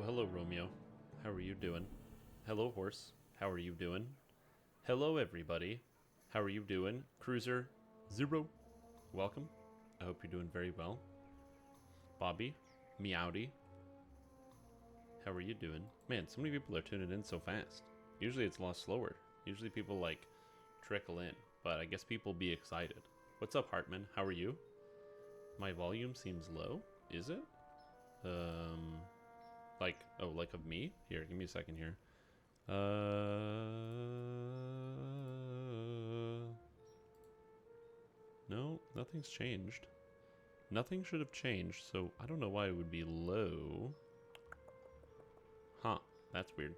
Oh, hello, Romeo. How are you doing? Hello, horse. How are you doing? Hello, everybody. How are you doing? Cruiser Zero. Welcome. I hope you're doing very well. Bobby. Meowdy. How are you doing? Man, so many people are tuning in so fast. Usually it's a lot slower. Usually people, like, trickle in. But I guess people be excited. What's up, Hartman? How are you? My volume seems low. Is it? Like, oh, like of me? Here, give me a second here. No, nothing's changed. Nothing should have changed, so I don't know why it would be low. Huh, that's weird.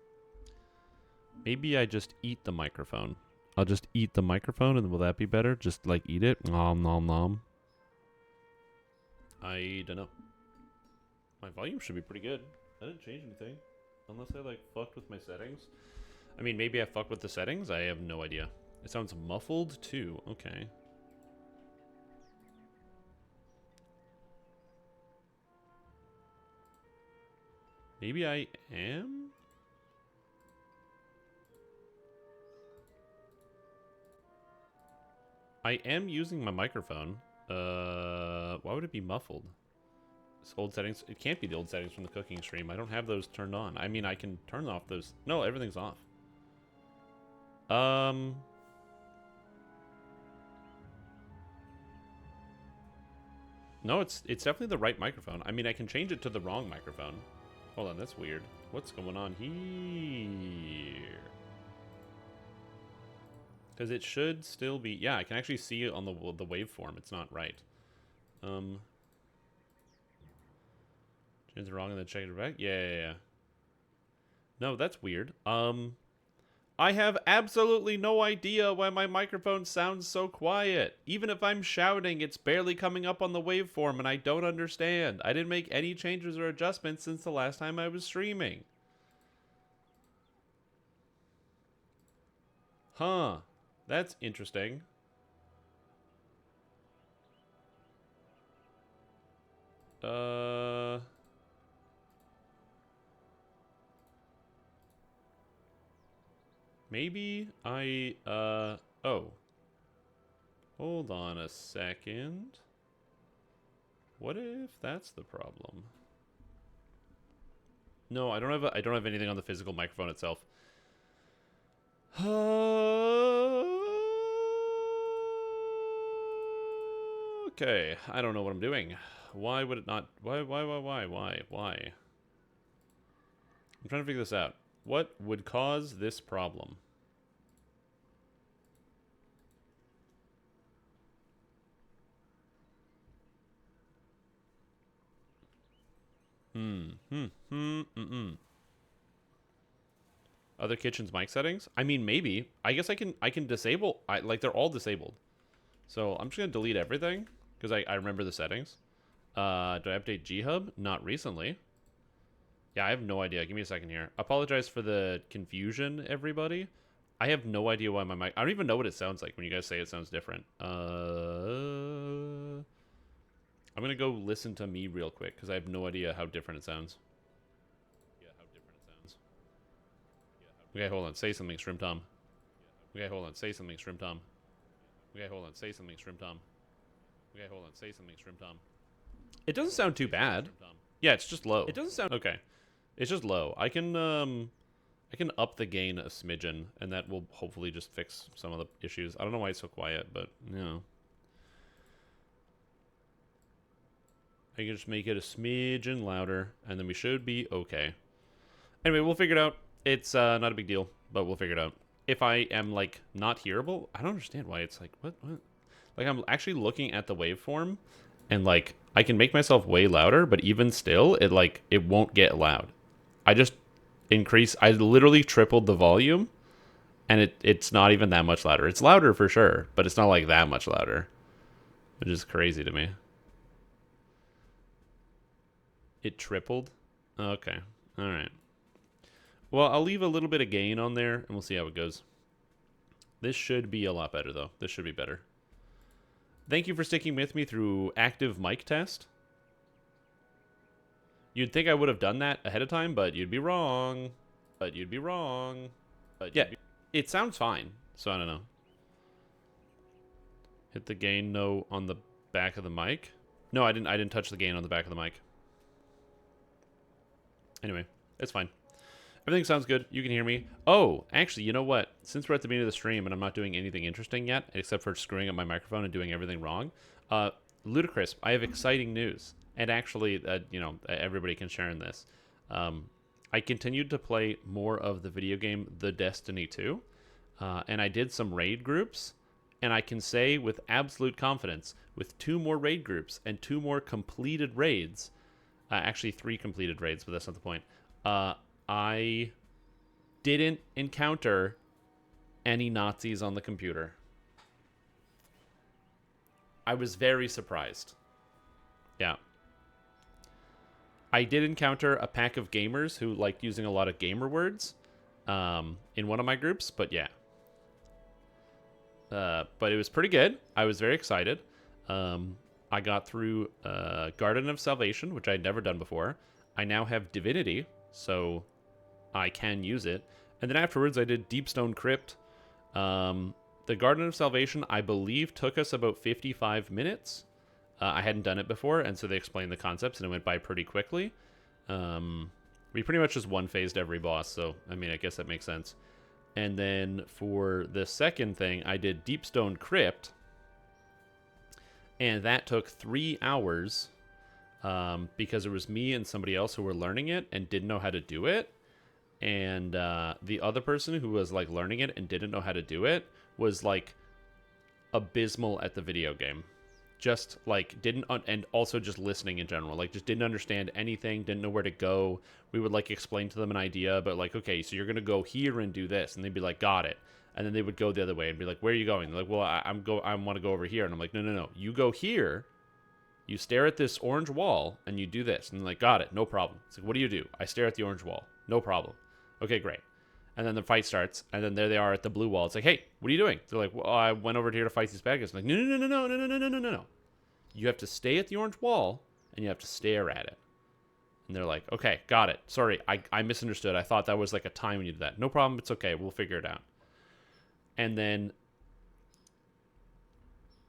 Maybe I just eat the microphone. I'll just eat the microphone, and will that be better? Just, like, eat it? Nom, nom, nom. I don't know. My volume should be pretty good. I didn't change anything. Unless I, like, fucked with my settings. I mean, maybe I fucked with the settings? I have no idea. It sounds muffled, too. Okay. Maybe I am? I am using my microphone. Why would it be muffled? It's old settings. It can't be the old settings from the cooking stream. I don't have those turned on. I mean, I can turn off those. No, everything's off. No, it's definitely the right microphone. I mean, I can change it to the wrong microphone. Hold on, that's weird. What's going on here? Because it should still be... Yeah, I can actually see it on the waveform. It's not right. Change it wrong and then check it back? Yeah. No, that's weird. I have absolutely no idea why my microphone sounds so quiet. Even if I'm shouting, it's barely coming up on the waveform, and I don't understand. I didn't make any changes or adjustments since the last time I was streaming. Huh. That's interesting. Maybe I, oh. Hold on a second. What if that's the problem? No, I don't have anything on the physical microphone itself. Okay, I don't know what I'm doing. Why would it not? Why? I'm trying to figure this out. What would cause this problem? Other kitchen's mic settings? I mean, maybe. I guess I can disable. Like they're all disabled. So I'm just gonna delete everything because I remember the settings. Do I update G-Hub? Not recently. Yeah, I have no idea. Give me a second here. Apologize for the confusion, everybody. I have no idea why my mic... I don't even know what it sounds like when you guys say it sounds different. I'm going to go listen to me real quick because I have no idea how different it sounds. Okay, hold on. Say something, Shrimp Tom. Okay, hold on. Say something, Shrimp Tom. Okay, hold on. Say something, Shrimp Tom. Okay, hold on. Say something, Shrimp Tom. It doesn't sound too bad. Yeah, it's just low. It doesn't sound... Okay. It's just low. I can up the gain a smidgen, and that will hopefully just fix some of the issues. I don't know why it's so quiet, but, you know. I can just make it a smidgen louder, and then we should be okay. Anyway, we'll figure it out. It's not a big deal, but we'll figure it out. If I am, like, not hearable, I don't understand why it's like, what? Like, I'm actually looking at the waveform, and, like, I can make myself way louder, but even still, it won't get loud. I just I literally tripled the volume, and it's not even that much louder. It's louder for sure, but it's not, like, that much louder, which is crazy to me. It tripled? Okay. All right. Well, I'll leave a little bit of gain on there, and we'll see how it goes. This should be a lot better, though. This should be better. Thank you for sticking with me through active mic test. You'd think I would have done that ahead of time, but you'd be wrong. But you'd be wrong. But yeah, it sounds fine. So I don't know. Hit the gain no on the back of the mic. No, I didn't touch the gain on the back of the mic. Anyway, it's fine. Everything sounds good. You can hear me. Oh, actually, you know what? Since we're at the beginning of the stream and I'm not doing anything interesting yet, except for screwing up my microphone and doing everything wrong, Ludicrous, I have exciting news. And actually, you know, everybody can share in this. I continued to play more of the video game The Destiny 2, and I did some raid groups, and I can say with absolute confidence, with 2 more raid groups and 2 more completed raids, actually 3 completed raids, but that's not the point, I didn't encounter any Nazis on the computer. I was very surprised. Yeah. I did encounter a pack of gamers who liked using a lot of gamer words in one of my groups, but yeah. But it was pretty good. I was very excited. I got through Garden of Salvation, which I'd never done before. I now have Divinity, so I can use it. And then afterwards, I did Deepstone Crypt. The Garden of Salvation, I believe, took us about 55 minutes. I hadn't done it before, and so they explained the concepts, and it went by pretty quickly. We pretty much just one-phased every boss, so, I mean, I guess that makes sense. And then for the second thing, I did Deepstone Crypt, and that took 3 hours because it was me and somebody else who were learning it and didn't know how to do it. And the other person who was, like, learning it and didn't know how to do it was, like, abysmal at the video game. Just, like, didn't, and also just listening in general. Like, just didn't understand anything, didn't know where to go. We would, like, explain to them an idea, but, like, okay, so you're going to go here and do this. And they'd be like, got it. And then they would go the other way and be like, where are you going? They're like, well, I want to go over here. And I'm like, no. You go here, you stare at this orange wall, and you do this. And they're like, got it, no problem. It's like, what do you do? I stare at the orange wall. No problem. Okay, great. And then the fight starts, and then there they are at the blue wall. It's like, hey, what are you doing? They're like, well, I went over here to fight these bad guys. I'm like, no. You have to stay at the orange wall, and you have to stare at it. And they're like, okay, got it. Sorry, I misunderstood. I thought that was like a time when you did that. No problem, it's okay. We'll figure it out. And then,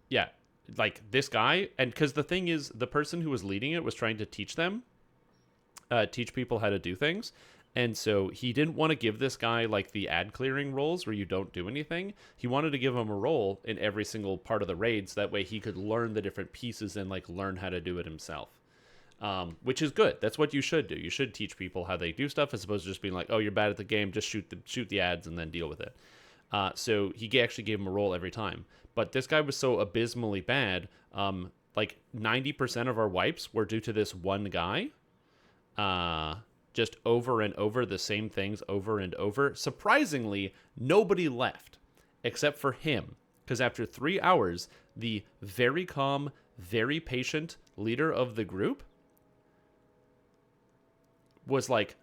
yeah, like this guy, and because the thing is, the person who was leading it was trying to teach them, teach people how to do things. And so he didn't want to give this guy, like, the ad clearing roles where you don't do anything. He wanted to give him a role in every single part of the raids. That way he could learn the different pieces and, like, learn how to do it himself. Which is good. That's what you should do. You should teach people how they do stuff as opposed to just being like, oh, you're bad at the game, just shoot the ads and then deal with it. So he actually gave him a role every time. But this guy was so abysmally bad, like 90% of our wipes were due to this one guy. Just over and over, the same things over and over. Surprisingly, nobody left except for him. Because after 3 hours, the very calm, very patient leader of the group was like,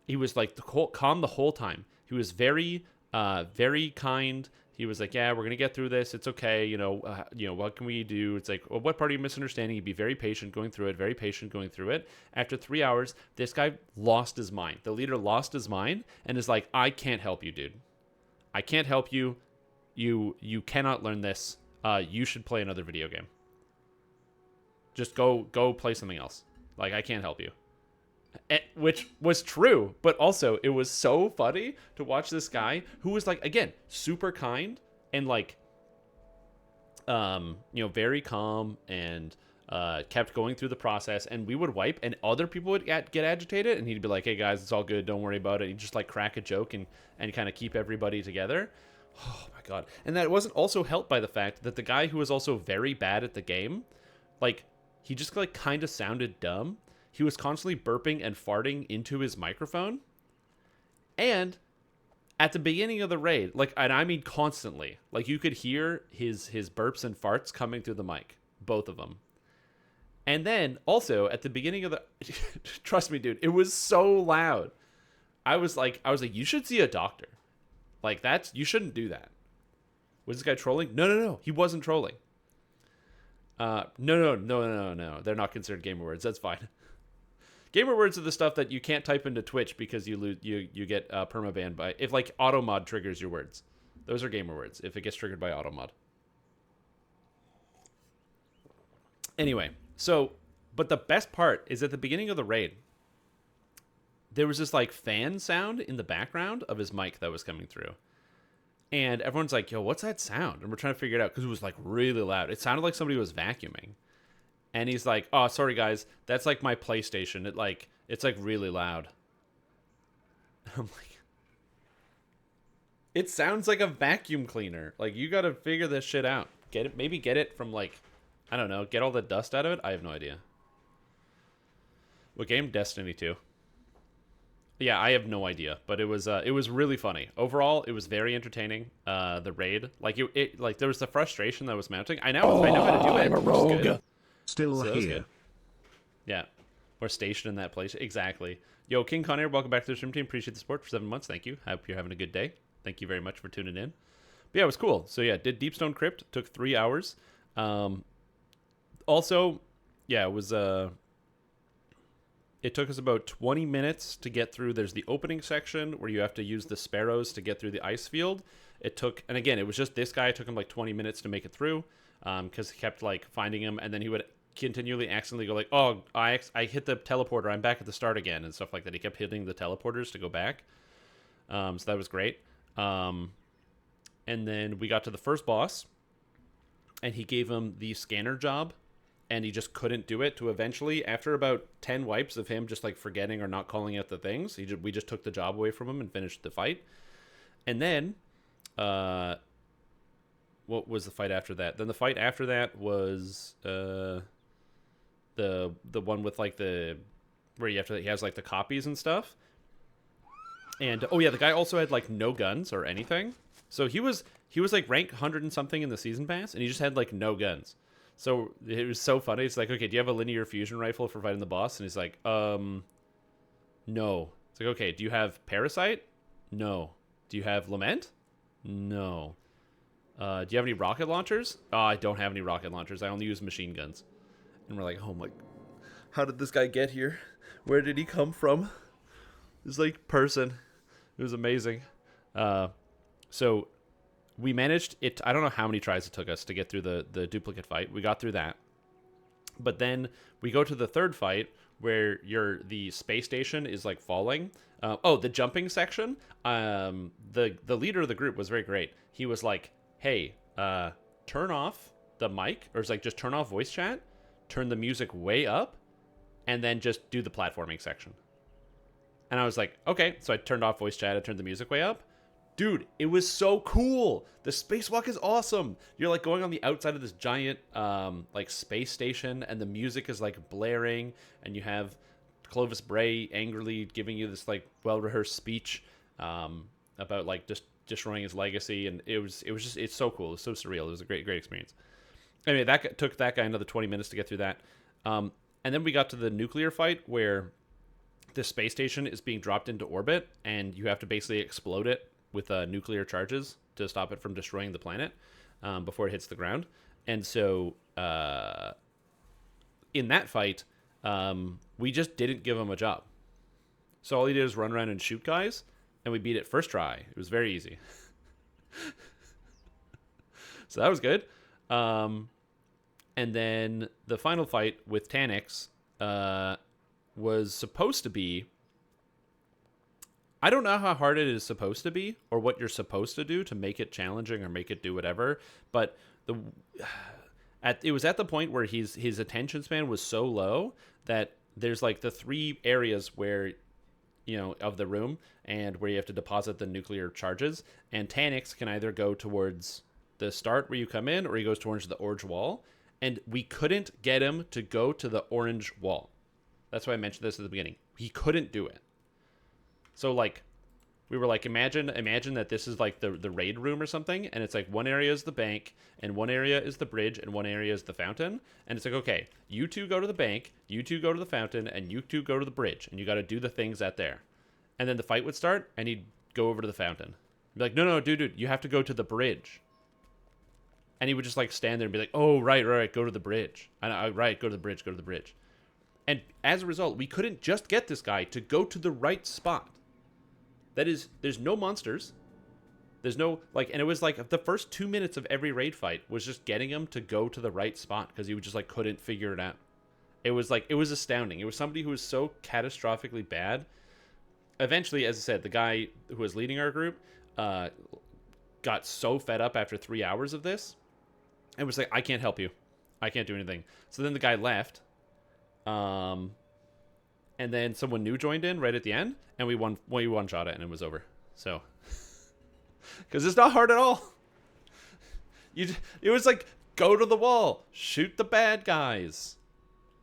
he was like calm the whole time. He was very, very kind. He was like, yeah, we're going to get through this. It's okay. You know, what can we do? It's like, well, what part are you misunderstanding? He'd be very patient going through it, very patient going through it. After 3 hours, this guy lost his mind. The leader lost his mind and is like, I can't help you, dude. I can't help you. You cannot learn this. You should play another video game. Just go play something else. Like, I can't help you. Which was true, but also it was so funny to watch this guy who was, like, again, super kind and, like, very calm and kept going through the process. And we would wipe and other people would get agitated and he'd be like, hey guys, it's all good, don't worry about it. He'd just, like, crack a joke and kind of keep everybody together. Oh my god. And that wasn't also helped by the fact that the guy who was also very bad at the game, like, he just, like, kind of sounded dumb. He was constantly burping and farting into his microphone. And at the beginning of the raid, like, and I mean constantly, like, you could hear his burps and farts coming through the mic, both of them. And then also at the beginning of the, trust me, dude, it was so loud. I was like, you should see a doctor. Like, you shouldn't do that. Was this guy trolling? No. He wasn't trolling. No. They're not considered gamer words. That's fine. Gamer words are the stuff that you can't type into Twitch because you lose, you get permabanned by, if like auto mod triggers your words. Those are gamer words if it gets triggered by auto mod. Anyway, so, but the best part is at the beginning of the raid, there was this like fan sound in the background of his mic that was coming through. And everyone's like, yo, what's that sound? And we're trying to figure it out because it was like really loud. It sounded like somebody was vacuuming. And he's like, oh, sorry guys, that's like my PlayStation. It's like really loud. I'm like, it sounds like a vacuum cleaner. Like, you gotta figure this shit out. Maybe get it from like, I don't know, get all the dust out of it? I have no idea. What game? Destiny 2. Yeah, I have no idea, but it was really funny. Overall, it was very entertaining. The raid, like it like there was the frustration that was mounting. I know how to do it. I'm a rogue. Still So here. Yeah, we're stationed in that place. Exactly. Yo, King Connor, welcome back to the stream team. Appreciate the support for 7 months. Thank you. Hope you're having a good day. Thank you very much for tuning in. But yeah, it was cool. So yeah, did Deepstone Crypt. Took 3 hours. Also, yeah, it was it took us about 20 minutes to get through. There's the opening section where you have to use the sparrows to get through the ice field. It took, and again, it was just this guy. It took him like 20 minutes to make it through because he kept like finding him, and then he would continually accidentally go like, oh, I hit the teleporter. I'm back at the start again and stuff like that. He kept hitting the teleporters to go back. So that was great. And then we got to the first boss, and he gave him the scanner job. And he just couldn't do it to eventually, after about 10 wipes of him just like forgetting or not calling out the things, we just took the job away from him and finished the fight. And then, what was the fight after that? Then the fight after that was the one with like where he has like the copies and stuff. And oh yeah, the guy also had like no guns or anything. So he was like rank 100 and something in the season pass, and he just had like no guns. So it was so funny. It's like, okay, do you have a linear fusion rifle for fighting the boss? And he's like, no. It's like, okay, do you have Parasite? No. Do you have Lament? No. Do you have any rocket launchers? Oh, I don't have any rocket launchers. I only use machine guns. And we're like, oh my, how did this guy get here? Where did he come from? This like person. It was amazing. So we managed it. I don't know how many tries it took us to get through the duplicate fight. We got through that. But then we go to the third fight where the space station is like falling. The jumping section. The leader of the group was very great. He was like, hey, turn off the mic, or it's like just turn off voice chat, turn the music way up, and then just do the platforming section. And I was like, okay. So I turned off voice chat, I turned the music way up. Dude, it was so cool. The spacewalk is awesome. You're like going on the outside of this giant like space station, and the music is like blaring, and you have Clovis Bray angrily giving you this like well-rehearsed speech about like just destroying his legacy, and it's so cool. It's so surreal. It was a great experience. Anyway, that took that guy another 20 minutes to get through that. And then we got to the nuclear fight where the space station is being dropped into orbit, and you have to basically explode it with nuclear charges to stop it from destroying the planet before it hits the ground. And so in that fight, we just didn't give him a job. So all he did was run around and shoot guys, and we beat it first try. It was very easy. So that was good. And then the final fight with Tanix was supposed to be... I don't know how hard it is supposed to be, or what you're supposed to do to make it challenging or make it do whatever. But it was at the point where his attention span was so low that there's like the 3 areas where, of the room, and where you have to deposit the nuclear charges. And Tanix can either go towards the start where you come in, or he goes towards the orange wall. And we couldn't get him to go to the orange wall. That's why I mentioned this at the beginning. He couldn't do it. So, like, we were like, imagine that this is, like, the raid room or something, and it's, like, one area is the bank, and one area is the bridge, and one area is the fountain, and it's like, okay, you 2 go to the bank, you 2 go to the fountain, and you 2 go to the bridge, and you got to do the things at there. And then the fight would start, and he'd go over to the fountain. He'd be like, no, dude, you have to go to the bridge. And he would just, like, stand there and be like, oh, right, go to the bridge. Right, go to the bridge. And as a result, we couldn't just get this guy to go to the right spot. That is, there's no monsters. There's no, like, and it was like the first 2 minutes of every raid fight was just getting him to go to the right spot because he just, like, couldn't figure it out. It was, like, it was astounding. It was somebody who was so catastrophically bad. Eventually, as I said, the guy who was leading our group got so fed up after 3 hours of this and was like, I can't help you. I can't do anything. So then the guy left. And then someone new joined in right at the end, and we one-shot it, and it was over. So, because it's not hard at all. It was like, go to the wall, shoot the bad guys,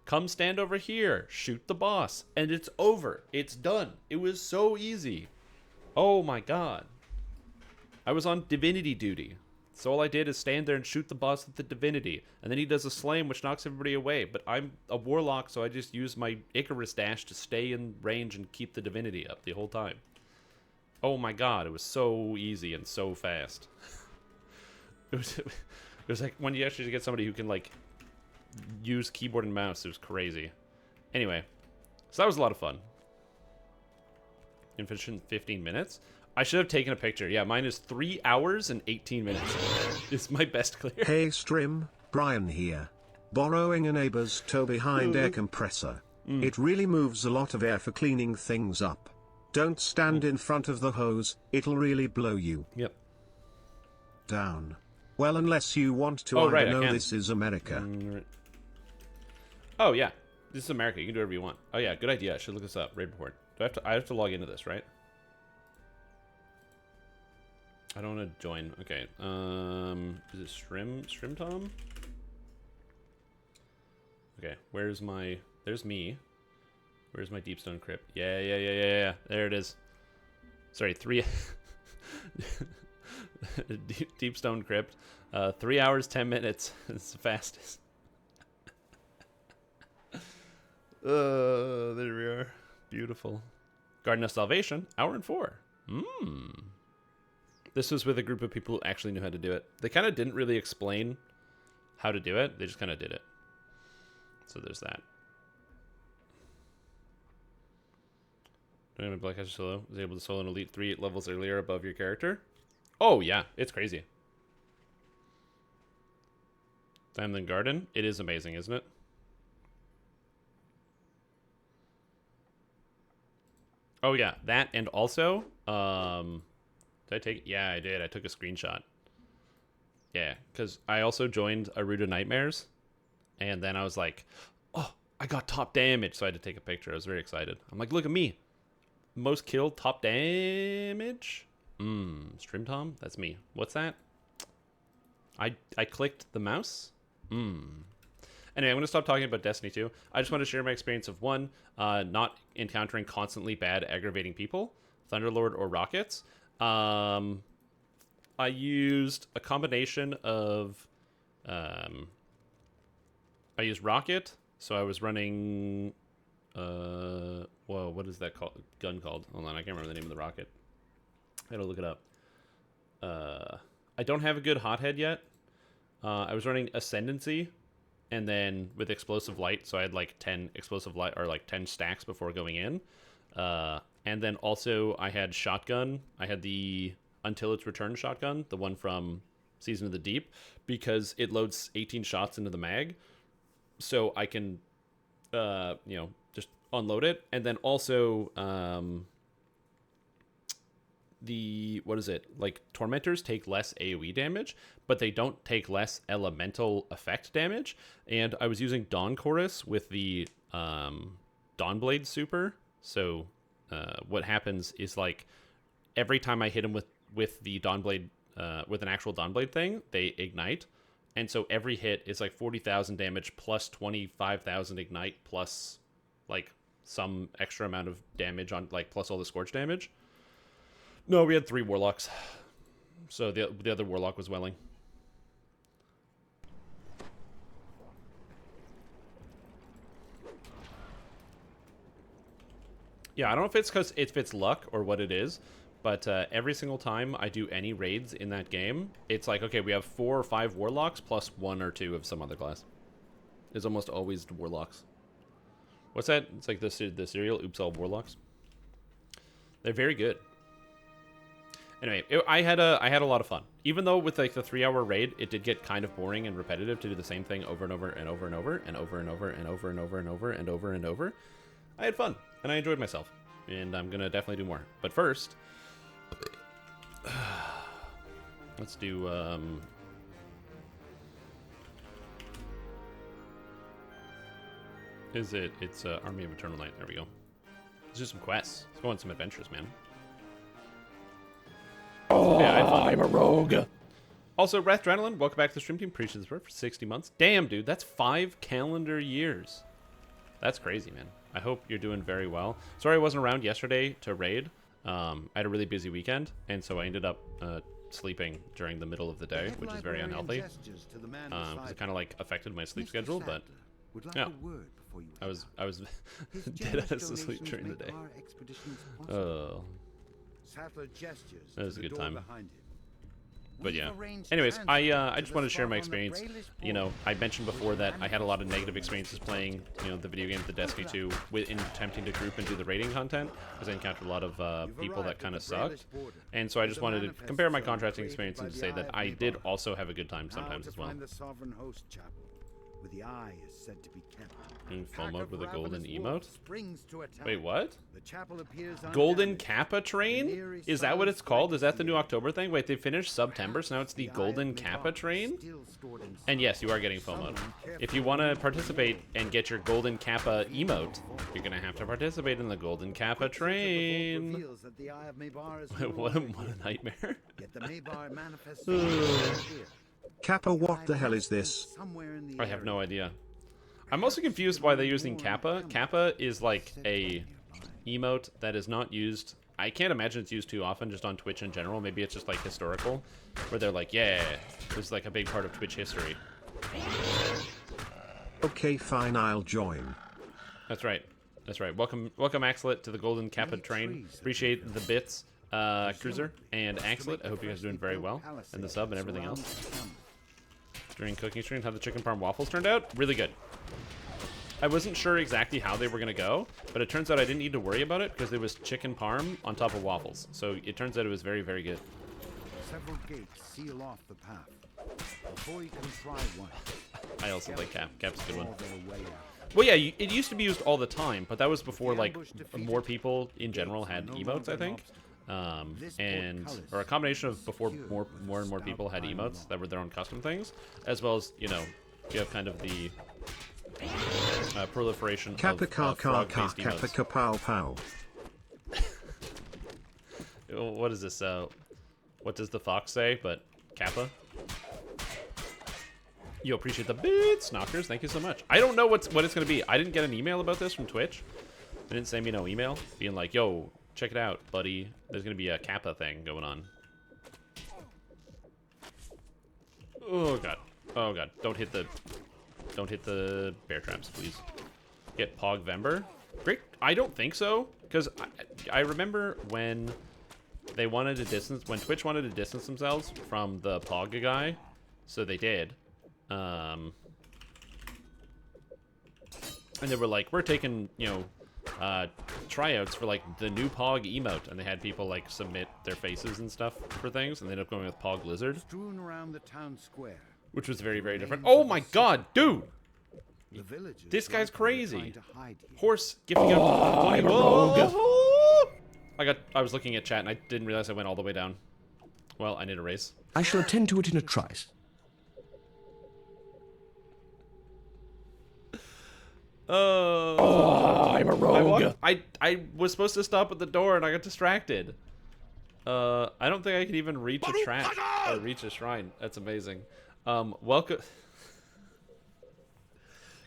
come stand over here, shoot the boss, and it's over. It's done. It was so easy. Oh my god. I was on divinity duty. So all I did is stand there and shoot the boss with the divinity. And then he does a slam, which knocks everybody away. But I'm a warlock, so I just use my Icarus dash to stay in range and keep the divinity up the whole time. Oh my god, it was so easy and so fast. It was like when you actually get somebody who can, like, use keyboard and mouse. It was crazy. Anyway, so that was a lot of fun. In 15 minutes. I should have taken a picture. Yeah, mine is 3 hours and 18 minutes. It's my best clear. Hey Strim, Brian here. Borrowing a neighbor's tow behind air compressor. It really moves a lot of air for cleaning things up. Don't stand in front of the hose, it'll really blow you. Yep. Down. Well, unless you want to, right, I know can. this is America. Oh, yeah. This is America. You can do whatever you want. Oh, yeah. Good idea. I should look this up. Raid report. I have to log into this, right? I don't want to join. Okay. Is it Shrim Tom? Okay. There's me. Where's my Deepstone Crypt? Yeah. There it is. Sorry, 3 Deepstone Crypt. 3 hours, 10 minutes. It's the fastest. There we are. Beautiful. Garden of Salvation, hour and 4. This was with a group of people who actually knew how to do it. They kind of didn't really explain how to do it. They just kind of did it. So there's that. Doing my Black Hatcher solo. Was able to solo an Elite 3 levels earlier above your character. Oh, yeah. It's crazy. Diamond Garden. It is amazing, isn't it? Oh, yeah. That and also... did I take it? Yeah, I did. I took a screenshot. Yeah, because I also joined Aruda Nightmares. And then I was like, oh, I got top damage. So I had to take a picture. I was very excited. I'm like, look at me. Most killed, top damage. Stream Tom? That's me. What's that? I clicked the mouse. Anyway, I'm going to stop talking about Destiny 2. I just want to share my experience of, one, not encountering constantly bad, aggravating people, Thunderlord or Rockets. I used a combination of... I used Rocket, so I was running... whoa, what is that gun called? Hold on, I can't remember the name of the rocket. I gotta look it up. I don't have a good hothead yet. I was running Ascendancy, and then with Explosive Light, so I had like 10 Explosive Light, or like 10 stacks before going in. And then also I had Shotgun. I had the Until It's Returned shotgun, the one from Season of the Deep, because it loads 18 shots into the mag. So I can, just unload it. And then also, Tormentors take less AoE damage, but they don't take less elemental effect damage. And I was using Dawn Chorus with the Dawnblade super. So what happens is, like, every time I hit him with the Dawnblade, with an actual Dawnblade thing, they ignite. And so every hit is like 40,000 damage plus 25,000 ignite plus like some extra amount of damage on, like, plus all the Scorch damage. No, we had 3 Warlocks. So the other Warlock was Welling. Yeah, I don't know if it's luck or what it is, but every single time I do any raids in that game, it's like, okay, we have 4 or 5 Warlocks plus 1 or 2 of some other class. It's almost always Warlocks. What's that? It's like the cereal. Oops, all warlocks. They're very good. Anyway, I had a lot of fun. Even though with like the 3-hour raid, it did get kind of boring and repetitive to do the same thing over and over and over and over and over and over and over and over and over and over and over. I had fun and I enjoyed myself, and I'm gonna definitely do more. But first, let's do It's Army of Eternal Night. There we go. Let's do some quests. Let's go on some adventures, man. Oh, yeah, I'm a rogue. Also, Wrath Adrenaline, welcome back to the stream team. Appreciate the support for 60 months. Damn, dude, that's 5 calendar years. That's crazy, man. I hope you're doing very well. Sorry I wasn't around yesterday to raid. I had a really busy weekend, and so I ended up sleeping during the middle of the day, which is very unhealthy. Because it kind of like affected my sleep schedule, but yeah. I was dead ass asleep during the day. Oh. That was a good time. But yeah. Anyways, I just wanted to share my experience. You know, I mentioned before that I had a lot of negative experiences playing, you know, the video game, the Destiny 2, in attempting to group and do the raiding content, because I encountered a lot of people that kind of sucked. And so I just wanted to compare my contrasting experience and to say that I did also have a good time sometimes as well. Where the eye is said to be kept. In full mode with a golden emote? Wait, what? The chapel appears Golden Kappa Train? Is that what it's called? Is that the new October thing? Wait, they finished September, so now it's the Golden Kappa Train? And yes, you are getting full mode. If you want to participate and get your Golden Kappa emote, you're going to have to participate in the Golden Kappa Train. What a nightmare. Kappa, what the hell is this? I have no idea. I'm also confused why they're using Kappa. Kappa is like a emote that is not used. I can't imagine it's used too often just on Twitch in general. Maybe it's just like historical, where they're like, yeah, this is like a big part of Twitch history. Okay, fine, I'll join. That's right. That's right. Welcome, Axlet, to the Golden Kappa Train. Appreciate the bits, Cruiser and Axlet. I hope you guys are doing very well, and the sub and everything else. During cooking stream, how the chicken parm waffles turned out? Really good. I wasn't sure exactly how they were going to go, but it turns out I didn't need to worry about it because there was chicken parm on top of waffles. So it turns out it was very, very good. Several gates seal off the path. Before you can try one. I also like Cap. Cap's a good one. Well, yeah, it used to be used all the time, but that was before like more people in general had emotes, I think. Or a combination of before more and more people had emotes that were their own custom things, as well as, you know, you have kind of the proliferation Kappa of Kappa frog-based emotes. Kappa Pow. What is this? What does the fox say? But Kappa. You appreciate the bits, knockers. Thank you so much. I don't know what it's going to be. I didn't get an email about this from Twitch. They didn't send me no email being like, yo, check it out, buddy. There's going to be a Kappa thing going on. Oh, God. Oh, God. Don't hit the bear traps, please. Get Pogvember. Great. I don't think so, because I remember when they wanted to distance, when Twitch wanted to distance themselves from the Pog guy, so they did. And they were like, we're taking, you know, tryouts for like the new Pog emote, and they had people like submit their faces and stuff for things, and they ended up going with Pog Lizard, strewn around the town square, which was very, very different. Oh my God, dude! This guy's crazy. Horse gifting out. I'm a rogue. I was looking at chat and I didn't realize I went all the way down. Well, I need a race. I shall attend to it in a trice. I'm a rogue. I was supposed to stop at the door and I got distracted. I don't think I can even reach a trap or reach a shrine. That's amazing. Welcome.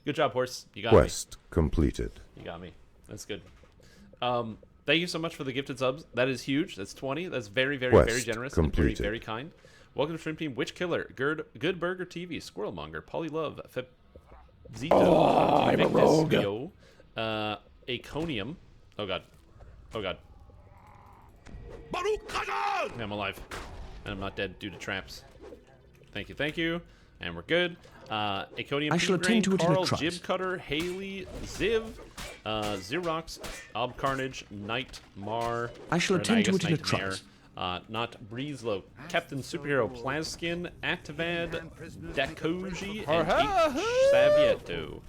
Good job, horse. You got me. Quest completed. You got me. That's good. Thank you so much for the gifted subs. That is huge. That's 20. That's very, very, very generous. And very, very kind. Welcome to Stream Team. Witch Killer, Good Burger TV, Squirrelmonger, Polylove, Zito, I'm a rogue. Aconium. Oh God. Oh God. I'm alive. And I'm not dead due to traps. Thank you, thank you. And we're good. Iconium I shall P-Grain, attend to it in a Carl, trice. Jib Cutter, Haley, Ziv, Xerox, Ob Carnage, Knight, Mar. I shall or, attend to guess it in a Nightmare, trice. Not Breezelo, Captain Superhero, Plaskin, Activad, Dakoji, and H. Savieto.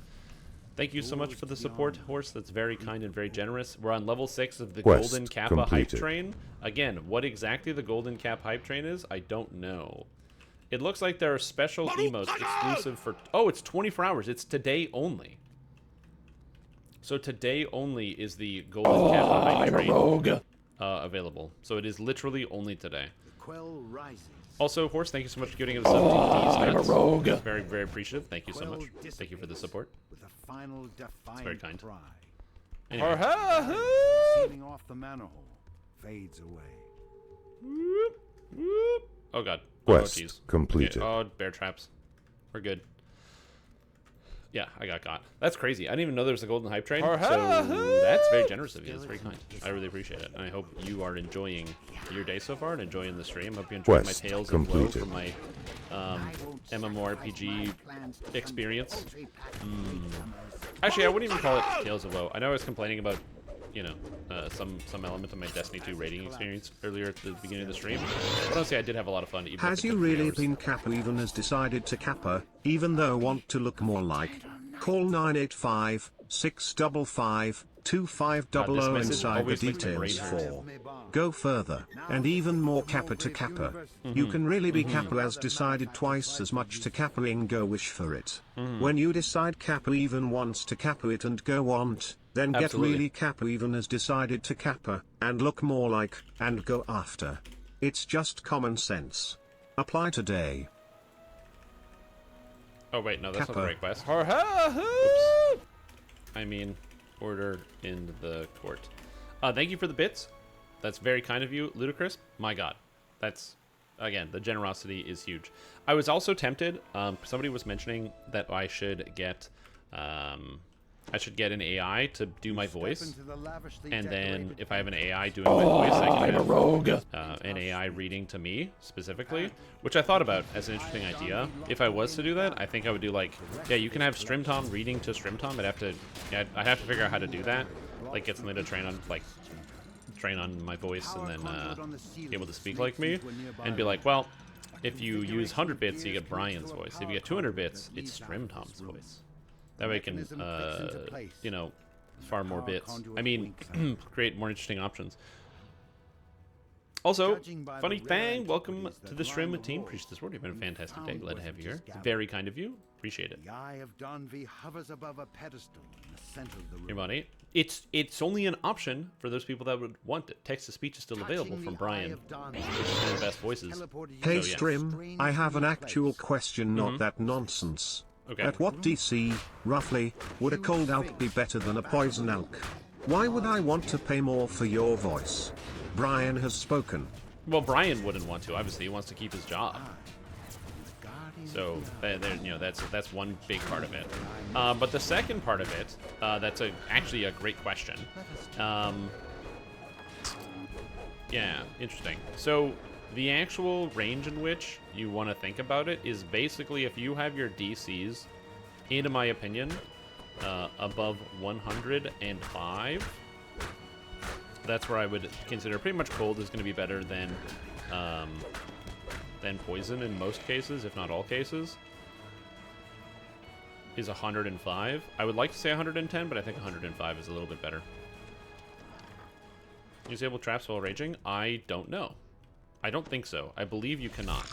Thank you so much for the support, Horse. That's very kind and very generous. We're on level 6 of the Quest Golden Kappa completed. Hype Train. Again, what exactly the Golden Cap Hype Train is, I don't know. It looks like there are special emotes exclusive for... Oh, it's 24 hours. It's today only. So today only is the Golden Kappa Hype I'm a Train rogue. available. So it is literally only today. The quell rises. Also, Horse, thank you so much for getting us up to these I'm a nuts. rogue. Very, very appreciative. Thank you so much. Thank you for the support. With a final defiant very kind. cry. Anyway. Sealing off the manor hole fades away. Oh god. Quest oh jeez. completed. Okay. Oh, bear traps. We're good. Yeah, I got caught. That's crazy. I didn't even know there was a golden hype train. So that's very generous of you. That's very kind. I really appreciate it. And I hope you are enjoying your day so far and enjoying the stream. Hope you enjoyed Quest my tales of woe completed. from my MMORPG experience. Actually, I wouldn't even call it tales of woe. I know I was complaining about, you know, some element of my Destiny 2 rating experience earlier at the beginning of the stream. But honestly, I did have a lot of fun. Even Has if it you took me really hours. been Kappa even has decided to Kappa, even though want to look more like? Call 985 655 2500 message inside the always makes my details brain hurt. for. Go further, and even more Kappa to Kappa. You can really be Kappa has decided twice as much to Kappa-ing go wish for it. When you decide Kappa even wants to Kappa it and go want, then get Absolutely. really Kappa even has decided to Kappa, and look more like, and go after. It's just common sense. Apply today. Oh wait, no, that's not the Kappa. right quest. Oops. I mean, order in the court. Thank you for the bits. That's very kind of you, Ludicrous. My god. That's, again, the generosity is huge. I was also tempted, somebody was mentioning that I should get an AI to do my voice. And then if I have an AI doing my voice, I can I'm a have rogue. an AI reading to me specifically, which I thought about as an interesting idea. If I was to do that, I think I would do like, yeah, you can have Strimtom reading to Strimtom. I'd have to figure out how to do that, like get something to train on my voice and then be able to speak like me, and be like, well, if you use 100 bits, you get Brian's voice. If you get 200 bits, it's Strimtom's voice. That way I can, you know, far more bits. I mean, create more interesting options. Also, Funny Fang, welcome to the stream with Team. Appreciate this word. You've been a fantastic day. Glad to have you here. Very kind of you. Appreciate it. The Eye of Donvi hovers above a pedestal in the center of the room. Your money. It's only an option for those people that would want it. Text to speech is still available from Brian, which is one of the best voices. Hey So, yeah. Strim, I have an actual question, not that nonsense. Okay. At what DC, roughly, would a cold alk be better than a poison alk? Why would I want to pay more for your voice? Brian has spoken. Well, Brian wouldn't want to. Obviously, he wants to keep his job. So, you know, that's one big part of it. But the second part of it, that's actually a great question. Yeah, interesting. So, the actual range in which you want to think about it is basically if you have your DCs, in my opinion, above 105, that's where I would consider pretty much cold is going to be better than poison in most cases, if not all cases. Is 105. I would like to say 110, but I think 105 is a little bit better. Disable traps while raging? I don't know. I don't think so. I believe you cannot.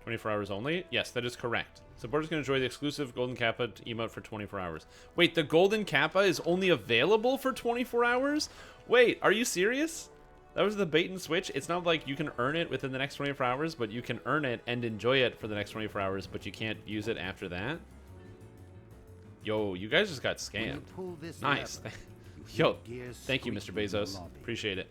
24 hours only? Yes, that is correct. Supporters can enjoy the exclusive Golden Kappa emote for 24 hours. Wait, the Golden Kappa is only available for 24 hours? Wait, are you serious? That was the bait and switch? It's not like you can earn it within the next 24 hours, but you can earn it and enjoy it for the next 24 hours, but you can't use it after that? Yo, you guys just got scammed. Nice. Yo, thank you, Mr. Bezos. Appreciate it.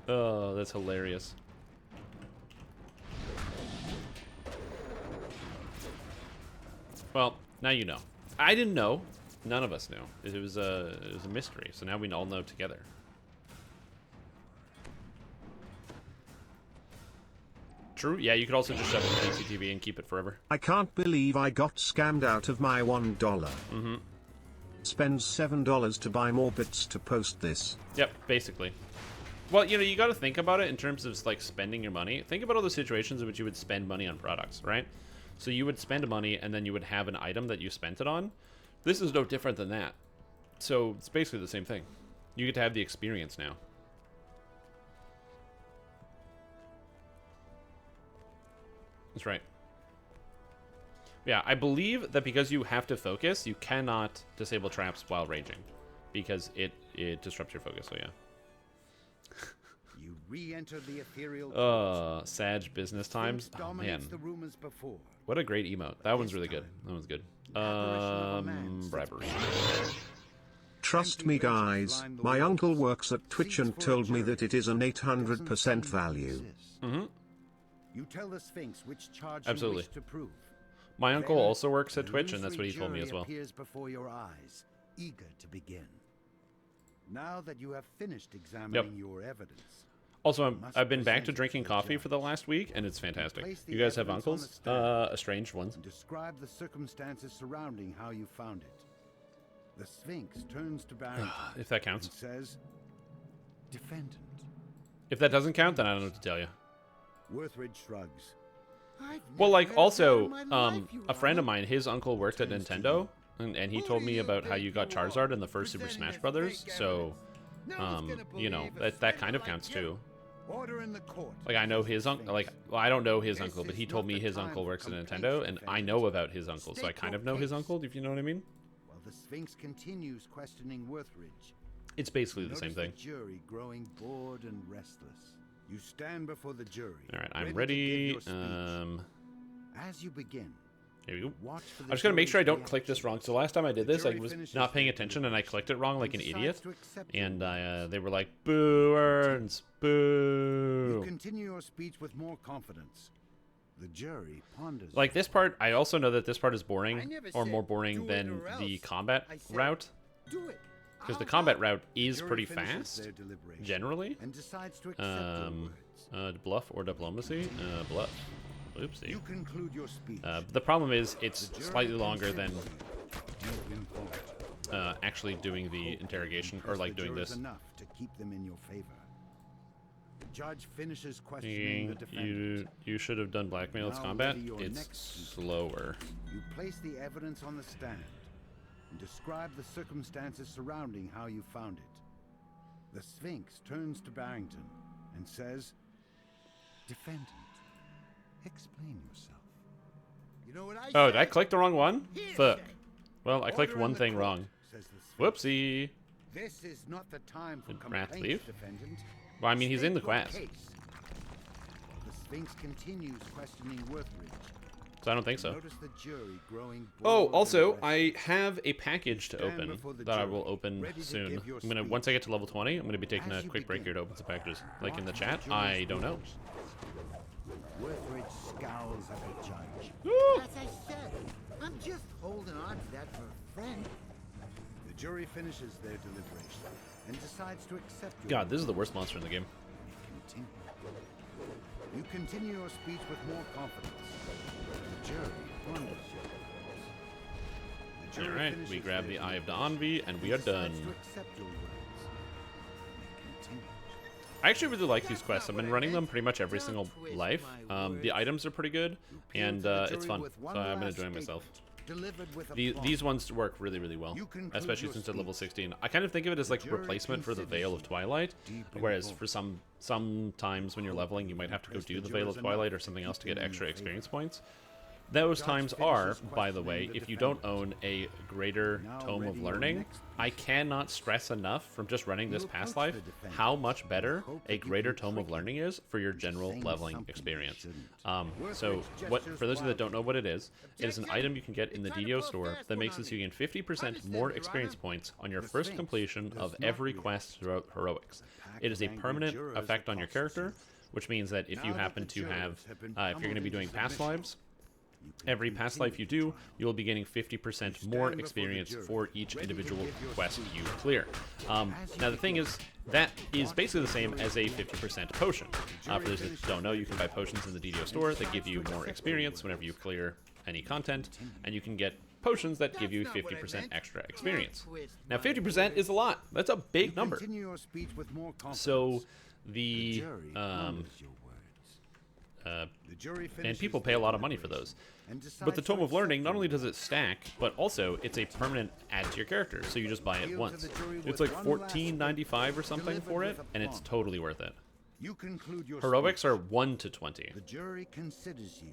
Oh, that's hilarious. Well, now you know. I didn't know. None of us knew. It was a mystery. So now we all know together. True. Yeah, you could also just shove it in DCTV and keep it forever. I can't believe I got scammed out of my $1. Mm-hmm. Spend $7 to buy more bits to post this. Yep, basically. Well, you know, you got to think about it in terms of like spending your money. Think about all the situations in which you would spend money on products, right? So you would spend money and then you would have an item that you spent it on. This is no different than that. So it's basically the same thing. You get to have the experience now. That's right. Yeah, I believe that because you have to focus, you cannot disable traps while raging. Because it disrupts your focus, so yeah. You re-enter the ethereal Sag business times. Oh, man. the rumors before. What a great emote. That one's really good. That one's good. Bribery. Trust me guys, my uncle works at Twitch and told me that it is an 800% value. Mm-hmm. You tell the Sphinx which charge Absolutely. you wish to prove. My uncle Then also works at the Twitch, and that's what he told me jury as well. appears before your eyes, eager to begin. Now that you have finished examining your evidence, Also, I've been back to drinking coffee for the last week, and it's fantastic. You guys have uncles? Estranged ones. and describe the circumstances surrounding how you found it. The Sphinx turns to Barrington If that and counts. says, "Defendant." If that doesn't count, then I don't know what to tell you. Worthridge shrugs. Well, like, also, a friend of mine, his uncle worked at Nintendo, and he told me about how you got Charizard in the first Super Smash Brothers, so, you know, that kind of counts too. Order in the court. Like, I know his uncle, like, well, I don't know his uncle, but he told me his uncle works at Nintendo, and I know about his uncle, so I kind of know his uncle, if you know what I mean. While the Sphinx continues questioning Worthridge, It's basically the same thing. The jury growing bored and restless. You stand before the jury. All right, I'm to ready. give your speech. As you begin, Here we go. watch for the I'm just gonna make sure I don't jury's click this reaction. wrong. So last time I did this, I jury was finishes not paying their attention and I clicked it wrong like an decides idiot. to accept your And words. they were like, "Boo, Earns, You boo." continue your speech with more confidence. The jury ponders. Like this part, I also know that this part is I boring, never or said more boring do it than or the else. combat I said route, Do it. because the I'll combat go. route The is jury pretty finishes fast, their deliberation generally. and decides to accept your words. Bluff or diplomacy? Bluff. Oopsie. You conclude your speech. The problem is it's The jury slightly longer than considers you in fault. actually doing the interrogation, or Impress like the doing jurors this. enough to keep them in your favor. The judge finishes questioning the defendant. You should have done blackmail as Now combat. ready your It's next speech. slower. You place the evidence on the stand and describe the circumstances surrounding how you found it. The Sphinx turns to Barrington and says, "Defendant, explain yourself." You know what I Oh, say? did I click the wrong one? Hearsay. Fuck. Well, I clicked Order in one the thing court, wrong. says the Sphinx. Whoopsie. This is not the time for Did Wrath complaints, leave? defendant. Well, I mean, he's in the State your quest, case. The Sphinx continues questioning Worthridge. so I don't think so. Notice the jury growing Oh, bored also, and I have a package to Stand open before the that I jury, will open ready to soon. give your I'm gonna speech. once I get to level 20, I'm gonna be taking As a you quick break here begin, to open some packages. Like in the watch chat, jury's I don't know. rules. Worthridge scowls at the judge. As I said, I'm just holding on to that for a friend. The jury finishes their deliberation and decides to accept your God, this is the worst monster in the game. Continue. You continue your speech with more confidence. The jury ponders your words. The jury Alright, we finishes grab their the Eye of the deliberation Envy, and we are done. decides to accept your words. They continue. I actually really like these quests. I've been running them pretty much every single life. The items are pretty good, Appeal and to the it's jury fun. with So one I've been last enjoying myself. statement, delivered with These aplomb. ones work really, really well, You conclude especially your since they're level speech. 16. I kind of think of it as like jury replacement for the considers Veil of you Twilight, deep in whereas thought. for some times when you're leveling, you might have to go Impress do the the Veil jurors of Twilight or enough something to else to keep get them in extra your favor. experience points. Those Judge times are, finishes by the way, questioning the if you don't defendant. own a greater Now Tome of ready your Learning. next I cannot stress enough from just running this You past approach life the defendant how much better hope a that you greater can Tome of trick Learning is for your general saying leveling something you experience. shouldn't. So Worthridge what gestures for those of you that don't know what it is an Objection! item you can get in the You're trying to DDO pull a store fast that one makes on it so you me. gain 50% Understand, more Your experience Honor. points on your The first Sphinx completion does of not every react. quest throughout Heroics. pack It is of a angry permanent jurors effect on your accosts you. character, which means that if you Now that happen the to jurors have, have been if you're going to be pummeled doing into past submission, lives, Every past life you do, you will be getting 50% more experience for each individual quest you clear. Now the thing is, that is basically the same as a 50% potion. For those that don't know, you can buy potions in the DDO store that give you more experience whenever you clear any content, and you can get potions that give you 50% extra experience. Now 50% is a lot. That's a big number. Continue your speech with more confidence. So the jury honors your words. The jury and finishes people pay a lot of money for those. and decides But the Tome to of Learning, accept not only them. does it stack, but also it's a permanent add to your character, so you just buy it Appeal to once. the jury It's with like one last $14.95 or something delivered for it, with and it's aplomb. totally worth it. You conclude your Heroics speech. are 1 to 20. The jury considers you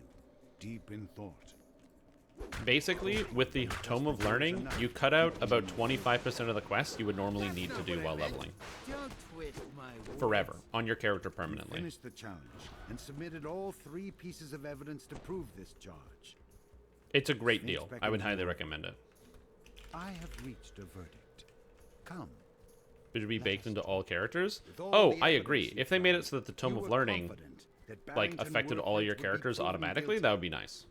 deep in thought. Basically, with the Tome of Learning, you cut out about 25% of the quests you would normally need to do while leveling. Don't twist my words. Forever, on your character permanently. Finished the challenge and submitted all 3 pieces of evidence to prove this charge. It's a great deal. I would highly recommend it. I have reached a verdict. Come. It should be baked into all characters. With all Oh, the I evidence agree. you If they made it found, so that the Tome you of were Learning confident that like Barrington affected all your Woodford would be characters proven automatically, guilty. that would be nice.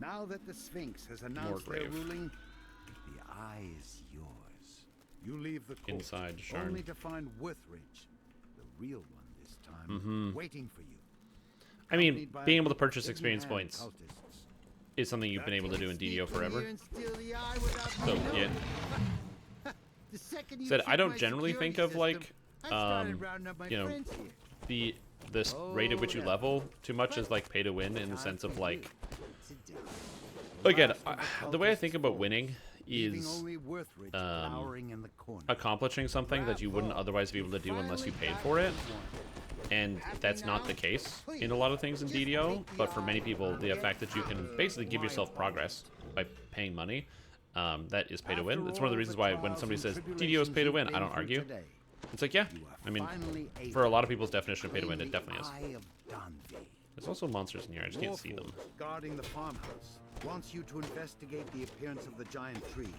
Now that the Sphinx has announced their grave. ruling, the eye is yours. You leave the court Inside Sharn. only to find Worthridge, the real one this time, waiting for you. I mean, accompanied by being a able to group of purchase experience hidden-hand points cultists. is something you've been able to do in DDO forever. Here and steal the eye without So, me knowing. yeah. The second you Said, I check don't my generally security think of, system, like, I started rounding up my you know, friends here. the rate at which you level too much is like pay to win in the sense of like, Sit down. again, the way I think about winning Leaving is only Worthridge glowering in the corner. accomplishing something that you wouldn't otherwise be able to do unless you paid for it. And that's not the case in a lot of things in DDO, but for many people, the fact that you can basically give yourself progress by paying money, that is pay to win. It's one of the reasons why when somebody says DDO is pay to win, I don't argue. It's like, yeah, I mean, for a lot of people's definition of pay to win, it definitely is. There's also monsters in here, I just can't see them. Guarding the farmhouse wants you to investigate the appearance of the giant tree,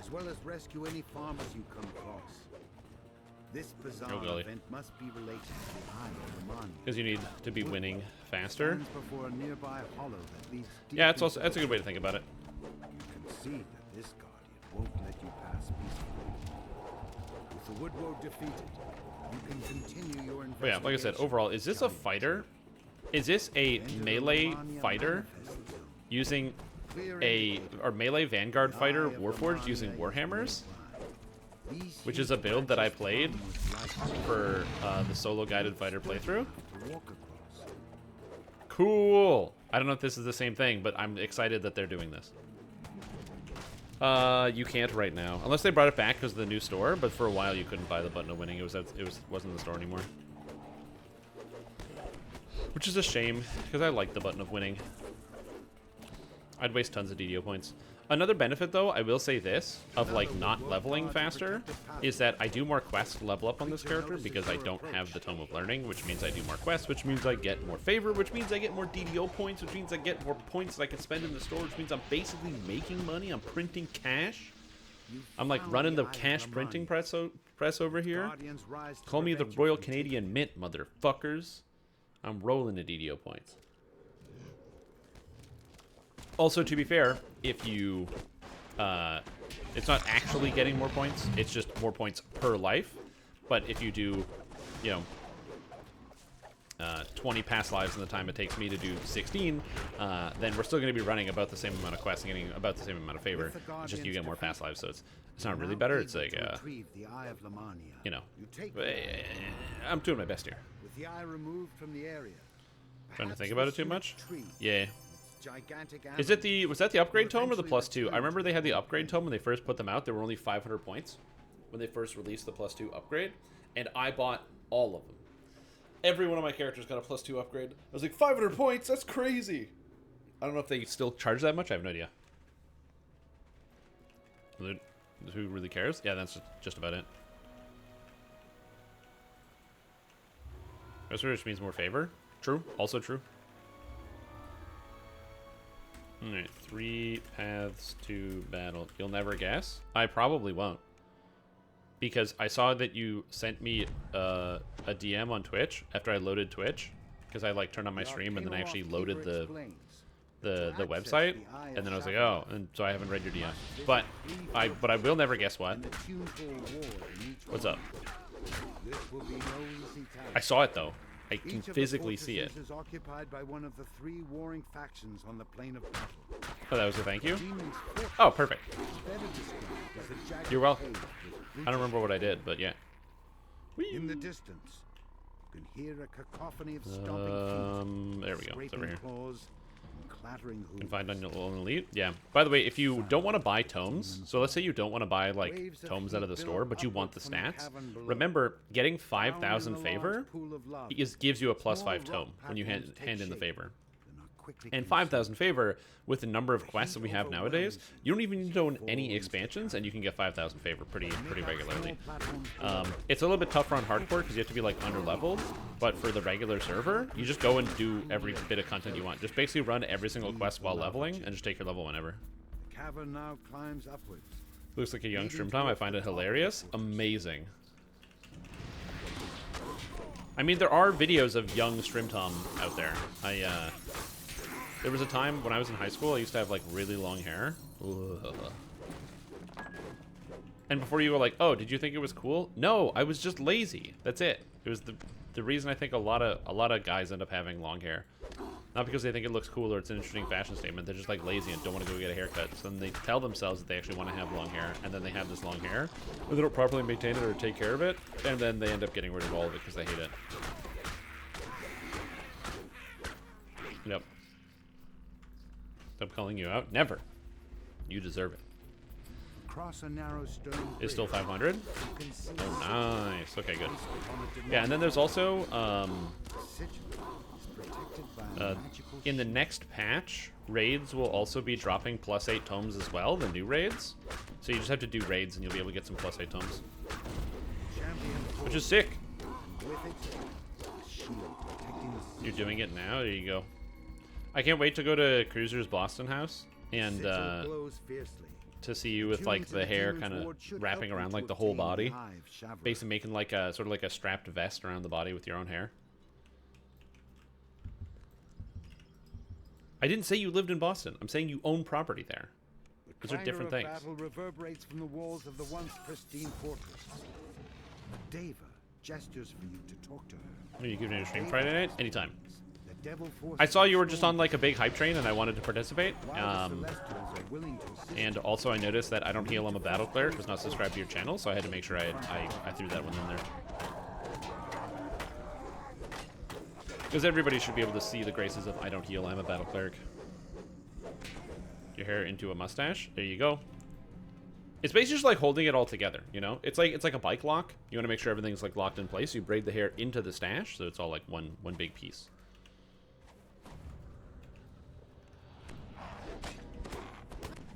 as well as rescue any farmers you come across. This bizarre golly. event must be related to the Eye of the Monument. Because you need to be winning faster. Stands before a nearby hollow that leads deep Yeah, it's into also that's a the good way to think about it. You concede that this guardian won't let you pass peacefully. With the Woodrow defeated, you can continue your investigation. But yeah, like I said, overall, is this a fighter? Is this a melee fighter using or melee vanguard fighter warforged using warhammers? Which is a build that I played for the solo guided fighter playthrough. Cool. I don't know if this is the same thing, but I'm excited that they're doing this. You can't right now, unless they brought it back because of the new store. But for a while, you couldn't buy the button of winning. Wasn't in the store anymore, which is a shame because I like the button of winning. I'd waste tons of DDO points. Another benefit, though, I will say this, of like not leveling faster, is that I do more quests to level up on this character because I don't have the Tome of Learning, which means I do more quests, which means I get more favor, which means I get more DDO points, which means I get more points that I can spend in the store, which means I'm basically making money. I'm printing cash. I'm like running the cash printing press over here. Call me the Royal Canadian Mint, motherfuckers. I'm rolling the DDO points. Also, to be fair, if you, it's not actually getting more points, it's just more points per life. But if you do, you know, 20 past lives in the time it takes me to do 16, then we're still going to be running about the same amount of quests and getting about the same amount of favor. It's just you get more past lives, so it's not really better. It's like, you know, I'm doing my best here. With the eye removed from the area. Trying to think about it too much? Yeah. Gigantic Is it the, was that the upgrade tome or the +2? I remember they had the upgrade tome when they first put them out. They were only 500 points when they first released the +2 upgrade, and I bought all of them. Every one of my characters got a +2 upgrade. I was like, 500 points? That's crazy. I don't know if they still charge that much. I have no idea. Who really cares? Yeah, that's just about it. Which means more favor. True. Also true. Alright, 3 paths to battle. You'll never guess? I probably won't. Because I saw that you sent me a DM on Twitch after I loaded Twitch. Because I like turned on my stream and then I actually loaded the the website, and then I was like, oh, and so I haven't read your DM. But I will never guess what. What's up? I saw it though. I can physically see it. Is occupied by one of the 3 warring factions on the plane of battle. Oh, that was a thank you? Oh, perfect. You're welcome. I don't remember what I did, but yeah. In the distance, you can hear a cacophony of stomping feet. There we go. It's over here. Claws, and clattering hooves. You can find on your elite. Yeah. By the way, if you don't want to buy tomes, so let's say you don't want to buy like tomes out of the store, but you want the stats. Remember, getting 5,000 favor gives you a +5 tome when you hand in the favor. And 5,000 favor, with the number of quests that we have nowadays, you don't even need to own any expansions, and you can get 5,000 favor pretty regularly. It's a little bit tougher on hardcore because you have to be like under-leveled, but for the regular server, you just go and do every bit of content you want. Just basically run every single quest while leveling, and just take your level whenever. The cavern now climbs upwards. Looks like a young stream time. I find it hilarious. Amazing. I mean, there are videos of young stream tom out there. There was a time when I was in high school, I used to have like really long hair. Ugh. And before you were like, oh, did you think it was cool? No, I was just lazy. That's it. It was the reason I think a lot of guys end up having long hair. Not because they think it looks cool or it's an interesting fashion statement. They're just like lazy and don't want to go get a haircut. So then they tell themselves that they actually want to have long hair, and then they have this long hair, but they don't properly maintain it or take care of it, and then they end up getting rid of all of it because they hate it. Yep. I'm calling you out. Never. You deserve it. Across a narrow stone It's still 500? Oh, nice. Okay, good. Yeah, and then there's also, in the next patch, raids will also be dropping +8 tomes as well, the new raids. So you just have to do raids and you'll be able to get some +8 tomes. Which is sick. You're doing it now? There you go. I can't wait to go to Cruiser's Boston house and to see you with like the hair kind of wrapping around like the whole body, basically making like a sort of like a strapped vest around the body with your own hair. I didn't say you lived in Boston. I'm saying you own property there. Those are different things. Battle reverberates from the walls of the once pristine fortress. Deva gestures for you to talk to her. Are you giving me a stream Friday night? Anytime. I saw you were just on like a big hype train and I wanted to participate. And also I noticed that I Don't Heal, I'm a Battle Cleric was not subscribed to your channel, so I had to make sure I threw that one in there. Because everybody should be able to see the graces of I Don't Heal, I'm a Battle Cleric. Your hair into a mustache. There you go. It's basically just like holding it all together, you know? It's like a bike lock. You want to make sure everything's like locked in place. You braid the hair into the stash, so it's all like one big piece.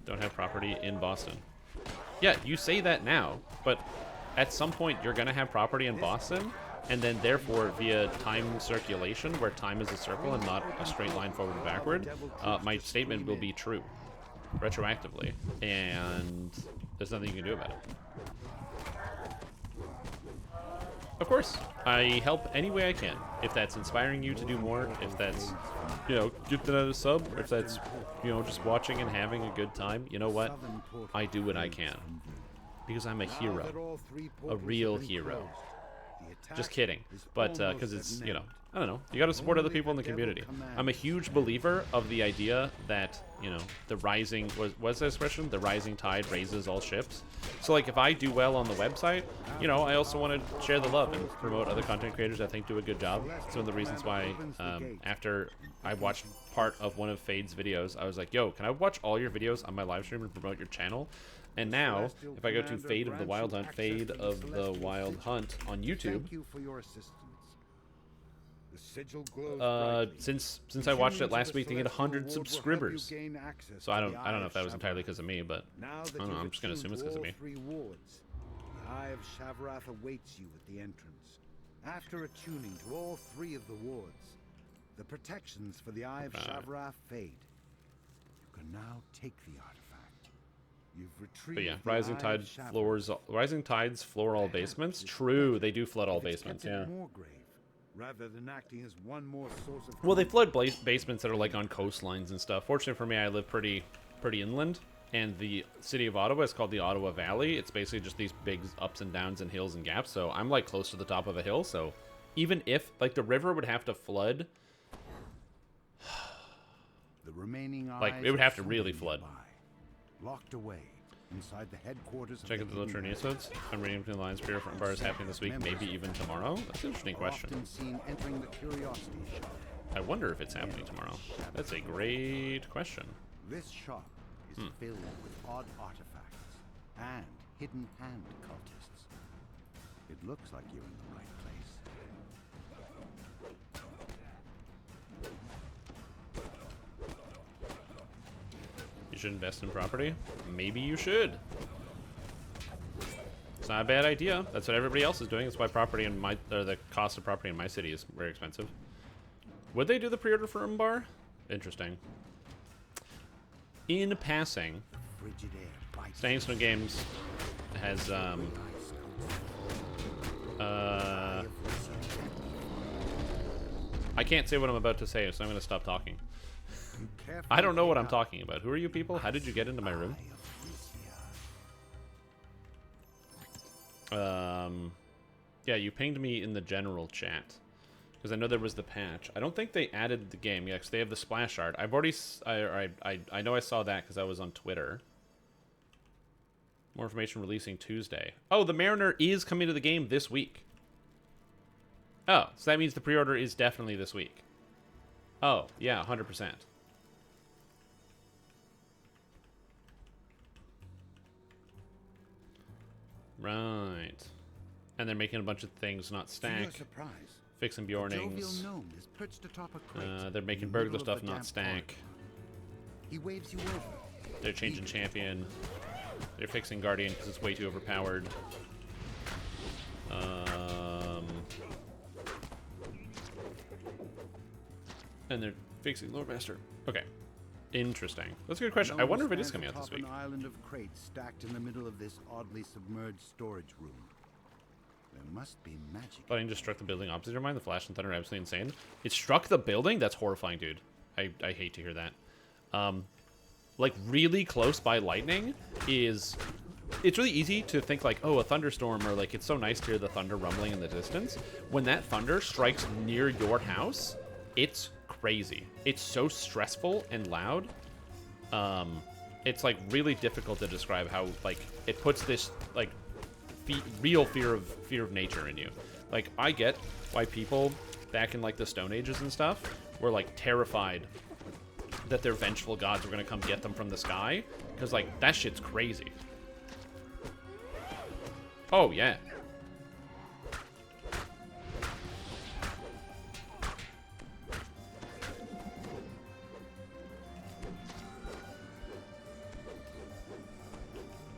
Don't have property in Boston. Yeah, you say that now, but at some point you're gonna have property in Boston, and then therefore via time circulation, where time is a circle and not a straight line forward and backward, my statement will be true retroactively, and there's nothing you can do about it. Of course, I help any way I can. If that's inspiring you to do more, if that's, you know, gifting out a sub, or if that's, you know, just watching and having a good time, you know what? I do what I can. Because I'm a hero. A real hero. Just kidding. But, because it's, you know, I don't know. You gotta support other people in the community. I'm a huge believer of the idea that, you know, the rising, what's that expression? The rising tide raises all ships. So, like, if I do well on the website, you know, I also want to share the love and promote other content creators I think do a good job. It's one of the reasons why, after I watched part of one of Fade's videos, I was like, yo, can I watch all your videos on my live stream and promote your channel? And now, if I go to Fade of the Wild Hunt, Fade of the Wild Hunt on YouTube, since I watched it last week, they get 100 subscribers. So I don't know if that was entirely because of me, but I don't know. I'm just gonna assume it's because of me. The Eye of Shavrath awaits you at the entrance. After attuning to all 3 of the wards, the protections for the Eye of Shavrath fade. You can now take the artifact. You've retrieved. But yeah, Rising Tides floor all basements. True, they do flood all basements. Yeah. rather than acting as one more source of. Well, they flood basements that are like on coastlines and stuff. Fortunately for me, I live pretty inland, and the city of Ottawa is called the Ottawa Valley. It's basically just these big ups and downs and hills and gaps. So I'm like close to the top of a hill. So even if like the river would have to flood, The remaining like eyes it would have to of really something flood. nearby, locked away inside the headquarters. Check of out the literature hidden episodes. I'm reading between the lines. Prayer from bars happening this week, maybe even tomorrow. That's an interesting are question. often seen entering the curiosity shop. I wonder if it's happening tomorrow. That's a great question. This shop is filled with odd artifacts and hidden hand cultists. It looks like you're in the right place. You should invest in property? Maybe you should. It's not a bad idea. That's what everybody else is doing. That's why property in my, or the cost of property in my city is very expensive. Would they do the pre-order for Umbar? Interesting. In passing, Frigid air bites. Staying Snow Games has, I can't say what I'm about to say, so I'm going to stop talking. I don't know what I'm talking about. Who are you people? How did you get into my room? Yeah, you pinged me in the general chat. Because I know there was the patch. I don't think they added the game yet, because they have the splash art. I've already... I know I saw that because I was on Twitter. More information releasing Tuesday. Oh, the Mariner is coming to the game this week. Oh, so that means the pre-order is definitely this week. Oh, yeah, 100%. Right. And they're making a bunch of things not To your stack. surprise, Fixing a jovial Bjornings. gnome is perched atop a crate They're in making the burglar middle of stuff the not damp stack. corridor. He waves you over. They're changing champion. They're fixing Guardian because it's way too overpowered. And they're fixing Lord Master. Okay. Interesting. That's a good question. I Gnome wonder if it is stands coming out this atop week. An island of crates stacked in the middle of this oddly submerged storage room. There must be magic. Lightning just struck the building opposite your mind. The flash and thunder are absolutely insane. It struck the building? That's horrifying, dude. I hate to hear that. Like, really close by lightning is... It's really easy to think, like, oh, a thunderstorm, or, like, it's so nice to hear the thunder rumbling in the distance. When that thunder strikes near your house, it's crazy. It's so stressful and loud. It's, like, really difficult to describe how, like, it puts this, like, real fear of nature in you. Like, I get why people back in, like, the Stone Ages and stuff were, like, terrified that their vengeful gods were gonna come get them from the sky, because, like, that shit's crazy. Oh, yeah.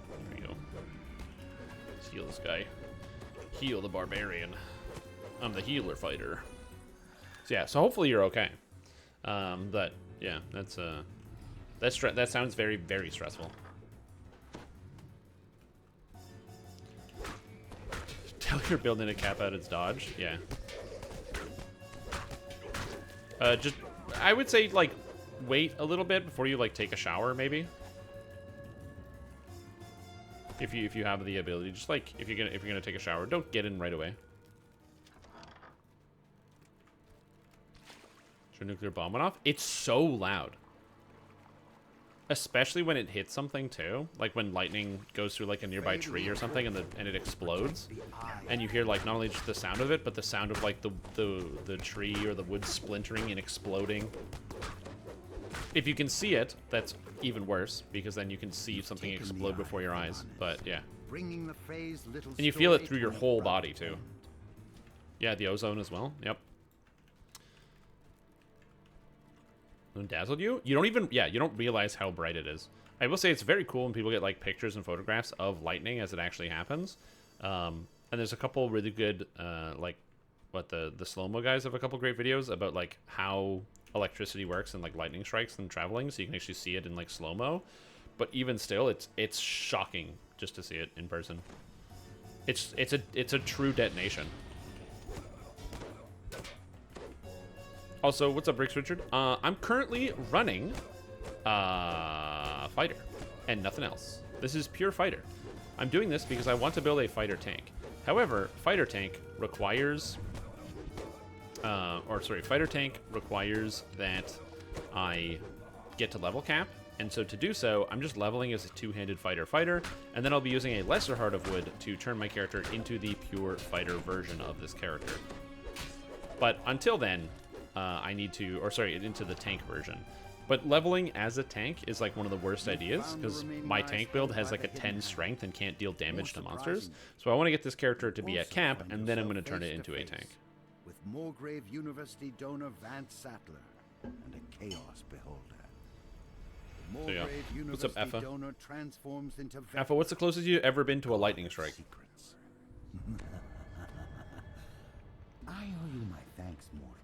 There we go. Let's heal this guy. Heal the barbarian. I'm the healer fighter. So yeah, so hopefully you're okay. But yeah, that sounds very, very stressful. Tell your building to cap out its dodge. Yeah. Just I would say like wait a little bit before you like take a shower, maybe. If you have the ability, just like if you're gonna take a shower, don't get in right away. Your nuclear bomb went off. It's so loud. Especially when it hits something too, like when lightning goes through like a nearby tree or something, and it explodes, and you hear like not only just the sound of it, but the sound of like the tree or the wood splintering and exploding. If you can see it, that's even worse, because then you can see something explode before your eyes. But yeah, Bringing the phrase little and you feel it story through to your an whole abrupt body too. end. Yeah, the ozone as well. Yep. And dazzled you? You don't even, yeah, you don't realize how bright it is. I will say it's very cool when people get like pictures and photographs of lightning as it actually happens. And there's a couple really good, like, what the slow-mo guys have a couple great videos about like how electricity works and like lightning strikes and traveling, so you can actually see it in like slow-mo. But even still, it's shocking just to see it in person. It's a true detonation. Also, what's up, Bricks Richard? I'm currently running fighter and nothing else. This is pure fighter. I'm doing this because I want to build a fighter tank. However, fighter tank requires, fighter tank requires that I get to level cap. And so to do so, I'm just leveling as a two-handed fighter, and then I'll be using a lesser heart of wood to turn my character into the pure fighter version of this character. But until then, I need to, into the tank version. But leveling as a tank is like one of the worst ideas, because my tank build has like a 10 strength and can't deal damage to monsters. So I want to get this character to be at cap, and then I'm going to turn it into a tank. With Moorgrave University donor Vance Sattler and a Chaos Beholder. So yeah, what's up, Effa? Transforms into Effa, what's the closest you've ever been to a lightning strike? I owe you my thanks, mortal.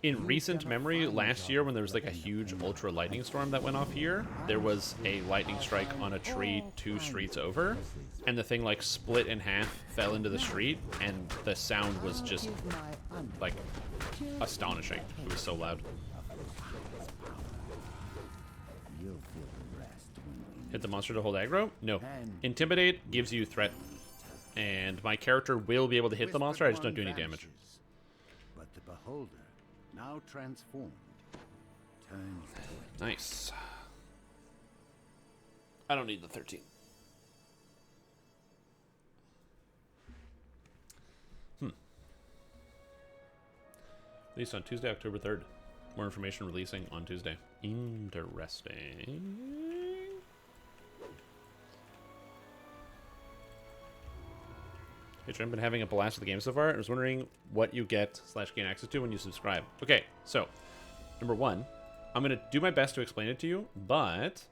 In recent memory, last year when there was like a huge ultra lightning storm that went off here, there was a lightning strike on a tree 2 streets over, and the thing like split in half, fell into the street, and the sound was just like astonishing. It was so loud. Hit the monster to hold aggro? No. Intimidate gives you threat, and my character will be able to hit the monster, I just don't do any damage. But the beholder, now transformed, turns to it. Nice. I don't need the 13. Released on Tuesday, October 3rd. More information releasing on Tuesday. Interesting. I've been having a blast with the game so far. I was wondering what you get / gain access to when you subscribe. Okay, so number 1, I'm going to do my best to explain it to you, but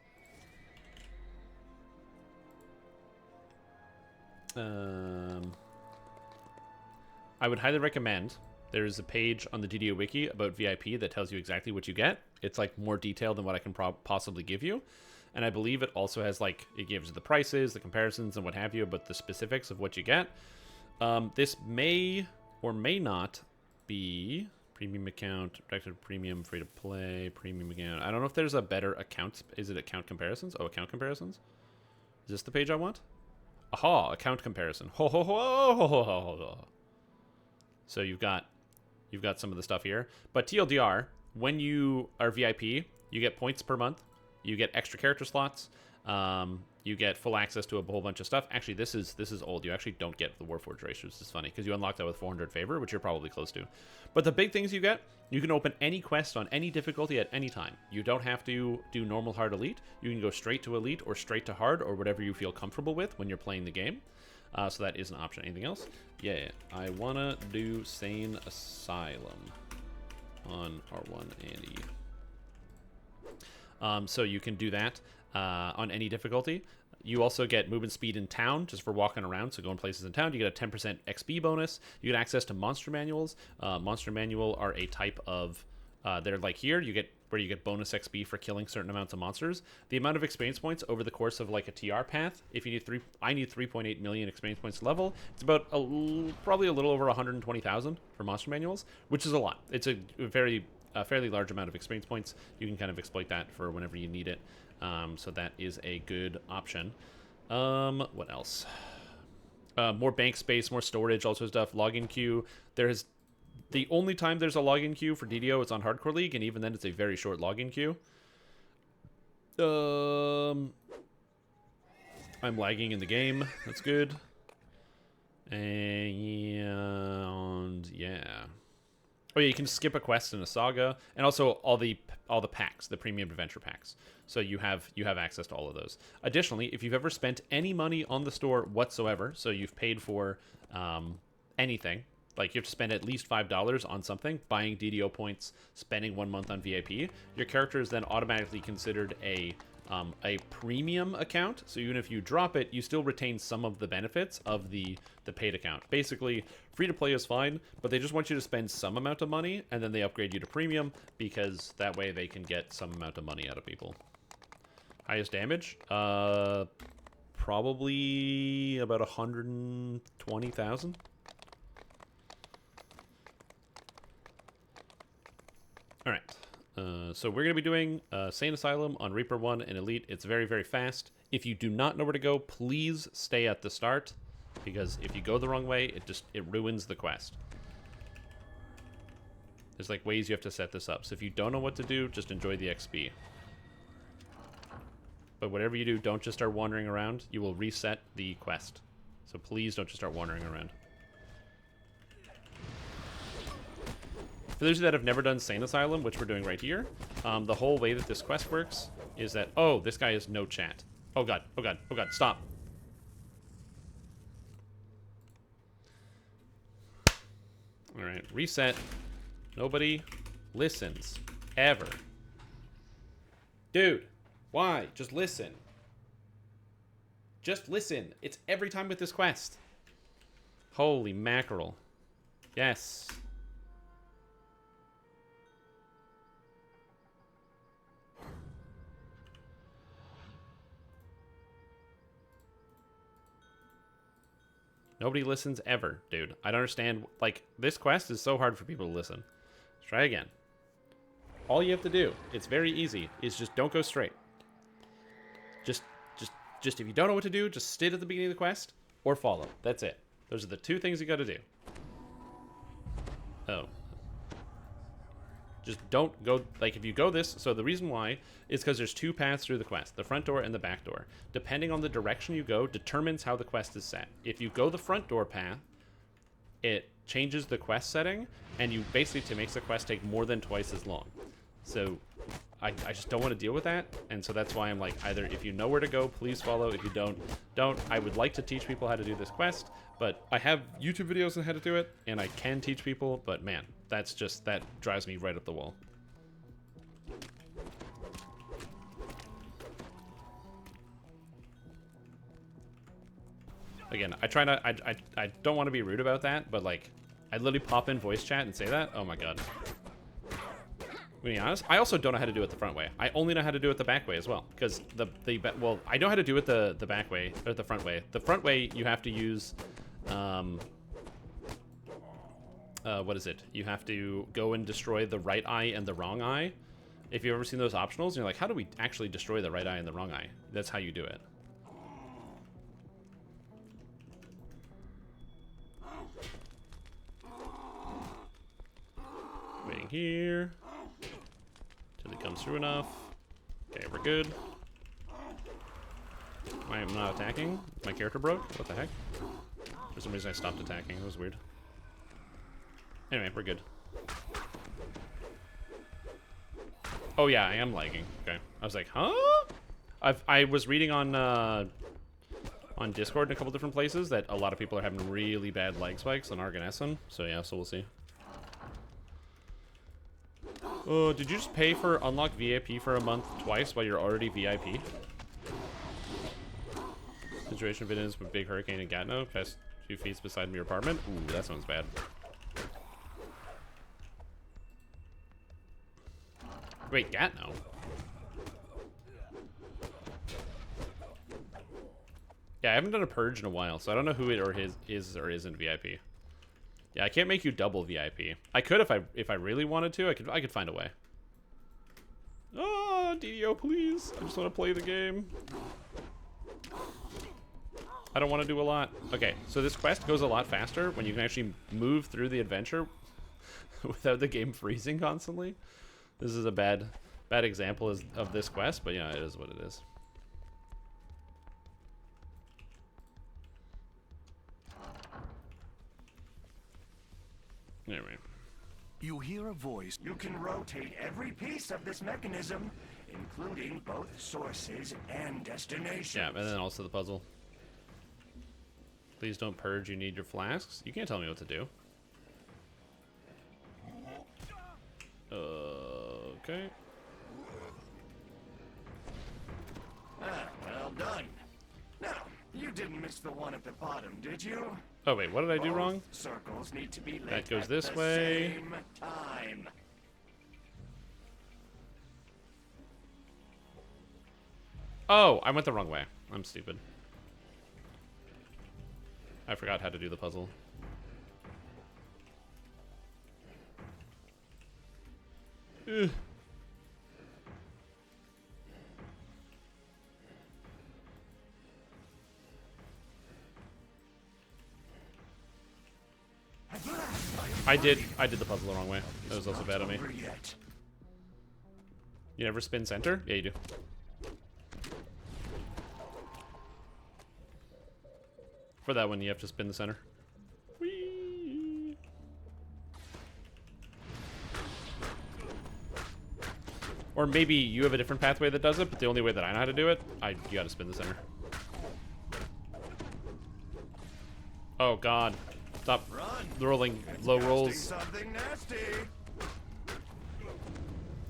I would highly recommend, there's a page on the DDO wiki about VIP that tells you exactly what you get. It's like more detailed than what I can possibly give you. And I believe it also has like, it gives the prices, the comparisons, and what have you, but the specifics of what you get. This may or may not be premium account, directed premium, free to play, premium account. I don't know if there's a better account. Is it account comparisons? Oh, account comparisons. Is this the page I want? Aha, account comparison. Ho ho ho ho ho ho ho. So you've got some of the stuff here. But TLDR, when you are VIP, you get points per month. You get extra character slots. You get full access to a whole bunch of stuff. Actually, this is old. You actually don't get the Warforged race, which is funny because you unlock that with 400 favor, which you're probably close to. But the big things you get, you can open any quest on any difficulty at any time. You don't have to do normal, hard, elite. You can go straight to elite or straight to hard or whatever you feel comfortable with when you're playing the game. So that is an option. Anything else? Yeah, I wanna do Sane Asylum on R1 and E. So you can do that on any difficulty. You also get movement speed in town just for walking around, so going places in town. You get a 10% XP bonus. You get access to monster manuals. Monster manual are a type of, they're like here, where you get bonus XP for killing certain amounts of monsters. The amount of experience points over the course of like a TR path, if you need I need 3.8 million experience points to level. It's about probably a little over 120,000 for monster manuals, which is a lot. It's a fairly large amount of experience points. You can kind of exploit that for whenever you need it. So that is a good option. What else? More bank space, more storage, all sorts of stuff. Login queue. There's the only time there's a login queue for DDO, it's on Hardcore League, and even then it's a very short login queue. I'm lagging in the game. That's good. And yeah. Oh yeah, you can skip a quest in a saga, and also all the packs, the premium adventure packs. So you have access to all of those. Additionally, if you've ever spent any money on the store whatsoever, so you've paid for anything, like you have to spend at least $5 on something, buying DDO points, spending 1 month on VIP, your character is then automatically considered a premium account. So even if you drop it, you still retain some of the benefits of the paid account. Basically, free to play is fine, but they just want you to spend some amount of money, and then they upgrade you to premium, because that way they can get some amount of money out of people. Highest damage? Probably about 120,000. So we're going to be doing Sane Asylum on Reaper 1 and Elite. It's very, very fast. If you do not know where to go, please stay at the start, because if you go the wrong way, it ruins the quest. There's like ways you have to set this up. So if you don't know what to do, just enjoy the XP. But whatever you do, don't just start wandering around. You will reset the quest. So please don't just start wandering around. For those of you that have never done Sane Asylum, which we're doing right here, the whole way that this quest works is that, oh, this guy has no chat. Oh god, oh god, oh god, stop. Alright, reset. Nobody listens. Ever. Dude, why? Just listen. Just listen. It's every time with this quest. Holy mackerel. Yes. Nobody listens ever, dude. I don't understand. Like, this quest is so hard for people to listen. Let's try again. All you have to do, it's very easy, is just don't go straight. Just if you don't know what to do, just sit at the beginning of the quest or follow. That's it. Those are the two things you got to do. Oh. Just don't go, like, if you go this, so the reason why is because there's two paths through the quest, the front door and the back door. Depending on the direction you go determines how the quest is set. If you go the front door path, it changes the quest setting, and you basically makes the quest take more than twice as long. So I just don't want to deal with that, and so that's why I'm like, either if you know where to go, please follow. If you don't. I would like to teach people how to do this quest, but I have YouTube videos on how to do it, and I can teach people, but man, that drives me right up the wall. Again, I try not, I don't want to be rude about that, but like, I literally pop in voice chat and say that. Oh my god. To be honest, I also don't know how to do it the front way. I only know how to do it the back way as well, because well, I know how to do it the back way or the front way. The front way you have to use, what is it? You have to go and destroy the right eye and the wrong eye. If you've ever seen those optionals, you're like, how do we actually destroy the right eye and the wrong eye? That's how you do it. Waiting here. Till he comes through enough. Okay, we're good. I am not attacking. My character broke? What the heck? For some reason I stopped attacking. It was weird. Anyway, we're good. Oh yeah, I am lagging. Okay. I was like, huh? I was reading on Discord in a couple different places that a lot of people are having really bad lag spikes on Arganesson. So yeah, so we'll see. Oh, did you just pay for unlock VIP for a month twice while you're already VIP? Situation of it is with big hurricane in Gatineau, past 2 feet beside your apartment. Ooh, that sounds bad. Wait, Gatineau? Yeah, I haven't done a purge in a while, so I don't know who it or his is or isn't VIP. Yeah, I can't make you double VIP. I could if I really wanted to. I could find a way. Oh, DDO, please! I just want to play the game. I don't want to do a lot. Okay, so this quest goes a lot faster when you can actually move through the adventure without the game freezing constantly. This is a bad example of this quest, but yeah, it is what it is. Anyway. You hear a voice. You can rotate every piece of this mechanism, including both sources and destinations. Yeah, and then also the puzzle. Please don't purge, you need your flasks. You can't tell me what to do. Okay. Well done. Now, you didn't miss the one at the bottom, did you? Oh wait, what did I do wrong? Circles need to be lit That goes at this the way. same time. Oh, I went the wrong way. I'm stupid. I forgot how to do the puzzle. Ugh. I did the puzzle the wrong way. That was also bad of me. Over yet. You never spin center? Yeah, you do. For that one, you have to spin the center. Whee! Or maybe you have a different pathway that does it, but the only way that I know how to do it, you gotta spin the center. Oh god. Stop rolling low rolls. Something nasty.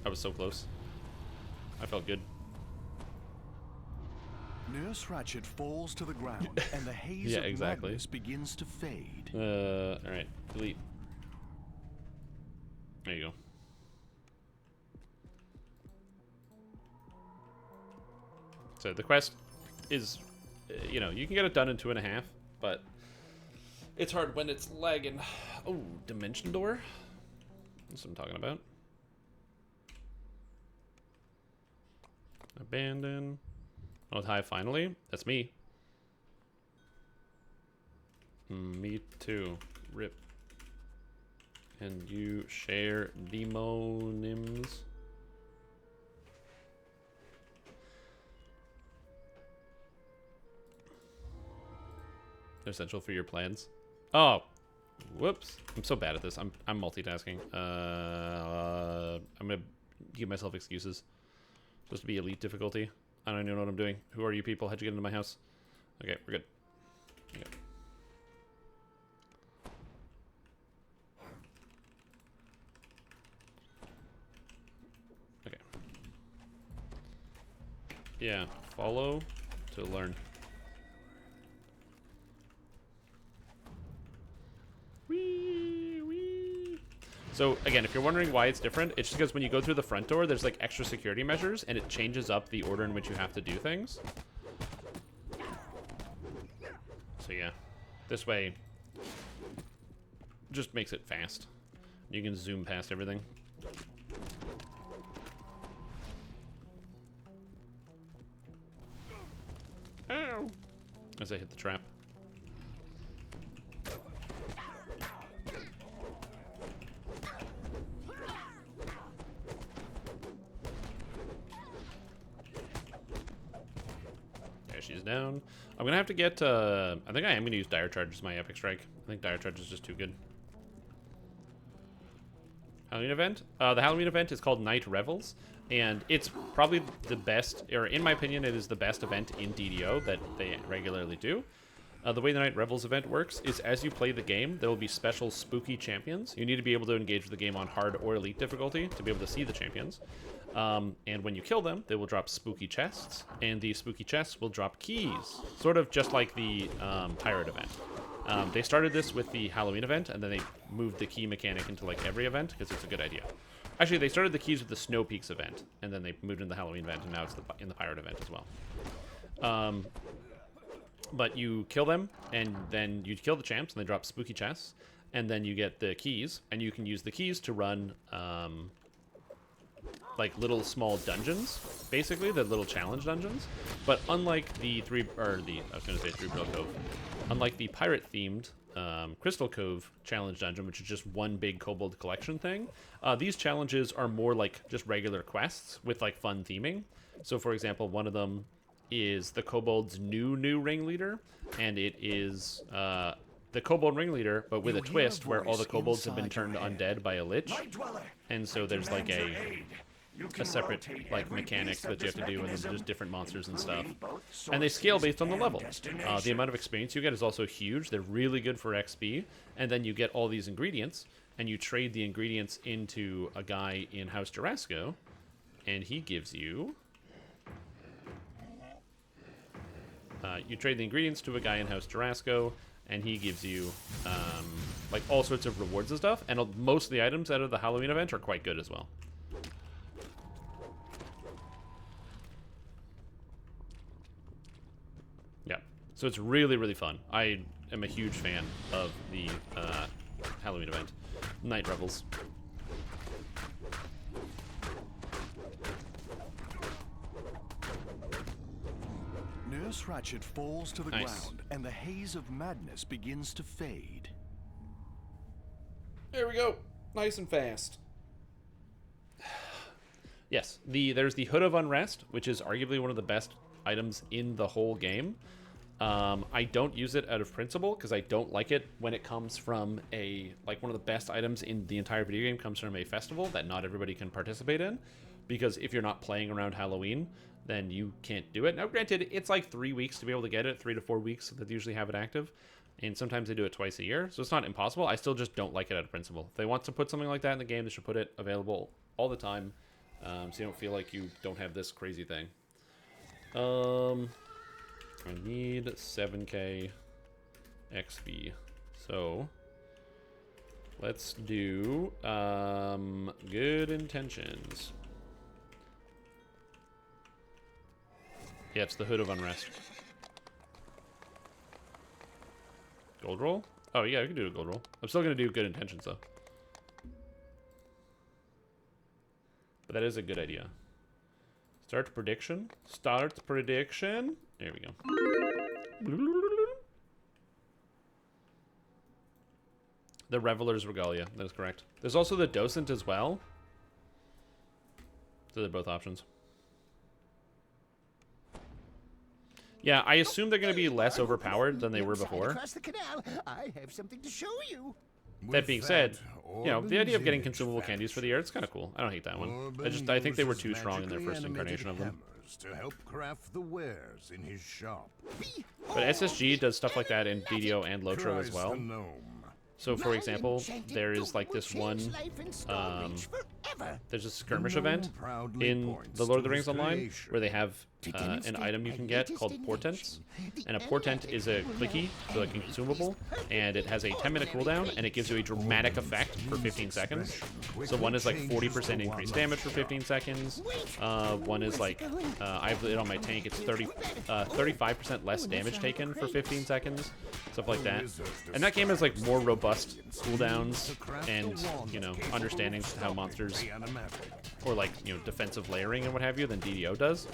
I was so close. I felt good. Nurse Ratched falls to the ground, and the haze Yeah, of exactly. madness begins to fade. Alright. Delete. There you go. So the quest is, you know, you can get it done in 2.5, but it's hard when it's lagging. Oh, dimension door? That's what I'm talking about. Abandon. Oh, hi, finally. That's me. Me too. Rip. And you share demonyms. They're essential for your plans. Oh, whoops! I'm so bad at this. I'm multitasking. I'm gonna give myself excuses. Supposed to be elite difficulty. I don't even know what I'm doing. Who are you people? How'd you get into my house? Okay, we're good. Okay. Okay. Yeah, follow to learn. Wee, wee. So again, if you're wondering why it's different, it's just because when you go through the front door, there's like extra security measures, and it changes up the order in which you have to do things. So yeah, this way just makes it fast. You can zoom past everything. Ow! As I hit the trap. She's down. I'm gonna have to get, I think I am gonna use Dire Charge as my epic strike. I think Dire Charge is just too good. Halloween event? The Halloween event is called Night Revels, and it's probably the best, or in my opinion, it is the best event in DDO that they regularly do. The way the Night Revels event works is as you play the game, there will be special spooky champions. You need to be able to engage with the game on hard or elite difficulty to be able to see the champions. And when you kill them, they will drop spooky chests, and the spooky chests will drop keys, sort of just like the pirate event. They started this with the Halloween event, and then they moved the key mechanic into like every event because it's a good idea. Actually, they started the keys with the Snow Peaks event, and then they moved into the Halloween event, and now it's in the pirate event as well. But you kill them, and then you kill the champs, and they drop spooky chests, and then you get the keys, and you can use the keys to run like little small dungeons, basically, the little challenge dungeons. But unlike the Three Barrel Cove, unlike the pirate-themed Crystal Cove challenge dungeon, which is just one big kobold collection thing, these challenges are more like just regular quests with like fun theming. So, for example, one of them is the kobold's new ringleader, and it is the kobold ringleader, but with a twist where all the kobolds have been turned undead by a lich, and so there's like a separate like mechanic that you have to do, and then there's different monsters and stuff, and they scale based on the level. The amount of experience you get is also huge. They're really good for XP, and then you get all these ingredients, and you trade the ingredients into a guy in House Jarasco, and he gives you you trade the ingredients to a guy in House Jarasco, and he gives you like all sorts of rewards and stuff, and most of the items out of the Halloween event are quite good as well. Yeah, so it's really, really fun. I am a huge fan of the Halloween event. Night Revels. Nurse Ratched falls to the Nice. ground, and the haze of madness begins to fade. There we go. Nice and fast. Yes, there's the Hood of Unrest, which is arguably one of the best items in the whole game. I don't use it out of principle because I don't like it when it comes from one of the best items in the entire video game comes from a festival that not everybody can participate in. Because if you're not playing around Halloween, then you can't do it. Now, granted, it's like 3 weeks to be able to get it, 3 to 4 weeks that they usually have it active. And sometimes they do it twice a year, so it's not impossible. I still just don't like it out of principle. If they want to put something like that in the game, they should put it available all the time, so you don't feel like you don't have this crazy thing. I need 7k XP, so let's do good intentions. Yeah, it's the Hood of Unrest. Gold roll? Oh, yeah, I can do a gold roll. I'm still going to do good intentions, though. But that is a good idea. Start prediction. Start prediction. There we go. The Reveler's Regalia. That is correct. There's also the Docent as well. So they're both options. Yeah, I assume they're going to be less overpowered than they were before. Across the canal, I have something to show you. That being said, you know, the idea of getting consumable candies for the year, it's kind of cool. I don't hate that one. I think they were too strong in their first incarnation of them. To help craft the wares in his shop. But SSG does stuff like that in DDO and Lotro as well. So, for example, there is like this one, there's a skirmish event in the Lord of the Rings Online where they have an item you can get called Portents. And a Portent is a clicky, so like a consumable, and it has a 10-minute cooldown, and it gives you a dramatic effect for 15 seconds. So one is like 40% increased damage for 15 seconds. One is like, I have it on my tank, it's 35% less damage taken for 15 seconds, stuff like that. And that game has like more robust cooldowns and, you know, understanding how monsters, or like, you know, defensive layering and what have you than DDO does.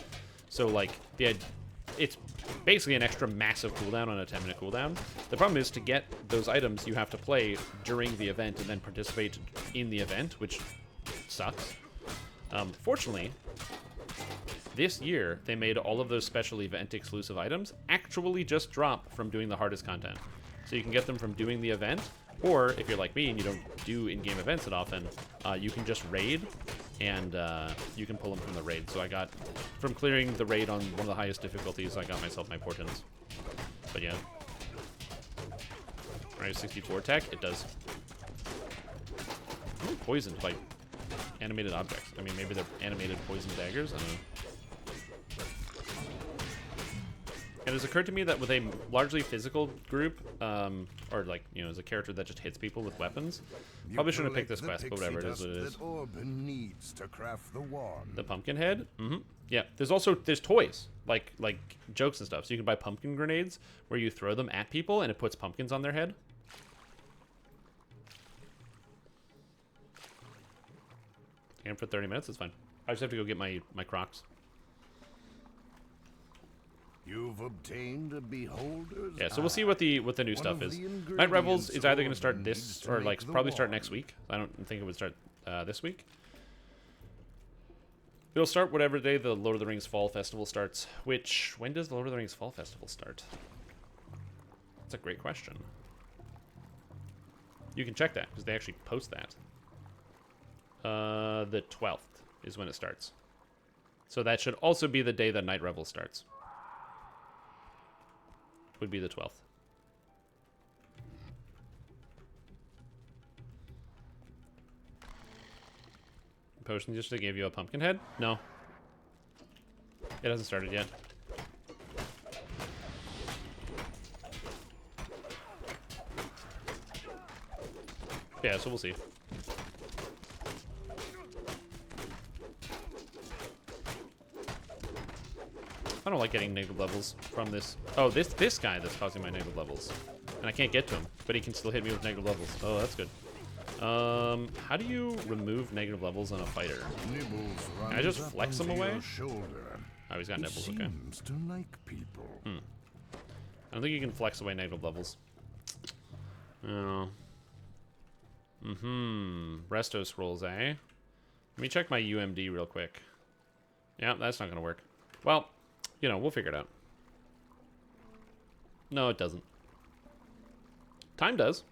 So like, it's basically an extra massive cooldown on a 10-minute cooldown. The problem is to get those items, you have to play during the event and then participate in the event, which sucks. Fortunately, this year, they made all of those special event exclusive items actually just drop from doing the hardest content. So you can get them from doing the event, or if you're like me and you don't do in-game events that often, you can just raid, and you can pull them from the raid. So I got, from clearing the raid on one of the highest difficulties, I got myself my portents. But yeah. Alright, 64 tech, it does. Ooh, poisoned by animated objects. I mean, maybe they're animated poison daggers, I don't know. And it's occurred to me that with a largely physical group, or like, you know, as a character that just hits people with weapons, probably shouldn't have picked this quest, but whatever, it is what it is. Needs to craft the wand. The pumpkin head? Mm-hmm. Yeah, there's toys, like jokes and stuff, so you can buy pumpkin grenades where you throw them at people and it puts pumpkins on their head. And for 30 minutes, it's fine. I just have to go get my Crocs. You've obtained a beholder's Yeah, so we'll see what the new stuff is. Night Revels is either going to start this, or like probably start next week. I don't think it would start this week. It'll start whatever day the Lord of the Rings Fall Festival starts. Which, when does the Lord of the Rings Fall Festival start? That's a great question. You can check that, because they actually post that. The 12th is when it starts. So that should also be the day that Night Revel starts. Would be the 12th. Potion just to give you a pumpkin head? No. It hasn't started yet. Yeah, so we'll see. I don't like getting negative levels from this. Oh, this guy that's causing my negative levels. And I can't get to him, but he can still hit me with negative levels. Oh, that's good. How do you remove negative levels on a fighter? Can I just flex him away? Oh, he's got nibbles, okay. I don't think you can flex away negative levels. Oh. Resto scrolls, eh? Let me check my UMD real quick. Yeah, that's not gonna work. Well, you know, we'll figure it out. No, it doesn't. Time does.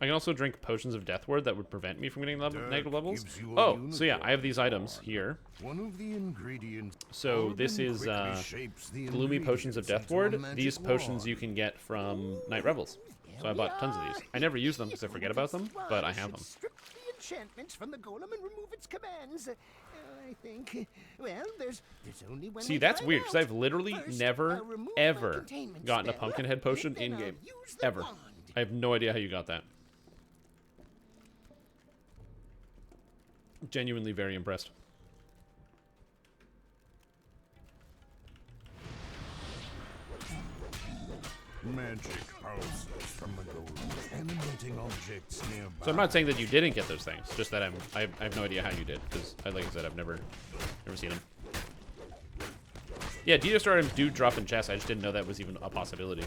I can also drink potions of death ward that would prevent me from getting negative levels. gives you a Oh, so yeah, I have these unicorn items here. One of the ingredients. So this Corbin is quickly shapes the gloomy potions of ingredients death into a ward. magic These potions wand. you can get from Night Revels. So I bought tons of these. I never use them because I forget about them, but I have them. Strip the enchantments from the golem and remove its commands. I think. Well, there's only one See, way that's to weird find because I've out. literally First, never, I'll remove my ever containment gotten a spell, Pumpkinhead potion then I'll in-game. use the Ever. wand. I have no idea how you got that. Genuinely very impressed. Magic pulses from the golem, animating objects nearby. So I'm not saying that you didn't get those things, just that I have no idea how you did, because like I said, I've never seen them. Yeah, DDO star items do drop in chests. I just didn't know that was even a possibility.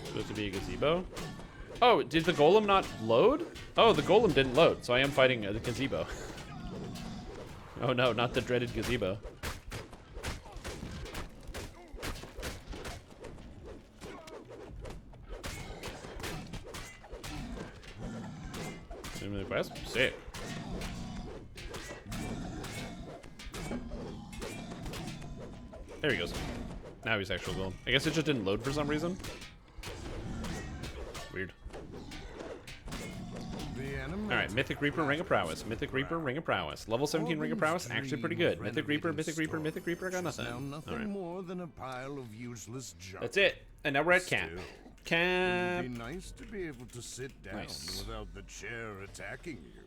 Supposed to be a gazebo. Oh, did the golem not load? Oh, the golem didn't load, so I am fighting a gazebo. Oh no, not the dreaded gazebo. Enemy quest? Sick. There he goes. Now he's actual golem. I guess it just didn't load for some reason. Weird. Alright, Mythic Reaper, Ring of Prowess. Mythic Reaper, Ring of Prowess. Level 17 Ring of Prowess, actually pretty good. Mythic Reaper, Mythic Reaper, Mythic Reaper, got nothing. Now nothing Alright. more than a pile of useless junk. That's it. And now we're at camp. Still, Camp. It'd be nice to be able to sit down Nice. without the chair attacking you.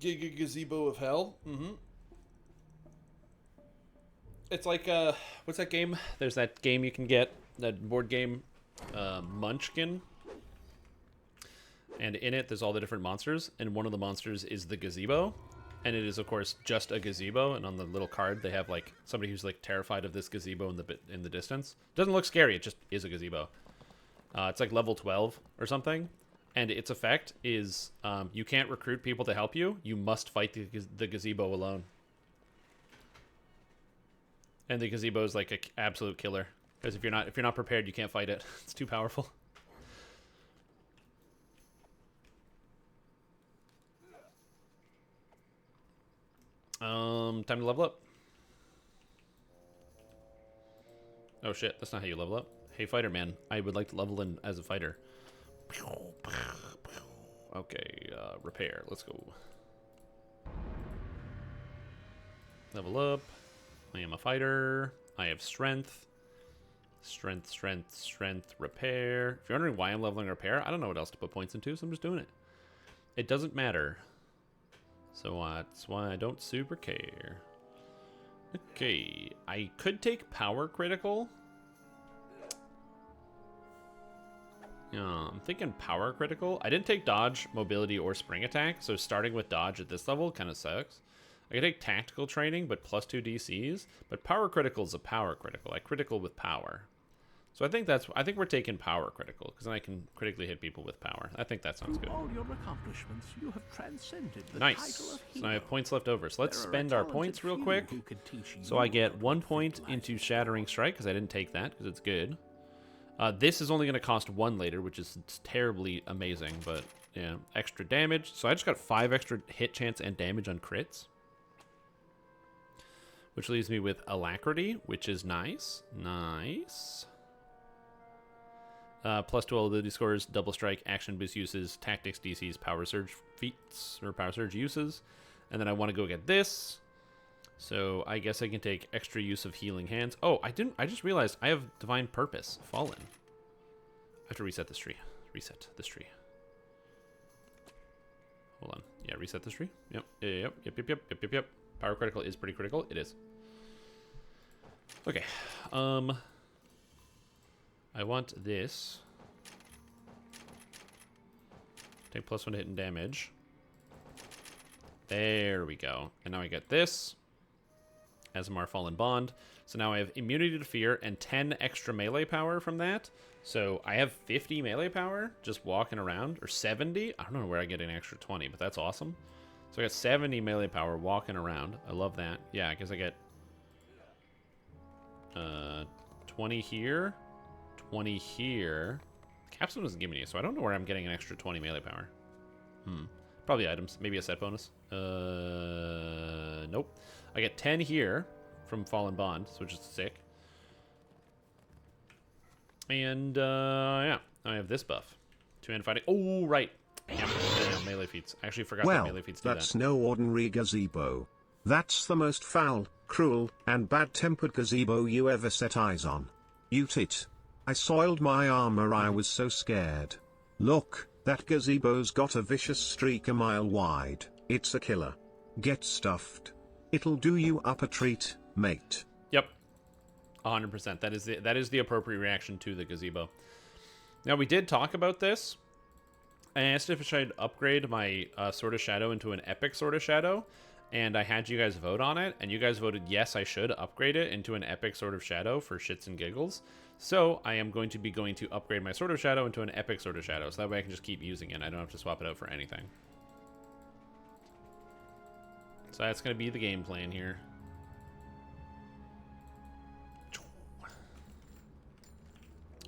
Giga Gazebo of Hell. Mm-hmm. It's like, what's that game? There's that game you can get, that board game, Munchkin. And in it, there's all the different monsters, and one of the monsters is the gazebo. And it is, of course, just a gazebo, and on the little card, they have, like, somebody who's, like, terrified of this gazebo in the distance. Doesn't look scary, it just is a gazebo. It's, like, level 12 or something. And its effect is you can't recruit people to help you. You must fight the gazebo alone. And the gazebo is like an absolute killer, because if you're not prepared, you can't fight it. It's too powerful. Time to level up. Oh shit, that's not how you level up. Hey fighter man, I would like to level in as a fighter. Okay, repair. Let's go. Level up. I am a fighter. I have strength. Strength, strength, strength, repair. If you're wondering why I'm leveling repair, I don't know what else to put points into, so I'm just doing it. It doesn't matter. So that's why I don't super care. Okay, I could take power critical. I'm thinking power critical. I didn't take dodge, mobility, or spring attack, so starting with dodge at this level kind of sucks. I could take tactical training, but plus 2 DCs. But power critical is a power critical. I critical with power. So I think we're taking power critical, because then I can critically hit people with power. I think that sounds good. All your accomplishments, you have transcended the Nice. title of So now I have hero. points left over. So let's There are a spend our talented points real few quick. who could teach So you I get how 1 to point defeat into life. Shattering Strike, because I didn't take that, because it's good. This is only going to cost 1 later, which is terribly amazing, but yeah, extra damage. So I just got 5 extra hit chance and damage on crits. Which leaves me with Alacrity, which is nice. Nice. Plus 2 ability scores, double strike, action boost uses, tactics, DCs, power surge feats, or power surge uses. And then I want to go get this. So I guess I can take extra use of healing hands. Oh, I just realized I have divine purpose, fallen. I have to reset this tree. Reset this tree. Hold on. Yeah, reset this tree. Yep. Yep. Power critical is pretty critical. It is. Okay. I want this. Take plus 1 hit and damage. There we go. And now I get this. Asmar Fallen Bond. So now I have immunity to fear and 10 extra melee power from that. So I have 50 melee power just walking around, or 70. I don't know where I get an extra 20, but that's awesome. So I got 70 melee power walking around. I love that. Yeah, I guess I get 20 here, 20 here. Capstone doesn't give me any, so I don't know where I'm getting an extra 20 melee power. Probably items. Maybe a set bonus. Nope. I get 10 here from Fallen Bond, which is sick. And, yeah. I have this buff. Two-hand fighting. Oh, right. Damn, melee feats. I actually forgot that melee feats do that. That's no ordinary gazebo. That's the most foul, cruel, and bad-tempered gazebo you ever set eyes on. Ute it. I soiled my armor, I was so scared. Look, that gazebo's got a vicious streak a mile wide. It's a killer. Get stuffed. It'll do you up a treat, mate. Yep. 100%. That is the appropriate reaction to the gazebo. Now, we did talk about this. I asked if I should upgrade my Sword of Shadow into an Epic Sword of Shadow, and I had you guys vote on it, and you guys voted yes, I should upgrade it into an Epic Sword of Shadow for shits and giggles. So I am going to upgrade my Sword of Shadow into an Epic Sword of Shadow, so that way I can just keep using it. I don't have to swap it out for anything. So that's going to be the game plan here.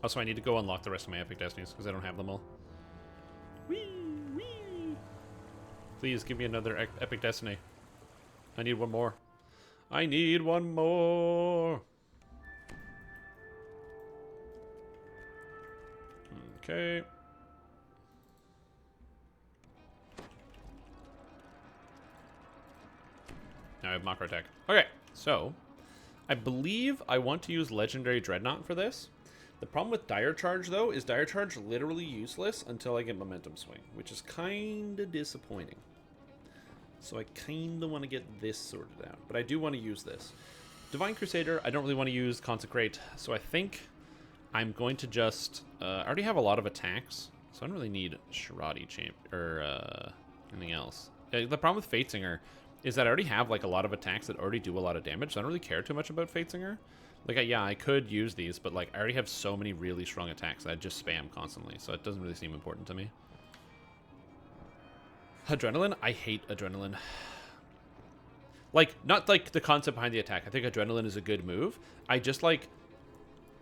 Also, I need to go unlock the rest of my Epic Destinies, because I don't have them all. Whee! Whee! Please give me another Epic Destiny. I need one more. I need one more! Okay. Now I have Macro Attack. Okay, so I believe I want to use Legendary Dreadnought for this. The problem with Dire Charge, though, is Dire Charge literally useless until I get Momentum Swing, which is kind of disappointing. So I kind of want to get this sorted out, but I do want to use this. Divine Crusader, I don't really want to use Consecrate, so I think I'm going to just... I already have a lot of attacks, so I don't really need Shirati Champ or anything else. The problem with Fatesinger is that I already have like a lot of attacks that already do a lot of damage, so I don't really care too much about Fatesinger. Like, yeah, I could use these, but like I already have so many really strong attacks that I just spam constantly, so it doesn't really seem important to me. Adrenaline? I hate Adrenaline. Like, not like the concept behind the attack. I think Adrenaline is a good move. I just like...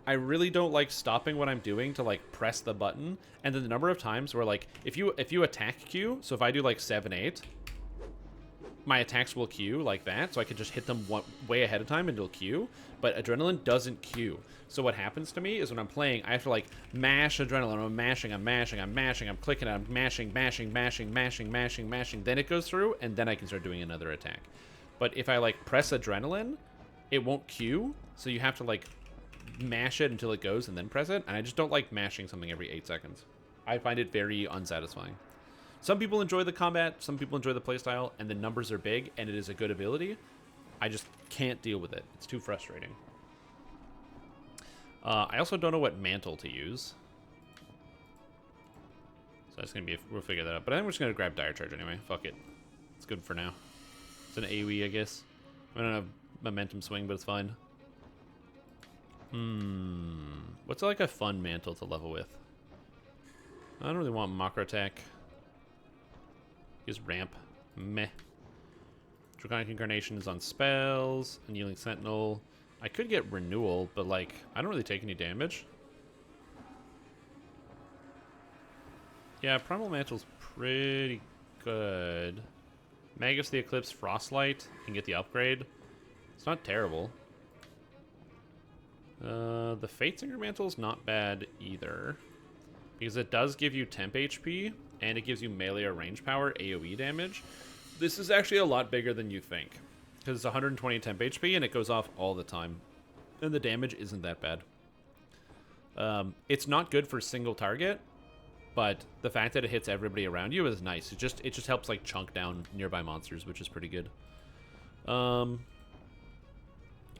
I really don't like stopping what I'm doing to like press the button, and then the number of times where like if you attack Q, so if I do like 7-8, my attacks will queue like that, so I can just hit them way ahead of time and it'll queue, but Adrenaline doesn't queue. So what happens to me is when I'm playing, I have to like mash Adrenaline. I'm mashing, I'm clicking, I'm mashing, then it goes through, and then I can start doing another attack. But if I like press Adrenaline, it won't queue, so you have to like mash it until it goes and then press it, and I just don't like mashing something every 8 seconds. I find it very unsatisfying. Some people enjoy the combat, some people enjoy the playstyle, and the numbers are big, and it is a good ability. I just can't deal with it. It's too frustrating. I also don't know what mantle to use. So that's going to be... We'll figure that out. But I think we're just going to grab Dire Charge anyway. Fuck it. It's good for now. It's an AoE, I guess. I don't have Momentum Swing, but it's fine. What's like a fun mantle to level with? I don't really want Macro Attack. Use Ramp. Meh. Draconic Incarnation is on spells. Annealing Sentinel. I could get Renewal, but like, I don't really take any damage. Yeah, Primal Mantle's pretty good. Magus the Eclipse Frostlight can get the upgrade. It's not terrible. The Fatesinger Mantle's not bad either, because it does give you temp HP, and it gives you melee or range power AoE damage. This is actually a lot bigger than you think, because it's 120 temp HP, and it goes off all the time, and the damage isn't that bad. It's not good for single target, but the fact that it hits everybody around you is nice. It just helps like chunk down nearby monsters, which is pretty good.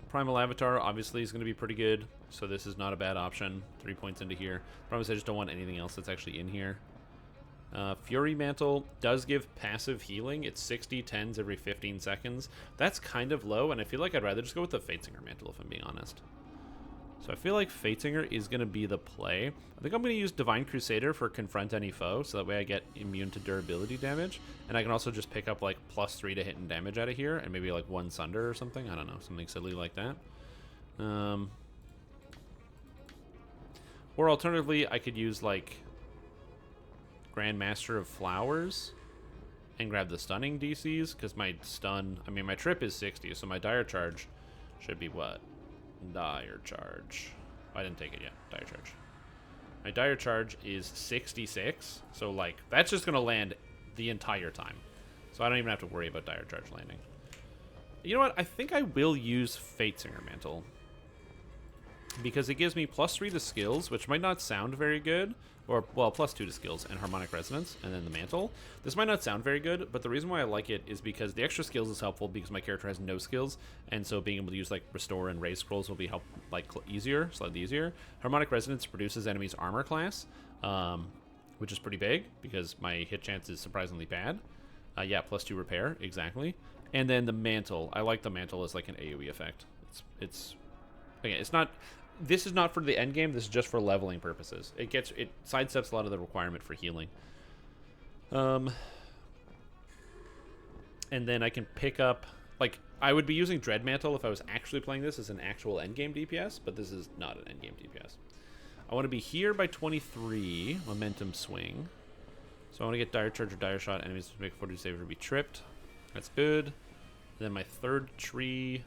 Primal Avatar obviously is going to be pretty good, so this is not a bad option. 3 points into here. Problem is I just don't want anything else that's actually in here. Fury Mantle does give passive healing. It's 60 10s every 15 seconds. That's kind of low, and I feel like I'd rather just go with the Fatesinger Mantle, if I'm being honest. So I feel like Fatesinger is going to be the play. I think I'm going to use Divine Crusader for Confront Any Foe, so that way I get immune to durability damage. And I can also just pick up, like, +3 to hit and damage out of here, and maybe, like, 1 Sunder or something. I don't know, something silly like that. Or alternatively, I could use, like, Grandmaster of Flowers and grab the stunning DCs, because my stun... I mean, my trip is 60, so my Dire Charge should be what? Dire Charge. Oh, I didn't take it yet. Dire Charge. My Dire Charge is 66, so, like, that's just going to land the entire time. So I don't even have to worry about Dire Charge landing. You know what? I think I will use Fatesinger Mantle, because it gives me +3 to skills, which might not sound very good. Or, well, +2 to skills and Harmonic Resonance, and then the Mantle. This might not sound very good, but the reason why I like it is because the extra skills is helpful because my character has no skills, and so being able to use, like, Restore and Raise Scrolls will be easier, slightly easier. Harmonic Resonance reduces enemies' armor class, which is pretty big, because my hit chance is surprisingly bad. Yeah, +2 repair, exactly. And then the Mantle. I like the Mantle as, like, an AoE effect. Again, it's not... This is not for the end game. This is just for leveling purposes. It sidesteps a lot of the requirement for healing. And then I can pick up, like, I would be using Dread Mantle if I was actually playing this as an actual end game DPS, but this is not an end game DPS. I want to be here by 23 momentum swing. So I want to get Dire Charge or Dire Shot. Enemies to make a 40 save or be tripped. That's good. And then my third tree.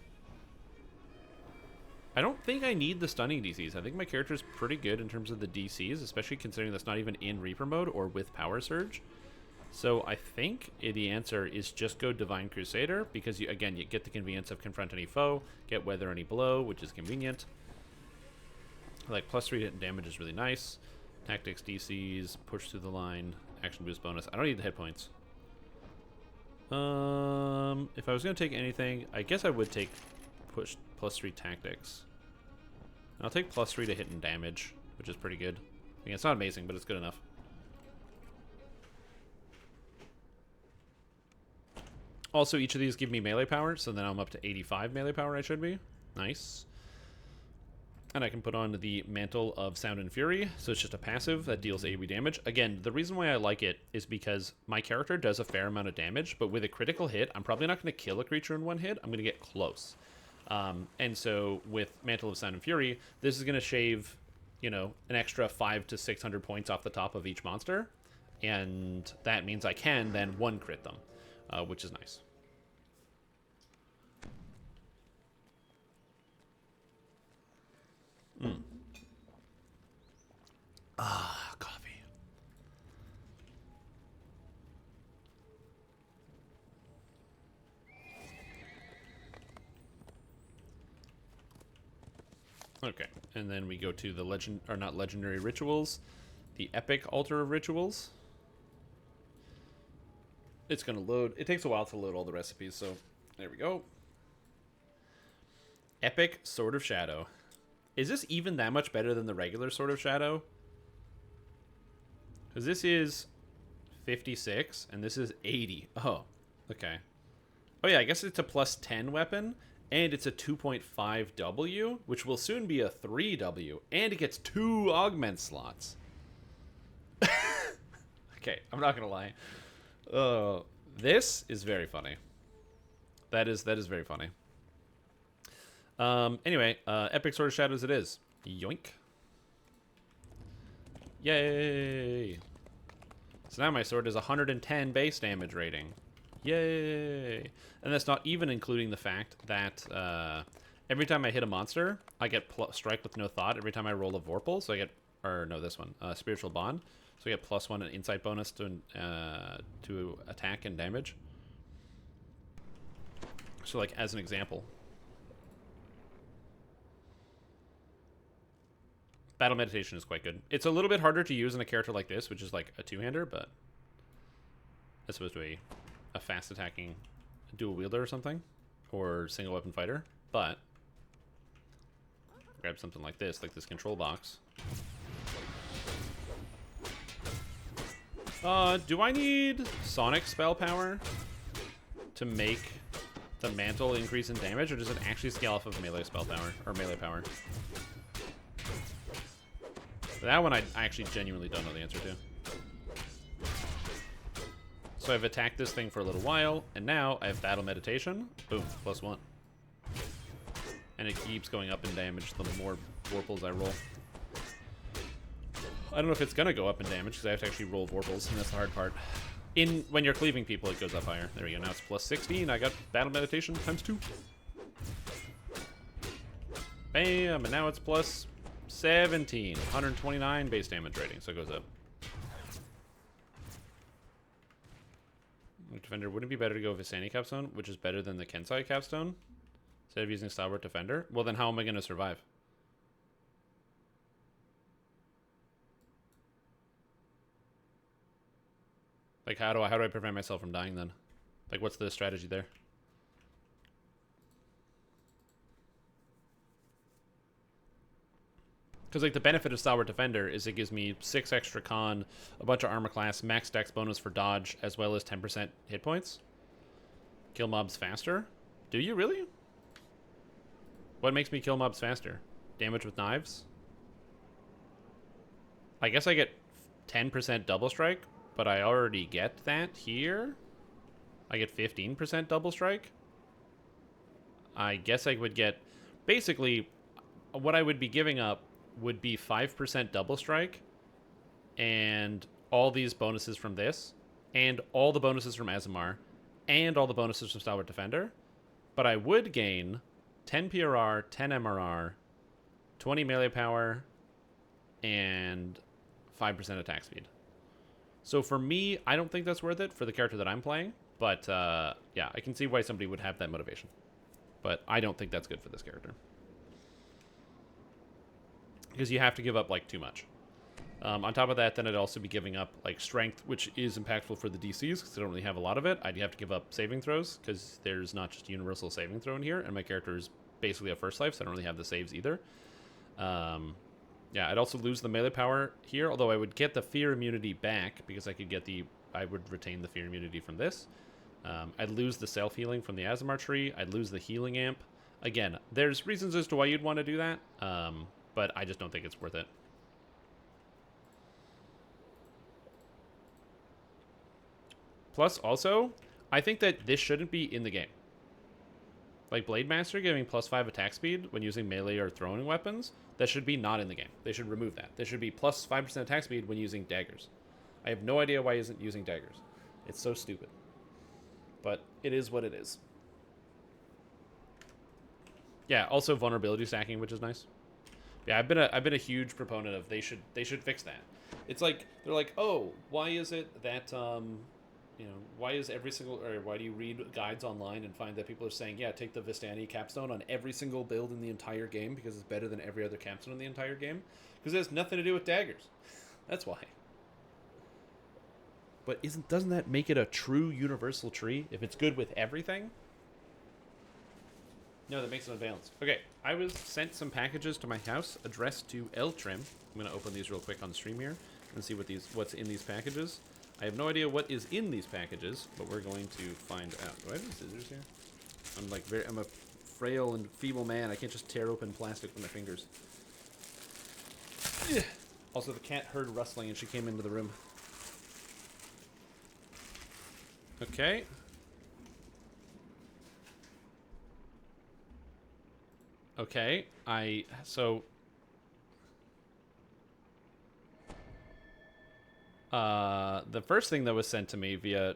I don't think I need the stunning DCs. I think my character is pretty good in terms of the DCs, especially considering that's not even in Reaper mode or with Power Surge. So I think the answer is just go Divine Crusader, because, you get the convenience of Confront Any Foe, get Weather Any Blow, which is convenient. Like, +3 hit and damage is really nice. Tactics, DCs, push through the line, action boost bonus. I don't need the hit points. If I was going to take anything, I guess I would take push +3 tactics. I'll take +3 to hit and damage, which is pretty good. I mean, it's not amazing, but it's good enough. Also, each of these give me melee power, so then I'm up to 85 melee power I should be. Nice. And I can put on the Mantle of Sound and Fury, so it's just a passive that deals AoE damage. Again, the reason why I like it is because my character does a fair amount of damage, but with a critical hit, I'm probably not going to kill a creature in one hit. I'm going to get close. And so with Mantle of Sound and Fury, this is going to shave, an extra 500 to 600 points off the top of each monster. And that means I can then one crit them, which is nice. Coffee. Okay, and then we go to the not legendary rituals, the epic altar of rituals. It's gonna load. It takes a while to load all the recipes, so there we go. Epic Sword of Shadow. Is this even that much better than the regular Sword of Shadow? Because this is 56 and this is 80. Oh, okay. Oh yeah, I guess it's a +10 weapon. And it's a 2.5 W, which will soon be a 3 W. And it gets 2 augment slots. Okay, I'm not going to lie. This is very funny. That is very funny. Anyway, Epic Sword of Shadows it is. Yoink. Yay! So now my sword is 110 base damage rating. Yay! And that's not even including the fact that every time I hit a monster, I get strike with no thought every time I roll a Vorpal. So I get, this one, Spiritual Bond. So I get +1 an insight bonus to attack and damage. So, like, as an example. Battle Meditation is quite good. It's a little bit harder to use in a character like this, which is like a two-hander, but as opposed to a fast-attacking dual wielder or something, or single weapon fighter. But grab something like this control box. Do I need Sonic spell power to make the mantle increase in damage, or does it actually scale off of melee spell power, or melee power? That one I actually genuinely don't know the answer to. So I've attacked this thing for a little while, and now I have Battle Meditation. Boom, +1. And it keeps going up in damage the more Vorpals I roll. I don't know if it's gonna go up in damage, because I have to actually roll Vorpals, and that's the hard part. When you're cleaving people, it goes up higher. There we go, now it's +16. I got Battle Meditation ×2. Bam, and now it's +17. 129 base damage rating, so it goes up. Defender, wouldn't it be better to go Visani Capstone, which is better than the Kensai Capstone, instead of using Stalwart Defender? Well, then how am I going to survive? Like, how do I prevent myself from dying then? Like, what's the strategy there? Because, like, the benefit of Stalwart Defender is it gives me 6 extra con, a bunch of armor class, max dex bonus for dodge, as well as 10% hit points. Kill mobs faster? Do you really? What makes me kill mobs faster? Damage with knives? I guess I get 10% double strike, but I already get that here. I get 15% double strike. I guess I would get... Basically, what I would be giving up would be 5% double strike, and all these bonuses from this, and all the bonuses from Azamar, and all the bonuses from Stalwart Defender. But I would gain 10 PRR, 10 MRR, 20 melee power, and 5% attack speed. So for me, I don't think that's worth it for the character that I'm playing. But yeah, I can see why somebody would have that motivation. But I don't think that's good for this character. Because you have to give up, like, too much. On top of that, then I'd also be giving up, like, strength, which is impactful for the DCs, because I don't really have a lot of it. I'd have to give up saving throws, because there's not just a universal saving throw in here, and my character is basically a first life, so I don't really have the saves either. Yeah, I'd also lose the melee power here, although I would get the fear immunity back, because I would retain the fear immunity from this. I'd lose the self-healing from the Azamar tree. I'd lose the healing amp. Again, there's reasons as to why you'd want to do that, but I just don't think it's worth it. Plus, also, I think that this shouldn't be in the game. Like, Blade Master giving +5 attack speed when using melee or throwing weapons, that should be not in the game. They should remove that. There should be +5% attack speed when using daggers. I have no idea why he isn't using daggers. It's so stupid. But it is what it is. Yeah, also vulnerability stacking, which is nice. Yeah, I've been a huge proponent of they should fix that. It's like they're like, oh, why is it that you know, why do you read guides online and find that people are saying, yeah, take the Vistani capstone on every single build in the entire game because it's better than every other capstone in the entire game? Because it has nothing to do with daggers. That's why. But doesn't that make it a true universal tree if it's good with everything? No, that makes it unbalanced. Okay, I was sent some packages to my house addressed to L Trim. I'm gonna open these real quick on stream here and see what's in these packages. I have no idea what is in these packages, but we're going to find out. Do I have any scissors here? I'm a frail and feeble man. I can't just tear open plastic with my fingers. Ugh. Also, the cat heard rustling and she came into the room. Okay. Okay, the first thing that was sent to me via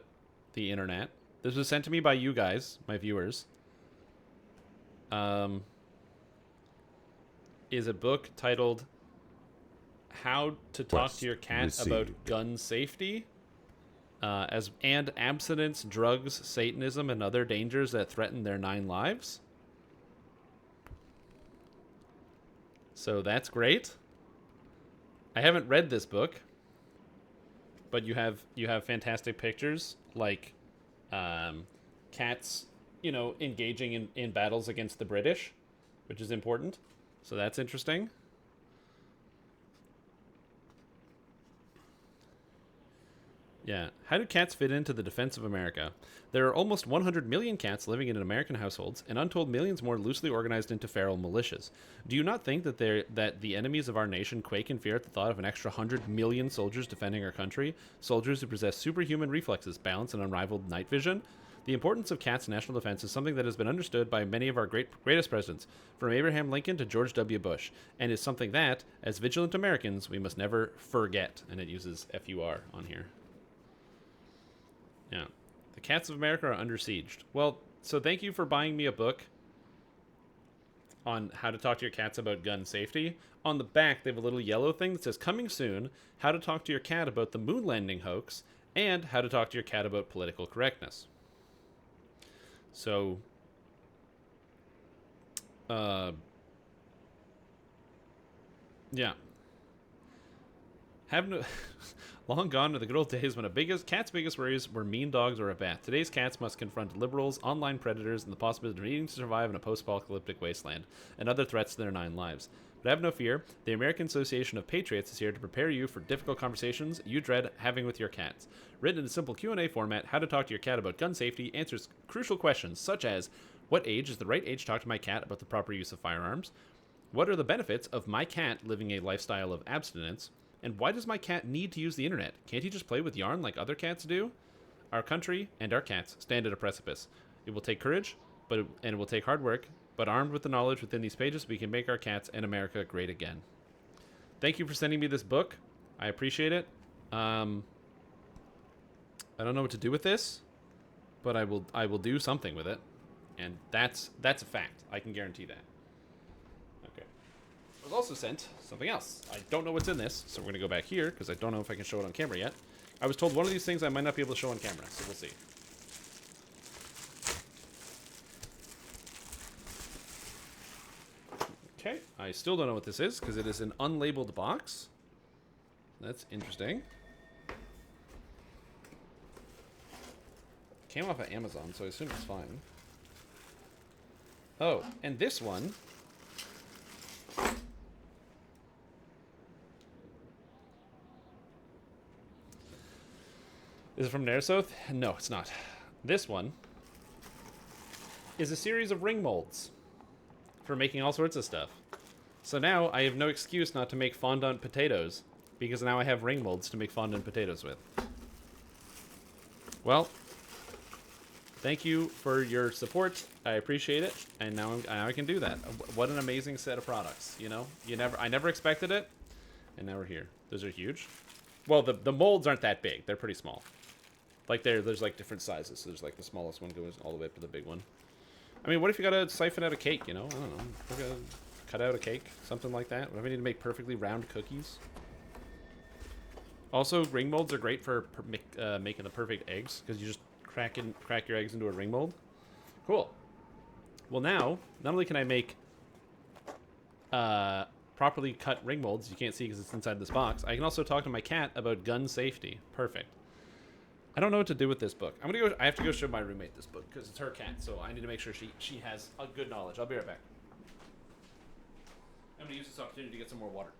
the internet, this was sent to me by you guys, my viewers, is a book titled How to Talk to Your Cat About Gun Safety, and Abstinence, Drugs, Satanism, and Other Dangers That Threaten Their 9 Lives. So that's great. I haven't read this book, but you have fantastic pictures, like cats, you know, engaging in battles against the British, which is important. So that's interesting. Yeah. How do cats fit into the defense of America? There are almost 100 million cats living in American households, and untold millions more loosely organized into feral militias. Do you not think that the enemies of our nation quake in fear at the thought of an extra 100 million soldiers defending our country? Soldiers who possess superhuman reflexes, balance, and unrivaled night vision? The importance of cats' national defense is something that has been understood by many of our greatest presidents, from Abraham Lincoln to George W. Bush, and is something that, as vigilant Americans, we must never forget. And it uses FUR on here. Yeah. The cats of America are under siege. Well, so thank you for buying me a book on how to talk to your cats about gun safety. On the back, they have a little yellow thing that says, coming soon, how to talk to your cat about the moon landing hoax, and how to talk to your cat about political correctness. So, yeah. Long gone are the good old days when cat's biggest worries were mean dogs or a bat. Today's cats must confront liberals, online predators, and the possibility of needing to survive in a post-apocalyptic wasteland, and other threats to their 9 lives. But have no fear, the American Association of Patriots is here to prepare you for difficult conversations you dread having with your cats. Written in a simple Q&A format, How to Talk to Your Cat About Gun Safety answers crucial questions such as, what age is the right age to talk to my cat about the proper use of firearms? What are the benefits of my cat living a lifestyle of abstinence? And why does my cat need to use the internet? Can't he just play with yarn like other cats do? Our country and our cats stand at a precipice. It will take courage, and it will take hard work, but armed with the knowledge within these pages, we can make our cats and America great again. Thank you for sending me this book. I appreciate it. I don't know what to do with this, but I will do something with it. And that's a fact. I can guarantee that. Okay. I was also sent something else. I don't know what's in this, so we're going to go back here, because I don't know if I can show it on camera yet. I was told one of these things I might not be able to show on camera, so we'll see. Okay, I still don't know what this is, because it is an unlabeled box. That's interesting. Came off of Amazon, so I assume it's fine. Oh, and this one... Is it from Narasoth? No, it's not. This one is a series of ring molds for making all sorts of stuff. So now I have no excuse not to make fondant potatoes, because now I have ring molds to make fondant potatoes with. Well, thank you for your support. I appreciate it, and now I can do that. What an amazing set of products, you know? I never expected it, and now we're here. Those are huge. Well, the molds aren't that big. They're pretty small. Like there's like different sizes. So there's like the smallest one goes all the way up to the big one. I mean, what if you gotta siphon out a cake, you know? I don't know. We're gonna cut out a cake, something like that. What if I need to make perfectly round cookies? Also, ring molds are great for making the perfect eggs, because you just crack your eggs into a ring mold. Cool. Well, now, not only can I make properly cut ring molds, you can't see because it's inside this box, I can also talk to my cat about gun safety. Perfect. I don't know what to do with this book. I have to go show my roommate this book because it's her cat, so I need to make sure she has a good knowledge. I'll be right back. I'm going to use this opportunity to get some more water.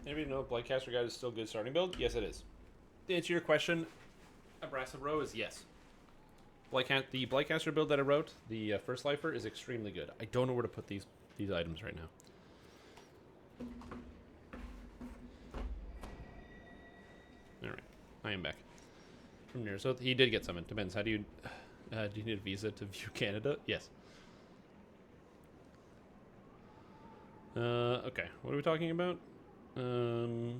Anybody know if Blightcaster Guide is still a good starting build? Yes, it is. To answer your question, Abrasive Row is yes. The Blightcaster build that I wrote, the First Lifer, is extremely good. I don't know where to put these items right now. Alright, I am back. From near, so he did get summoned. Depends. How do you need a visa to view Canada? Yes. Okay. What are we talking about? Oh.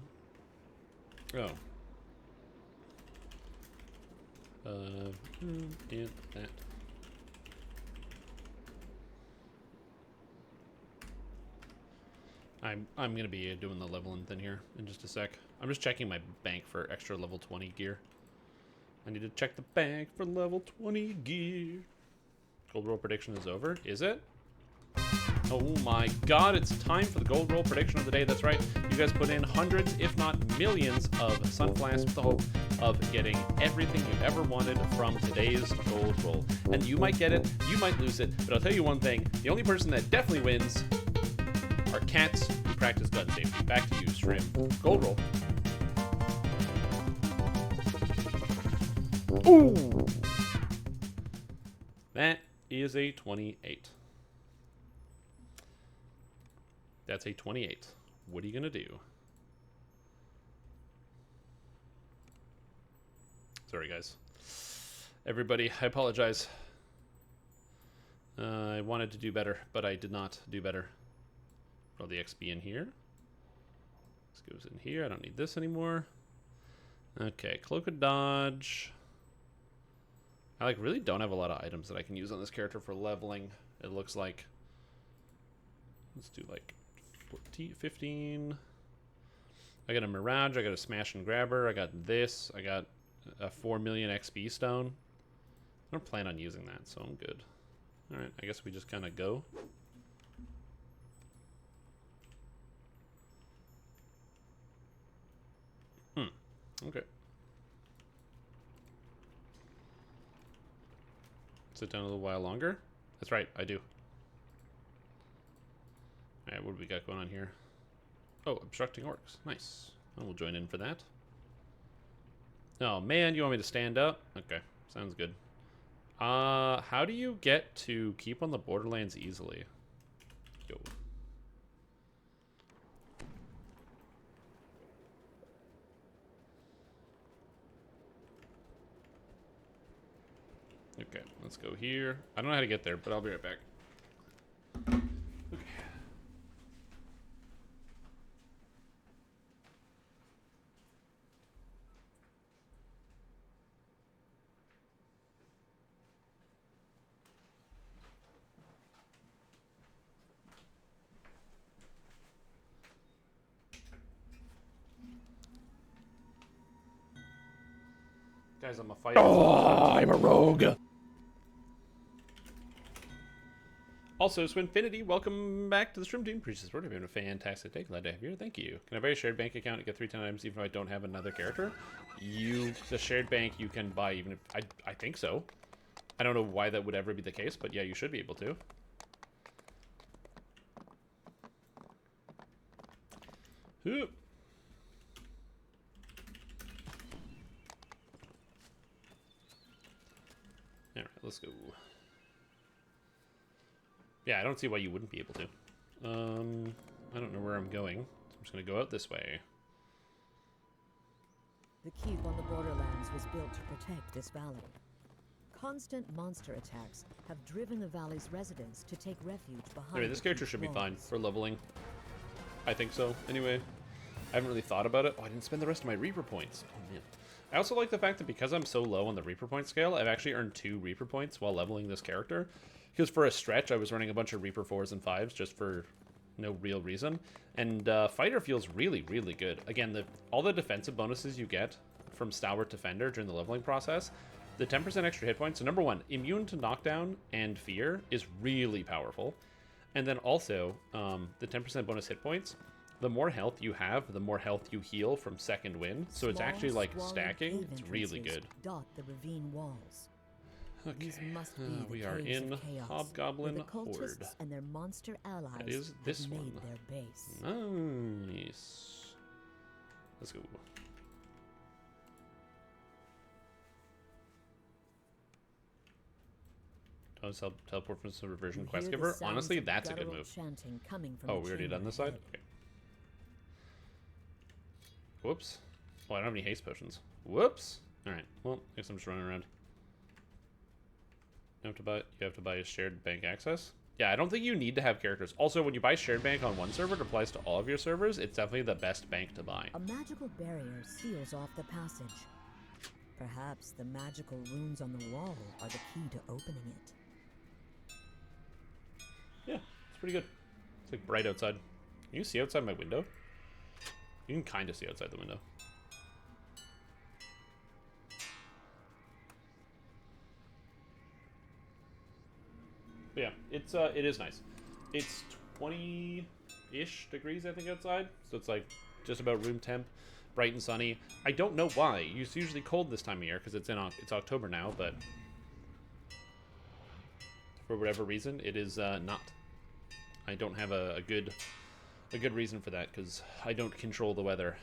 Get that. I'm gonna be doing the leveling thing here in just a sec. I'm just checking my bank for extra level 20 gear. I need to check the bank for level 20 gear. Gold roll prediction is over. Is it? Oh my god, it's time for the gold roll prediction of the day. That's right. You guys put in hundreds, if not millions, of Sunflasks with the hope of getting everything you've ever wanted from today's gold roll. And you might get it, you might lose it, but I'll tell you one thing. The only person that definitely wins are cats who practice gun safety. Back to you, Stream. Gold roll. Ooh! That is a 28. That's a 28. What are you gonna do? Sorry, guys. Everybody, I apologize. I wanted to do better, but I did not do better. Throw the XP in here. This goes in here. I don't need this anymore. Okay, Cloak of Dodge. I really don't have a lot of items that I can use on this character for leveling. It looks like. Let's do 14, 15. I got a Mirage. I got a Smash and Grabber. I got this. I got a 4 million XP stone. I don't plan on using that, so I'm good. All right, I guess we just kind of go. Okay. Sit down a little while longer. That's right, I do. Alright, what do we got going on here? Oh, obstructing orcs. Nice. I will join in for that. Oh man, you want me to stand up? Okay, sounds good. How do you get to keep on the Borderlands easily? Yo. Okay, let's go here. I don't know how to get there, but I'll be right back. Okay. Guys, I'm a fighter. Oh, I'm a rogue. Also, Swinfinity, welcome back to the stream team. Appreciate support. You've been a fantastic day. Glad to have you here. Thank you. Can I buy a shared bank account and get 3 times even if I don't have another character? The shared bank you can buy even if I think so. I don't know why that would ever be the case, but yeah, you should be able to. Ooh. Alright, let's go. Yeah, I don't see why you wouldn't be able to. I don't know where I'm going. So I'm just going to go out this way. The keep on the Borderlands was built to protect this valley. Constant monster attacks have driven the valley's residents to take refuge behind. Anyway, this character should be fine for leveling. I think so. Anyway, I haven't really thought about it. Oh, I didn't spend the rest of my Reaper points. Oh, man. I also like the fact that because I'm so low on the Reaper point scale, I've actually earned 2 Reaper points while leveling this character. Because for a stretch, I was running a bunch of Reaper 4s and 5s just for no real reason. And Fighter feels really, really good. Again, all the defensive bonuses you get from Stalwart Defender during the leveling process, the 10% extra hit points. So number 1, immune to knockdown and fear is really powerful. And then also, the 10% bonus hit points, the more health you have, the more health you heal from second wind. So it's actually like stacking. It's really good. Dot the ravine walls. Okay, we are in Hobgoblin Horde. And their monster allies that is this one. Their base. Nice. Let's go. Teleport from some reversion quest giver. Honestly, that's a good move. Oh, we already done this side? Okay. Whoops. Oh, I don't have any haste potions. Whoops. Alright, well, I guess I'm just running around. You have to buy a shared bank access? Yeah, I don't think you need to have characters. Also, when you buy shared bank on one server, it applies to all of your servers. It's definitely the best bank to buy. A magical barrier seals off the passage. Perhaps the magical runes on the wall are the key to opening it. Yeah, it's pretty good. It's like bright outside. Can you see outside my window? You can kind of see outside the window. But yeah, it is nice. It's 20-ish degrees, I think, outside. So it's like just about room temp, bright and sunny. I don't know why. It's usually cold this time of year because it's October now, but for whatever reason, it is not. I don't have a good reason for that because I don't control the weather.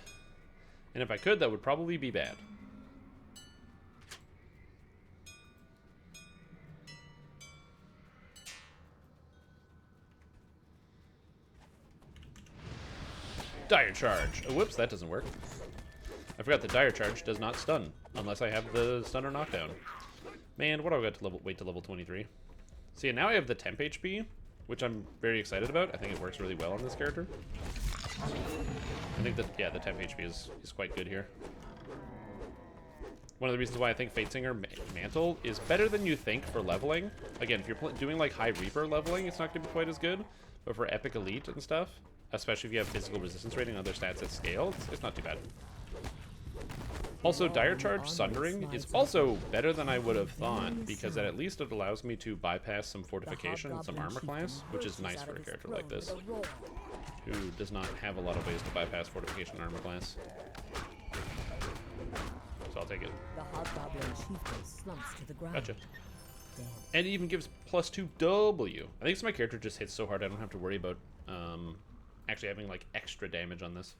And if I could, that would probably be bad. Dire Charge. Oh, whoops, that doesn't work. I forgot that Dire Charge does not stun unless I have the stunner knockdown. Man, what do I got to wait to level 23? See, now I have the temp HP, which I'm very excited about. I think it works really well on this character. I think that, yeah, the temp HP is quite good here. One of the reasons why I think Fatesinger Mantle is better than you think for leveling. Again, if you're doing like High Reaper leveling, it's not going to be quite as good. But for Epic Elite and stuff, especially if you have physical resistance rating and other stats at scale, it's not too bad. Also, Dire Charge Sundering is also better than I would have thought, because at least it allows me to bypass some fortification and some armor class, which is nice for a character like this, who does not have a lot of ways to bypass fortification and armor class. So I'll take it. Gotcha. And it even gives +2W. I think my character just hits so hard I don't have to worry about actually having like extra damage on this.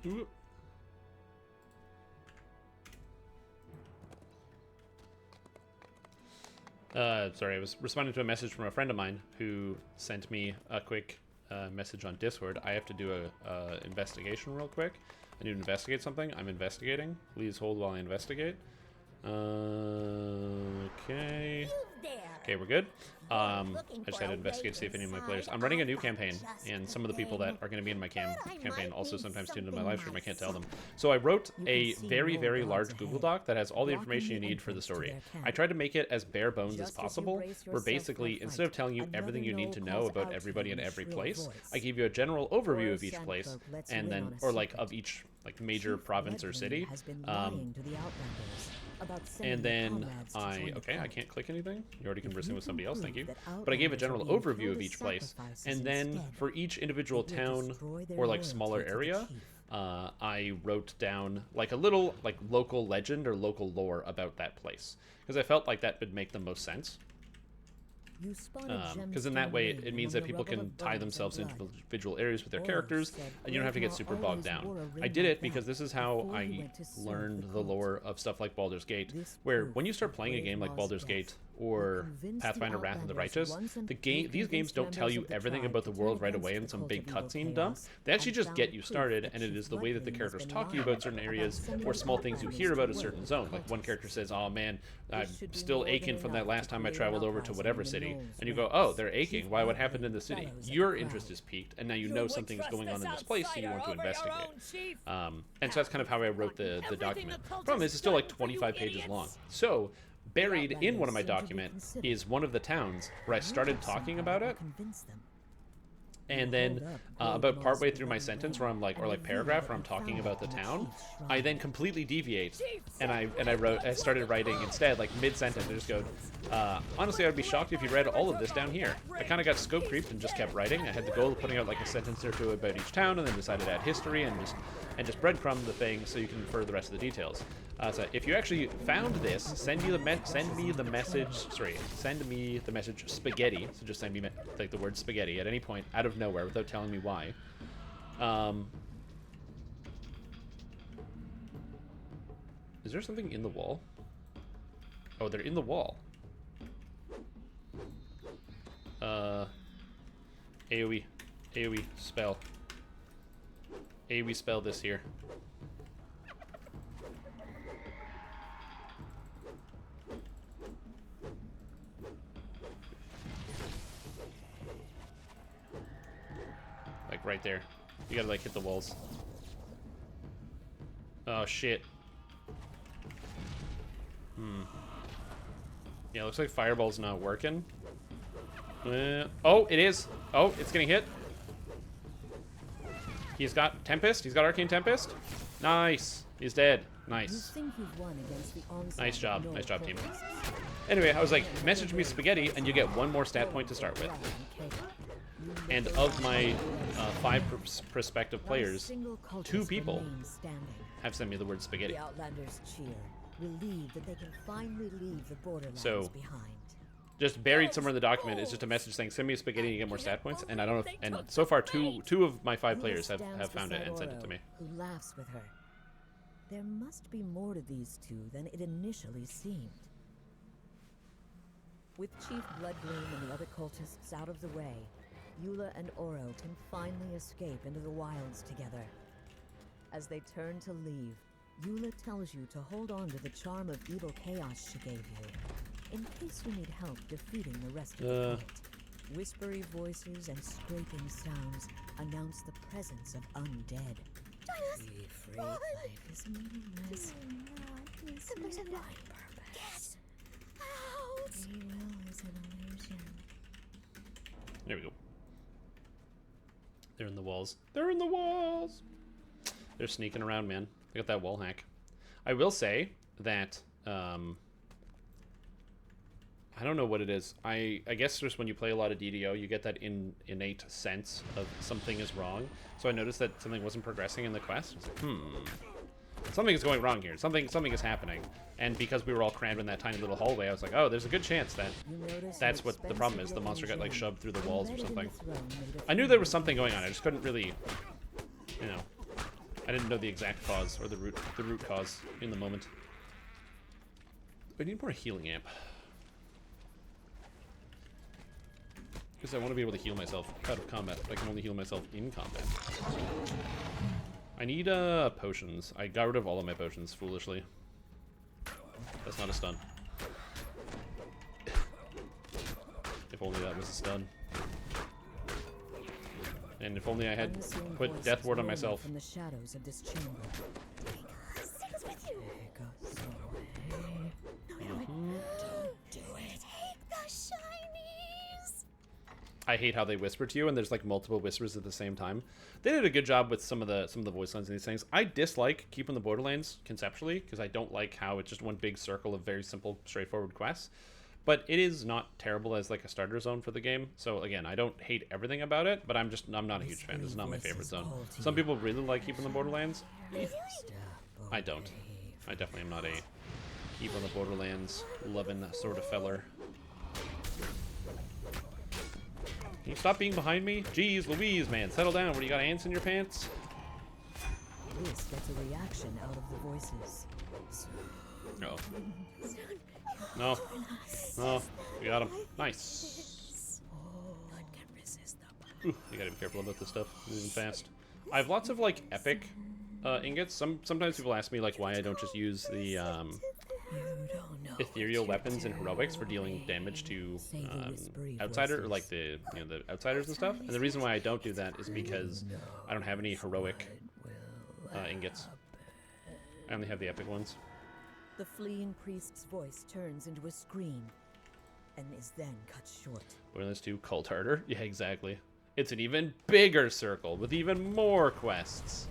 Ooh. Sorry, I was responding to a message from a friend of mine who sent me a quick message on Discord. I have to do a investigation real quick. I need to investigate something. I'm investigating. Please hold while I investigate. Okay. Okay, we're good. I just had to investigate to see if any of my players... I'm running a new campaign, and some of the people that are going to be in my campaign also sometimes tune into my live stream. I can't tell them. So I wrote a very, very large Google Doc that has all the information you need for the story. I tried to make it as bare bones as possible, where basically, instead of telling you everything you need to know about everybody in every place, I give you a general overview of each place, and then, or like of each like major province or city. And then I can't click anything. You're already conversing with somebody else, thank you. But I gave a general overview of each place. And then for each individual town or like smaller area, I wrote down like a little like local legend or local lore about that place. Because I felt like that would make the most sense. Because in that way, it means that people can tie themselves into individual areas with their characters, and you don't have to get super bogged down. I did it because this is how I learned the lore of stuff like Baldur's Gate, where when you start playing a game like Baldur's Gate or Pathfinder Wrath of the Righteous, these games don't tell you everything about the world right away in some big cutscene dump. They actually just get you started, and it is the way that the characters talk to you about certain areas or small things you hear about a certain zone. Like one character says, "Oh man, I'm still aching from that last time I traveled over to whatever city," and you go, "Oh, they're aching. Why? What happened in the city?" Your interest is piqued, and now you know something's going on in this place, so you want to investigate. And so that's kind of how I wrote the document. Problem is, it's still like 25 pages long. So buried in one of my documents is one of the towns where I started talking about it, And then about partway through my sentence where I'm like, or like paragraph where I'm talking about the town, I then completely deviate, and I started writing instead, like mid-sentence. I just go, honestly, I would be shocked if you read all of this down here. I kind of got scope creeped and just kept writing. I had the goal of putting out like a sentence or two about each town, and then decided to add history and just breadcrumb the thing so you can infer the rest of the details. So if you actually found this, send me the message spaghetti. So just send me like the word spaghetti at any point out of nowhere without telling me why. Is there something in the wall? Oh, they're in the wall. AoE spell. AoE spell this here. Like right there. You gotta like hit the walls. Oh shit. Yeah, looks like Fireball's not working. Oh, it is. Oh, it's getting hit. He's got Tempest. He's got Arcane Tempest. Nice. He's dead. Nice. Nice job. Nice job, team. Anyway, I was like, message me spaghetti, and you get one more stat point to start with. And of my 5 prospective players, 2 people have sent me the word spaghetti. The Outlanders cheer, relieved that they can finally leave the borderlands behind. Just buried somewhere in the document is just a message saying, send me a spaghetti and you get more stat points. And I don't know if, and so far two of my 5 players have found it and sent it to me. Who laughs with her. There must be more to these two than it initially seemed. With Chief Bloodgloom and the other cultists out of the way, Eula and Oro can finally escape into the wilds together. As they turn to leave, Eula tells you to hold on to the charm of evil chaos she gave you, in case you need help defeating the rest of the fight. Whispery voices and scraping sounds announce the presence of undead. Be free, life is meaningless. There's a purpose. Free will is an illusion. There we go. They're in the walls. They're in the walls! They're sneaking around, man. They got that wall hack. I will say that, I don't know what it is. I guess just when you play a lot of DDO, you get that innate sense of something is wrong. So I noticed that something wasn't progressing in the quest. I was like, something is going wrong here. Something is happening. And because we were all crammed in that tiny little hallway, I was like, oh, there's a good chance that that's what the problem is. The monster got like shoved through the walls or something. I knew there was something going on. I just couldn't really, you know, I didn't know the exact cause or the root cause in the moment. I need more healing amp. Because I want to be able to heal myself out of combat. I can only heal myself in combat. I need potions. I got rid of all of my potions foolishly. That's not a stun. If only that was a stun. And if only I had put Death Ward on myself. From the shadows of this chamber. I hate how they whisper to you, and there's like multiple whispers at the same time. They did a good job with some of the voice lines in these things. I dislike keeping the Borderlands conceptually because I don't like how it's just one big circle of very simple, straightforward quests. But it is not terrible as like a starter zone for the game. So again, I don't hate everything about it, but I'm not a huge fan. This is not my favorite zone. Some people really like keeping the Borderlands. I don't. I definitely am not a keep on the Borderlands loving sort of feller. Can you stop being behind me? Jeez Louise, man. Settle down. What, do you got ants in your pants? This gets a reaction out of the voices. No. No. No. We got him. Nice. Ooh, you gotta be careful about this stuff. Moving fast. I have lots of, like, epic ingots. Sometimes people ask me, like, why I don't just use the, ethereal weapons and heroics for dealing damage to outsider, or like the outsiders and stuff. And the reason why I don't do that is because I don't have any heroic ingots. I only have the epic ones. The fleeing priest's voice turns into a scream and is then cut short. Borderlands 2 Cult Harder. Yeah, exactly. It's an even bigger circle with even more quests.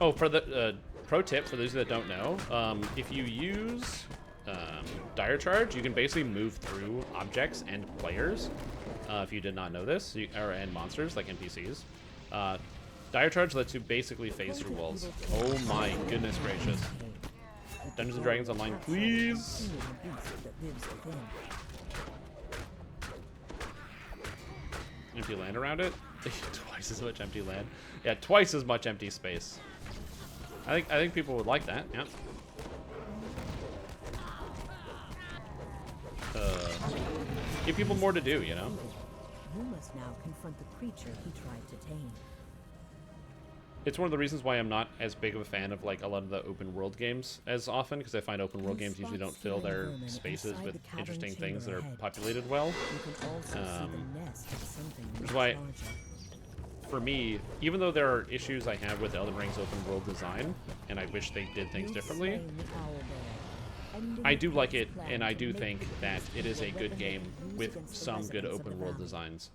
Oh, for the pro tip for those that don't know, if you use Dire Charge, you can basically move through objects and players. If you did not know this, and monsters like NPCs. Dire Charge lets you basically phase through walls. Oh my goodness gracious! Dungeons and Dragons Online, please. Empty land around it. Twice as much empty land. Yeah, twice as much empty space. I think people would like that. Yeah. Give people more to do, you know. You must now confront the creature he tried to tame. It's one of the reasons why I'm not as big of a fan of like a lot of the open world games as often, because I find open world games usually don't fill their spaces with interesting things that are populated well. Which is why, for me, even though there are issues I have with Elden Ring's open world design, and I wish they did things differently, I do like it, and I do think that it is a good game with some good open world designs.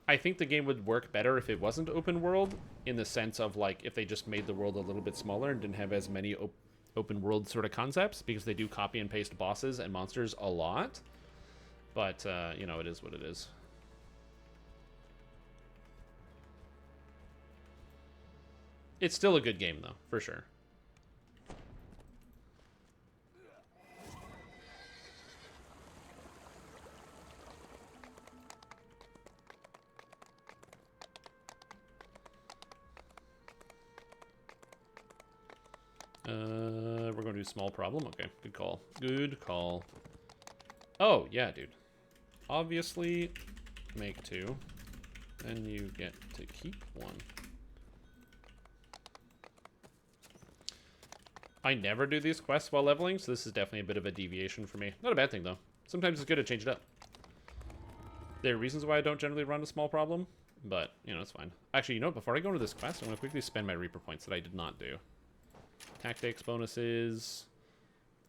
I think the game would work better if it wasn't open world, in the sense of like if they just made the world a little bit smaller and didn't have as many open world sort of concepts, because they do copy and paste bosses and monsters a lot. But, you know, it is what it is. It's still a good game, though, for sure. We're going to do small problem. Okay, good call. Good call. Oh, yeah, dude. Obviously, make 2. Then you get to keep 1. I never do these quests while leveling, so this is definitely a bit of a deviation for me. Not a bad thing, though. Sometimes it's good to change it up. There are reasons why I don't generally run a small problem, but, you know, it's fine. Actually, you know what? Before I go into this quest, I'm going to quickly spend my Reaper points that I did not do. Tactics, bonuses,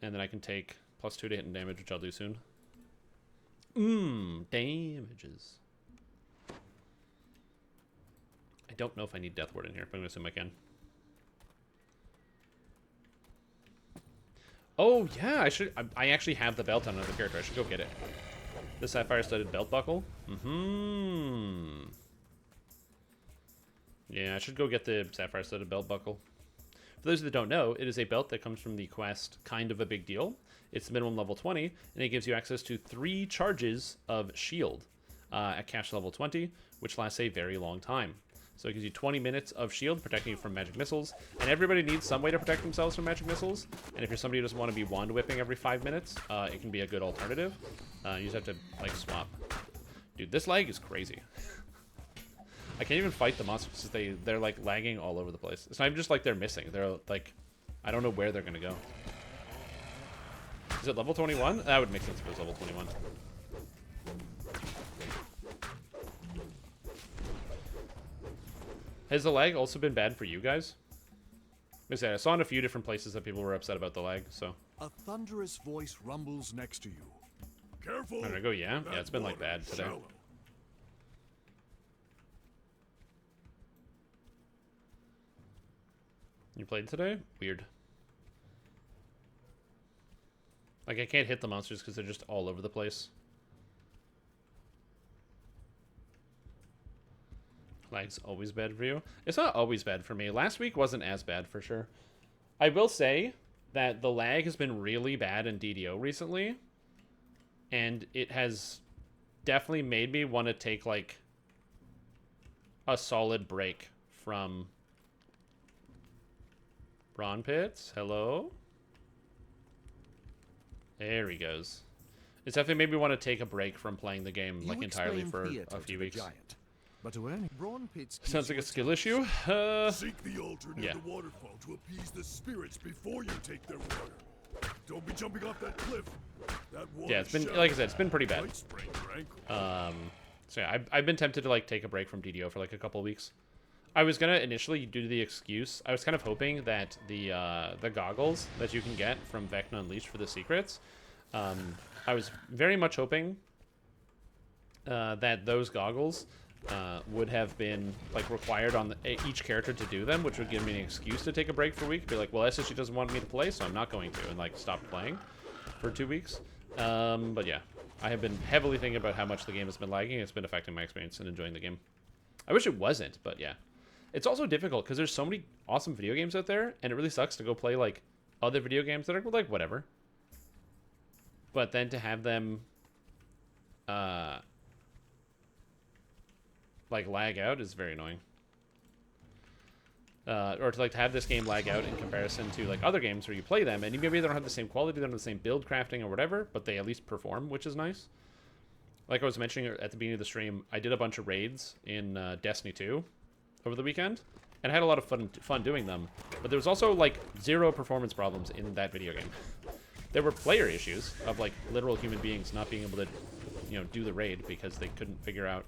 and then I can take +2 to hit and damage, which I'll do soon. Damages. I don't know if I need Death Ward in here, but I'm going to assume I can. Oh, yeah, I should. I actually have the belt on another character. I should go get it. The sapphire-studded belt buckle. Yeah, I should go get the sapphire-studded belt buckle. For those that don't know, it is a belt that comes from the quest Kind of a Big Deal. It's minimum level 20, and it gives you access to 3 charges of shield at cash level 20, which lasts a very long time. So it gives you 20 minutes of shield, protecting you from magic missiles. And everybody needs some way to protect themselves from magic missiles. And if you're somebody who doesn't want to be wand whipping every 5 minutes, it can be a good alternative. You just have to, like, swap. Dude, this lag is crazy. I can't even fight the monsters because they're like lagging all over the place. It's not even just like they're missing. They're like, I don't know where they're gonna go. Is it level 21? That would make sense if it was level 21. Has the lag also been bad for you guys? I saw in a few different places that people were upset about the lag, so. A thunderous voice rumbles next to you. Careful. I'm gonna go, yeah? Yeah, it's been like bad today. Shallow. You played today? Weird. Like, I can't hit the monsters because they're just all over the place. Lag's always bad for you? It's not always bad for me. Last week wasn't as bad, for sure. I will say that the lag has been really bad in DDO recently. And it has definitely made me want to take, like, a solid break from Brawn Pits. Hello? There he goes. It's definitely made me want to take a break from playing the game, like, entirely for a few weeks. Giant, but to any Brawn Pits Sounds like a skill issue. Seek the altar near the waterfall to appease the spirits before you take their water. Don't be jumping off that cliff. That water Yeah, it's been, like I said, it's been pretty bad. might sprain your ankle. So yeah, I've been tempted to, like, take a break from DDO for, like, a couple of weeks. I was gonna initially do the excuse. I was kind of hoping that the goggles that you can get from Vecna Unleashed for the secrets, I was very much hoping that those goggles would have been like required on each character to do them, which would give me an excuse to take a break for a week. Be like, well, SSG doesn't want me to play, so I'm not going to, and like stop playing for 2 weeks. But yeah, I have been heavily thinking about how much the game has been lagging. It's been affecting my experience and enjoying the game. I wish it wasn't, but yeah. It's also difficult because there's so many awesome video games out there, and it really sucks to go play like other video games that are like whatever. But then to have them like lag out is very annoying. Or to like to have this game lag out in comparison to like other games where you play them and maybe they don't have the same quality, they don't have the same build crafting or whatever, but they at least perform, which is nice. Like I was mentioning at the beginning of the stream, I did a bunch of raids in Destiny 2 over the weekend, and I had a lot of fun doing them. But there was also like 0 performance problems in that video game. There were player issues of like literal human beings not being able to, you know, do the raid because they couldn't figure out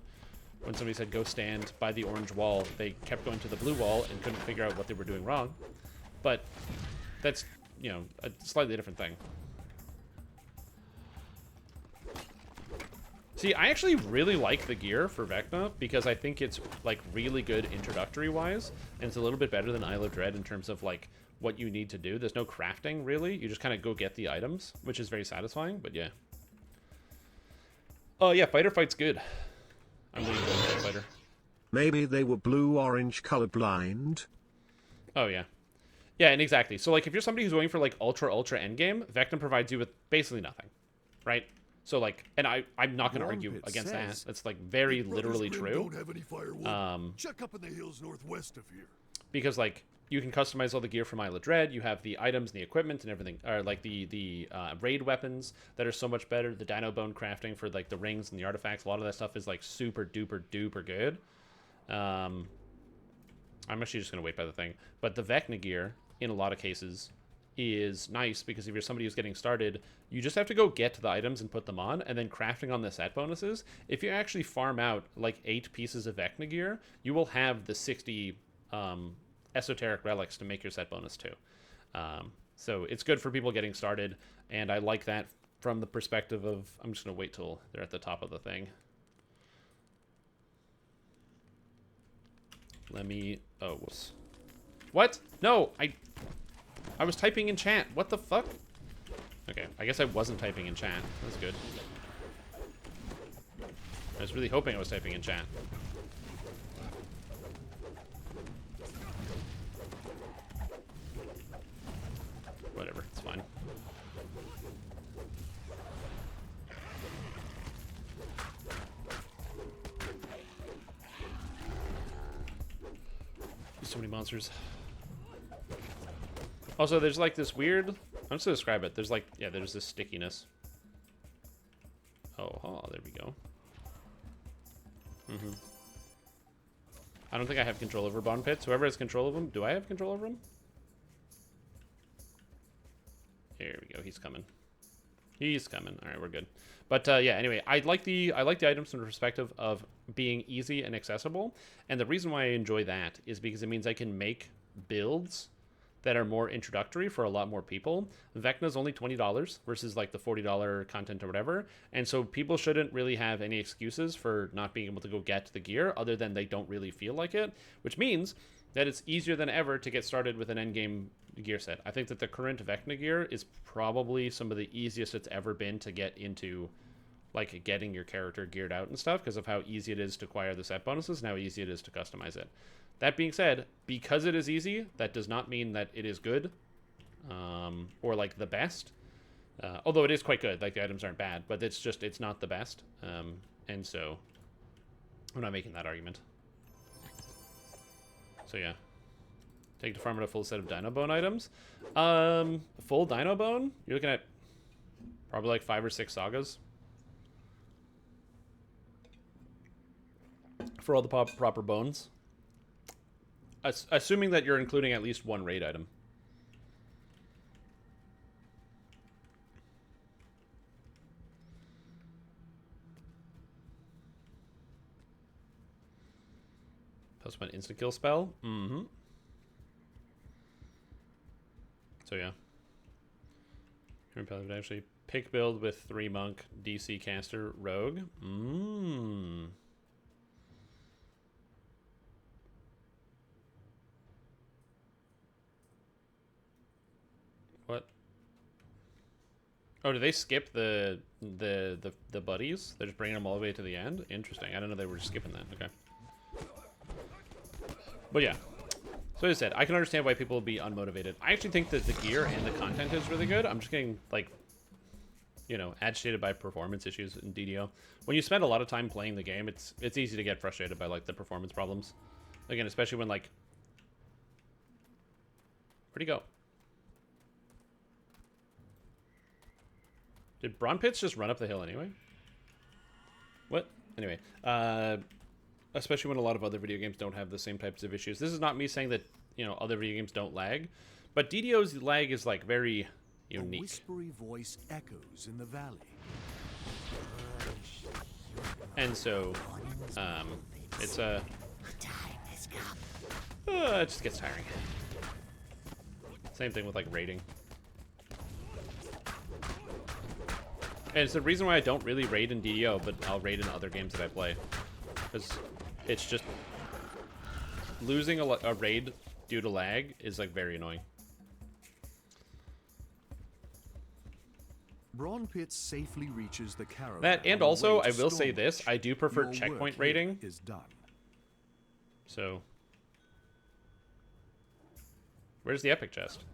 when somebody said go stand by the orange wall, they kept going to the blue wall and couldn't figure out what they were doing wrong. But that's, you know, a slightly different thing. See, I actually really like the gear for Vecna because I think it's like really good introductory-wise, and it's a little bit better than Isle of Dread in terms of like what you need to do. There's no crafting really; you just kind of go get the items, which is very satisfying. But yeah, oh yeah, Fighter Fight's good. I'm really enjoying Fighter Fighter. Maybe they were blue-orange colorblind. Oh yeah, yeah, and exactly. So like, if you're somebody who's going for like ultra endgame, Vecna provides you with basically nothing, right? So like, and I'm not going to argue against that. That's like very literally true. Don't have any firewood. Check up in the hills northwest of here. Because like you can customize all the gear from Isle of Dread. You have the items and the equipment and everything, or like the raid weapons that are so much better. The Dino Bone crafting for like the rings and the artifacts. A lot of that stuff is like super duper good. I'm actually just gonna wait by the thing. But the Vecna gear in a lot of cases is nice because if you're somebody who's getting started, you just have to go get the items and put them on, and then crafting on the set bonuses. If you actually farm out like 8 pieces of Vecna gear, you will have the 60 esoteric relics to make your set bonus too. So it's good for people getting started, and I like that from the perspective of, I'm just gonna wait till they're at the top of the thing. Let me, oh, whoops. What? No, I was typing in chat. What the fuck? Okay, I guess I wasn't typing in chat. That's good. I was really hoping I was typing in chat. Whatever, it's fine. There's so many monsters. Also, there's like this weird, I'm just gonna describe it. There's like, yeah, there's this stickiness. Oh, there we go. I don't think I have control over bond pits. Whoever has control of them, do I have control over them? Here we go. He's coming. He's coming. All right, we're good. But yeah, anyway, I like the items from the perspective of being easy and accessible. And the reason why I enjoy that is because it means I can make builds that are more introductory for a lot more people. Vecna's only $20 versus like the $40 content or whatever. And so people shouldn't really have any excuses for not being able to go get the gear other than they don't really feel like it, which means that it's easier than ever to get started with an endgame gear set. I think that the current Vecna gear is probably some of the easiest it's ever been to get into, like getting your character geared out and stuff because of how easy it is to acquire the set bonuses and how easy it is to customize it. That being said, because it is easy, that does not mean that it is good, or like the best. Although it is quite good, like the items aren't bad, but it's just, it's not the best. And so I'm not making that argument. So yeah, take to farm at a full set of Dino Bone items. Full Dino Bone, you're looking at probably like 5 or 6 sagas for all the proper bones. Assuming that you're including at least 1 raid item. That's my instant kill spell. Mm-hmm. So yeah. Current pilot would actually pick build with 3 monk, DC caster, rogue. Mmm. What? Oh, do they skip the buddies? They're just bringing them all the way to the end? Interesting. I didn't know they were skipping that. Okay. But yeah. So as I said, I can understand why people will be unmotivated. I actually think that the gear and the content is really good. I'm just getting, like, you know, agitated by performance issues in DDO. When you spend a lot of time playing the game, it's easy to get frustrated by, like, the performance problems. Again, especially when, like... Where'd he go? Did Brawn Pits just run up the hill anyway? What? Anyway, especially when a lot of other video games don't have the same types of issues. This is not me saying that, you know, other video games don't lag, but DDO's lag is, like, very unique. A whispery voice echoes in the valley. And so, it's a... it just gets tiring. Same thing with, like, raiding. And it's the reason why I don't really raid in DDO, but I'll raid in other games that I play. Because it's just... Losing a raid due to lag is, like, very annoying. Brawn Pit safely reaches the caravan. That, and also, I will say this, I do prefer checkpoint raiding. Is done. So... Where's the epic chest?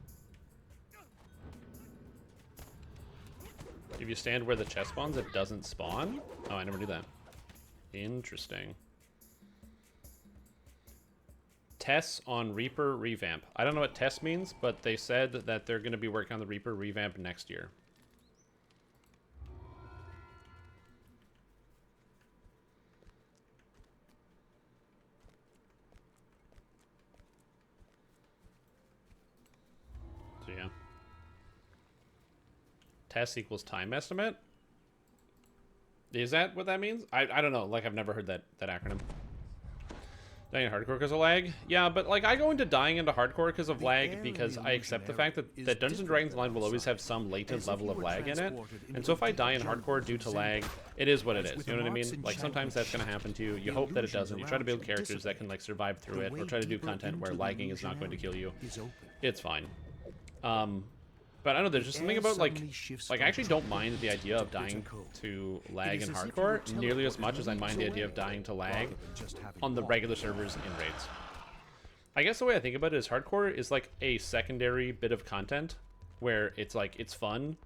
If you stand where the chest spawns, it doesn't spawn? Oh, I never knew that. Interesting. Tests on Reaper revamp. I don't know what test means, but they said that they're going to be working on the Reaper revamp next year. So yeah. Test equals time estimate? Is that what that means? I don't know. Like, I've never heard that acronym. Dying in hardcore because of lag? Yeah, but, like, I go into dying into hardcore because of lag because I accept the fact that Dungeons & Dragons Online will always have some latent level of lag in it. And so if I die in hardcore due to lag, it is what it is. You know what I mean? Like, sometimes that's going to happen to you. You hope that it doesn't. You try to build characters that can, like, survive through it, or try to do content where lagging is not going to kill you. It's fine. But I don't know, there's just something about, like I actually don't mind the idea of dying to lag in hardcore nearly as much as I mind the idea of dying to lag on the regular servers in raids. I guess the way I think about it is hardcore is like a secondary bit of content where it's like, it's fun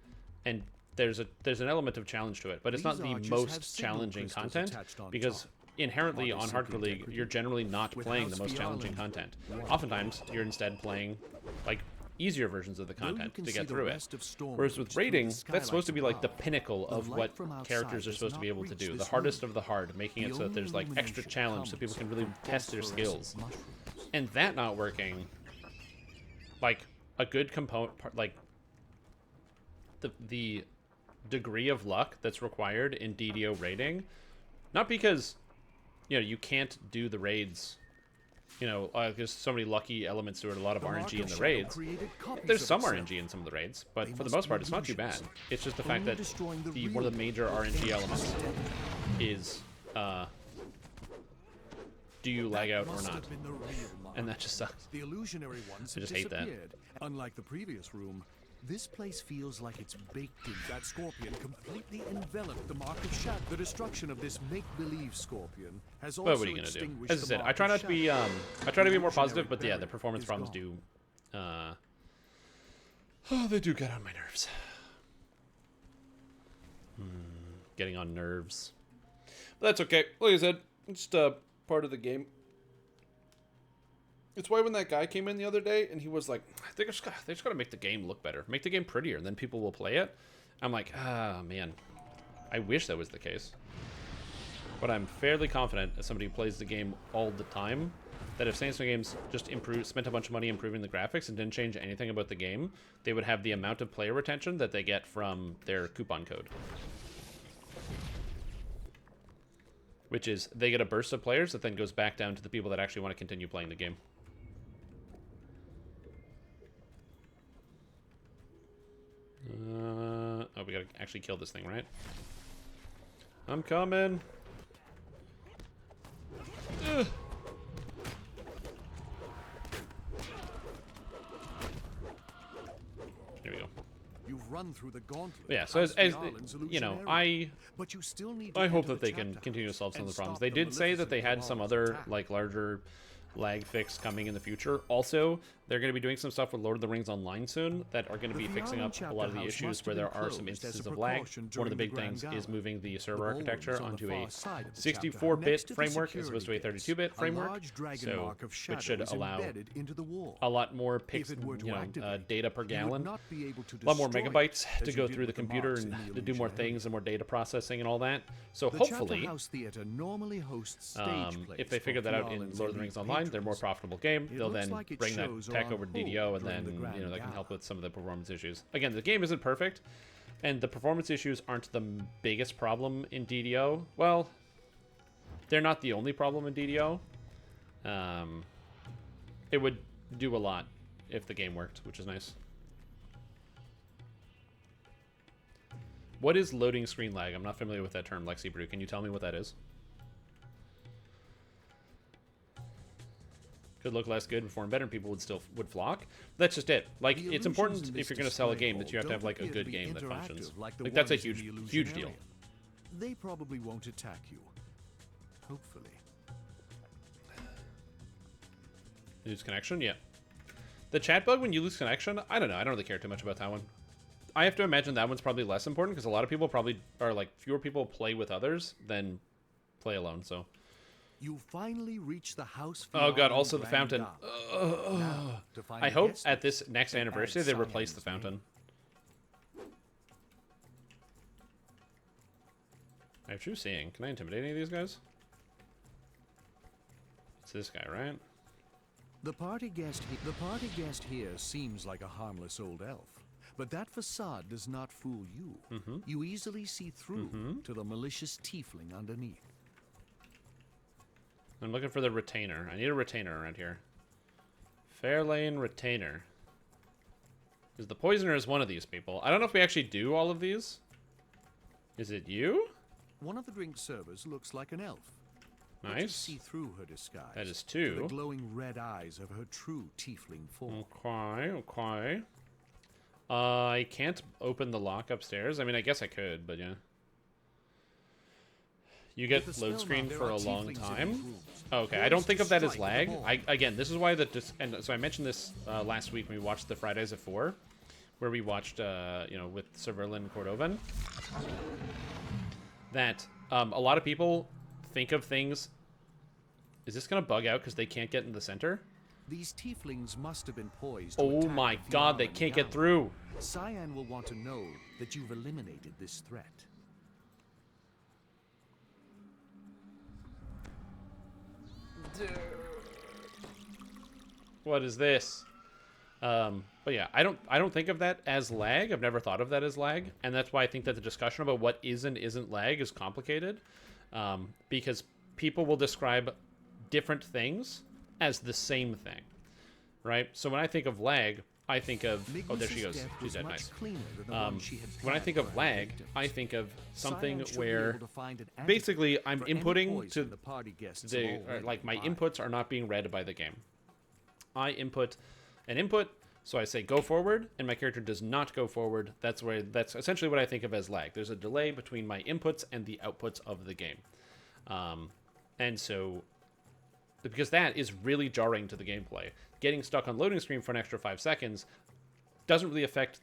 and there's an element of challenge to it, but it's not the most challenging content because inherently on Hardcore League, you're generally not playing the most challenging content. Oftentimes, you're instead playing, like, easier versions of the content to get through it. Whereas with raiding, that's supposed to be like the pinnacle of what characters are supposed to be able to do. The hardest of the hard, making it so that there's like extra challenge so people can really test their skills. And that not working, like a good component, like the degree of luck that's required in DDO raiding, not because, you know, you can't do the raids, you know, there's so many lucky elements to it, a lot of RNG in the raids. There's some RNG in some of the raids, but for the most part, it's not too bad. It's just the fact that one of the major RNG elements is, do you lag out or not? And that just sucks. The illusionary ones I just hate that. Unlike the previous room, this place feels like it's baked in. That scorpion completely enveloped the Mark of Shadow. The destruction of this make-believe scorpion has also what are you gonna do? As I said, I try not to be I try to be more positive, but yeah, the performance problems do they do get on my nerves. Getting on nerves. But that's okay. Like I said, it's just part of the game. It's why when that guy came in the other day and he was like, they just got to make the game look better. Make the game prettier, and then people will play it. I'm like, ah, man. I wish that was the case. But I'm fairly confident, as somebody who plays the game all the time, that if Sandstorm Games just spent a bunch of money improving the graphics and didn't change anything about the game, they would have the amount of player retention that they get from their coupon code. which is they get a burst of players that then goes back down to the people that actually want to continue playing the game. Oh, we gotta actually kill this thing, right? I'm coming. Ugh. Here we go. You've run through the gauntlet. Yeah, so as you know, I hope that they can continue to solve some of the problems. They did say that they had some other like larger lag fix coming in the future. Also, they're going to be doing some stuff with Lord of the Rings Online soon that are going to be fixing up a lot of the issues where there are some instances of lag. One of the big things is moving the server architecture onto a 64-bit framework as opposed to a 32-bit framework, so which should allow a lot more data per gallon, a lot more megabytes to go through the computer and to do more things and more data processing and all that. So hopefully, if they figure that out in Lord of the Rings Online, they're a more profitable game. They'll then bring that tech over to DDO, and then that can help with some of the performance issues. Again, the game isn't perfect, and the performance issues aren't the biggest problem in DDO. Well, they're not the only problem in DDO. It would do a lot if the game worked, which is nice. What is loading screen lag? I'm not familiar with that term, Lexi Brew. Can you tell me what that is? Could look less good, perform better, and people would flock. That's just it. Like, it's important if you're going to sell a game that you have to have like a good game that functions. Like that's a huge deal. They probably won't attack you. Hopefully. Lose connection? Yeah. The chat bug when you lose connection? I don't know. I don't really care too much about that one. I have to imagine that one's probably less important because a lot of people probably are like fewer people play with others than play alone. So. You finally reach the house. Oh god! Also the fountain. I hope at this next anniversary they replace the fountain. I have true seeing. Can I intimidate any of these guys? It's this guy, right? The party guest here seems like a harmless old elf, but that facade does not fool you. You easily see through to the malicious tiefling underneath. I'm looking for the retainer. I need a retainer around here. Fairlane retainer. Because the poisoner is one of these people. I don't know if we actually do all of these. Is it you? One of the drink servers looks like an elf. Nice. You see through her disguise. That is two. The glowing red eyes of her true tiefling form. Okay. I can't open the lock upstairs. I mean, I guess I could, but yeah. You get load screen for a long time. Okay, I don't think of that as lag. Again, this is why and so I mentioned this last week when we watched the Fridays at 4, where we watched with Severlin and Cordovan. That a lot of people think of things. Is this gonna bug out because they can't get in the center? These tieflings must have been poised. Oh my god, they can't get through. Cyan will want to know that you've eliminated this threat. What is this? But yeah, I don't think of that as lag. I've never thought of that as lag, and that's why I think that the discussion about what is and isn't lag is complicated, because people will describe different things as the same thing, right? So when I think of lag, I think of there she goes. She's dead. Nice. When I think of lag, I think of something where basically I'm inputting to like my inputs are not being read by the game. I input an input, so I say go forward, and my character does not go forward. That's essentially what I think of as lag. There's a delay between my inputs and the outputs of the game, and so because that is really jarring to the gameplay. Getting stuck on loading screen for an extra 5 seconds doesn't really affect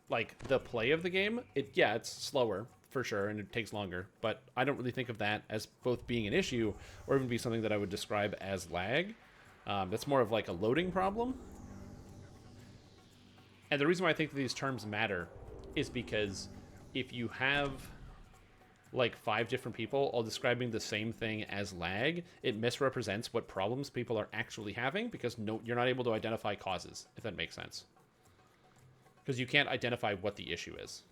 like the play of the game. It's slower for sure and it takes longer, but I don't really think of that as both being an issue or even be something that I would describe as lag. That's more of like a loading problem. And the reason why I think that these terms matter is because if you have like 5 different people all describing the same thing as lag, it misrepresents what problems people are actually having because you're not able to identify causes, if that makes sense. Because you can't identify what the issue is.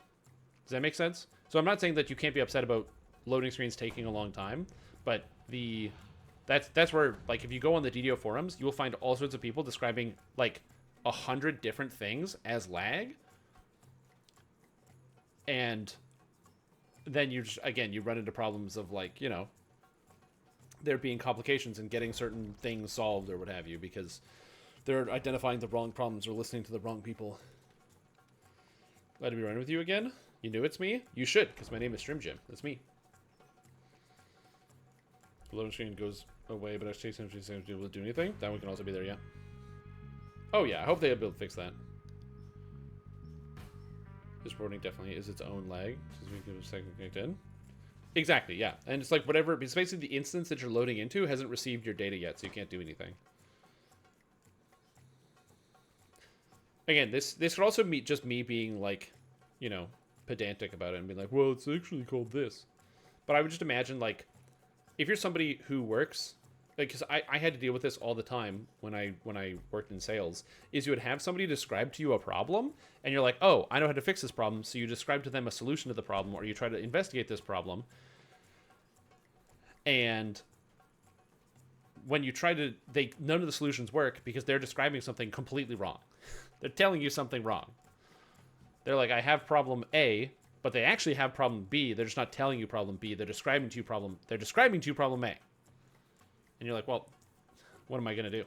Does that make sense? So I'm not saying that you can't be upset about loading screens taking a long time, but that's where, like, if you go on the DDO forums, you will find all sorts of people describing like 100 different things as lag, and then you just, again, you run into problems of, like, you know, there being complications in getting certain things solved or what have you, because they're identifying the wrong problems or listening to the wrong people. Glad to be running with you again. You knew it's me? You should, because my name is Stream Jim. That's me. The loading screen goes away, but actually seems to be able to do anything. That one can also be there, yeah. Oh yeah, I hope they'll be able to fix that. This recording definitely is its own lag. Since we give a second connect in. Exactly, yeah. And it's like whatever, it's basically the instance that you're loading into hasn't received your data yet, so you can't do anything. Again, this could also be just me being, like, you know, pedantic about it and being like, well, it's actually called this. But I would just imagine, like, if you're somebody who works, like, because I had to deal with this all the time when I worked in sales, is you would have somebody describe to you a problem, and you're like, oh, I know how to fix this problem, so you describe to them a solution to the problem, or you try to investigate this problem, and when you try to, none of the solutions work because they're describing something completely wrong. They're telling you something wrong. They're like, I have problem A, but they actually have problem B. They're just not telling you problem B. They're describing to you problem A. And you're like, well, what am I going to do?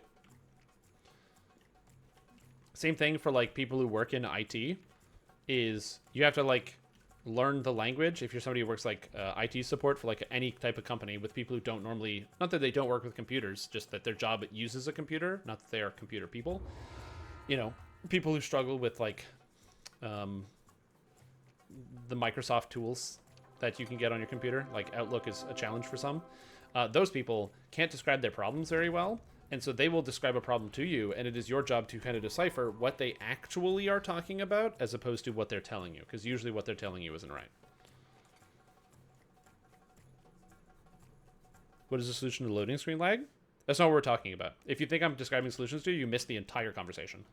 Same thing for, like, people who work in IT is you have to, like, learn the language. If you're somebody who works, like, IT support for, like, any type of company with people who don't normally, not that they don't work with computers, just that their job uses a computer, not that they are computer people. You know, people who struggle with, like, the Microsoft tools that you can get on your computer, like Outlook is a challenge for some. Those people can't describe their problems very well, and so they will describe a problem to you, and it is your job to kind of decipher what they actually are talking about as opposed to what they're telling you, because usually what they're telling you isn't right. What is the solution to loading screen lag? That's not what we're talking about. If you think I'm describing solutions to you, you missed the entire conversation.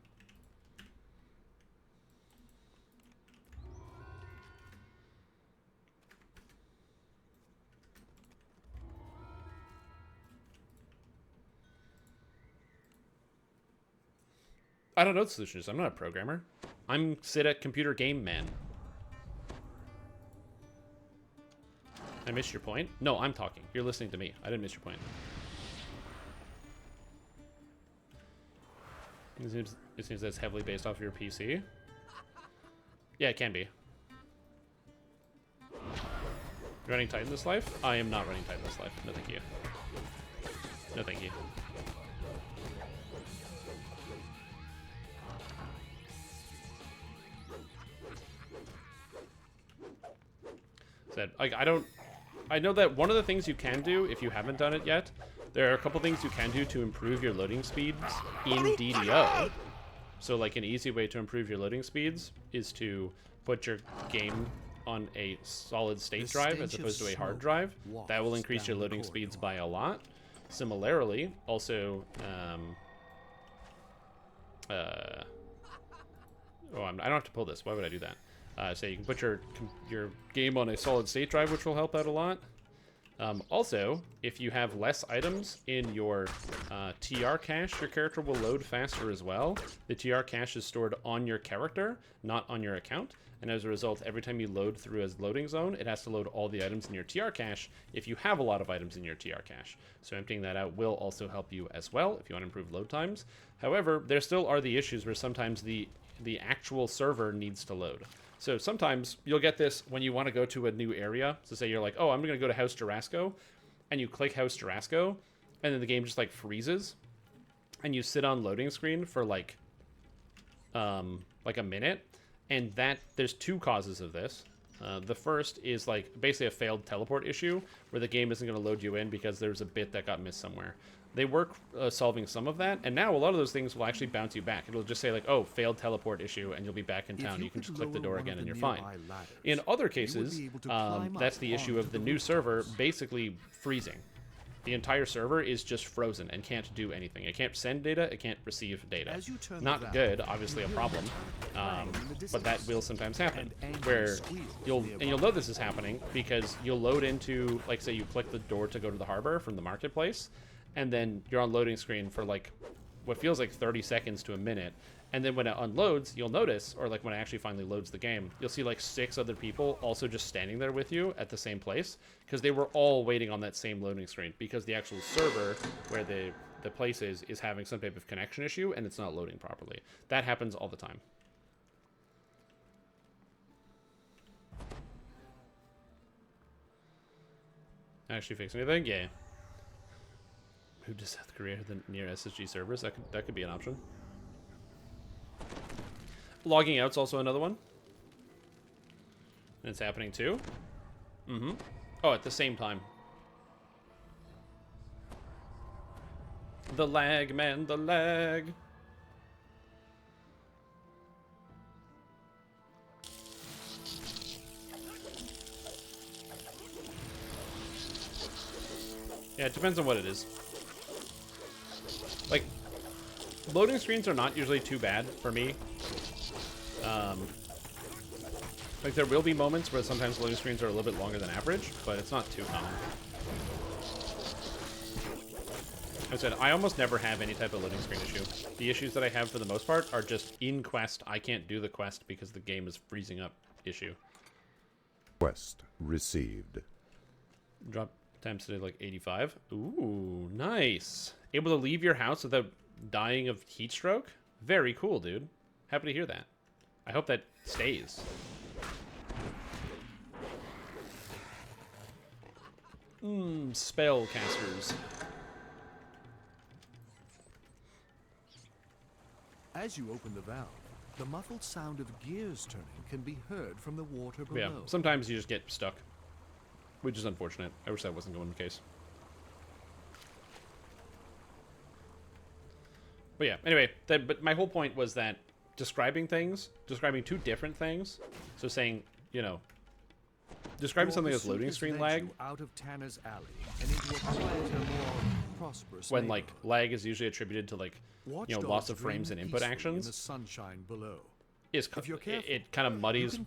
I don't know what the solution is. I'm not a programmer. I'm sit at computer game man. I missed your point? No, I'm talking. You're listening to me. I didn't miss your point. It seems that's heavily based off of your PC. Yeah, it can be. You're running Titan this life? I am not running Titan this life. No, thank you. No, thank you. Said, like, I know that one of the things you can do, if you haven't done it yet, there are a couple things you can do to improve your loading speeds in DDO. So, like, an easy way to improve your loading speeds is to put your game on a solid state drive as opposed to a hard drive. That will increase your loading speeds by a lot. Similarly, also, I don't have to pull this. Why would I do that? So you can put your game on a solid state drive, which will help out a lot. Also, if you have less items in your TR cache, your character will load faster as well. The TR cache is stored on your character, not on your account. And as a result, every time you load through a loading zone, it has to load all the items in your TR cache if you have a lot of items in your TR cache. So emptying that out will also help you as well if you want to improve load times. However, there still are the issues where sometimes the actual server needs to load. So sometimes you'll get this when you want to go to a new area. So say you're like, oh, I'm going to go to House Durasco, and you click House Durasco, and then the game just, like, freezes, and you sit on loading screen for like a minute, and there's two causes of this. The first is, like, basically a failed teleport issue where the game isn't going to load you in because there's a bit that got missed somewhere. They work solving some of that, and now a lot of those things will actually bounce you back. It'll just say, like, oh, failed teleport issue, and you'll be back in town. You can just click the door again, and you're fine. In other cases, that's the issue of the new server basically freezing. the entire server is just frozen and can't do anything. It can't send data, it can't receive data. As you turn Not the good, valve, obviously a you problem, hear a turret in the but that distance. will sometimes happen. And angry Where squeals you'll nearby. know this is happening because you'll load into, like, say you click the door to go to the harbor from the marketplace, and then you're on loading screen for like what feels like 30 seconds to a minute. And then when it unloads, you'll notice, or like when it actually finally loads the game, you'll see like 6 other people also just standing there with you at the same place because they were all waiting on that same loading screen because the actual server where the place is having some type of connection issue and it's not loading properly. That happens all the time. Actually fix anything? Yeah. Move to South Korea near SSG servers. That could be an option. Logging out's also another one. And it's happening too. Mm-hmm. Oh, at the same time. The lag, man, the lag. Yeah, it depends on what it is. Like, loading screens are not usually too bad for me. Like, there will be moments where sometimes loading screens are a little bit longer than average, but it's not too common. Like I said, I almost never have any type of loading screen issue. The issues that I have for the most part are just in quest. I can't do the quest because the game is freezing up issue. Quest received. Drop times today like 85. Ooh, nice. Able to leave your house without dying of heat stroke? Very cool, dude. Happy to hear that. I hope that stays. Spellcasters. As you open the valve, the muffled sound of gears turning can be heard from the water below. Yeah, sometimes you just get stuck, which is unfortunate. I wish that wasn't going to be the case. But yeah, anyway, but my whole point was that describing two different things, so saying, you know, describing something as loading screen lag, out of Tanner's alley and into a quieter, more prosperous when like lag is usually attributed to like, you know, loss of frames and input actions, in the sunshine below. It kind of muddies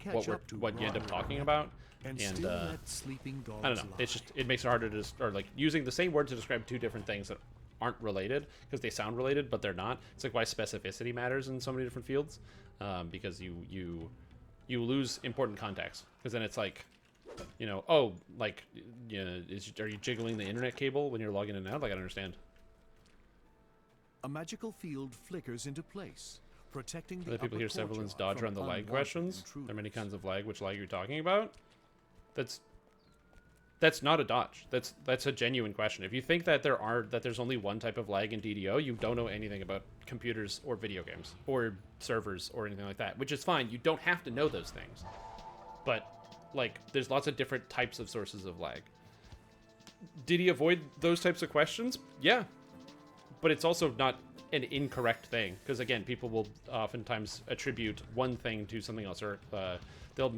what you end up talking about, and I don't know. It's just, it makes it harder to or like using the same word to describe two different things that aren't related because they sound related but they're not. It's like why specificity matters in so many different fields, because you lose important context because then it's like, you know, oh, like, you know, are you jiggling the internet cable when you're logging in and out? Like, I don't understand. A magical field flickers into place, protecting the Other people hear Severland's dodger on the lag questions. There are many kinds of lag. Which lag you're talking about? That's not a dodge. That's a genuine question. If you think that there's only one type of lag in DDO, you don't know anything about computers or video games or servers or anything like that, which is fine. You don't have to know those things. But like, there's lots of different types of sources of lag. Did he avoid those types of questions? Yeah. But it's also not an incorrect thing, because again, people will oftentimes attribute one thing to something else, or they'll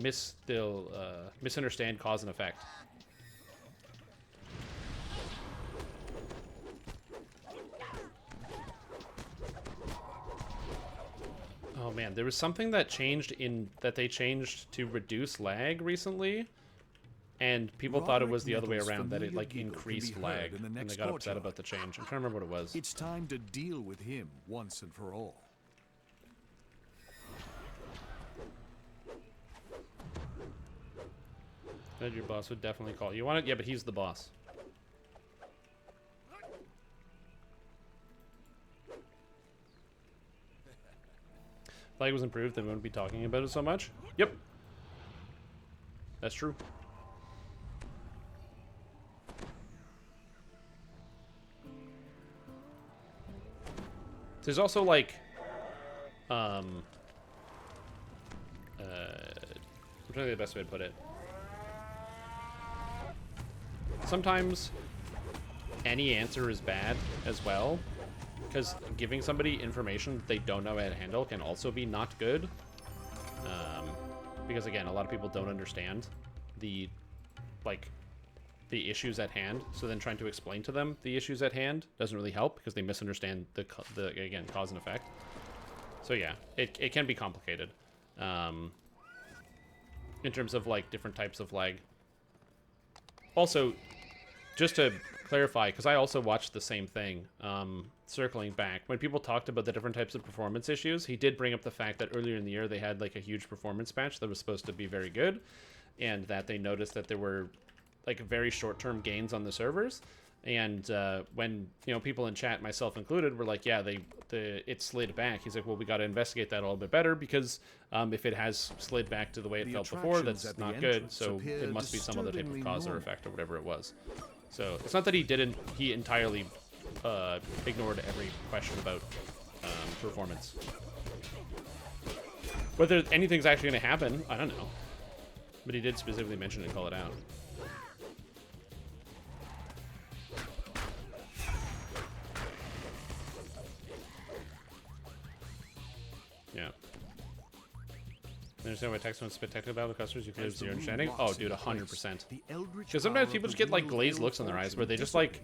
misunderstand cause and effect. Oh man, there was something that they changed to reduce lag recently, and people thought it was the other way around, that it like increased lag, and they got upset about the change. I'm trying to remember what it was. It's time to deal with him once and for all. Your boss would definitely call you on it. Yeah, but he's the boss. If lag was improved, then we wouldn't be talking about it so much. Yep. That's true. There's also like, I'm trying to think of the best way to put it. Sometimes any answer is bad as well, because giving somebody information that they don't know how to handle can also be not good. Because again, a lot of people don't understand the, like, the issues at hand. So then trying to explain to them the issues at hand doesn't really help because they misunderstand the again, cause and effect. So yeah, it can be complicated in terms of like different types of lag. Also, just to clarify, because I also watched the same thing, circling back, when people talked about the different types of performance issues, he did bring up the fact that earlier in the year they had like a huge performance patch that was supposed to be very good, and that they noticed that there were like very short-term gains on the servers. And when, you know, people in chat, myself included, were like, yeah, it slid back. He's like, well, we got to investigate that a little bit better, because if it has slid back to the way it felt before, that's not good. So it must be some other type of cause or effect or whatever it was. So it's not that he entirely ignored every question about performance. Whether anything's actually going to happen, I don't know. But he did specifically mention it and call it out. Yeah. I understand why text was spectacular about the customers. You can have zero understanding. Oh, dude, 100%. Because sometimes people just get like glazed looks in their eyes, where they just like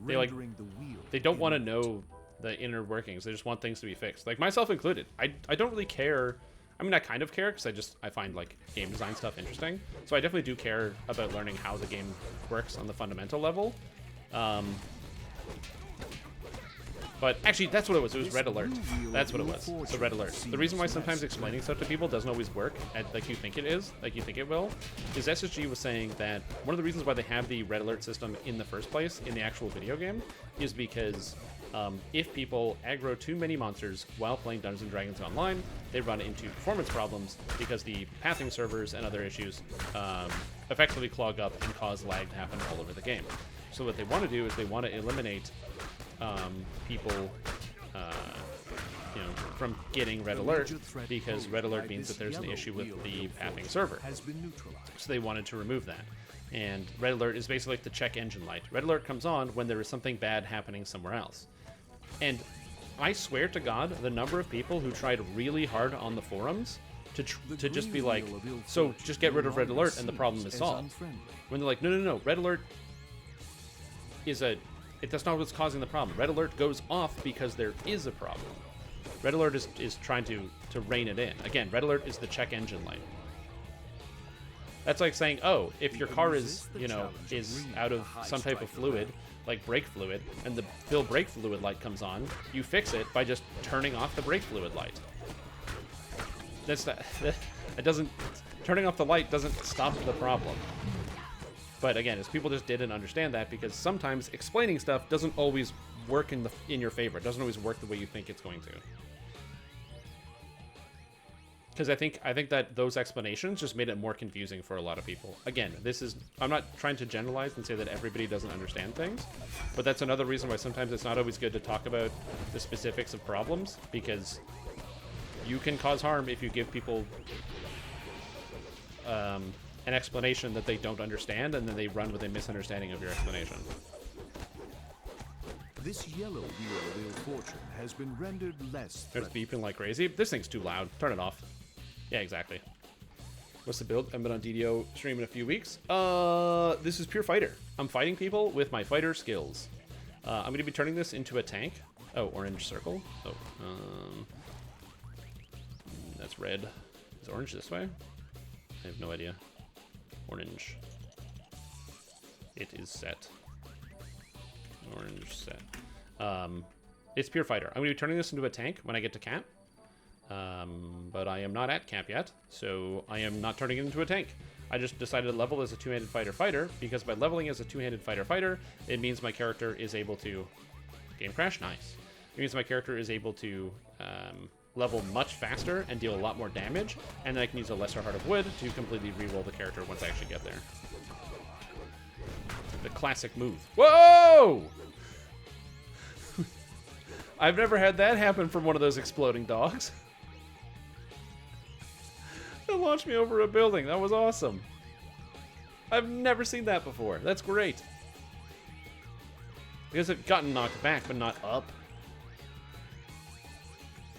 they don't want to know the inner workings. They just want things to be fixed. Like myself included. I don't really care. I mean, I kind of care because I find like game design stuff interesting. So I definitely do care about learning how the game works on the fundamental level. But actually, that's what it was. It was red alert. That's what it was. So red alert. The reason why sometimes explaining stuff to people doesn't always work like you think it is, like you think it will, is SSG was saying that one of the reasons why they have the red alert system in the first place in the actual video game is because if people aggro too many monsters while playing Dungeons & Dragons Online, they run into performance problems because the pathing servers and other issues effectively clog up and cause lag to happen all over the game. So what they want to do is they want to eliminate people, you know, from getting red alert, because red alert means that there's an issue with the pathing server. So they wanted to remove that. And red alert is basically like the check engine light. Red alert comes on when there is something bad happening somewhere else. And I swear to God, the number of people who tried really hard on the forums to just be like, so just get rid of red alert and the problem is solved. When they're like, no, red alert is that's not what's causing the problem. Red alert goes off because there is a problem. Red alert is trying to rein it in. Again, red alert is the check engine light. That's like saying, oh, if your car is, you know, is out of some type of fluid, like brake fluid, and the fill brake fluid light comes on, you fix it by just turning off the brake fluid light. Turning off the light doesn't stop the problem. But again, it's people just didn't understand that, because sometimes explaining stuff doesn't always work in your favor. It doesn't always work the way you think it's going to. Because I think that those explanations just made it more confusing for a lot of people. Again, I'm not trying to generalize and say that everybody doesn't understand things, but that's another reason why sometimes it's not always good to talk about the specifics of problems, because you can cause harm if you give people an explanation that they don't understand, and then they run with a misunderstanding of your explanation. This yellow wheel of fortune has been rendered less It's beeping like crazy. This thing's too loud. Turn it off. Yeah, exactly. What's the build? I've been on DDO stream in a few weeks. This is pure fighter. I'm fighting people with my fighter skills. I'm going to be turning this into a tank. Oh, orange circle. Oh, that's red. Is orange this way? I have no idea. Orange. It is set. Orange set. It's pure fighter. I'm going to be turning this into a tank when I get to camp. But I am not at camp yet, so I am not turning it into a tank. I just decided to level as a two-handed fighter, because by leveling as a two-handed fighter, it means my character is able to... Game crash? Nice. It means my character is able to level much faster and deal a lot more damage, and then I can use a lesser heart of wood to completely re-roll the character once I actually get there. The classic move. Whoa! I've never had that happen from one of those exploding dogs. It launched me over a building. That was awesome. I've never seen that before. That's great. Because I've gotten knocked back, but not up.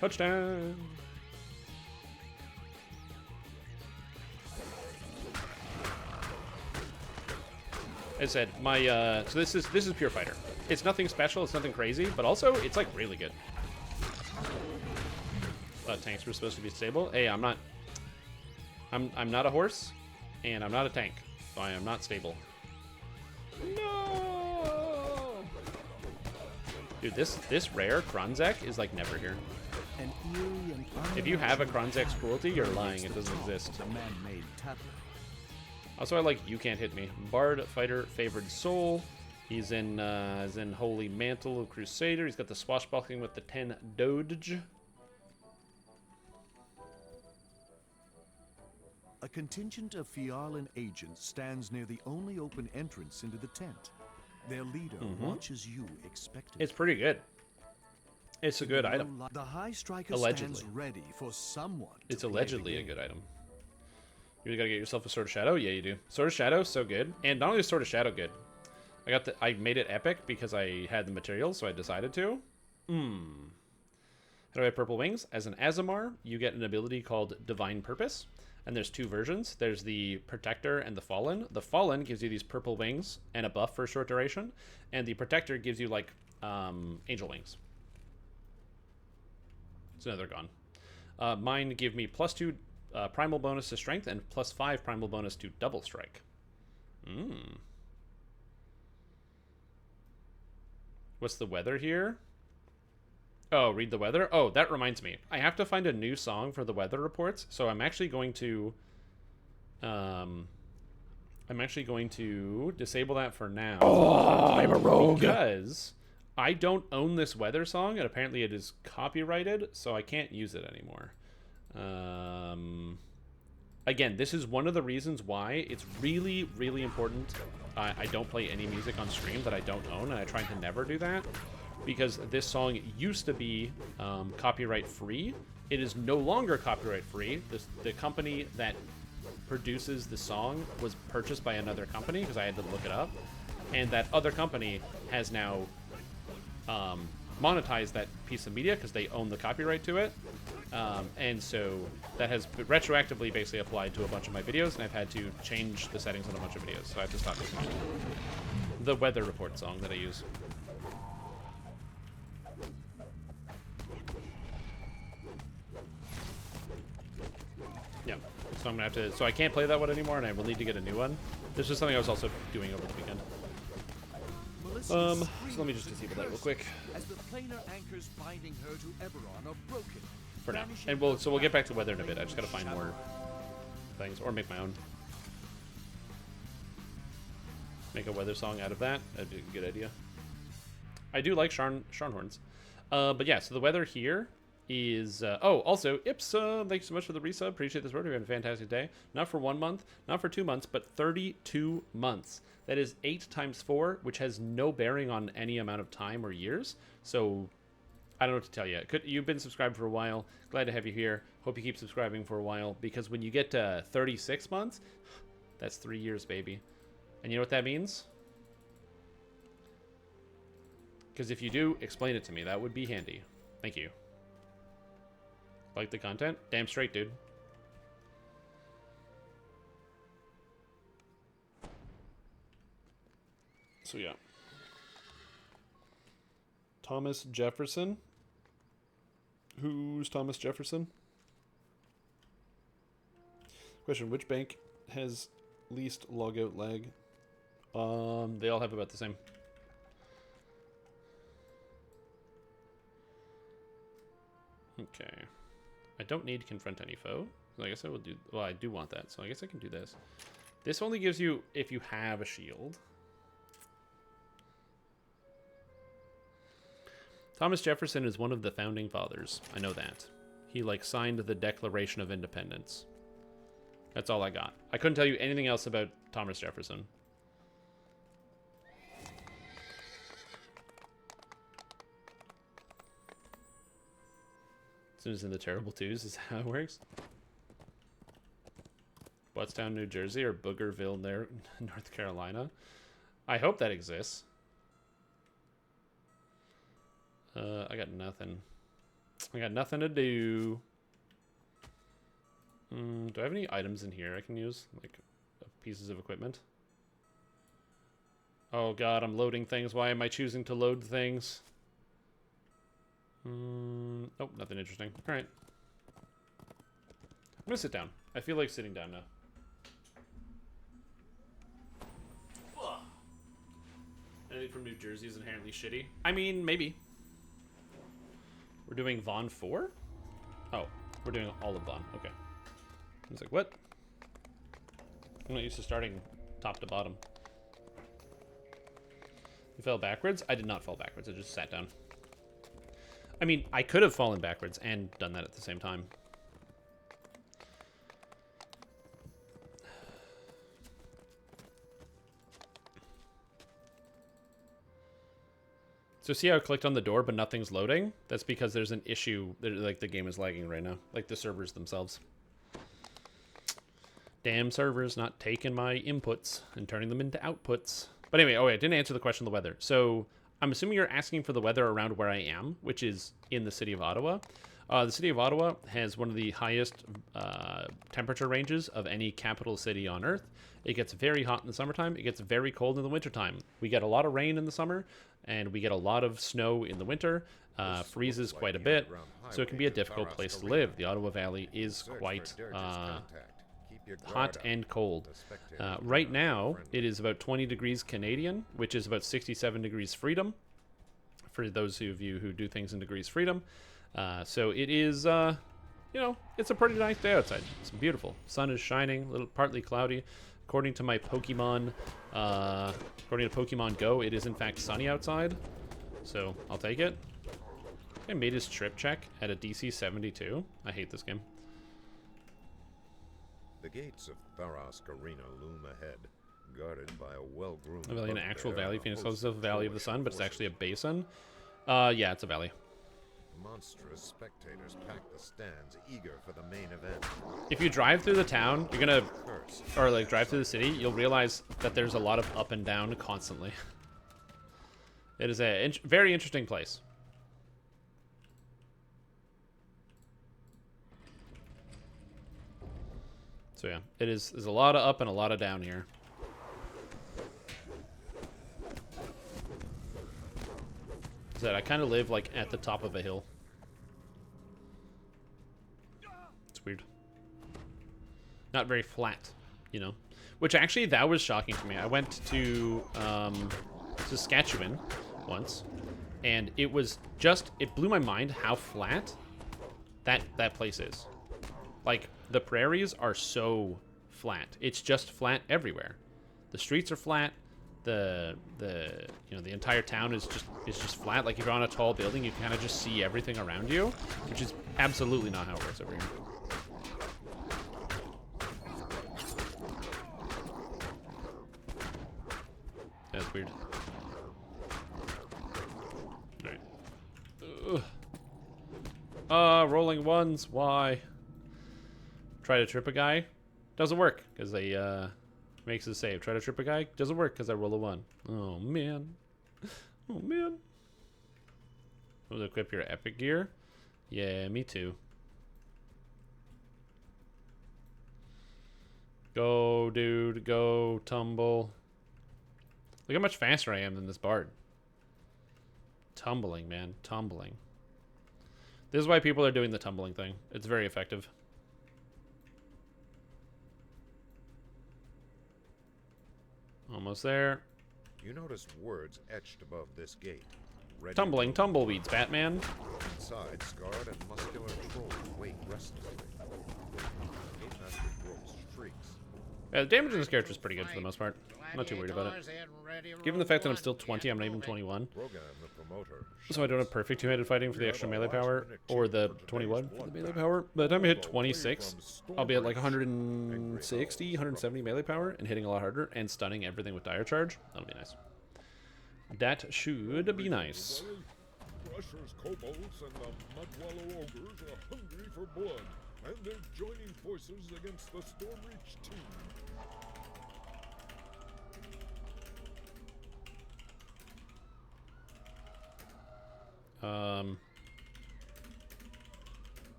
Touchdown! As I said, my so this is pure fighter. It's nothing special, it's nothing crazy, but also it's like really good. Tanks were supposed to be stable. Hey, I'm not a horse, and I'm not a tank, so I am not stable. No! Dude, this rare Kronzek is like never here. An eerie and If you have a Kronzek's cruelty, you're lying. It doesn't exist. a man-made tablet. Also, I like You Can't Hit Me. Bard, fighter, favored soul. He's in Holy Mantle of Crusader. He's got the swashbuckling with the 10 Doge. A contingent of Fialan agents stands near the only open entrance into the tent. Their leader watches you expectantly. It's pretty good. It's a good item. The High Striker Allegedly. stands ready for someone. It's to play allegedly the a game. good item. You gotta get yourself a Sword of Shadow? Yeah, you do. Sword of Shadow, so good. And not only is Sword of Shadow good, I made it epic because I had the materials, so I decided to. How do I have purple wings? As an Azamar, you get an ability called Divine Purpose. And there's two versions. There's the Protector and the Fallen. The Fallen gives you these purple wings and a buff for a short duration. And the Protector gives you, like, angel wings. So now they're gone. Mine give me +2 primal bonus to strength and +5 primal bonus to double strike. What's the weather here? Oh, read the weather? Oh, that reminds me. I have to find a new song for the weather reports, so I'm actually going to disable that for now. Oh, I'm a rogue. Because I don't own this weather song, and apparently it is copyrighted, so I can't use it anymore. Again, this is one of the reasons why it's really, really important I don't play any music on stream that I don't own, and I try to never do that. Because this song used to be copyright free. It is no longer copyright free. The company that produces the song was purchased by another company, because I had to look it up. And that other company has now monetized that piece of media because they own the copyright to it. And so that has retroactively basically applied to a bunch of my videos, and I've had to change the settings on a bunch of videos. So I have to stop using it. The weather report song that I use. Yeah, so I'm gonna have to. So I can't play that one anymore, and I will need to get a new one. This is something I was also doing over the weekend. So let me just disable that real quick. As the planar anchors binding her to Eberron are broken. For now, and we'll get back to weather in a bit. I just gotta find more things, or make my own. Make a weather song out of that. That'd be a good idea. I do like Sharnhorns. But yeah, so the weather here is... oh, also, Ipsa, thank you so much for the resub. Appreciate this word. We've had a fantastic day. Not for 1 month, not for 2 months, but 32 months. That is 8 times 4, which has no bearing on any amount of time or years. So, I don't know what to tell you. You've been subscribed for a while. Glad to have you here. Hope you keep subscribing for a while, because when you get to 36 months, that's 3 years, baby. And you know what that means? Because if you do, explain it to me. That would be handy. Thank you. Like the content? Damn straight, dude. So yeah. Thomas Jefferson. Who's Thomas Jefferson? Question, which bank has least logout lag? They all have about the same. Okay. I don't need to confront any foe. So I guess I will do... Well, I do want that, so I guess I can do this. This only gives you if you have a shield. Thomas Jefferson is one of the founding fathers. I know that. He, like, signed the Declaration of Independence. That's all I got. I couldn't tell you anything else about Thomas Jefferson. As soon as in the Terrible Twos is how it works. Buttstown, New Jersey, or Boogerville, North Carolina. I hope that exists. I got nothing. I got nothing to do. Do I have any items in here I can use? Like, pieces of equipment? Oh god, I'm loading things. Why am I choosing to load things? Nope, nothing interesting. Alright. I'm gonna sit down. I feel like sitting down now. Ugh. Anything from New Jersey is inherently shitty. I mean, maybe. We're doing Vaughn 4? Oh, we're doing all of Vaughn. Okay. I was like, what? I'm not used to starting top to bottom. You fell backwards? I did not fall backwards. I just sat down. I mean, I could have fallen backwards and done that at the same time. So see how I clicked on the door, but nothing's loading? That's because there's an issue. Like, the game is lagging right now. Like, the servers themselves. Damn servers not taking my inputs and turning them into outputs. But anyway, oh wait, I didn't answer the question of the weather. So I'm assuming you're asking for the weather around where I am, which is in the city of Ottawa. The city of Ottawa has one of the highest temperature ranges of any capital city on Earth. It gets very hot in the summertime. It gets very cold in the wintertime. We get a lot of rain in the summer, and we get a lot of snow in the winter. Freezes quite a bit, so it can be a difficult place to live. The Ottawa Valley is quite hot and cold. Right now, it is about 20 degrees Canadian, which is about 67 degrees freedom, for those of you who do things in degrees freedom. So it is, you know, it's a pretty nice day outside. It's beautiful. Sun is shining, a little partly cloudy. According to my Pokemon, according to Pokemon Go, it is in fact sunny outside. So I'll take it. I made his trip check at a DC 72. I hate this game. The gates of Tharos Arena loom ahead, guarded by a well-groomed... Valley, an actual valley. Phoenix calls it the Valley of the Sun, but it's actually a basin. Yeah, it's a valley. Monstrous spectators pack the stands, eager for the main event. If you drive through the town, you're gonna, or like drive through the city, you'll realize that there's a lot of up and down constantly. It is a very interesting place. So yeah, it is. There's a lot of up and a lot of down here. That I kind of live like at the top of a hill. It's weird. Not very flat, you know. Which actually, that was shocking to me. I went to Saskatchewan once, and it was just, it blew my mind how flat that place is. Like, the prairies are so flat. It's just flat everywhere. The streets are flat. The you know, the entire town is just flat. Like, if you're on a tall building, you can kind of just see everything around you, which is absolutely not how it works over here. That's weird. Alright. Rolling ones, why? Try to trip a guy. Doesn't work, because they, makes a save. Try to trip a guy. Doesn't work, because I roll a 1. Oh, man. Oh, man. Will equip your epic gear? Yeah, me too. Go, dude. Go, tumble. Look how much faster I am than this bard. Tumbling, man. Tumbling. This is why people are doing the tumbling thing. It's very effective. Almost there. You notice words etched above this gate. Tumbling tumbleweeds, Batman. Inside, scarred and muscular trolls wait restlessly. Gatemaster Brooks shrieks. Yeah, the damage in this character is pretty good for the most part. I'm not too worried about it. Given the fact that I'm still 20, I'm not even 21. So I don't have perfect two-handed fighting for the extra melee power, or the 21 for the melee power. By the time I hit 26, I'll be at like 160, 170 melee power, and hitting a lot harder, and stunning everything with dire charge. That'll be nice. That should be nice. Crushers, kobolds, and the Mudwallow ogres are hungry for blood, and they're joining forces against the Stormreach team.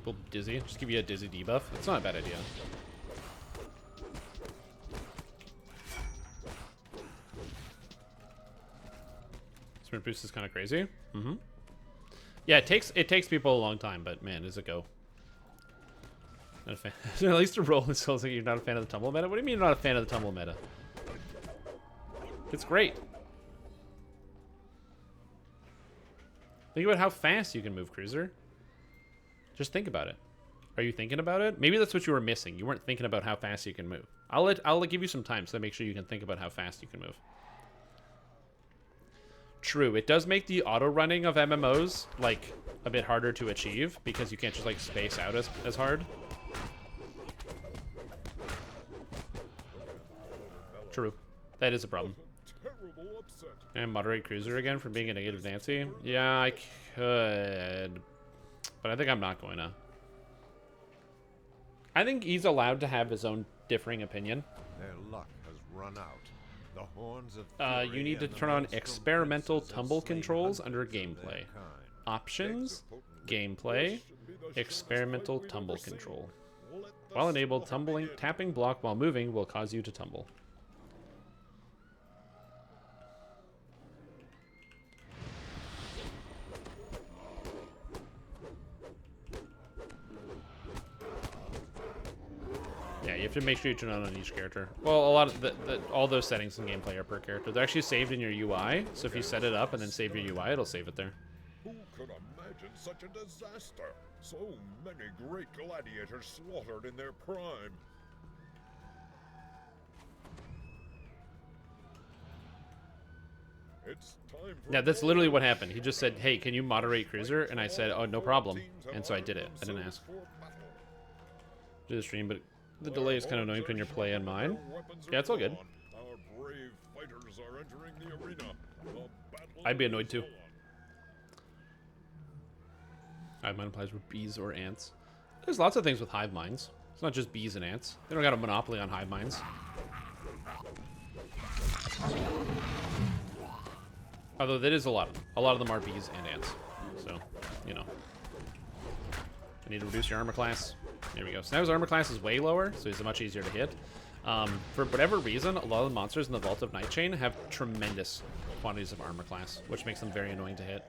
People dizzy. Just give you a dizzy debuff. It's not a bad idea. Sprint boost is kind of crazy. Mm-hmm. Yeah, it takes people a long time, but man, does it go. Not a fan. At least a roll, it sounds like you're not a fan of the tumble meta. What do you mean you're not a fan of the tumble meta? It's great. Think about how fast you can move, Cruiser. Just think about it. Are you thinking about it? Maybe that's what you were missing. You weren't thinking about how fast you can move. I'll give you some time so that make sure you can think about how fast you can move. True, it does make the auto running of MMOs like a bit harder to achieve because you can't just like space out as hard. True, that is a problem. And moderate Cruiser again for being a negative Nancy. Yeah, I could, but I think I'm not going to. I think he's allowed to have his own differing opinion. Their luck has run out. The horns of you need to turn on experimental tumble controls under gameplay. Options, gameplay, experimental tumble control. While enabled, tapping block while moving will cause you to tumble. Yeah, you have to make sure you turn on each character. Well, a lot of all those settings in gameplay are per character. They're actually saved in your UI, so if you set it up and then save your UI, it'll save it there. Who could imagine such a disaster? So many great gladiators slaughtered in their prime. It's time for Yeah, that's literally what happened. He just said, "Hey, can you moderate Cruiser?" And I said, "Oh, no problem." And so I did it. I didn't ask. Do the stream, but the delay is kind of annoying when you're playing mine. Yeah, it's all good. Our brave fighters are entering the arena. I'd be annoyed too. Hive mind applies with bees or ants. There's lots of things with hive minds. It's not just bees and ants. They don't got a monopoly on hive minds. Although that is a lot of them. A lot of them are bees and ants. So, you know. I need to reduce your armor class. There we go. So now his armor class is way lower, so he's much easier to hit. For whatever reason, a lot of the monsters in the Vault of Nightchain have tremendous quantities of armor class, which makes them very annoying to hit.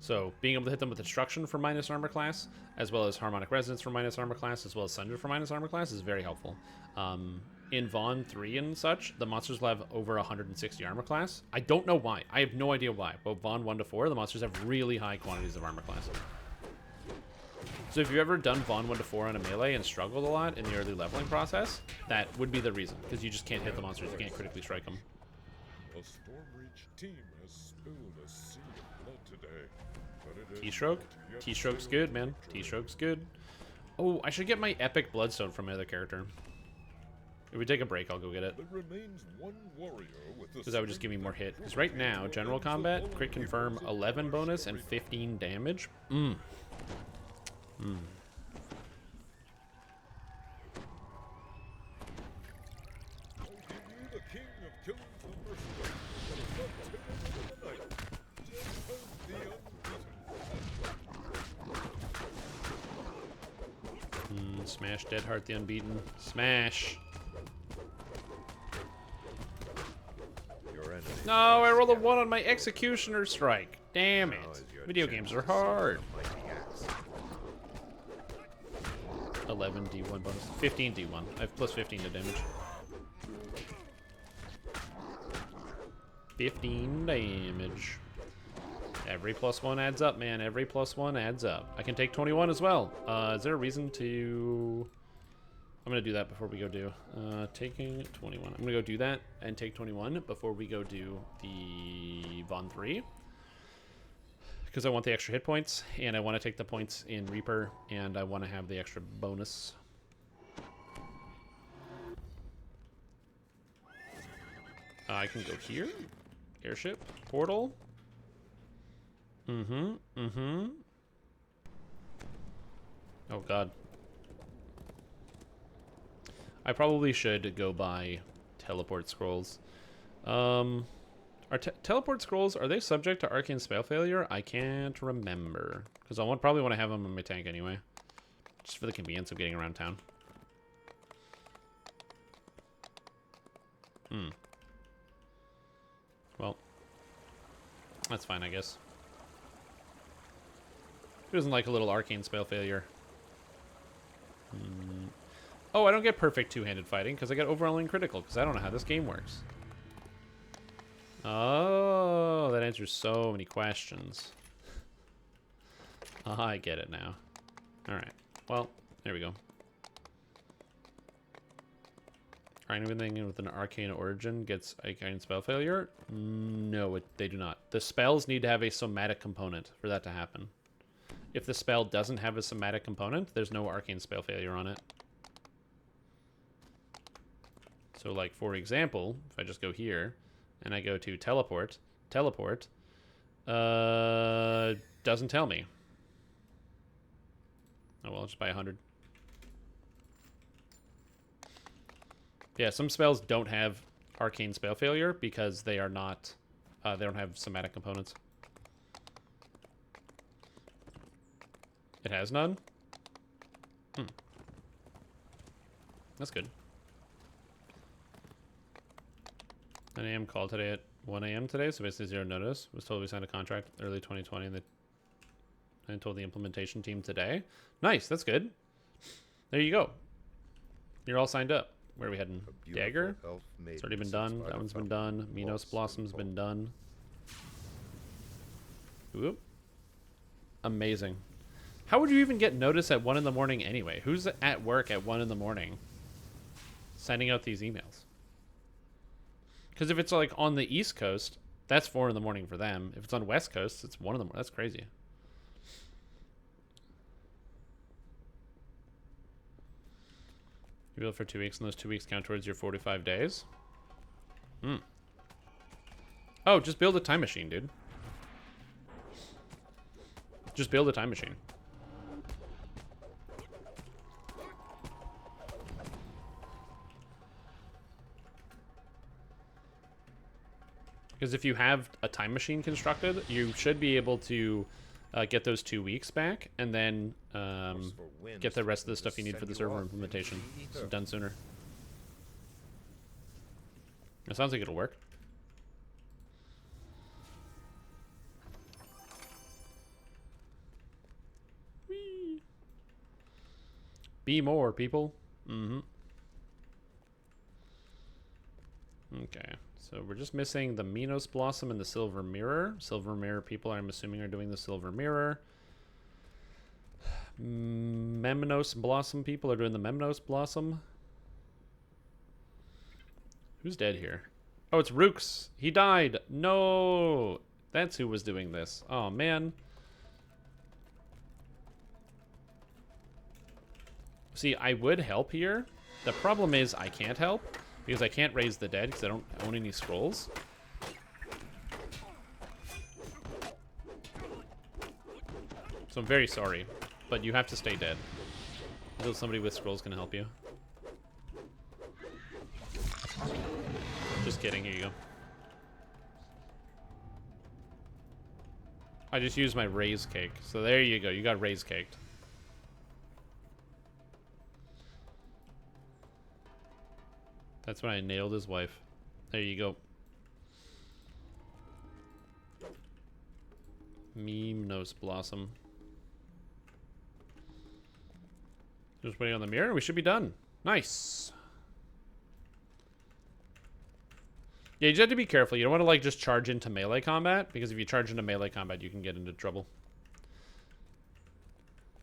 So being able to hit them with Destruction for minus armor class, as well as Harmonic Resonance for minus armor class, as well as Sunder for minus armor class is very helpful. In Vaughn 3 and such, the monsters will have over 160 armor class. I don't know why. I have no idea why. But Vaughn 1 to 4, the monsters have really high quantities of armor class. So if you've ever done Vaughn 1 to 4 on a melee and struggled a lot in the early leveling process, that would be the reason. Because you just can't hit the monsters. You can't critically strike them. The Stormreach team has spilled a sea of blood today. But it T-stroke? T-stroke's good, man. T-stroke's good. Oh, I should get my epic bloodstone from my other character. If we take a break, I'll go get it. Because that would just give me more hit. Because right now, general combat, crit confirm 11 bonus and 15 damage. Mmm. Mmm. Smash Deadheart the Unbeaten. Smash! No, I rolled a 1 on my Executioner Strike. Damn it. Video games are hard. 11 D1 bonus. 15 D1. I have plus 15 to damage. 15 damage. Every +1 adds up, man. Every +1 adds up. I can take 21 as well. Is there a reason to... I'm going to do that before we go do... taking 21. I'm going to go do that and take 21 before we go do the Vaughn 3. Because I want the extra hit points, and I want to take the points in Reaper, and I want to have the extra bonus. I can go here. Airship. Portal. Oh, God. I probably should go buy teleport scrolls. Are teleport scrolls, are they subject to arcane spell failure? I can't remember. Because I probably want to have them in my tank anyway. Just for the convenience of getting around town. Well, that's fine, I guess. Who doesn't like a little arcane spell failure? Oh, I don't get perfect two-handed fighting because I get overwhelming critical because I don't know how this game works. Oh, that answers so many questions. I get it now. Alright. Well, there we go. Anything with an arcane origin gets arcane spell failure? No, they do not. The spells need to have a somatic component for that to happen. If the spell doesn't have a somatic component, there's no arcane spell failure on it. So, like, for example, if I just go here, and I go to teleport, doesn't tell me. Oh, well, I'll just buy 100. Yeah, some spells don't have arcane spell failure because they are not, they don't have somatic components. It has none? That's good. 9 a.m. call today at 1 a.m. today, so basically 0 notice. Was told we signed a contract early 2020 and I told the implementation team today. Nice, that's good. There you go. You're all signed up. Where are we heading? Dagger? It's already been done. That one's been done. Minos Blossom's been done. Whoop. Amazing. How would you even get notice at 1 in the morning anyway? Who's at work at 1 in the morning sending out these emails? Because if it's like on the East Coast, that's 4 in the morning for them. If it's on West Coast, it's 1 in the morning. That's crazy. You build for 2 weeks, and those 2 weeks count towards your 45 days? Oh, just build a time machine, dude. Just build a time machine. Because if you have a time machine constructed, you should be able to get those 2 weeks back, and then get the rest of the stuff you need for the server implementation done sooner. It sounds like it'll work. Whee! Be more, people. Okay. So we're just missing the Minos Blossom and the Silver Mirror. Silver Mirror people, I'm assuming, are doing the Silver Mirror. Memnos Blossom people are doing the Memnos Blossom. Who's dead here? Oh, it's Rooks. He died. No. That's who was doing this. Oh, man. See, I would help here. The problem is I can't help. Because I can't raise the dead because I don't own any scrolls. So I'm very sorry, but you have to stay dead until somebody with scrolls can help you. Just kidding, here you go. I just used my raise cake. So there you go, you got raise caked. That's when I nailed his wife. There you go. Memnos Blossom. Just waiting on the mirror. We should be done. Nice. Yeah, you just have to be careful. You don't want to like just charge into melee combat, because if you charge into melee combat, you can get into trouble.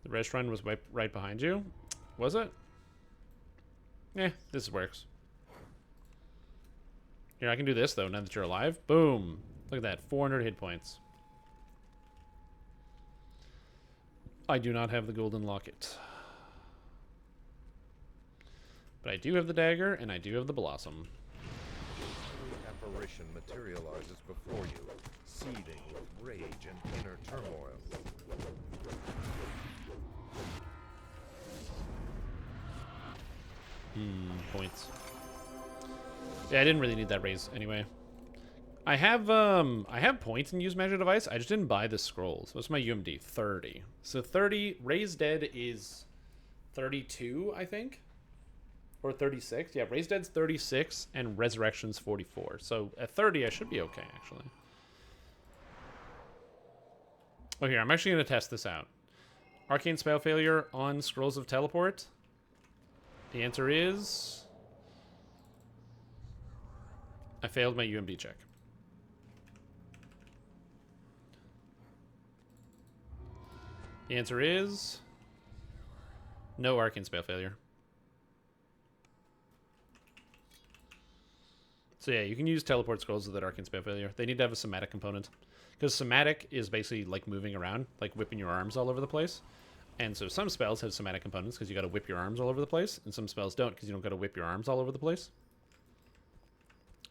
The restaurant was right behind you. Was it? Yeah, this works. Here, I can do this, though, now that you're alive. Boom. Look at that. 400 hit points. I do not have the golden locket. But I do have the dagger, and I do have the blossom. The apparition materializes before you, seething with rage and inner turmoil. Points. Yeah, I didn't really need that raise anyway. I have points in use magic device. I just didn't buy the scrolls. What's my UMD? 30. So 30 raise dead is 32, I think. Or 36. Yeah, Raise Dead's 36 and Resurrection's 44. So at 30, I should be okay, actually. Oh, here, I'm actually going to test this out. Arcane spell failure on Scrolls of Teleport. The answer is... I failed my UMD check. The answer is... no Arcane spell failure. So yeah, you can use teleport scrolls without Arcane spell failure. They need to have a somatic component. Because somatic is basically like moving around, like whipping your arms all over the place. And so some spells have somatic components because you got to whip your arms all over the place, and some spells don't because you don't got to whip your arms all over the place.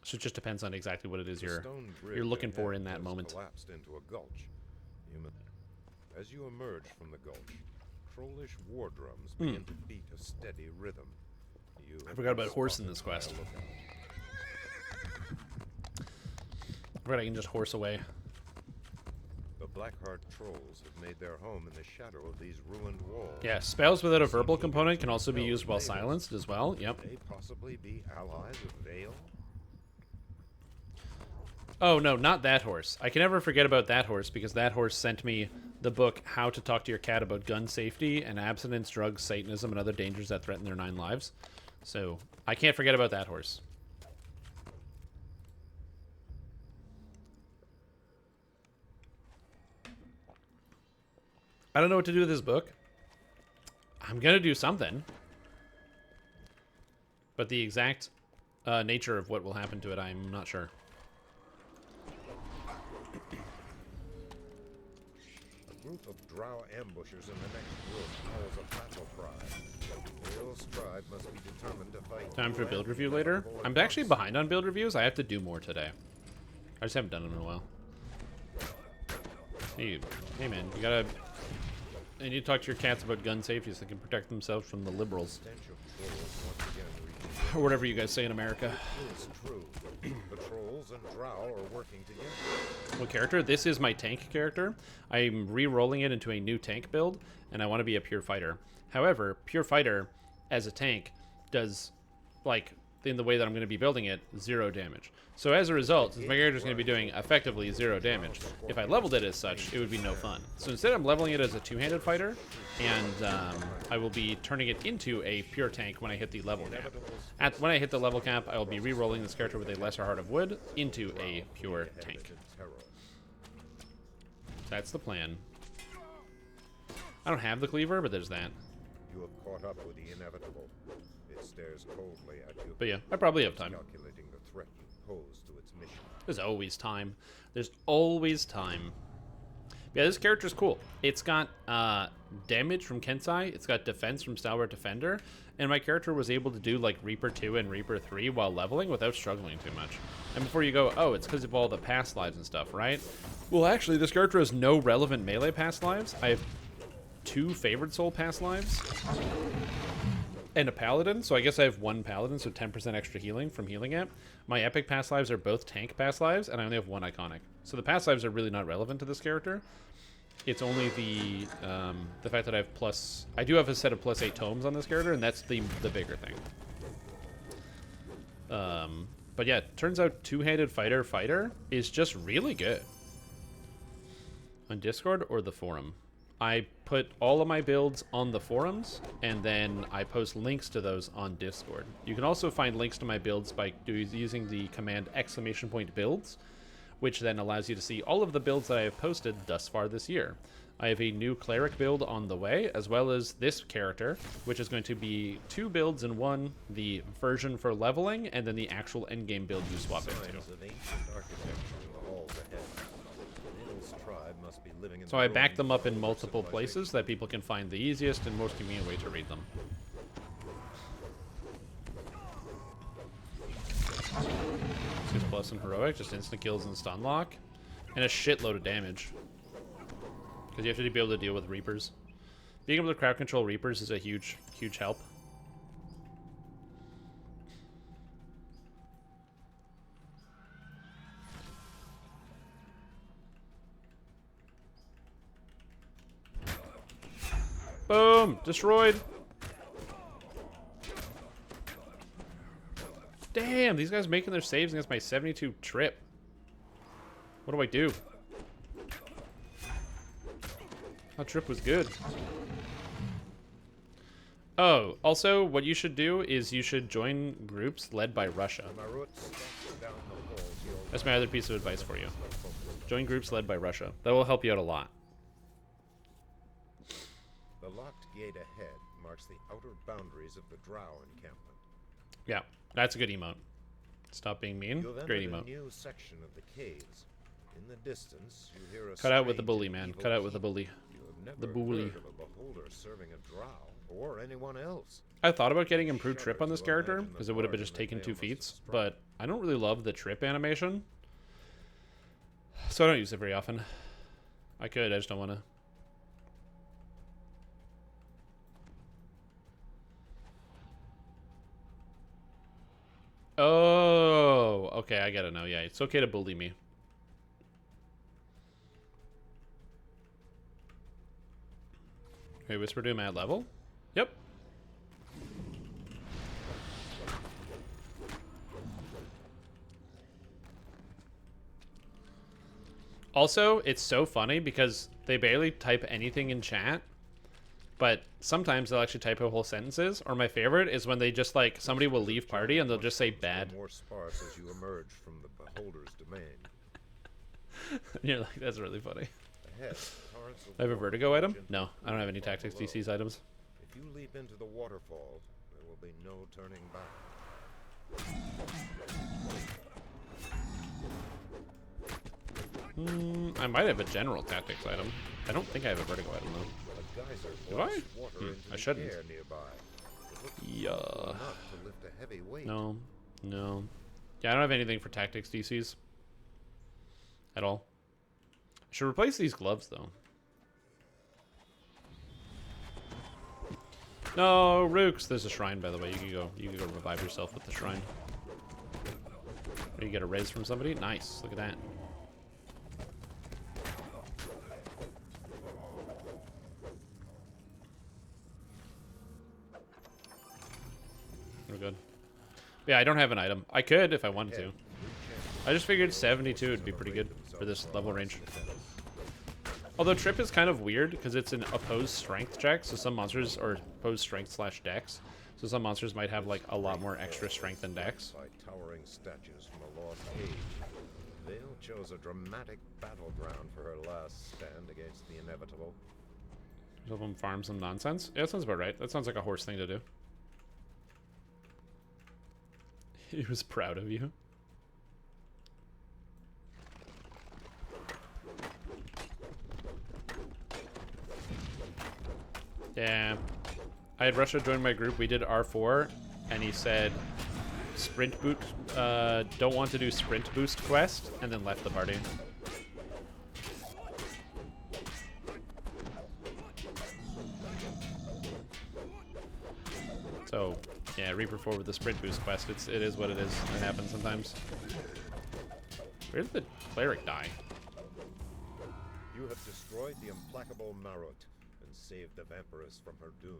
So it just depends on exactly what it is you're looking for in that moment. Collapsed into a gulch. As you emerge from the gulch, trollish war drums begin to beat a steady rhythm. I forgot about horse in this quest. Right, I can just horse away. The Blackheart trolls have made their home in the shadow of these ruined walls. Yeah, spells without a verbal component can also be used while silenced as well. Yep. Could they possibly be allies of Vale? Oh, no, not that horse. I can never forget about that horse because that horse sent me the book How to Talk to Your Cat About Gun Safety and Abstinence, Drugs, Satanism, and Other Dangers That Threaten Their 9 Lives. So I can't forget about that horse. I don't know what to do with this book. I'm going to do something. But the exact nature of what will happen to it, I'm not sure. A group of drow ambushers in the next room calls a battle cry. Vale's tribe must be determined to fight. Time for build review later. I'm actually behind on build reviews. I have to do more today. I just haven't done them in a while. Hey man, you gotta... You need to talk to your cats about gun safety so they can protect themselves from the liberals. Or whatever you guys say in America. It's true. The trolls and drow are working together. What character? This is my tank character. I'm re-rolling it into a new tank build, and I want to be a pure fighter. However, pure fighter as a tank does, like, in the way that I'm going to be building it, 0 damage. So as a result, since my character is going to be doing effectively 0 damage, if I leveled it as such, it would be no fun. So instead I'm leveling it as a two-handed fighter, and I will be turning it into a pure tank when I hit the level cap. When I hit the level cap, I will be re-rolling this character with a lesser heart of wood into a pure tank. That's the plan. I don't have the cleaver, but there's that. You have caught up with the inevitable. It stares coldly at you. But yeah, I probably have time. Calculating the threat you pose to its mission. There's always time. There's always time. Yeah, this character's cool. It's got damage from Kensai. It's got defense from Stalwart Defender. And my character was able to do like Reaper 2 and Reaper 3 while leveling without struggling too much. And before you go, oh, it's because of all the past lives and stuff, right? Well, actually, this character has no relevant melee past lives. I have 2 Favored Soul past lives. And a Paladin, so I guess I have 1 Paladin, so 10% extra healing from healing it. My Epic past lives are both tank past lives, and I only have 1 Iconic. So the past lives are really not relevant to this character. It's only the fact that I have plus... I do have a set of +8 tomes on this character, and that's the bigger thing. But yeah, turns out two-handed fighter is just really good. On Discord or the forum? I put all of my builds on the forums, and then I post links to those on Discord. You can also find links to my builds by using the command !builds, which then allows you to see all of the builds that I have posted thus far this year. I have a new cleric build on the way, as well as this character, which is going to be 2 builds in one, the version for leveling, and then the actual endgame build you swap into. So I back them up in multiple places so that people can find the easiest and most convenient way to read them. 6+ in heroic, just instant kills and stun lock, and a shitload of damage. Because you have to be able to deal with Reapers. Being able to crowd control Reapers is a huge, huge help. Boom! Destroyed! Damn, these guys making their saves against my 72 trip. What do I do? That trip was good. Oh, also, what you should do is you should join groups led by Russia. That's my other piece of advice for you. Join groups led by Russia. That will help you out a lot. The locked gate ahead marks the outer boundaries of the Drow encampment. Yeah, that's a good emote. Stop being mean. You'll Great enter emote. the new section of the caves. In the distance, you hear a Cut out with the strange bully, and man. evil Cut out with the peep. bully. You have never The bully. heard of a beholder serving a Drow or anyone else. I thought about getting improved trip on this character because it would have been just taken 2 feats, but I don't really love the trip animation, so I don't use it very often. I could, I just don't want to. Oh, okay, I get it now. Yeah, it's okay to bully me. Okay, Whisper Doom at level? Yep. Also, it's so funny because they barely type anything in chat, but sometimes they'll actually type whole sentences. Or my favorite is when they just like somebody will leave party and they'll just say bad. More sparse as you emerge from the beholder's domain. And you're like, that's really funny. Ahead, torrents of I have a water vertigo item? gently No, I don't have any from tactics below. DC's items. If you leap into the waterfall, there will be no turning back. I might have a general tactics item. I don't think I have a vertigo item though. A geyser Do blasts I? water into I the shouldn't. air nearby. It looks Yeah. enough to lift a heavy weight. No. No. Yeah, I don't have anything for tactics DCs. At all. I should replace these gloves though. No, Rooks. There's a shrine, by the way. You can go revive yourself with the shrine. Or you get a res from somebody. Nice. Look at that. We're good. Yeah, I don't have an item. I could if I wanted to. I just figured 72 would be pretty good for this level range. Although Trip is kind of weird because it's an opposed strength check, so some monsters are opposed strength / dex. So some monsters might have like a lot more extra strength than dex. By towering statues from a lost age, Vale chose a dramatic battleground for her last stand against the inevitable. Some of them farm some nonsense. Yeah, that sounds about right. That sounds like a horse thing to do. He was proud of you. Yeah. I had Russia join my group. We did R4, and he said, sprint boot, don't want to do sprint boost quest, and then left the party. So, yeah, Reaper 4 with the sprint boost quest, it is what it is. It happens sometimes. Where did the cleric die? You have destroyed the implacable Marut and saved the vampiress from her doom.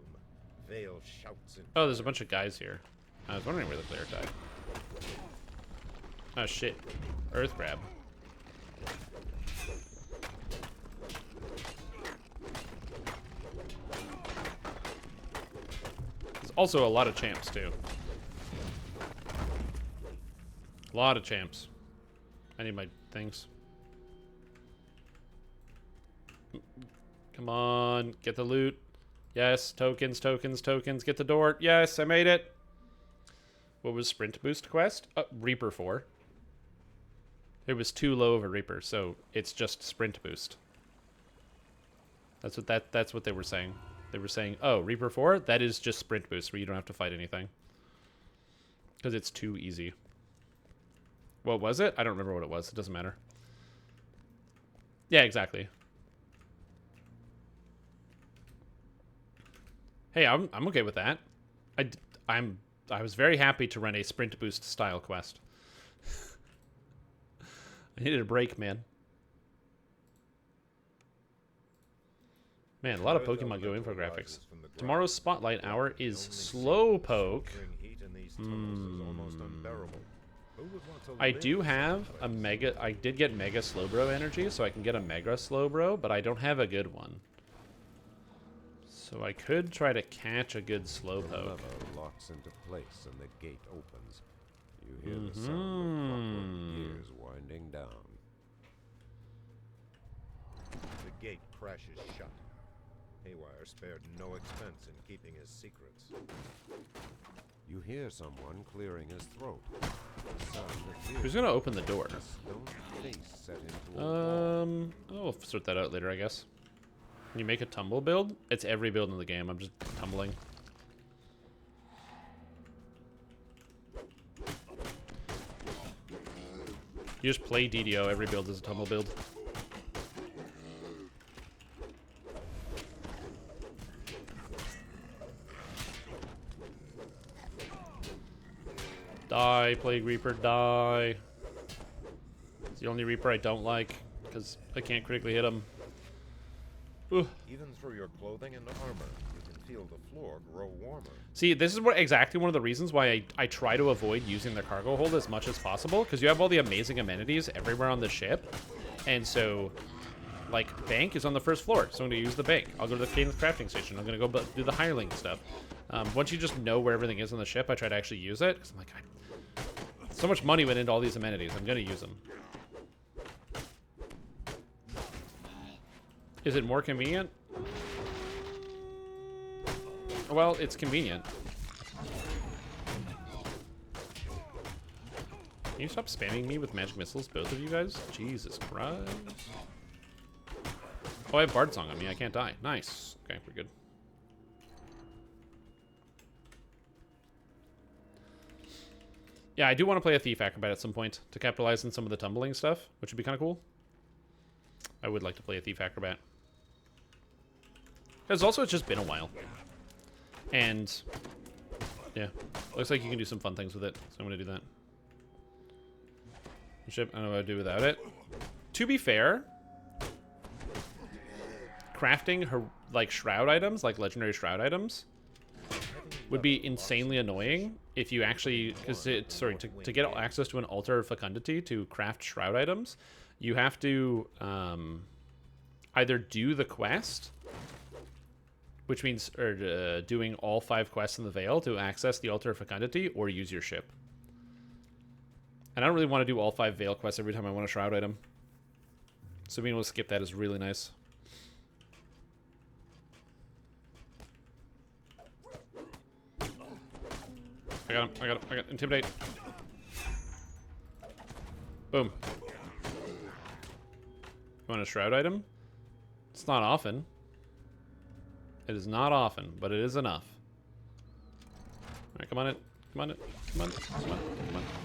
Vale shouts in. Oh, there's a bunch of guys here. I was wondering where the cleric died. Oh shit. Earth grab. There's also a lot of champs too. A lot of champs. I need my things. Come on, get the loot. Yes, tokens, tokens, tokens. Get the door. Yes, I made it. What was sprint boost quest? Reaper 4. It was too low of a Reaper, so it's just sprint boost. That's what they were saying. They were saying, "Oh, Reaper 4, that is just sprint boost where you don't have to fight anything." Cuz it's too easy. What was it? I don't remember what it was. It doesn't matter. Yeah, exactly. Hey, I'm okay with that. I was very happy to run a sprint boost style quest. I needed a break, man. Man, a lot of Pokemon Go infographics. Tomorrow's spotlight hour is Slowpoke. these tunnels is almost unbearable. Who would want to I live do in have such a place? mega... I did get mega slowbro energy, so I can get a mega slowbro, but I don't have a good one. So I could try to catch a good The slowpoke. lever locks into place and the gate opens. You hear the sound of clockwork gears winding down. The gate crashes shut. Haywire spared no expense in keeping his secrets. You hear someone clearing his throat. The sound appears Who's gonna open the door? a stone face set into a wall. I'll sort that out later, I guess. Can you make a tumble build? It's every build in the game. I'm just tumbling. You just play DDO. Every build is a tumble build. Die, Plague Reaper, die. It's the only Reaper I don't like, because I can't critically hit him. Ugh. Even through your clothing and armor, you can feel the floor grow warmer. See, this is exactly one of the reasons why I try to avoid using the cargo hold as much as possible, because you have all the amazing amenities everywhere on the ship, and so, like, bank is on the first floor, so I'm going to use the bank. I'll go to the Cadence crafting station. I'm going to go do the hireling stuff. Once you just know where everything is on the ship, I try to actually use it, because I'm like, so much money went into all these amenities. I'm going to use them. Is it more convenient? Well, it's convenient. Can you stop spamming me with magic missiles, both of you guys? Jesus Christ. Oh, I have Bard Song on me. I can't die. Nice. Okay, we're good. Yeah, I do want to play a Thief Acrobat at some point to capitalize on some of the tumbling stuff, which would be kind of cool. I would like to play a Thief Acrobat. Because also it's just been a while. And, yeah. Looks like you can do some fun things with it, so I'm going to do that. Ship, I don't know what to do without it. To be fair, crafting her, like, shroud items, like legendary shroud items, would be insanely annoying if you actually, because to get access to an altar of fecundity to craft shroud items, you have to either do the quest, which means doing all 5 quests in the Vale to access the altar of fecundity, or use your ship. And I don't really want to do all 5 Vale quests every time I want a shroud item. So being able to skip that is really nice. I got him. I got him. Intimidate. Boom. You want a shroud item? It's not often. It is not often, but it is enough. Alright, come on it. Come on it. Come on. Come on.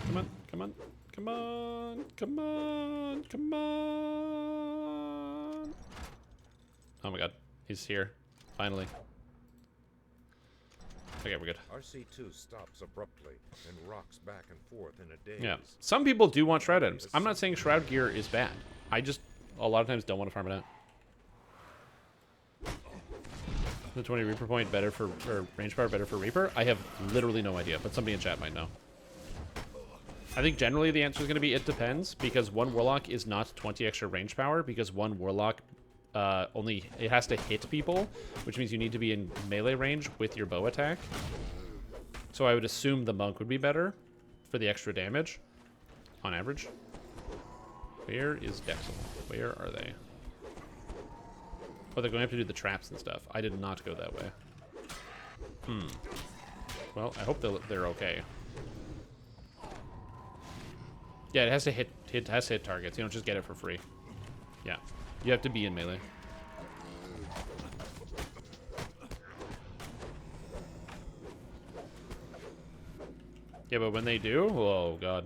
Come on. Come on. Come on. Come on. Come on. Come on. Oh my god. He's here. Finally. Okay, we're good. RC2 stops abruptly and rocks back and forth in a daze. Yeah. Some people do want shroud items. I'm not saying shroud gear is bad. I just, a lot of times, don't want to farm it out. The 20 Reaper point better for, or range power better for Reaper? I have literally no idea, but somebody in chat might know. I think generally the answer is going to be it depends, because one Warlock is not 20 extra range power, because one Warlock it has to hit people, which means you need to be in melee range with your bow attack. So I would assume the Monk would be better for the extra damage, on average. Where is Dexel? Where are they? Oh, they're going to have to do the traps and stuff. I did not go that way. Well, I hope they're okay. Yeah, it has to hit targets. You don't just get it for free. Yeah. You have to be in melee. Yeah, but when they do, oh god.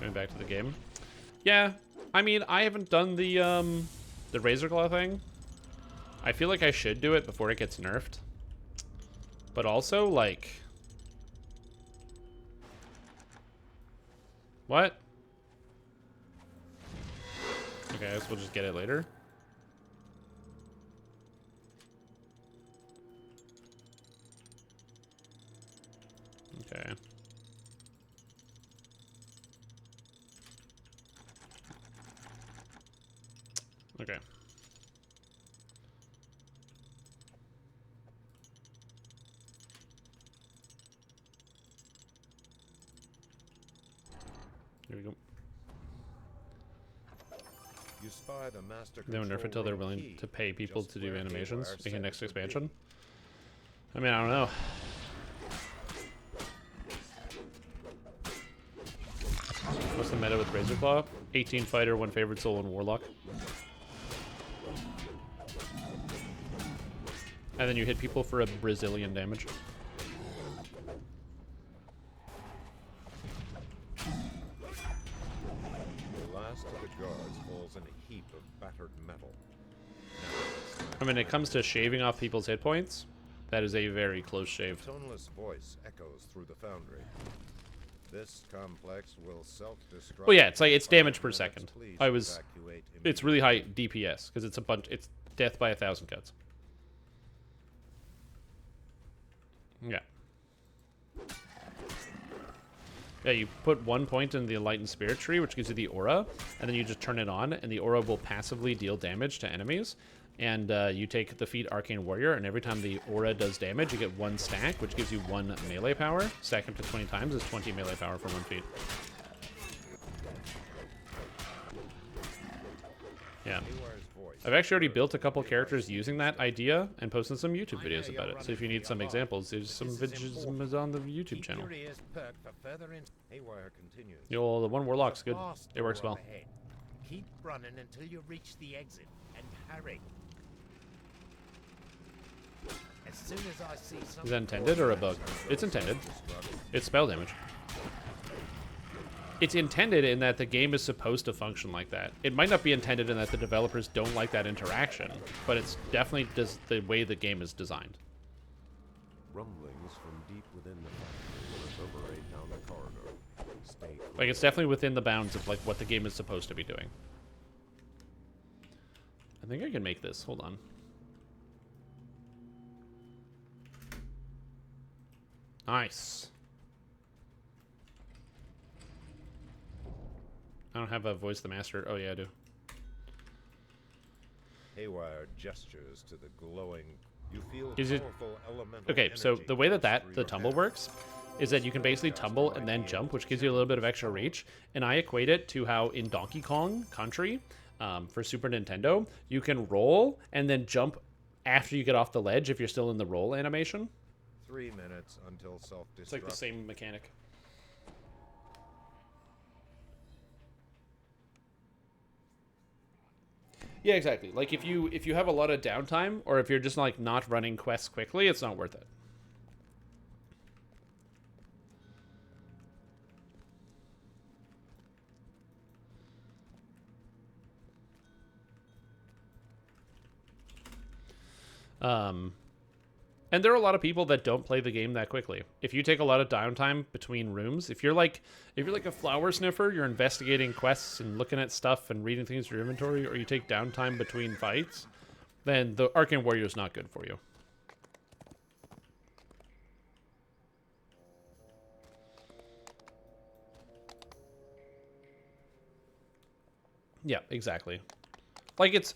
Going back to the game. Yeah, I mean, I haven't done the Razor Claw thing. I feel like I should do it before it gets nerfed. But also, like... What? Okay, I guess we'll just get it later. Okay. Here we go. You spy the master They wonder if until they're willing key, to pay people just to do where animations, Haywire making said next it would be. expansion. I mean, I don't know. What's the meta with Razor Claw? 18 fighter, 1 favorite soul, and warlock. And then you hit people for a Brazilian damage. The last of the guards falls in a heap of battered metal. I mean, it comes to shaving off people's hit points. That is a very close shave. Toneless voice echoes through the foundry. This complex will self-destruct. Well, yeah, it's like it's damage per 5 second. minutes. I Please was. evacuate It's really high DPS because it's a bunch. It's death by 1,000 cuts. Yeah. Yeah, you put 1 point in the Enlightened Spirit tree, which gives you the aura, and then you just turn it on, and the aura will passively deal damage to enemies. And you take the feat Arcane Warrior, and every time the aura does damage, you get 1 stack, which gives you 1 melee power. Stack up to 20 times is 20 melee power for 1 feat. Yeah. I've actually already built a couple characters using that idea and posted some YouTube videos about it. So if you need some examples, there's some videos on the YouTube channel. Haywire continues. Yo, the 1 warlock's good. It works well. Keep running until you reach the exit, and hurry. As soon as I see something. Is that intended or a bug? It's intended. It's spell damage. It's intended in that the game is supposed to function like that. It might not be intended in that the developers don't like that interaction, but it's definitely the way the game is designed. Rumblings from deep within the factory reverberate down the corridor. Stay Like, it's definitely within the bounds of like what the game is supposed to be doing. I think I can make this. Hold on. Nice. I don't have a voice the master. Oh yeah, I do. Haywire gestures to the glowing. You feel Is it powerful elemental okay? So energy the way that pass through the your tumble hands. works is that you can basically tumble and then jump, which gives you a little bit of extra reach. And I equate it to how in Donkey Kong Country for Super Nintendo, you can roll and then jump after you get off the ledge if you're still in the roll animation. 3 minutes until self-destruct. It's like the same mechanic. Yeah, exactly. Like if you have a lot of downtime, or if you're just like not running quests quickly, it's not worth it. And there are a lot of people that don't play the game that quickly. If you take a lot of downtime between rooms, if you're like a flower sniffer, you're investigating quests and looking at stuff and reading things in your inventory, or you take downtime between fights, then the Arcane Warrior is not good for you. Yeah, exactly. Like it's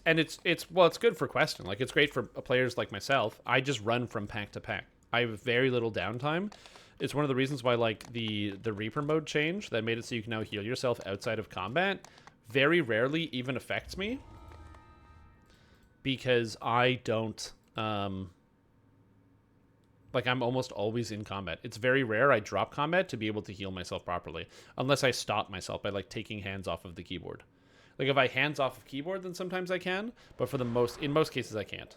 good for questing. Like it's great for players like myself. I just run from pack to pack. I have very little downtime. It's one of the reasons why like the Reaper mode change that made it so you can now heal yourself outside of combat very rarely even affects me, because I don't like I'm almost always in combat. It's very rare I drop combat to be able to heal myself properly, unless I stop myself by like taking hands off of the keyboard. Like if I hands off of keyboard, then sometimes I can, but in most cases I can't.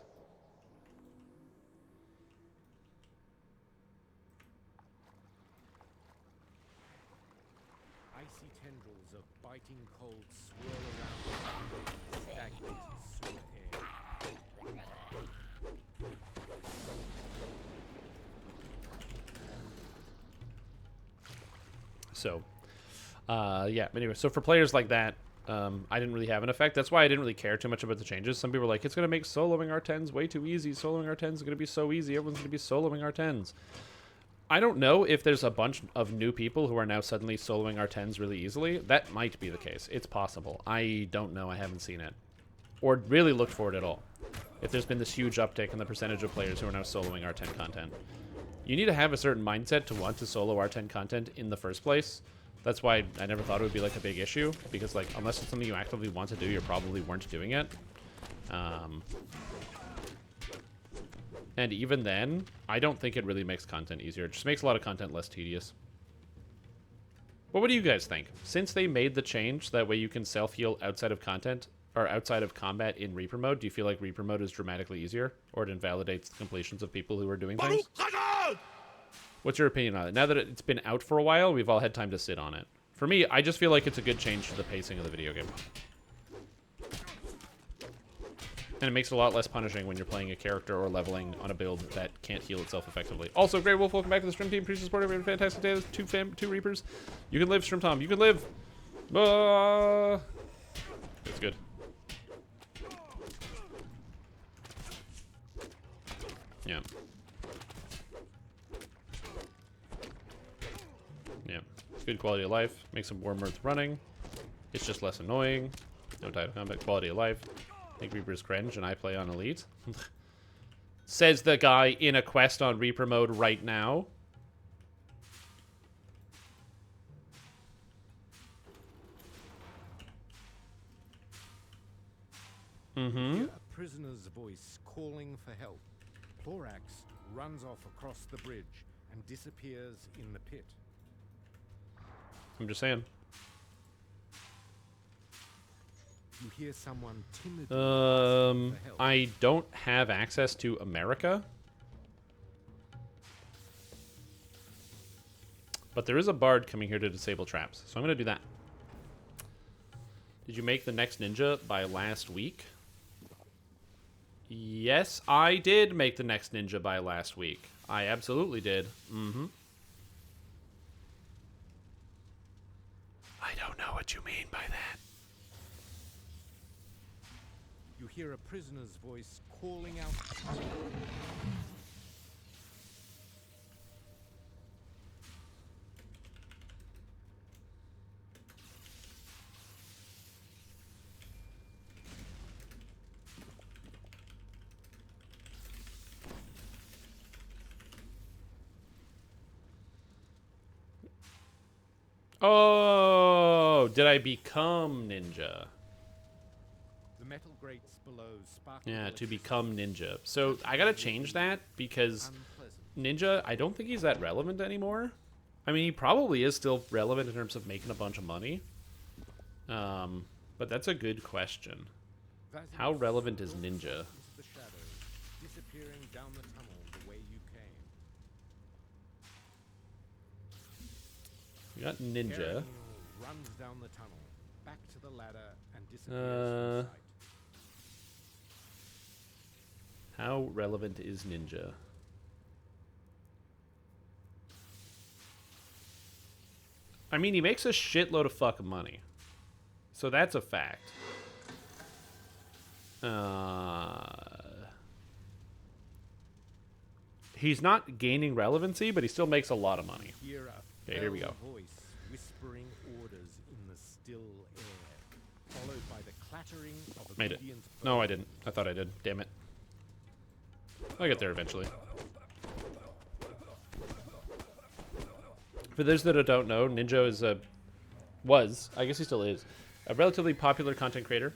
Icy tendrils of biting cold swirl around, stagnate sewer air. So, yeah. Anyway, so for players like that, I didn't really have an effect. That's why I didn't really care too much about the changes. Some people were like, it's going to make soloing R10s way too easy. Soloing R10s is going to be so easy. Everyone's going to be soloing R10s. I don't know if there's a bunch of new people who are now suddenly soloing R10s really easily. That might be the case. It's possible. I don't know. I haven't seen it. or really looked for it at all. If there's been this huge uptick in the percentage of players who are now soloing R10 content. You need to have a certain mindset to want to solo R10 content in the first place. That's why I never thought it would be like a big issue, because like unless it's something you actively want to do, you probably weren't doing it. And even then, I don't think it really makes content easier. It just makes a lot of content less tedious. But what do you guys think? Since they made the change, that way you can self-heal outside of content, or outside of combat in Reaper mode, do you feel like Reaper mode is dramatically easier? Or it invalidates the completions of people who are doing things? What's your opinion on it? Now that it's been out for a while, we've all had time to sit on it. For me, I just feel like it's a good change to the pacing of the video game. And it makes it a lot less punishing when you're playing a character or leveling on a build that can't heal itself effectively. Also, Grey Wolf, welcome back to the stream team. Appreciate the support. Have a fantastic day. There's two Reapers. You can live, Stream Tom. You can live. It's good. Yeah. Yeah. It's good quality of life. Makes some more mirth running. It's just less annoying. No title combat. Quality of life. I think Reaper's cringe and I play on Elite. Says the guy in a quest on Reaper mode right now. Mm-hmm. A prisoner's voice calling for help. Plorax runs off across the bridge and disappears in the pit. I'm just saying. You hear someone timidly asking for help. I don't have access to America. But there is a bard coming here to disable traps, so I'm going to do that. Did you make the next ninja by last week? Yes, I did make the next ninja by last week. I absolutely did. Mm-hmm. I don't know what you mean by that. You hear a prisoner's voice calling out. Oh, did I become ninja? The metal grates below sparkle. Yeah, to become ninja. So I gotta change that because ninja, I don't think he's that relevant anymore. I mean, he probably is still relevant in terms of making a bunch of money. But that's a good question. How relevant is ninja? The shadows, disappearing down the tunnel the way you came. We got ninja. Runs down the tunnel, back to the ladder, and disappears from sight. How relevant is ninja? I mean, he makes a shitload of fucking money. So that's a fact. He's not gaining relevancy, but he still makes a lot of money. Okay, here we go. Voice whispering orders in the still air, followed by the clattering of Made it. No, I didn't. I thought I did. Damn it. I'll get there eventually. For those that don't know, Ninja is I guess he still is, a relatively popular content creator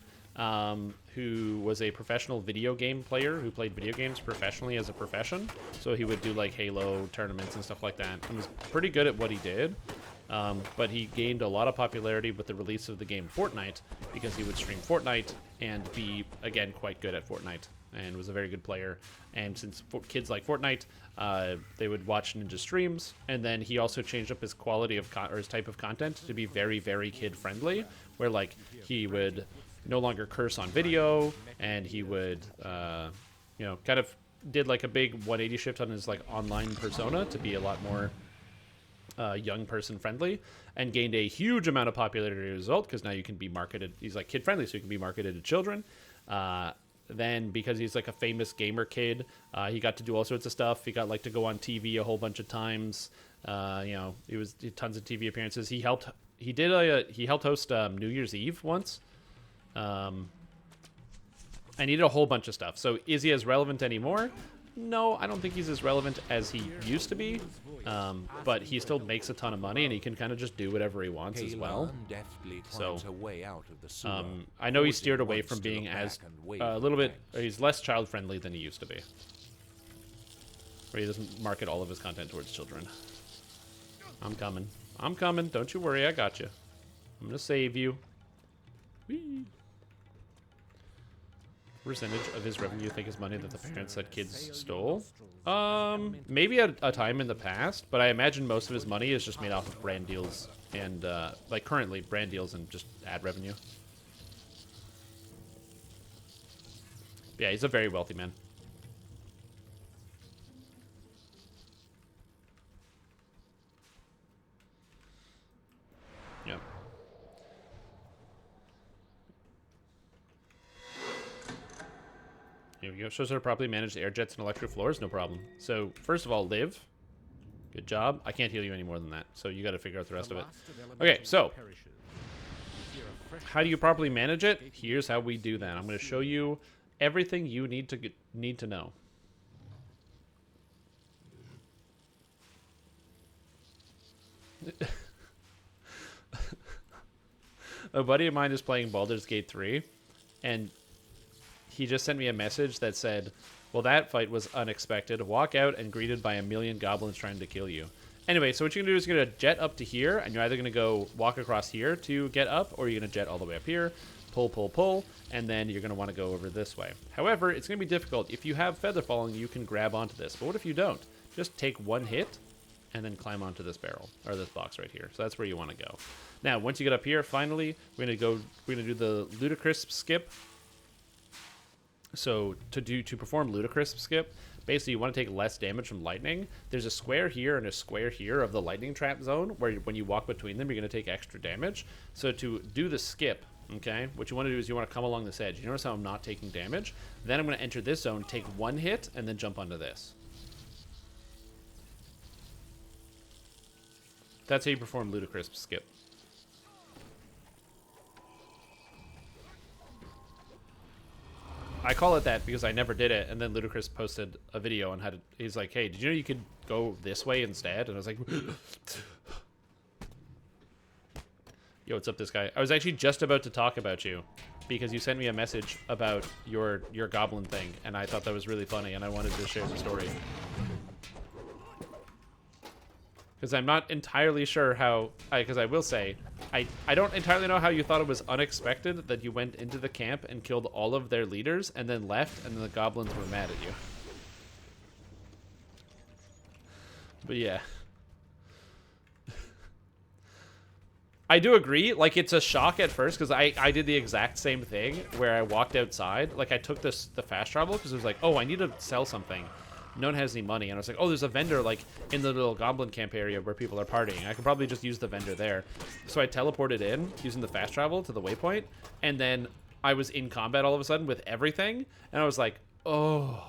who was a professional video game player who played video games professionally as a profession. So he would do like Halo tournaments and stuff like that. And was pretty good at what he did. But he gained a lot of popularity with the release of the game Fortnite because he would stream Fortnite and be, again, quite good at Fortnite and was a very good player. And since kids like Fortnite, they would watch Ninja streams. And then he also changed up his quality of or his type of content to be very, very kid-friendly, where like he would no longer curse on video, and he would, you know, kind of did like a big 180 shift on his like online persona to be a lot more young person friendly, and gained a huge amount of popularity as a result because now you can be marketed. He's like kid friendly, so you can be marketed to children. Then because he's like a famous gamer kid, he got to do all sorts of stuff. He got like to go on TV a whole bunch of times. You know, he did tons of TV appearances. He helped host New Year's Eve once. I needed a whole bunch of stuff. So is he as relevant anymore? No, I don't think he's as relevant as he used to be. But he still makes a ton of money, and he can kind of just do whatever he wants as well. So I know he steered away from being as a little bit. He's less child friendly than he used to be. Where he doesn't market all of his content towards children. I'm coming. I'm coming. Don't you worry. I got you. I'm gonna save you. Whee. Percentage of his revenue you think is money that the parents said kids stole? Maybe at a time in the past, but I imagine most of his money is just made off of brand deals and, like, currently brand deals and just ad revenue. Yeah, he's a very wealthy man. Yeah. Here we go. Shows how to properly manage the air jets and electric floors. No problem. So, first of all, live. Good job. I can't heal you any more than that, so you got to figure out the rest of it. Okay, so how do you properly manage it? Here's how we do that. I'm going to show you everything you need to know. A buddy of mine is playing Baldur's Gate 3, and he just sent me a message that said, well, that fight was unexpected. Walk out and greeted by a million goblins trying to kill you. Anyway, so what you're going to do is you're going to jet up to here, and you're either going to go walk across here to get up, or you're going to jet all the way up here, pull, pull, pull, and then you're going to want to go over this way. However, it's going to be difficult. If you have feather falling, you can grab onto this. But what if you don't? Just take one hit, and then climb onto this barrel, or this box right here. So that's where you want to go. Now, once you get up here, finally, we're going to do the ludicrous skip. So to perform ludicrous skip, basically you want to take less damage from lightning. There's a square here and a square here of the lightning trap zone where when you walk between them, you're going to take extra damage. So to do the skip, okay, what you want to do is you want to come along this edge. You notice how I'm not taking damage? Then I'm going to enter this zone, take one hit, and then jump onto this. That's how you perform ludicrous skip. I call it that because I never did it, and then Ludacris posted a video on how to. He's like, "Hey, did you know you could go this way instead?" And I was like, "Yo, what's up, this guy?" I was actually just about to talk about you because you sent me a message about your goblin thing, and I thought that was really funny, and I wanted to share the story. Because I'm not entirely sure how, because I will say, I don't entirely know how you thought it was unexpected that you went into the camp and killed all of their leaders and then left, and then the goblins were mad at you. But yeah. I do agree, like, it's a shock at first, because I did the exact same thing, where I walked outside, like, I took the fast travel, because it was like, oh, I need to sell something. No one has any money, and I was like, oh, there's a vendor like in the little goblin camp area where people are partying. I could probably just use the vendor there. So I teleported in using the fast travel to the waypoint, and then I was in combat all of a sudden with everything, and I was like, oh.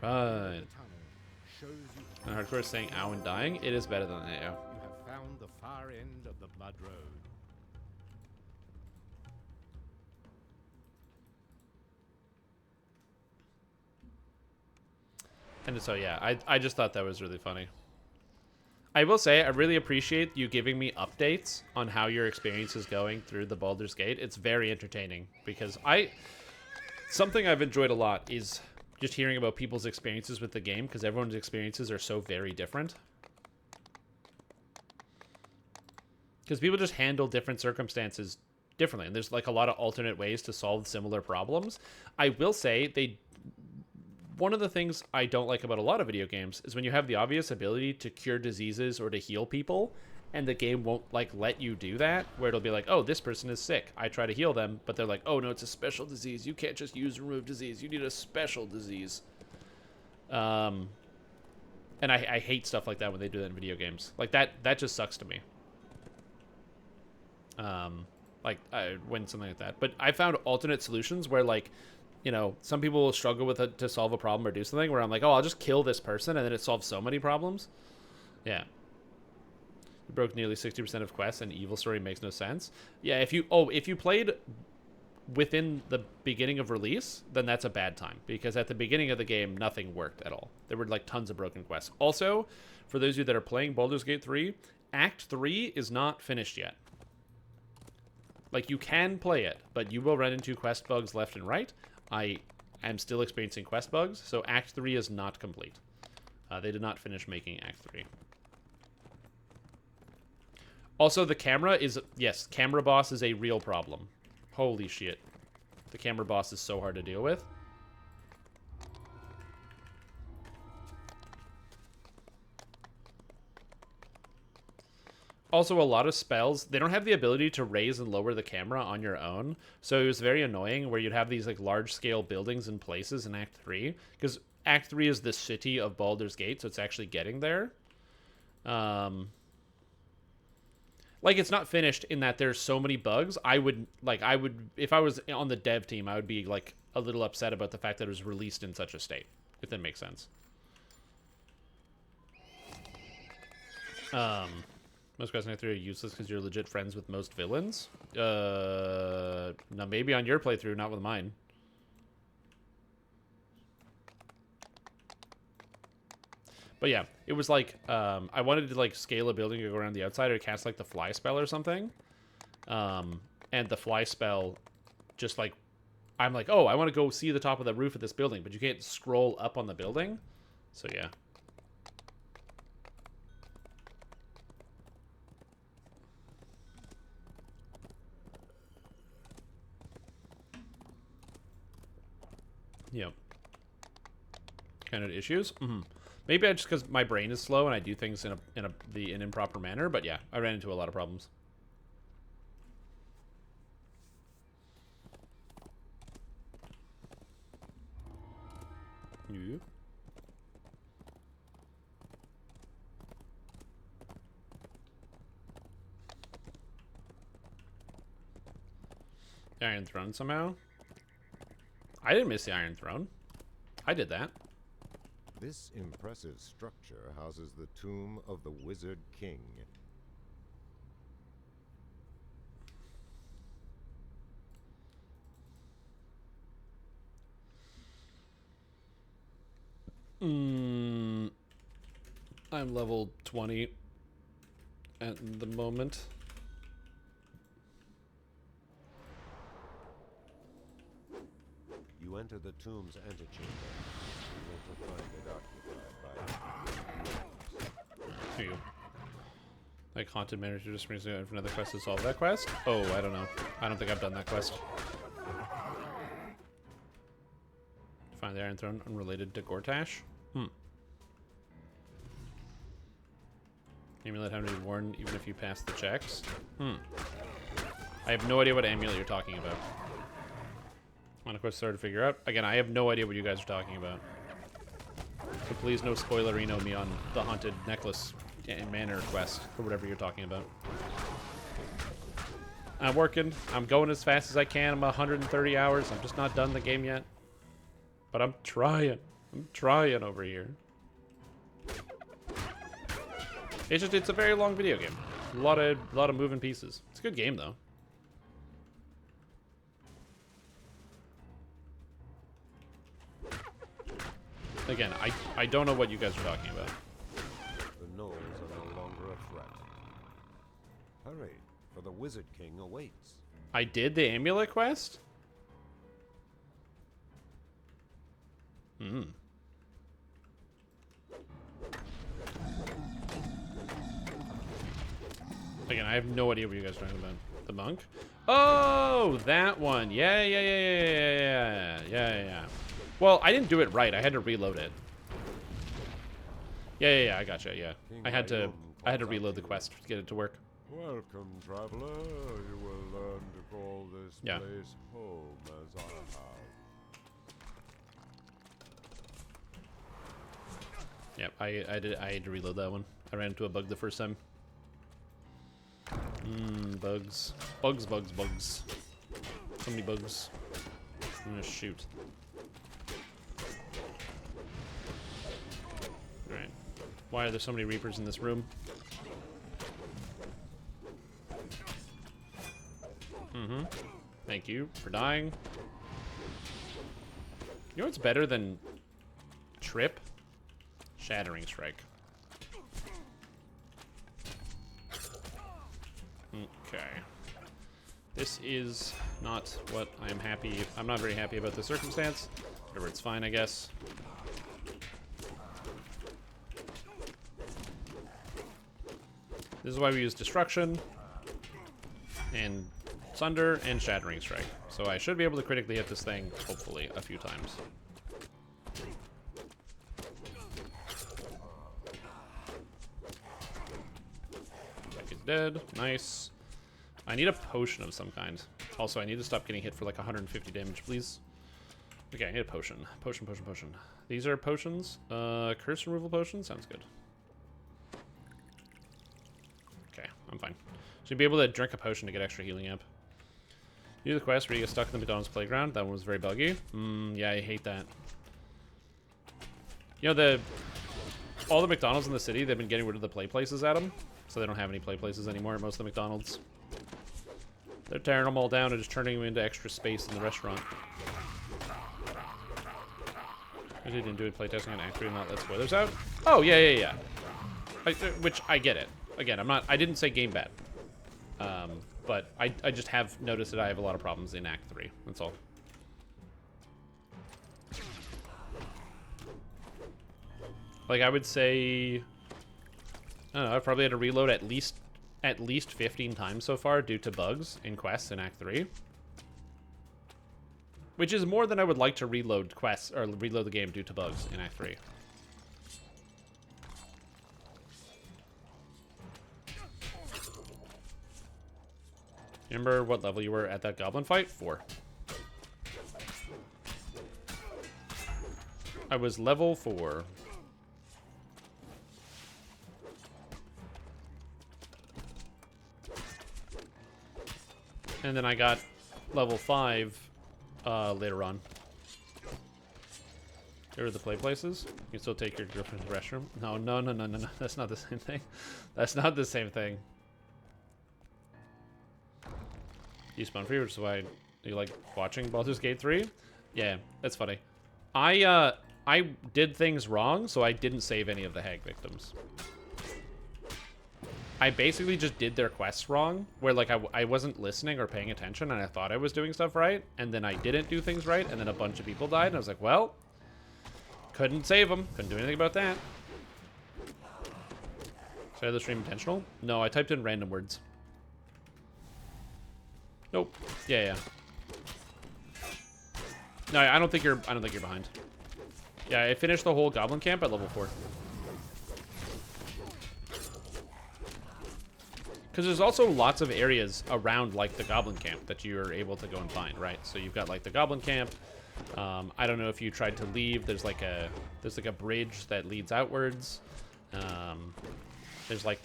Right. And hardcore is saying ow and dying. It is better than AO. You have found the far end of the Blood Road. And so, yeah, I just thought that was really funny. I will say, I really appreciate you giving me updates on how your experience is going through the Baldur's Gate. It's very entertaining, because something I've enjoyed a lot is just hearing about people's experiences with the game, because everyone's experiences are so very different. Because people just handle different circumstances differently, and there's like a lot of alternate ways to solve similar problems. I will say, one of the things I don't like about a lot of video games is when you have the obvious ability to cure diseases or to heal people, and the game won't like let you do that, where it'll be like, oh, this person is sick, I try to heal them, but they're like, oh no, it's a special disease, you can't just use remove disease, you need a special disease. And I hate stuff like that when they do that in video games. Like that just sucks to me. When something like that. But I found alternate solutions where, like, you know, some people will struggle with it to solve a problem or do something, where I'm like, oh, I'll just kill this person, and then it solves so many problems. Yeah. You broke nearly 60% of quests, and Evil Story makes no sense. Yeah, if you played within the beginning of release, then that's a bad time. Because at the beginning of the game, nothing worked at all. There were like tons of broken quests. Also, for those of you that are playing Baldur's Gate 3, Act 3 is not finished yet. Like, you can play it, but you will run into quest bugs left and right. I am still experiencing quest bugs, so Act 3 is not complete. They did not finish making Act 3. Also, the camera is... Yes, camera boss is a real problem. Holy shit. The camera boss is so hard to deal with. Also, a lot of spells, they don't have the ability to raise and lower the camera on your own. So it was very annoying where you'd have these like large-scale buildings and places in Act 3. Because Act 3 is the city of Baldur's Gate, so it's actually getting there. Like, it's not finished in that there's so many bugs. I would, if I was on the dev team, I would be, like, a little upset about the fact that it was released in such a state, if that makes sense. Most quests in Act 3 are useless because you're legit friends with most villains. No, maybe on your playthrough, not with mine. But yeah, it was like, I wanted to like scale a building or go around the outside or cast like the fly spell or something. And the fly spell just like, I'm like, oh, I want to go see the top of the roof of this building, but you can't scroll up on the building. So yeah. Yep. Kind of issues. Maybe I just because my brain is slow and I do things in an improper manner. But yeah, I ran into a lot of problems. Yeah. Iron Throne somehow. I didn't miss the Iron Throne. I did that. This impressive structure houses the tomb of the Wizard King. I'm level 20 at the moment. You enter the tomb's antechamber. You will find it occupied by... Here you go. Like haunted manager just brings me out for another quest to solve that quest? Oh, I don't know. I don't think I've done that quest. Find the Iron Throne unrelated to Gortash? Amulet having to be worn even if you pass the checks? I have no idea what amulet you're talking about. On a quest started to figure out. Again, I have no idea what you guys are talking about. So please no spoilerino me on the haunted necklace manor quest or whatever you're talking about. I'm working. I'm going as fast as I can. I'm 130 hours. I'm just not done the game yet. But I'm trying. I'm trying over here. It's a very long video game. A lot of moving pieces. It's a good game though. Again, I don't know what you guys are talking about. The gnolls are no longer a threat. Hurry, for the Wizard King awaits. I did the amulet quest? Again, I have no idea what you guys are talking about. The monk? Oh, that one. Yeah. Well, I didn't do it right. I had to reload it. Yeah, I gotcha, yeah. I had to reload the quest to get it to work. Welcome, traveler. You will learn to call this place home as I have. Yep, I had to reload that one. I ran into a bug the first time. Bugs. Bugs. So many bugs. I'm gonna shoot. Alright. Why are there so many Reapers in this room? Thank you for dying. You know what's better than Trip? Shattering Strike. Okay. This is not what I'm happy... I'm not very happy about the circumstance. Whatever, it's fine, I guess. This is why we use Destruction, and Sunder, and Shattering Strike. So I should be able to critically hit this thing, hopefully, a few times. He's dead. Nice. I need a potion of some kind. Also, I need to stop getting hit for like 150 damage, please. Okay, I need a potion. Potion. These are potions. Curse removal potion? Sounds good. Okay, I'm fine. So you'll be able to drink a potion to get extra healing up. You do the quest where you get stuck in the McDonald's playground. That one was very buggy. Yeah, I hate that. You know, all the McDonald's in the city, they've been getting rid of the play places at them. So they don't have any play places anymore at most of the McDonald's. They're tearing them all down and just turning them into extra space in the restaurant. I didn't do a playtesting on Act 3 and not let spoilers out. Oh, yeah. Which, I get it. Again, I didn't say game bad. But I just have noticed that I have a lot of problems in Act 3. That's all. Like, I would say... I don't know, I've probably had to reload at least 15 times so far due to bugs in quests in Act 3. Which is more than I would like to reload quests, or reload the game due to bugs in Act 3. Remember what level you were at that goblin fight? 4. I was level 4. And then I got level 5 later on. Here are the play places. You can still take your girlfriend to the restroom. No. That's not the same thing. That's not the same thing. You spawn free, which is why you like watching Baldur's Gate 3? Yeah, that's funny. I did things wrong, so I didn't save any of the hag victims. I basically just did their quests wrong, where like I wasn't listening or paying attention, and I thought I was doing stuff right, and then I didn't do things right, and then a bunch of people died, and I was like, well, couldn't save them. Couldn't do anything about that. So I had the stream intentional? No, I typed in random words. Nope. Yeah. No, I don't think you're behind. Yeah, I finished the whole goblin camp at level 4. Because there's also lots of areas around like the goblin camp that you're able to go and find, right? So you've got like the goblin camp. I don't know if you tried to leave. There's like a bridge that leads outwards. There's like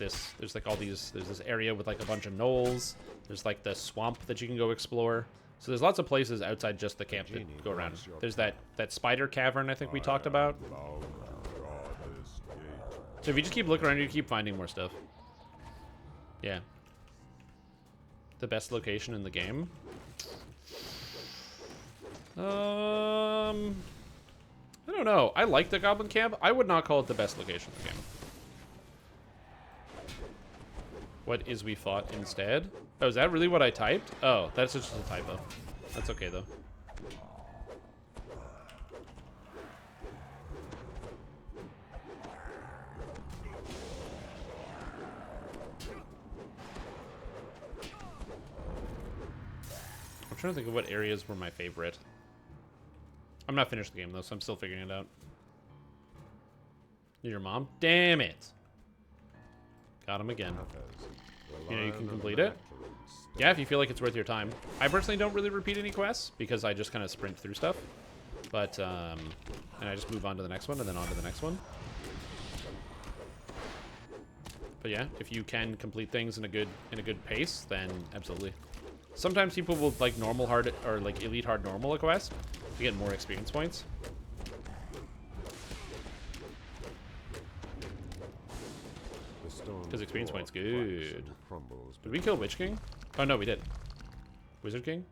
all these. There's this area with like a bunch of knolls. There's like the swamp that you can go explore. So there's lots of places outside just the camp that go around. There's that spider cavern I think we talked about. So if you just keep looking around, you keep finding more stuff. Yeah. The best location in the game? I don't know. I like the goblin camp. I would not call it the best location in the game. What is we fought instead? Oh, is that really what I typed? Oh, that's just a typo. That's okay, though. I'm trying to think of what areas were my favorite. I'm not finished the game, though, so I'm still figuring it out. Your mom? Damn it! Got him again. You know, you can complete it. Yeah, if you feel like it's worth your time. I personally don't really repeat any quests because I just kind of sprint through stuff. But, and I just move on to the next one and then on to the next one. But yeah, if you can complete things in a good pace, then absolutely. Sometimes people will like normal hard or like elite hard normal a quest to get more experience points. Because experience points good. Did we kill Witch King? Oh no, we did. Wizard King?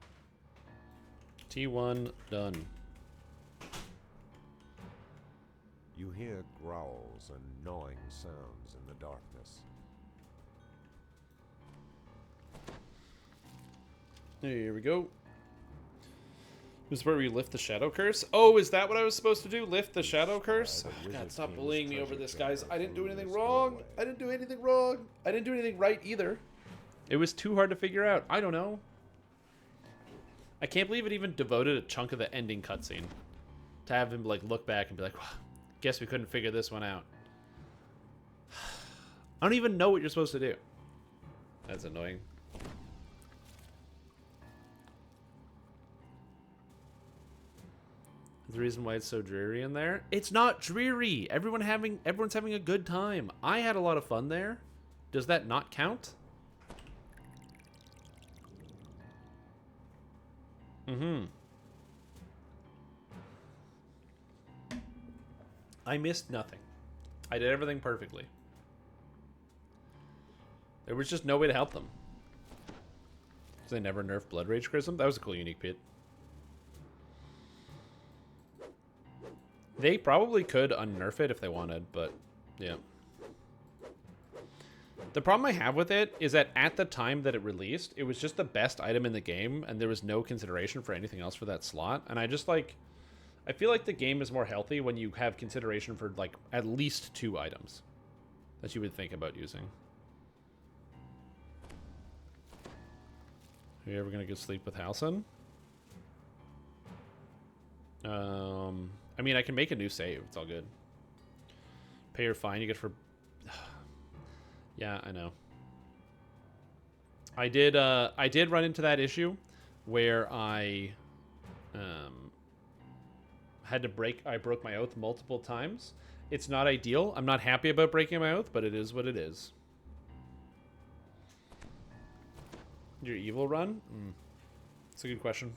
T1 done. You hear growls and gnawing sounds in the darkness. Here we go. This is where we lift the shadow curse. Oh, is that what I was supposed to do? Lift the shadow curse? Oh, God, stop bullying me over this, guys. I didn't do anything wrong. I didn't do anything wrong. I didn't do anything right either. It was too hard to figure out. I don't know. I can't believe it even devoted a chunk of the ending cutscene to have him like look back and be like, well, guess we couldn't figure this one out. I don't even know what you're supposed to do. That's annoying. The reason why it's so dreary in there? It's not dreary. Everyone's having a good time. I had a lot of fun there. Does that not count? Mm-hmm. I missed nothing. I did everything perfectly. There was just no way to help them. They never nerfed Blood Rage Chrism. That was a cool unique pit. They probably could unnerf it if they wanted, but yeah. The problem I have with it is that at the time that it released, it was just the best item in the game, and there was no consideration for anything else for that slot. And I just like, I feel like the game is more healthy when you have consideration for like at least 2 items that you would think about using. Are you ever gonna get sleep with Halcyon? I mean, I can make a new save. It's all good. Pay your fine you get for... Yeah, I know. I did run into that issue where I had to I broke my oath multiple times. It's not ideal. I'm not happy about breaking my oath, but it is what it is. Your evil run? That's a good question.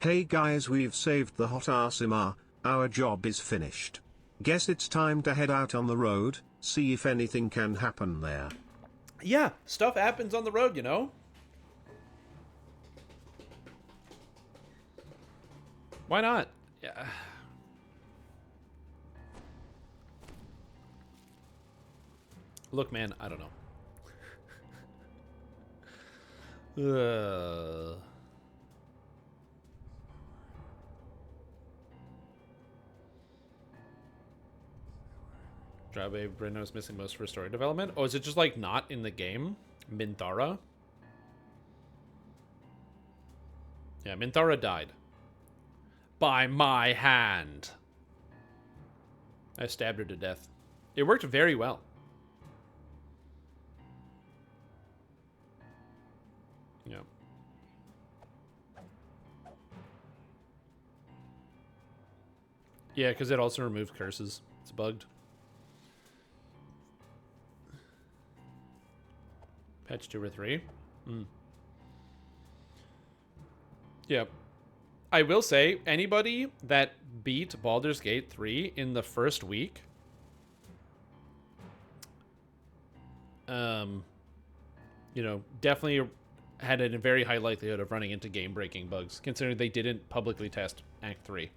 Hey guys, we've saved the hot Arsima. Our job is finished. Guess it's time to head out on the road, see if anything can happen there. Yeah, stuff happens on the road, you know? Why not? Yeah. Look, man, I don't know. Drabe Brino is missing most for story development. Oh, is it just like not in the game? Minthara? Yeah, Minthara died. By my hand. I stabbed her to death. It worked very well. Yeah. Yeah, because it also removed curses. It's bugged. Patch 2 or 3. Yeah. I will say, anybody that beat Baldur's Gate 3 in the first week, you know, definitely had a very high likelihood of running into game-breaking bugs, considering they didn't publicly test Act 3.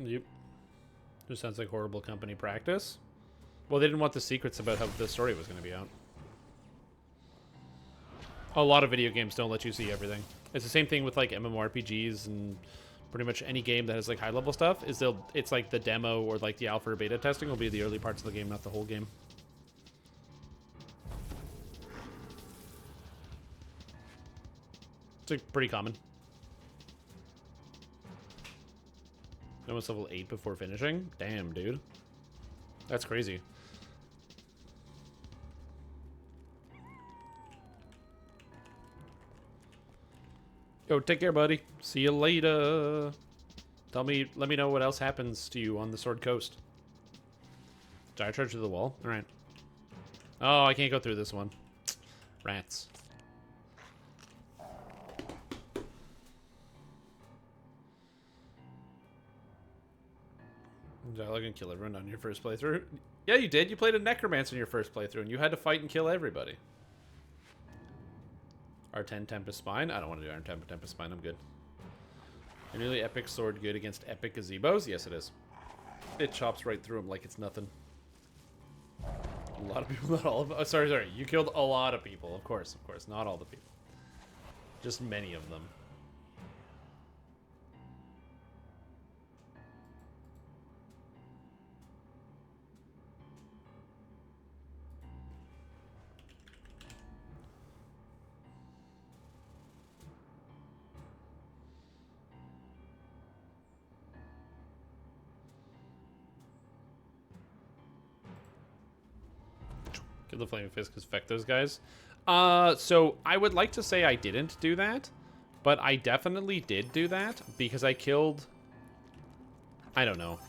Yep. Just sounds like horrible company practice. Well, they didn't want the secrets about how the story was going to be out. A lot of video games don't let you see everything. It's the same thing with like MMORPGs and pretty much any game that has like high level stuff. It's like the demo or like the alpha or beta testing will be the early parts of the game, not the whole game. It's like pretty common. No one's level 8 before finishing? Damn, dude. That's crazy. Yo, take care, buddy. See you later. Let me know what else happens to you on the Sword Coast. Did I charge to the wall? All right. Oh, I can't go through this one. Rats. Did I look and kill everyone on your first playthrough? Yeah, you did. You played a Necromancer in your first playthrough, and you had to fight and kill everybody. R10 Tempest Spine? I don't want to do R10 Tempest Spine. I'm good. A nearly epic sword good against epic gazebos? Yes, it is. It chops right through them like it's nothing. A lot of people, not all of them. Oh, sorry. You killed a lot of people. Of course. Not all the people. Just many of them. Kill the Flaming Fist because feck those guys. So I would like to say I didn't do that, but I definitely did do that because I killed, I don't know,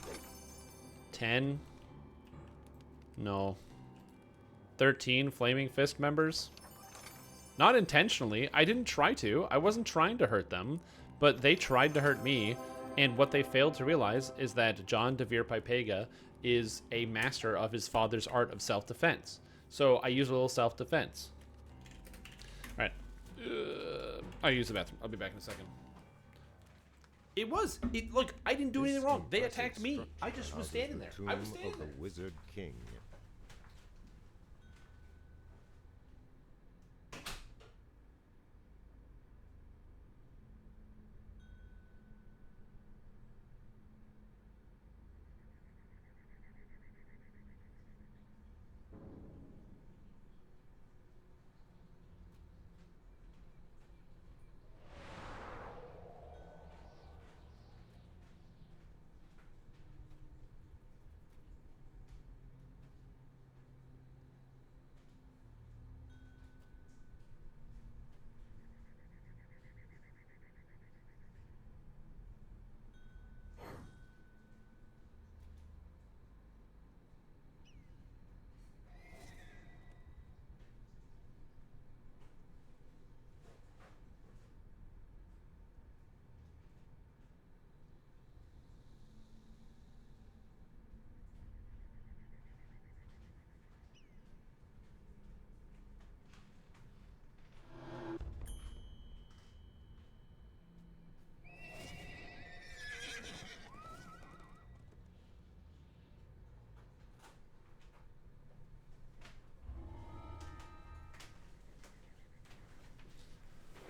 10? No. 13 Flaming Fist members. Not intentionally. I didn't try to. I wasn't trying to hurt them, but they tried to hurt me, and what they failed to realize is that John DeVere Pipega is a master of his father's art of self-defense. So I use a little self-defense. All right. I'll use the bathroom. I'll be back in a second. Look, I didn't do anything wrong. They attacked me. I just was standing there. I was standing there. The Wizard King.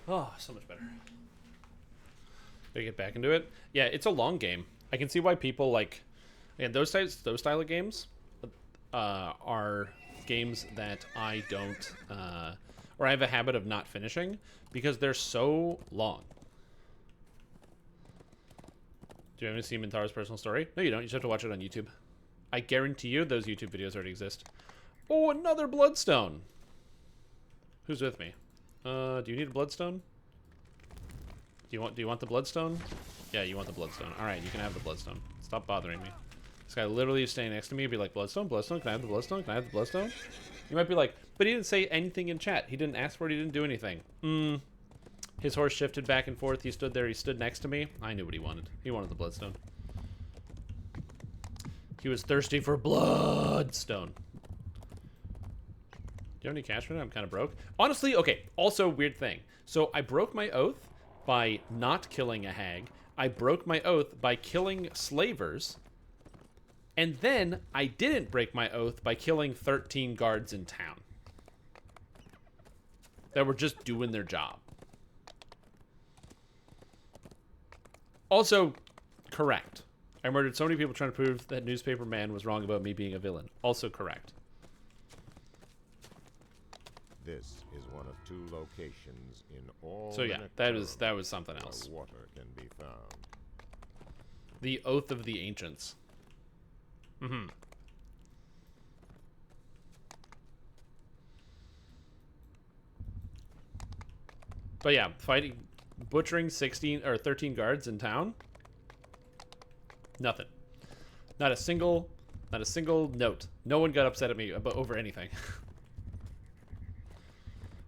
Oh, so much better. Gotta get back into it. Yeah, it's a long game. I can see why people like, and those style of games are games that I don't, or I have a habit of not finishing because they're so long. Do you ever see Mintaro's personal story? No, you don't. You just have to watch it on YouTube. I guarantee you those YouTube videos already exist. Oh, another bloodstone. Who's with me? Do you need a bloodstone? Do you want the bloodstone? Yeah, you want the bloodstone. All right, you can have the bloodstone. Stop bothering me. This guy literally is staying next to me and be like, bloodstone, bloodstone, can I have the bloodstone? Can I have the bloodstone? You might be like, but he didn't say anything in chat. He didn't ask for it. He didn't do anything. His horse shifted back and forth. He stood there. He stood next to me. I knew what he wanted. He wanted the bloodstone. He was thirsty for bloodstone. Do you have any cash right now? I'm kind of broke. Honestly, okay, also weird thing. So I broke my oath by not killing a hag. I broke my oath by killing slavers. And then I didn't break my oath by killing 13 guards in town that were just doing their job. Also, correct. I murdered so many people trying to prove that Newspaper Man was wrong about me being a villain. Also correct. This is one of 2 locations in all. So yeah, that was something else. Where water can be found. The Oath of the Ancients. But yeah, butchering 16 or 13 guards in town. Nothing. Not a single note. No one got upset at me over anything.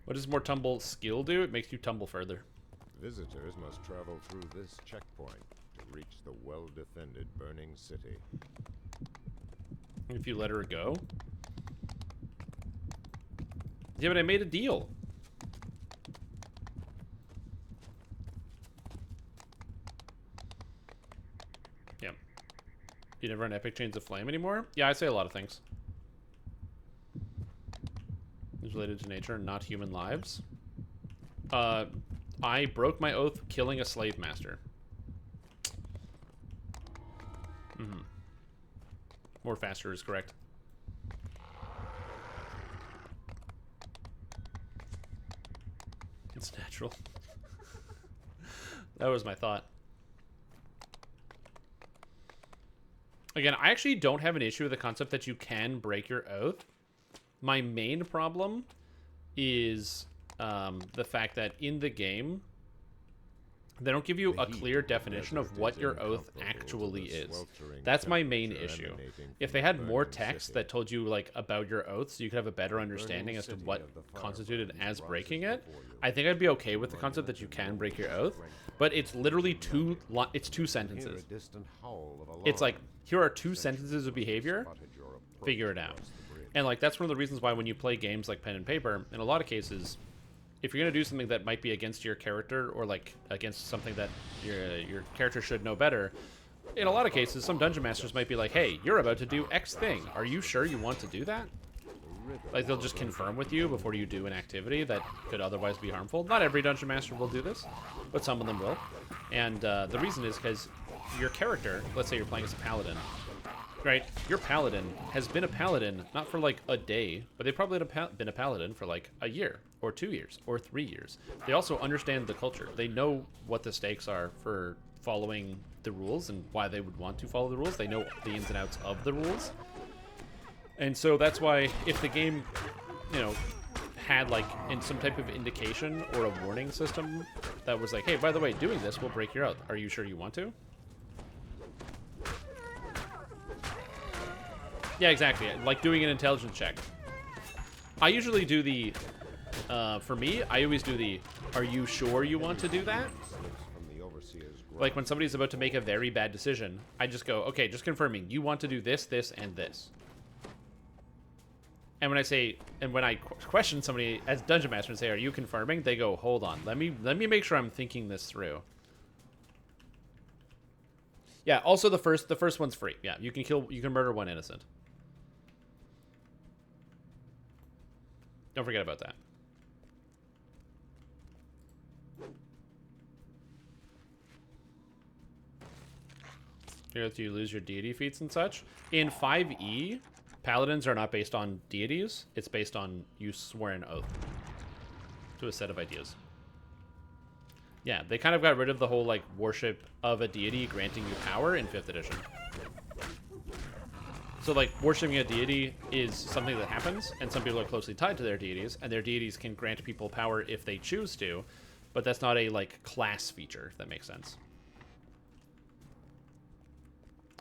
What does more tumble skill do? It makes you tumble further. Visitors must travel through this checkpoint to reach the well-defended burning city. If you let her go. Yeah, but I made a deal. Yeah. You never run Epic Chains of Flame anymore? Yeah, I say a lot of things. It's related to nature, not human lives. I broke my oath killing a slave master. Mm-hmm. More faster is correct. It's natural. That was my thought. Again, I actually don't have an issue with the concept that you can break your oath. My main problem is the fact that in the game, they don't give you a clear definition of what your oath actually is. That's my main issue. If they had more text that told you like about your oaths, you could have a better understanding as to what constituted as breaking it. I think I'd be okay with the concept that you can break your oath, but it's literally two sentences. It's like, here are 2 sentences of behavior, figure it out. And like that's one of the reasons why when you play games like pen and paper, in a lot of cases, if you're going to do something that might be against your character or like against something that your character should know better, in a lot of cases some dungeon masters might be like, hey, you're about to do X thing, are you sure you want to do that? Like they'll just confirm with you before you do an activity that could otherwise be harmful. Not every dungeon master will do this, but some of them will. And the reason is because your character, let's say you're playing as a paladin, right? Your paladin has been a paladin not for like a day, but they probably have been a paladin for like a year or 2 years or 3 years. They also understand the culture. They know what the stakes are for following the rules and why they would want to follow the rules. They know the ins and outs of the rules. And so that's why if the game, you know, had like in some type of indication or a warning system that was like, hey, by the way, doing this will break your oath. Are you sure you want to? Yeah, exactly. Like doing an intelligence check. I usually do the, for me, I always do the, are you sure you want to do that? Like when somebody's about to make a very bad decision, I just go, okay, just confirming, you want to do this, this, and this. And when I say, and when I question somebody as Dungeon Master and say, are you confirming? They go, hold on, let me make sure I'm thinking this through. Yeah, also the first one's free. Yeah, you can murder one innocent. Don't forget about that. Here, you lose your deity feats and such. In 5e, paladins are not based on deities. It's based on you swear an oath to a set of ideas. Yeah, they kind of got rid of the whole like worship of a deity granting you power in 5th edition. So like worshiping a deity is something that happens, and some people are closely tied to their deities, and their deities can grant people power if they choose to, but that's not a like class feature, if that makes sense.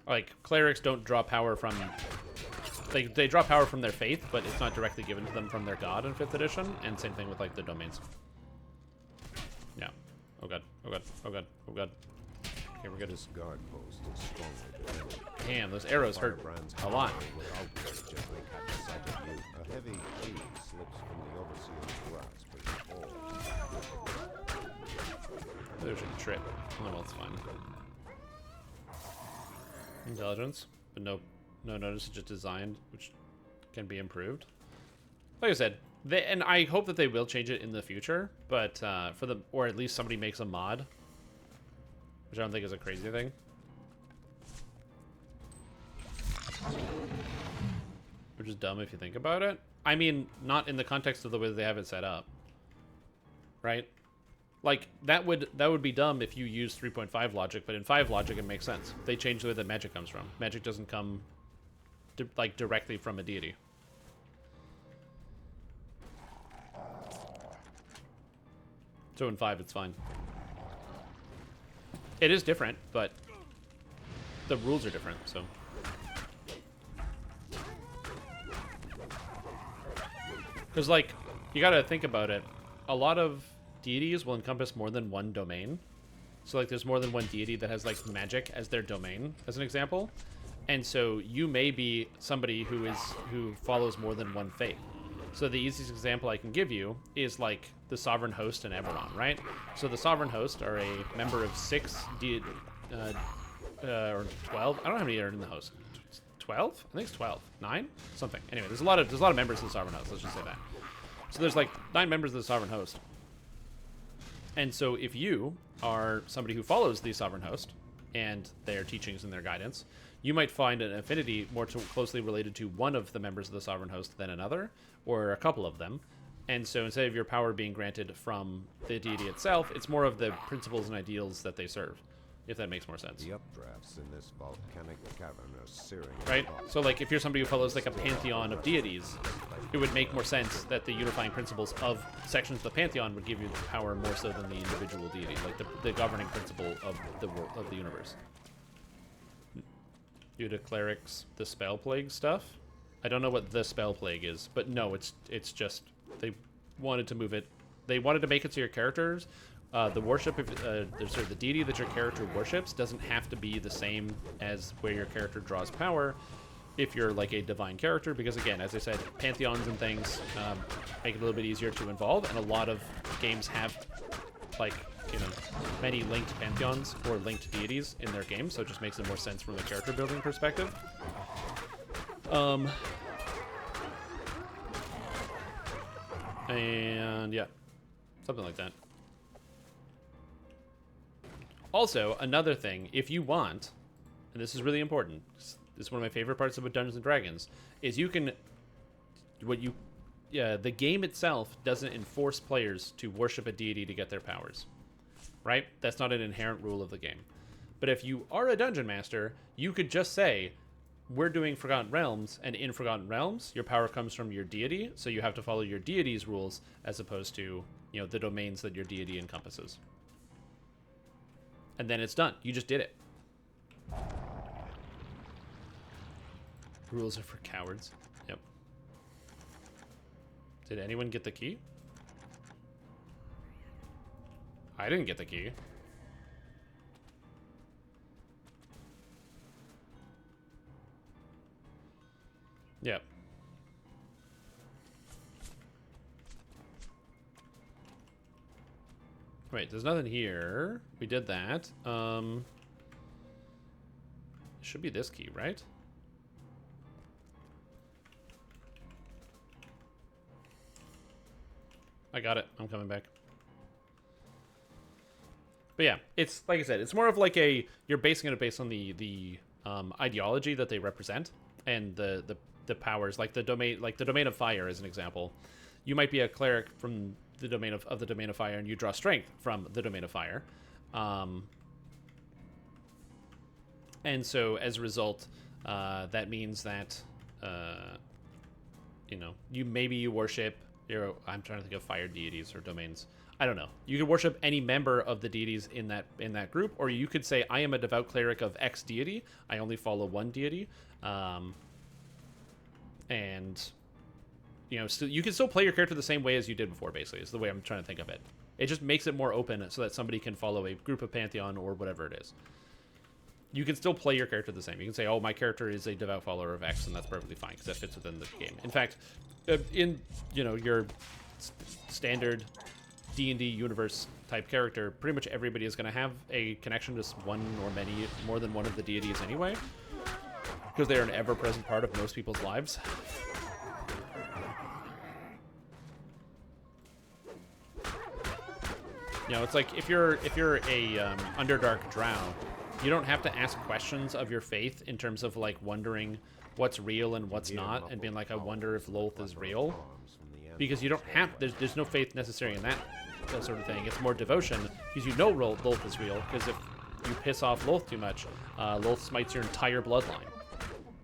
Like clerics don't draw power from, they draw power from their faith, but it's not directly given to them from their god in 5th edition, and same thing with like the domains. Yeah. Oh god, oh god, oh god, oh god. Okay, we're good. This guard post is strongly defended. Damn, those arrows hurt a lot. A heavy key slips from the overseer's grasp as he falls. There's a trip. Oh, well, it's fine. Intelligence, but no notice. It's just designed, which can be improved. Like I said, and I hope that they will change it in the future. But or at least somebody makes a mod, which I don't think is a crazy thing. Which is dumb if you think about it. I mean, not in the context of the way that they have it set up, right? Like that would be dumb if you use 3.5 logic, but in 5 logic it makes sense. They change the way that magic comes from. Magic doesn't come like directly from a deity. So in 5, it's fine. It is different, but the rules are different, so. Because, like, you gotta think about it. A lot of deities will encompass more than one domain. So, like, there's more than one deity that has, like, magic as their domain, as an example. And so you may be somebody who follows more than one faith. So the easiest example I can give you is, like, the Sovereign Host in Eberron, right? So the Sovereign Host are a member of 6 or 12. I don't know how many are in the host. 12? I think it's 12. 9? Something. Anyway, there's a lot of members of the Sovereign Host. Let's just say that. So there's like 9 members of the Sovereign Host. And so if you are somebody who follows the Sovereign Host and their teachings and their guidance, you might find an affinity more closely related to one of the members of the Sovereign Host than another, or a couple of them. And so instead of your power being granted from the deity itself, it's more of the principles and ideals that they serve, if that makes more sense. The updrafts in this volcanic cavern are searing. Right? So, like, if you're somebody who follows, like, a pantheon of deities, it would make more sense that the unifying principles of sections of the pantheon would give you the power more so than the individual deity, like the governing principle of the world, of the universe. Due to clerics, the spell plague stuff. I don't know what the spell plague is, but no, it's just they wanted to move it. They wanted to make it so your characters, the worship of the deity that your character worships doesn't have to be the same as where your character draws power. If you're like a divine character, because again, as I said, pantheons and things make it a little bit easier to involve, and a lot of games have, like, you know, many linked pantheons or linked deities in their game, so it just makes it more sense from a character building perspective. And yeah, something like that. Also, another thing, if you want, and this is really important, this is one of my favorite parts about Dungeons and Dragons, is you can, the game itself doesn't enforce players to worship a deity to get their powers, right? That's not an inherent rule of the game. But if you are a dungeon master, you could just say, we're doing Forgotten Realms, and in Forgotten Realms, your power comes from your deity, so you have to follow your deity's rules as opposed to, you know, the domains that your deity encompasses. And then it's done. You just did it. Rules are for cowards. Yep. Did anyone get the key? I didn't get the key. Yep. Wait, there's nothing here. We did that. Should be this key, right? I got it. I'm coming back. But yeah, it's like I said, it's more of like you're basing it based on the ideology that they represent and the powers, like the domain of fire as an example. You might be a cleric from the domain of the domain of fire, and you draw strength from the domain of fire. And so as a result, that means that you know, you worship I'm trying to think of fire deities or domains. I don't know. You could worship any member of the deities in that group, or you could say, I am a devout cleric of X deity. I only follow one deity. And you know, you can still play your character the same way as you did before, basically, is the way I'm trying to think of it. It just makes it more open so that somebody can follow a group of pantheon or whatever it is. You can still play your character the same. You can say, oh, my character is a devout follower of X, and that's perfectly fine, because that fits within the game. In fact, in, you know, your standard D&D universe type character, pretty much everybody is going to have a connection to one or more than one of the deities anyway, because they're an ever-present part of most people's lives. You know, it's like if you're a Underdark drow, you don't have to ask questions of your faith in terms of like wondering what's real and what's not, and being like, I wonder if Lolth is real, because you don't have. There's no faith necessary in that sort of thing. It's more devotion, because you know Lolth is real. Because if you piss off Lolth too much, Lolth smites your entire bloodline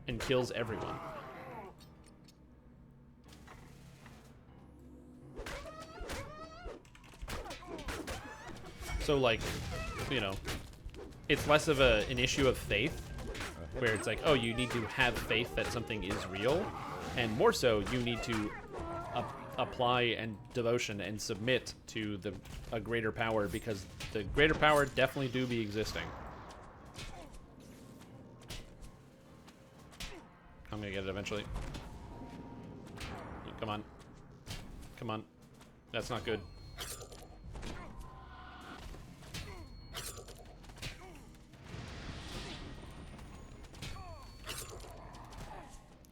and kills everyone. So, like, you know, it's less of an issue of faith, where it's like, oh, you need to have faith that something is real, and more so, you need to apply and devotion and submit to a greater power, because the greater power definitely do be existing. I'm gonna get it eventually. Come on. Come on. That's not good.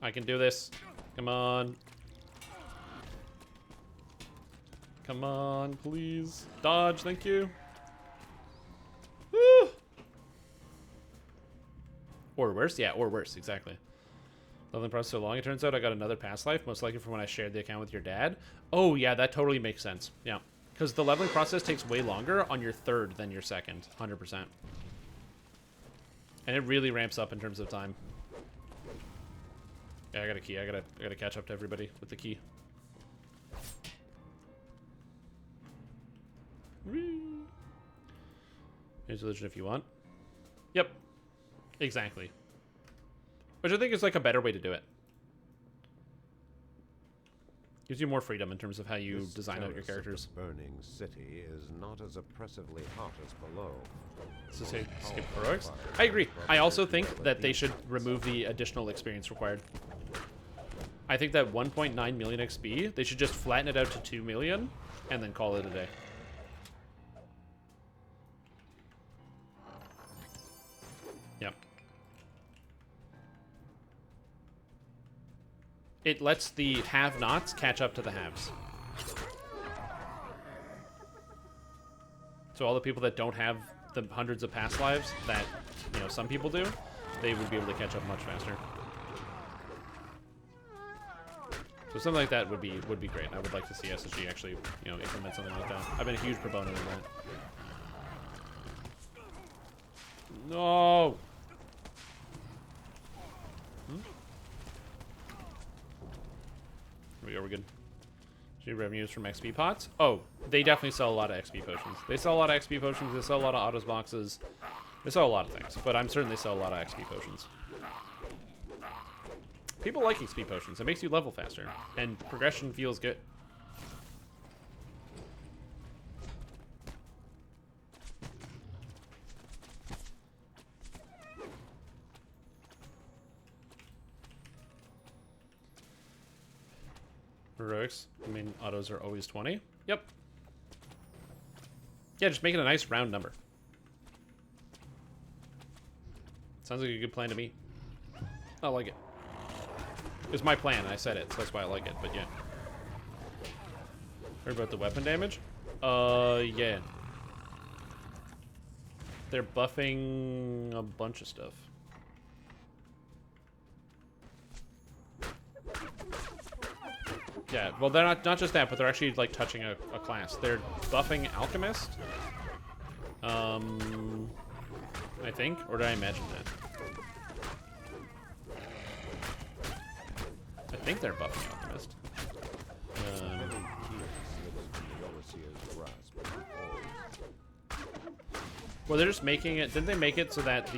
I can do this. Come on. Come on, please. Dodge, thank you. Woo! Or worse? Yeah, or worse, exactly. Leveling process so long, it turns out I got another past life, most likely from when I shared the account with your dad. Oh, yeah, that totally makes sense. Yeah. Because the leveling process takes way longer on your third than your second. 100%. And it really ramps up in terms of time. Yeah, I got a key. I gotta catch up to everybody with the key. Here's religion if you want. Yep. Exactly. Which I think is like a better way to do it. Gives you more freedom in terms of how you design out your characters. The burning city is not as oppressively hot as below. So say skip heroics. I agree. I also think that they should remove the additional experience required. I think that 1.9 million XP, they should just flatten it out to 2 million and then call it a day. Yep. It lets the have-nots catch up to the haves. So all the people that don't have the hundreds of past lives that, you know, some people do, they would be able to catch up much faster. So something like that would be great. I would like to see SSG actually, you know, implement something like that. I've been a huge proponent of that. No. Here we go. We're good. G revenues from XP pots. Oh, they definitely sell a lot of XP potions. They sell a lot of XP potions. They sell a lot of autos boxes. They sell a lot of things, but I'm certain they sell a lot of XP potions. People like XP potions. It makes you level faster, and progression feels good. Heroics. I mean, autos are always 20. Yep. Yeah, just make it a nice round number. Sounds like a good plan to me. I like it. It's my plan, I said it, so that's why I like it, but yeah. Heard about the weapon damage? Yeah. They're buffing a bunch of stuff. Yeah, well, they're not just that, but they're actually, like, touching a class. They're buffing Alchemist. I think? Or did I imagine that? I think they're buffing Alchemist. Well, they're just making it... Didn't they make it so that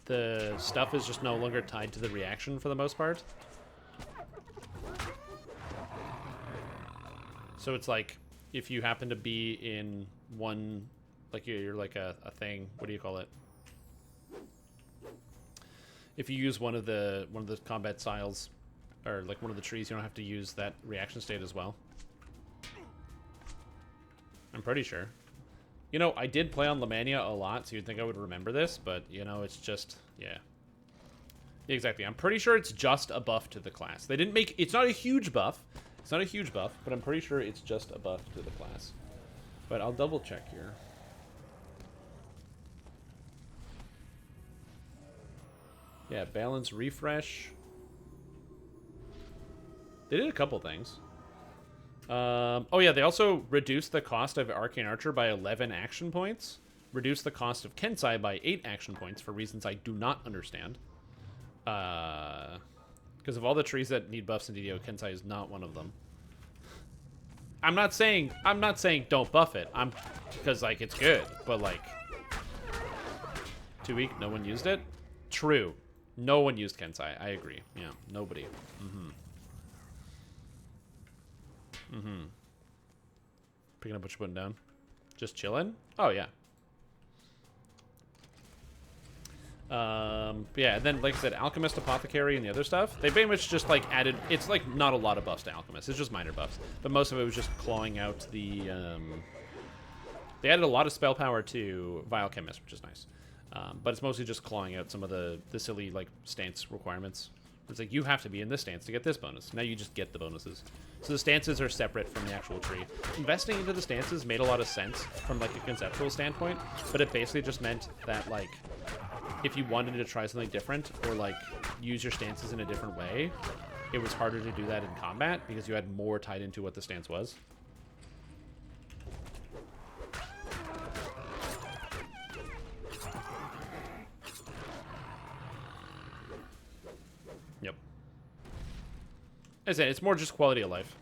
the stuff is just no longer tied to the reaction for the most part? So it's like, if you happen to be in one... Like, you're like a thing... What do you call it? If you use one of the combat styles... Or, like, one of the trees, you don't have to use that reaction state as well. I'm pretty sure. You know, I did play on Lemania a lot, so you'd think I would remember this, but, you know, it's just... Yeah. Exactly. I'm pretty sure it's just a buff to the class. They didn't make... It's not a huge buff. It's not a huge buff, but I'm pretty sure it's just a buff to the class. But I'll double check here. Yeah, balance refresh... They did a couple things. Oh yeah, they also reduced the cost of Arcane Archer by 11 action points. Reduced the cost of Kensai by 8 action points for reasons I do not understand. Because of all the trees that need buffs in DDO, Kensai is not one of them. I'm not saying don't buff it. Because like it's good, but like 2 week, no one used it. True, no one used Kensai. I agree. Yeah, nobody. Picking up what you're putting down. Just chilling. Oh yeah. Yeah, and then like I said, Alchemist, Apothecary, and the other stuff, they very much just like added, it's like not a lot of buffs to Alchemist, it's just minor buffs, but most of it was just clawing out the, they added a lot of spell power to Biochemist, which is nice, but it's mostly just clawing out some of the silly like stance requirements. It's like, you have to be in this stance to get this bonus. Now you just get the bonuses. So the stances are separate from the actual tree. Investing into the stances made a lot of sense from like a conceptual standpoint, but it basically just meant that like, if you wanted to try something different or like use your stances in a different way, it was harder to do that in combat because you had more tied into what the stance was. Yep. As I said, it's more just quality of life.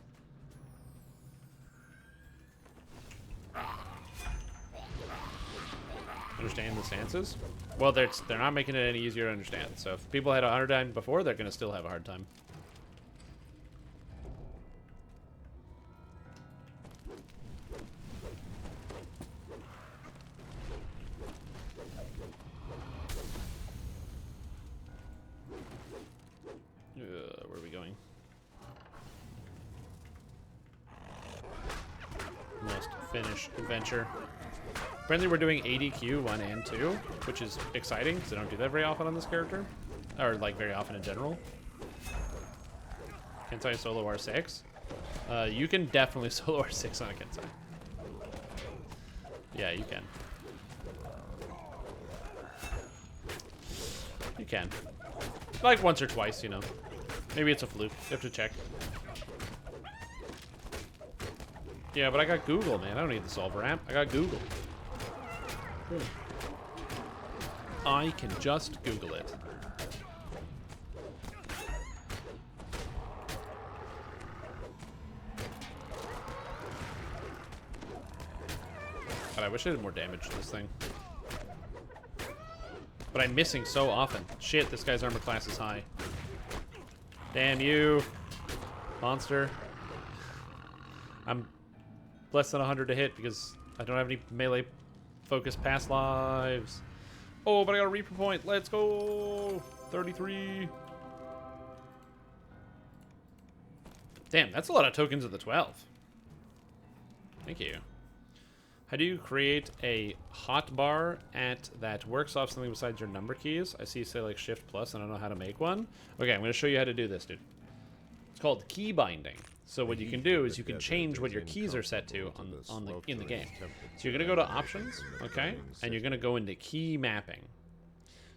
Understand the stances? Well, they're not making it any easier to understand. So if people had a hard time before, they're going to still have a hard time. Where are we going? Must finish adventure. Apparently we're doing ADQ 1 and 2, which is exciting because I don't do that very often on this character. Or like very often in general. Kensai solo R6. You can definitely solo R6 on a Kensai. Yeah, you can. You can. Like once or twice, you know. Maybe it's a fluke. You have to check. Yeah, but I got Google, man. I don't need the solver app. I got Google. I can just Google it. God, I wish I did more damage to this thing. But I'm missing so often. Shit, this guy's armor class is high. Damn you, monster. I'm less than 100 to hit because I don't have any melee focused past lives. Oh, but I got a Reaper point. Let's go. 33. Damn, that's a lot of tokens of the 12. Thank you. How do you create a hotbar that works off something besides your number keys? I see, say, like Shift Plus. I don't know how to make one. Okay, I'm going to show you how to do this, dude. It's called key binding. So what you can do is you can change what your keys are set to in the game. So you're going to go to Options, okay? And you're going to go into Key Mapping.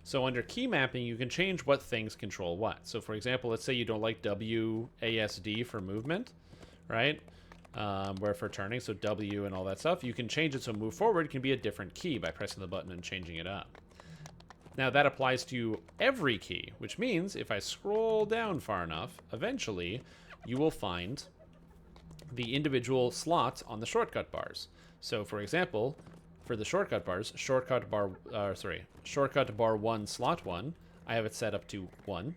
So under Key Mapping, you can change what things control what. So for example, let's say you don't like WASD for movement, right? Where for turning, so W and all that stuff, you can change it so move forward can be a different key by pressing the button and changing it up. Now that applies to every key, which means if I scroll down far enough, eventually you will find the individual slots on the shortcut bars. So for example, for the shortcut bars, shortcut bar 1 slot 1, I have it set up to 1,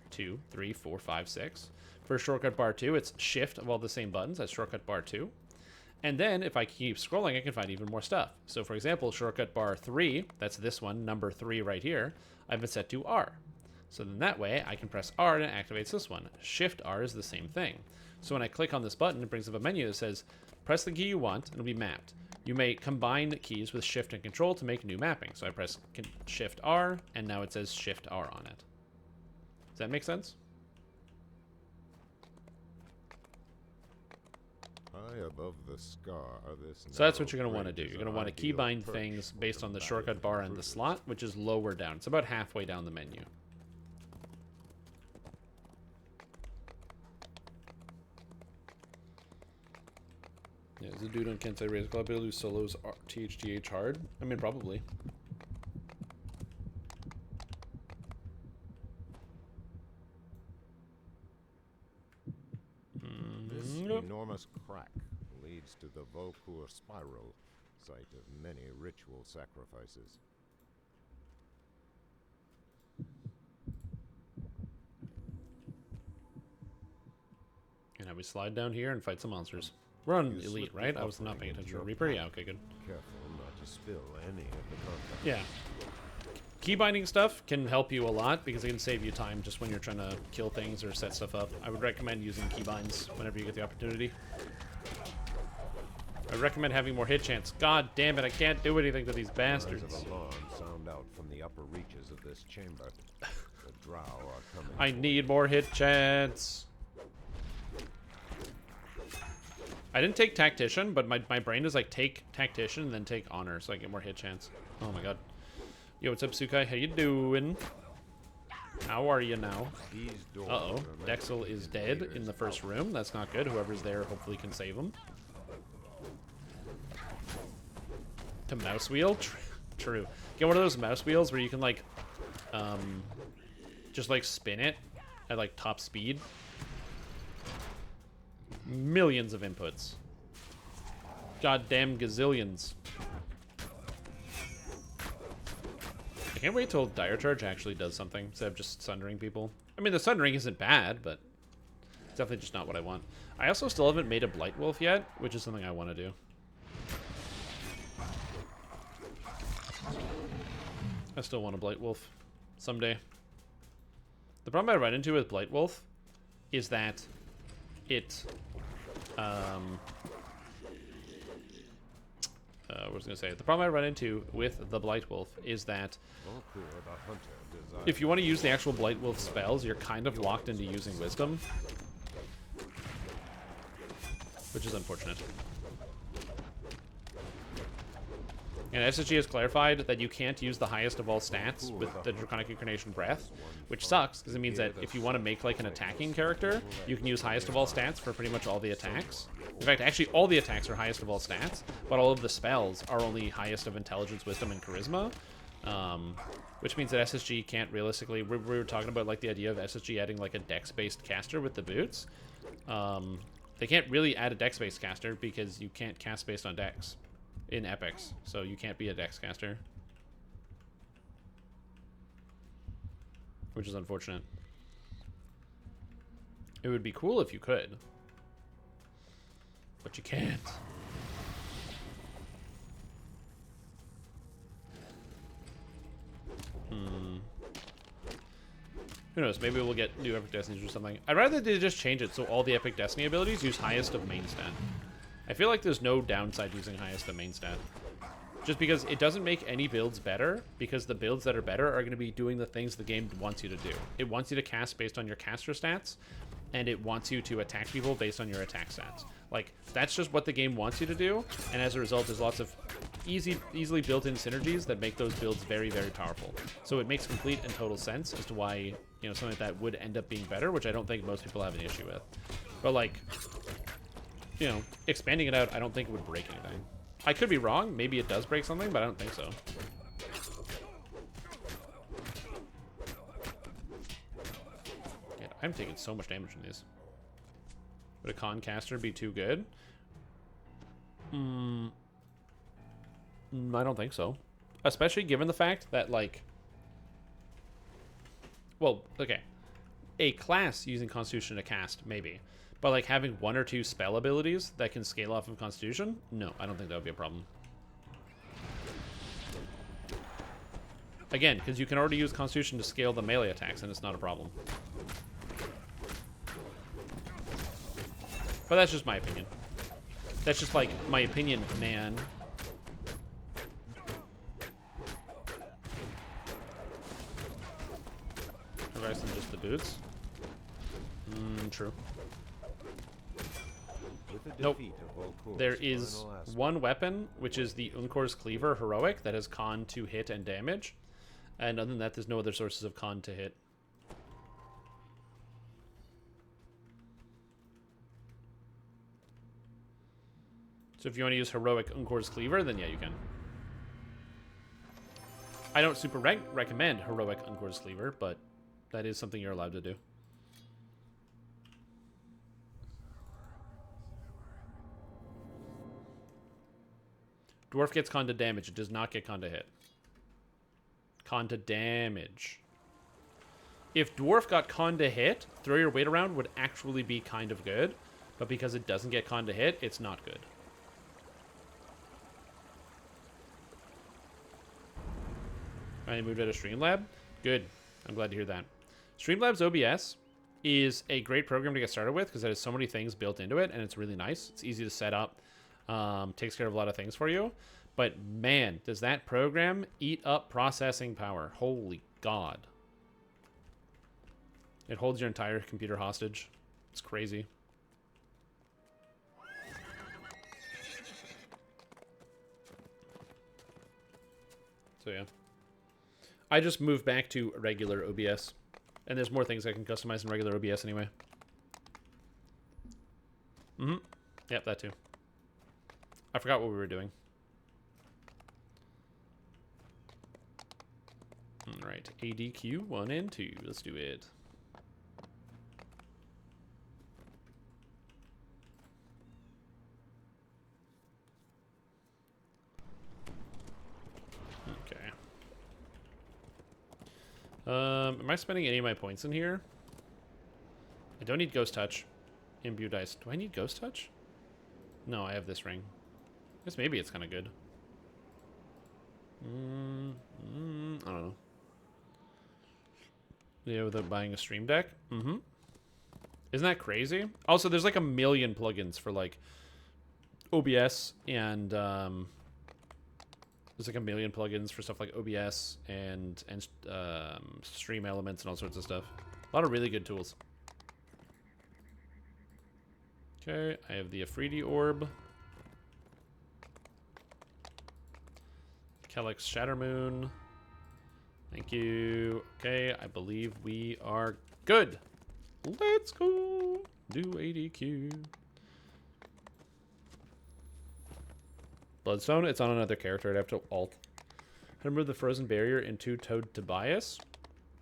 2, 3, 4, 5, 6. For shortcut bar 2, it's shift of all the same buttons as shortcut bar 2. And then if I keep scrolling, I can find even more stuff. So for example, shortcut bar 3, that's this one, number 3 right here, I've been set to R. So then that way I can press R and it activates this one. Shift R is the same thing. So when I click on this button, it brings up a menu that says, press the key you want, and it'll be mapped. You may combine keys with Shift and Control to make new mapping. So I press Shift R, and now it says Shift R on it. Does that make sense? High above the scar, So that's what you're going to want to do. You're going to want to keybind things based on the shortcut bar and the slot, which is lower down. It's about halfway down the menu. Yeah, is the dude on Kensai Razor Club able to do solos THDH hard? I mean, probably. This enormous crack leads to the Volkur Spiral, site of many ritual sacrifices. And now we slide down here and fight some monsters. We're on You elite, slip the right? I was offering not paying into attention to your Reaper. Yeah, pack. okay, good. Careful not to spill any of the contents. Yeah. Key binding stuff can help you a lot because it can save you time just when you're trying to kill things or set stuff up. I would recommend using keybinds whenever you get the opportunity. I recommend having more hit chance. God damn it, I can't do anything to these bastards. Cries of alarm sound out from the upper reaches of this chamber. The drow are coming. I need more hit chance. I didn't take Tactician, but my brain is like, take Tactician and then take Honor so I get more hit chance. Oh my god. Yo, what's up, Sukai? How you doing? How are you now? These doors Uh-oh. are meant Dexel to is keep dead invaders in the first out. room. That's not good. Whoever's there hopefully can save him. To mouse wheel? True. Get one of those mouse wheels where you can, like, just, like, spin it at, like, top speed. Millions of inputs. Goddamn gazillions. I can't wait till Dire Charge actually does something instead of just sundering people. I mean, the sundering isn't bad, but it's definitely just not what I want. I also still haven't made a Blight Wolf yet, which is something I want to do. I still want a Blight Wolf someday. The problem I run into with Blight Wolf is that it, what was I going to say? The problem I run into with the Blight Wolf is that Volkur the hunter desires if you want to use the actual Blight Wolf spells, you're kind of locked into using Wisdom. Which is unfortunate. And SSG has clarified that you can't use the highest of all stats with the Draconic Incarnation Breath, which sucks, because it means that if you want to make like an attacking character, you can use highest of all stats for pretty much all the attacks. In fact, actually all the attacks are highest of all stats, but all of the spells are only highest of Intelligence, Wisdom, and Charisma. Which means that SSG can't realistically... We were talking about like the idea of SSG adding like a Dex-based caster with the boots. They can't really add a Dex-based caster because you can't cast based on Dex in Epics, so you can't be a Dex caster. Which is unfortunate. It would be cool if you could. But you can't. Who knows, maybe we'll get new Epic Destinies or something. I'd rather they just change it so all the Epic Destiny abilities use highest of main stat. I feel like there's no downside using highest of main stat. Just because it doesn't make any builds better, because the builds that are better are going to be doing the things the game wants you to do. It wants you to cast based on your caster stats, and it wants you to attack people based on your attack stats. Like, that's just what the game wants you to do, and as a result, there's lots of easily built-in synergies that make those builds very, very powerful. So it makes complete and total sense as to why, you know, something like that would end up being better, which I don't think most people have an issue with. But, like, you know, expanding it out, I don't think it would break anything. I could be wrong. Maybe it does break something, but I don't think so. Yeah, I'm taking so much damage from these. Would a con caster be too good? I don't think so. Especially given the fact that, like... Well, okay. A class using Constitution to cast, maybe. But, like, having one or two spell abilities that can scale off of Constitution? No, I don't think that would be a problem. Again, because you can already use Constitution to scale the melee attacks, and it's not a problem. But that's just my opinion. That's just, like, my opinion, man. Otherwise than just the boots? True. With the Nope. defeat of Volkur's There is final aspect, one weapon, which is the Unkor's Cleaver Heroic, that has con to hit and damage. And other than that, there's no other sources of con to hit. So if you want to use Heroic Unkor's Cleaver, then yeah, you can. I don't super recommend Heroic Unkor's Cleaver, but that is something you're allowed to do. Dwarf gets con to damage. It does not get con to hit. Con to damage. If Dwarf got con to hit, throw your weight around would actually be kind of good. But because it doesn't get con to hit, it's not good. I moved out of Streamlab. Good. I'm glad to hear that. Streamlabs OBS is a great program to get started with because it has so many things built into it, and it's really nice. It's easy to set up. Takes care of a lot of things for you. But man, does that program eat up processing power. Holy God. It holds your entire computer hostage. It's crazy. So yeah. I just moved back to regular OBS. And there's more things I can customize in regular OBS anyway. Yep, that too. I forgot what we were doing. Alright, ADQ 1 and 2. Let's do it. Okay. Am I spending any of my points in here? I don't need Ghost Touch. Imbue dice. Do I need Ghost Touch? No, I have this ring. I guess maybe it's kind of good. I don't know. Yeah, without buying a stream deck? Isn't that crazy? Also, there's like a million plugins for like OBS and there's like a million plugins for stuff like OBS and stream elements and all sorts of stuff. A lot of really good tools. Okay, I have the Afridi Orb. Kellex Shattermoon. Thank you. Okay, I believe we are good. Let's go. Do ADQ. Bloodstone, it's on another character. I'd have to alt. How to remove the frozen barrier into Toad Tobias?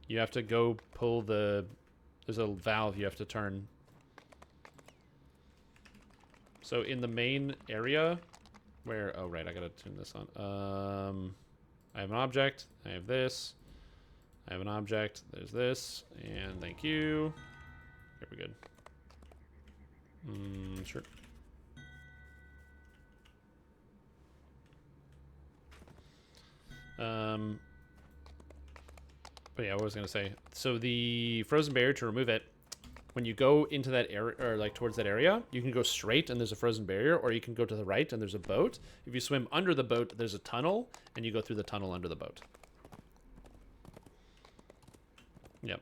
You have to go pull the... There's a valve you have to turn. So in the main area where... Oh, right, I gotta turn this on. I have an object. I have this. I have an object. There's this. And thank you. Here we good. Sure. But yeah, what was I gonna say? So the frozen barrier, to remove it, when you go into that area, or like towards that area, you can go straight and there's a frozen barrier, or you can go to the right and there's a boat. If you swim under the boat, there's a tunnel, and you go through the tunnel under the boat. Yep.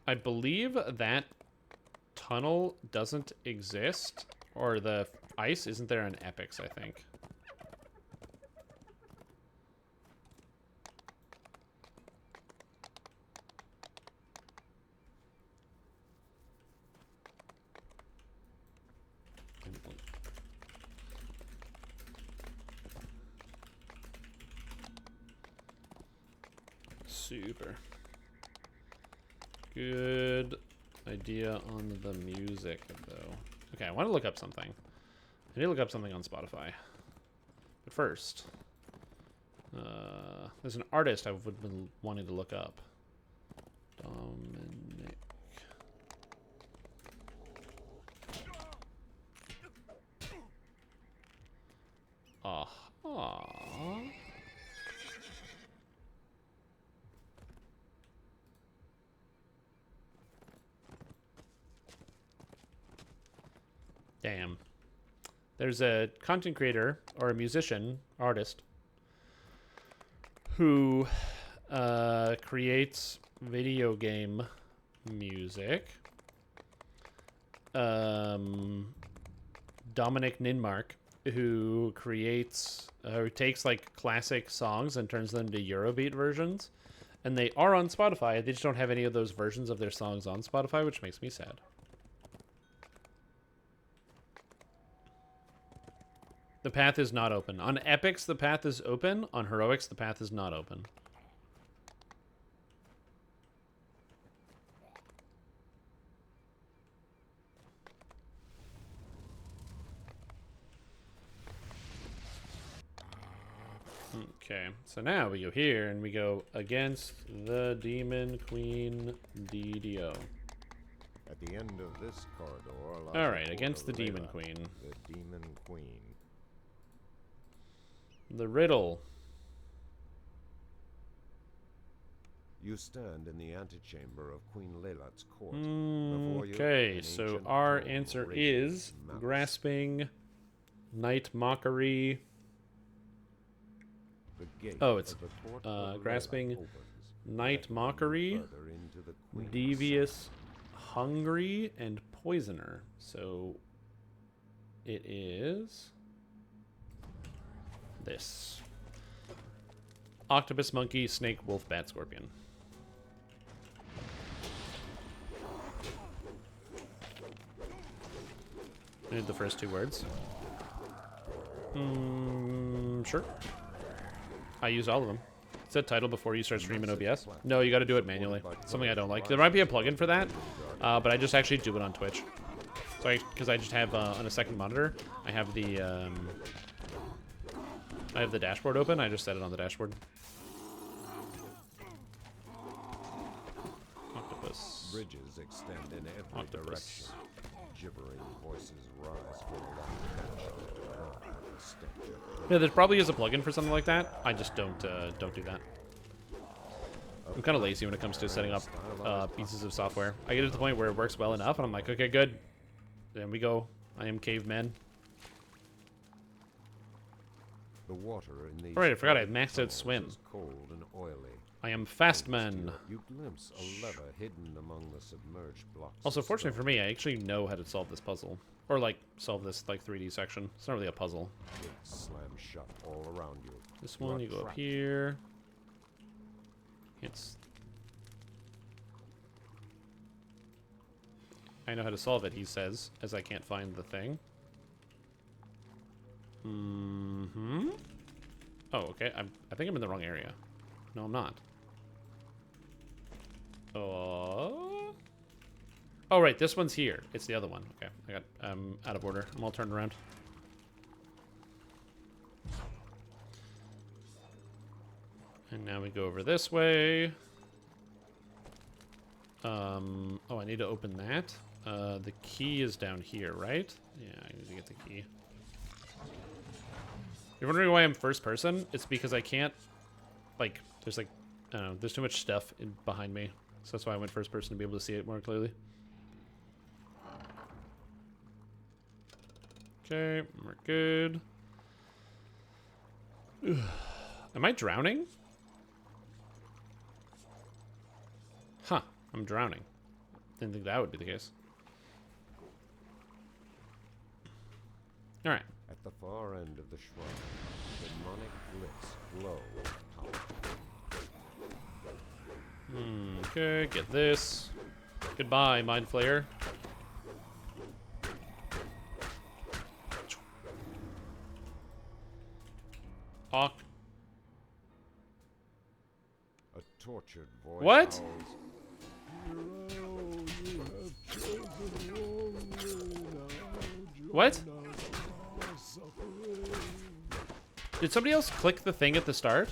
I believe that tunnel doesn't exist, or the ice isn't there in Epics, I think. Super. Good idea on the music, though. Okay, I want to look up something. I need to look up something on Spotify. But first, there's an artist I would have been wanting to look up. Dominic. Aha. Damn. There's a content creator or a musician, artist, who creates video game music. Dominic Ninmark, who creates, who takes like classic songs and turns them to Eurobeat versions. And they are on Spotify. They just don't have any of those versions of their songs on Spotify, which makes me sad. The path is not open. On Epics, the path is open. On Heroics, the path is not open. Okay, so now we go here and we go against the Demon Queen DDO. At the end of this corridor lies All a right, against the portal Demon Layla, Queen. The Demon Queen. The riddle. You stand in the antechamber of Queen Lelat's court. Before you, Okay, an so ancient our throne answer rages is mounts. grasping, night mockery. The gate Oh, it's of the court of grasping, Layla opens, night letting you mockery, further into the Queen's devious, hungry, and poisoner. So it is this. Octopus, monkey, snake, wolf, bat, scorpion. I need the first two words. Sure. I use all of them. It said title before you start streaming OBS. No, you got to do it manually. Something I don't like. There might be a plugin for that, but I just actually do it on Twitch. So because I just have on a second monitor, I have the dashboard open. I just set it on the dashboard. Octopus. Bridges extend in every Octopus. direction. Gibbering voices rise from along the bench. Yeah, there probably is a plugin for something like that. I just don't do that. I'm kind of lazy when it comes to setting up pieces of software. I get to the point where it works well enough, and I'm like, okay, good. Then we go. I am caveman. The water in these Alright, I forgot I had tunnels maxed out swim. is cold and oily. I am fastman. You glimpse a lever hidden among the submerged blocks. Also, of fortunately for stone. me, I actually know how to solve this puzzle. Or, like, solve this, like, 3D section. It's not really a puzzle. Gates slam shut all around you. This You one, are you go up trapped. here. It's... I know how to solve it, he says, as I can't find the thing. Oh, okay. I think I'm in the wrong area. No, I'm not. Oh, right. This one's here. It's the other one. Okay. I'm out of order. I'm all turned around. And now we go over this way. Oh, I need to open that. The key is down here, right? Yeah, I need to get the key. You're wondering why I'm first person? It's because I can't, like, there's like, I don't know, there's too much stuff behind me. So that's why I went first person to be able to see it more clearly. Okay, we're good. Ugh. Am I drowning? Huh, I'm drowning. Didn't think that would be the case. Alright. At the far end of the shrine, demonic glitz glow top. Okay, get this. Goodbye, Mind Flayer. A tortured voice What? howls, What? Did somebody else click the thing at the start?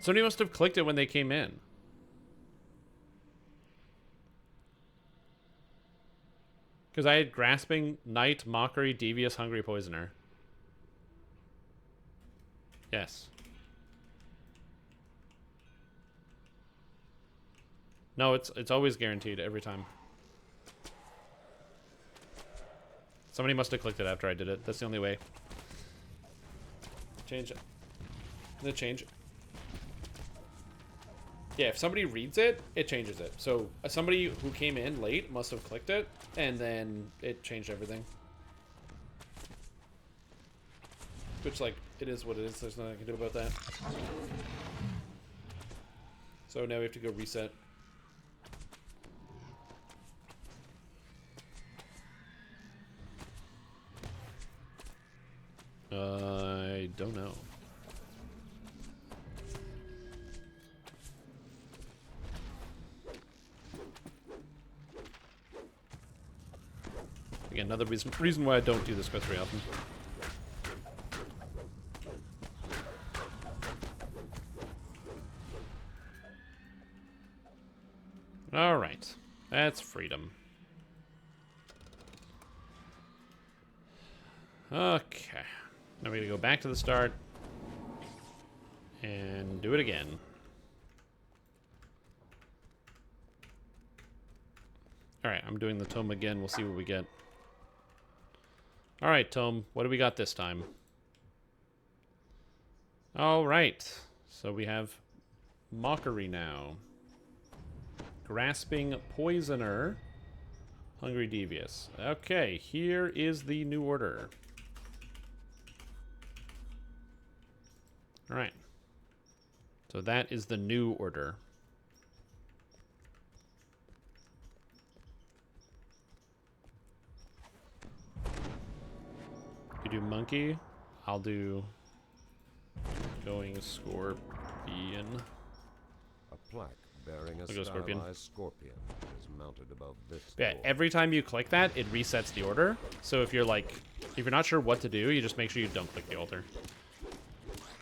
Somebody must have clicked it when they came in. Because I had grasping, night, mockery, devious, hungry, poisoner. Yes. No, it's always guaranteed every time. Somebody must have clicked it after I did it. That's the only way. Change it. I'm gonna change it. Yeah, if somebody reads it, it changes it. So somebody who came in late must have clicked it, and then it changed everything. Which, like, it is what it is. There's nothing I can do about that. So now we have to go reset. I don't know. Again, another reason why I don't do this quest very often. Alright. That's freedom. Okay. Now we're gonna go back to the start. And do it again. Alright, I'm doing the tome again. We'll see what we get. Alright, tome. What do we got this time? Alright. So we have Mockery now. Grasping Poisoner. Hungry Devious. Okay, here is the new order. Alright. So that is the new order. You do Monkey. I'll do Going Scorpion. A plaque bearing a I'll go Scorpion. stylized scorpion is mounted above this Yeah, door. every time you click that, it resets the order. So if you're like, if you're not sure what to do, you just make sure you don't click the altar.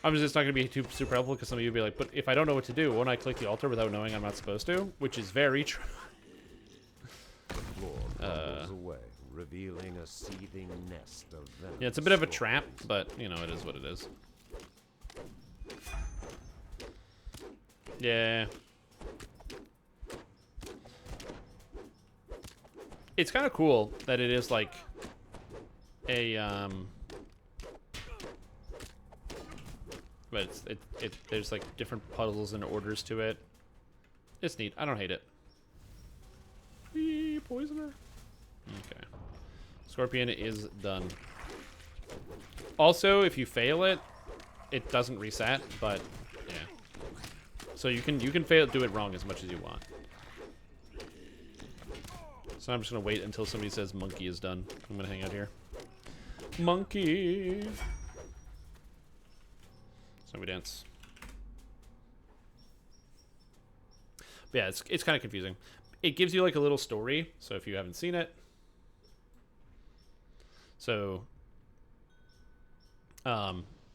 Obviously, it's not going to be super helpful because some of you will be like, but if I don't know what to do, won't I click the altar without knowing I'm not supposed to? Which is very true. The floor crumbles away, revealing a seething nest of venomous Yeah, it's a bit of a scorpions. trap, but, you know, it is what it is. Yeah. It's kind of cool that it is, like, a, but there's, like, different puzzles and orders to it. It's neat. I don't hate it. Eee, Poisoner. Okay. Scorpion is done. Also, if you fail it, it doesn't reset, but yeah. So you can fail, do it wrong as much as you want. So I'm just gonna wait until somebody says monkey is done. I'm gonna hang out here. Monkey. So we dance. But yeah, it's kind of confusing. It gives you like a little story. So if you haven't seen it, so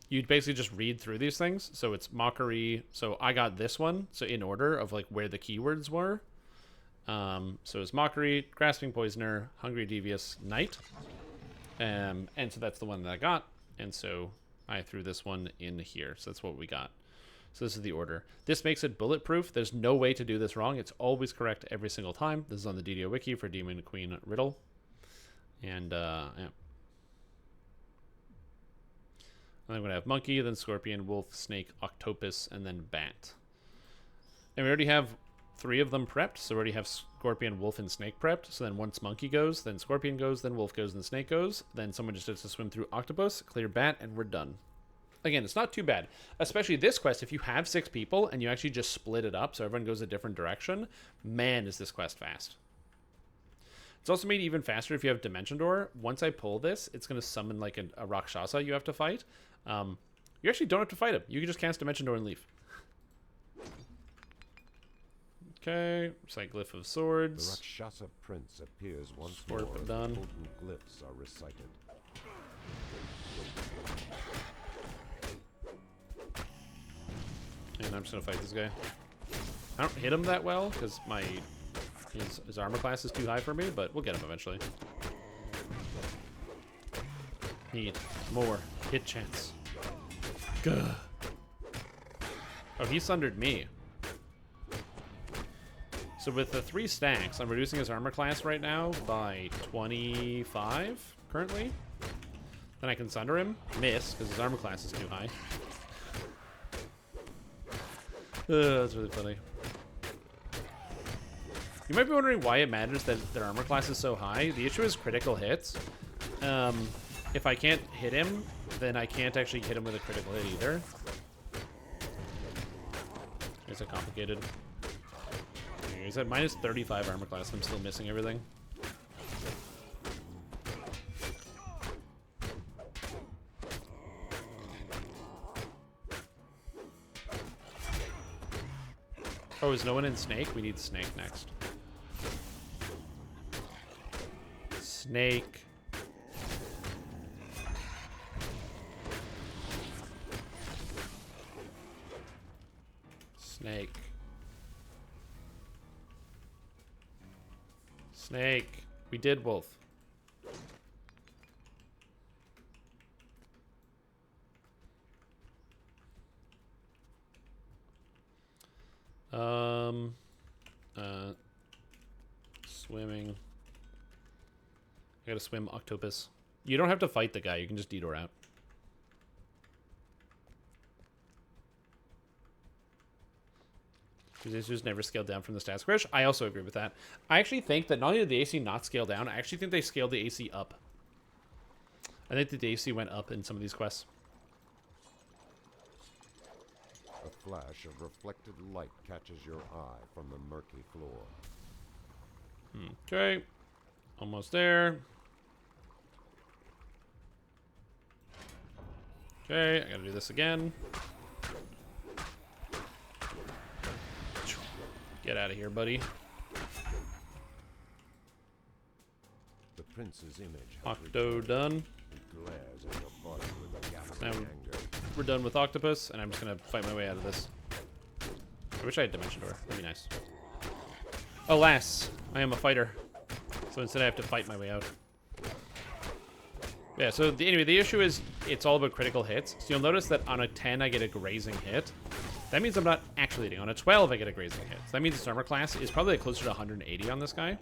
you'd basically just read through these things. So it's Mockery. So I got this one. So in order of like where the keywords were. So it's Mockery, Grasping Poisoner, Hungry Devious, Knight. And so that's the one that I got. And so I threw this one in here. So that's what we got. So this is the order. This makes it bulletproof. There's no way to do this wrong. It's always correct every single time. This is on the DDO wiki for Demon Queen Riddle. And yeah. And I'm going to have Monkey, then Scorpion, Wolf, Snake, Octopus, and then Bat. And we already have 3 of them prepped. So we already have Scorpion, Wolf, and Snake prepped. So then once Monkey goes, then Scorpion goes, then Wolf goes, and Snake goes. Then someone just has to swim through Octopus, clear Bat, and we're done. Again, it's not too bad. Especially this quest, if you have 6 people and you actually just split it up so everyone goes a different direction, man, is this quest fast. It's also made even faster if you have Dimension Door. Once I pull this, it's going to summon like a Rakshasa you have to fight. You actually don't have to fight him. You can just cast Dimension Door and leave. Okay, Glyph of Swords. The Rakshasa Prince appears once Sword more as done. potent glyphs are recited. And I'm just going to fight this guy. I don't hit him that well because his armor class is too high for me, but we'll get him eventually. Need more hit chance. Gah. Oh, he sundered me. So with the 3 stacks, I'm reducing his armor class right now by 25 currently. Then I can sunder him. Miss, because his armor class is too high. That's really funny. You might be wondering why it matters that their armor class is so high. The issue is critical hits. If I can't hit him, then I can't actually hit him with a critical hit either. It's a complicated. He's at minus 35 armor class. I'm still missing everything. Oh, is no one in Snake? We need Snake next. Snake. Snake. Snake. We did both. Swimming. I gotta swim octopus. You don't have to fight the guy, you can just detour out. These just never scaled down from the stats crash. I also agree with that. I actually think that not only did the AC not scale down, I actually think they scaled the AC up. I think that the AC went up in some of these quests. A flash of reflected light catches your eye from the murky floor. Okay. Almost there. Okay, I gotta do this again. Get out of here, buddy. The prince's image. Octo done. Glares at your body with a gathering Now anger. we're done with octopus, and I'm just gonna fight my way out of this. I wish I had dimension door. That'd be nice. Alas, I am a fighter, so instead I have to fight my way out. Yeah. So anyway, the issue is it's all about critical hits. So you'll notice that on a 10 I get a grazing hit. That means I'm not actually hitting. On a 12 I get a grazing hit. So that means its armor class is probably closer to 180 on this guy.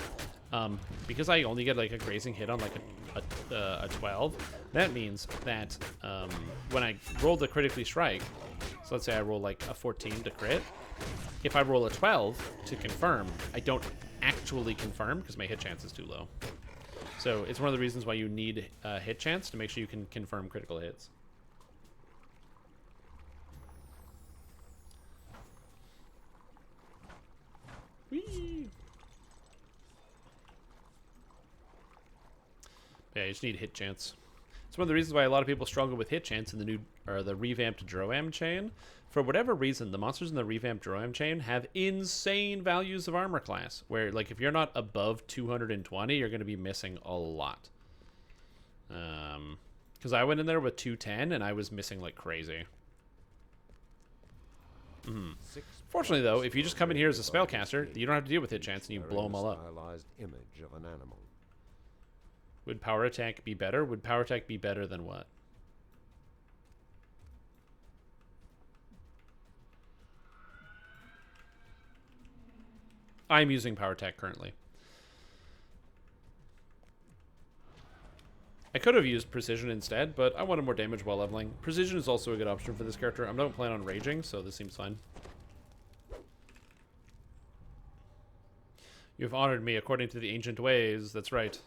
Because I only get like a grazing hit on like a 12, that means that when I roll the critically strike, so let's say I roll like a 14 to crit, if I roll a 12 to confirm, I don't actually confirm because my hit chance is too low. So it's one of the reasons why you need a hit chance to make sure you can confirm critical hits. Whee! Yeah, you just need hit chance. It's one of the reasons why a lot of people struggle with hit chance in the new or the revamped Droam chain. For whatever reason, the monsters in the revamped Droam chain have insane values of armor class. Where, like, if you're not above 220, you're going to be missing a lot. Because I went in there with 210 and I was missing like crazy. Fortunately, though, if you just come in here as a spellcaster, you don't have to deal with hit chance and you blow them all up. Stylized image of an animal. Would power attack be better? Would power attack be better than what? I'm using power attack currently. I could have used precision instead, but I wanted more damage while leveling. Precision is also a good option for this character. I don't plan on raging, so this seems fine. You've honored me according to the ancient ways. That's right.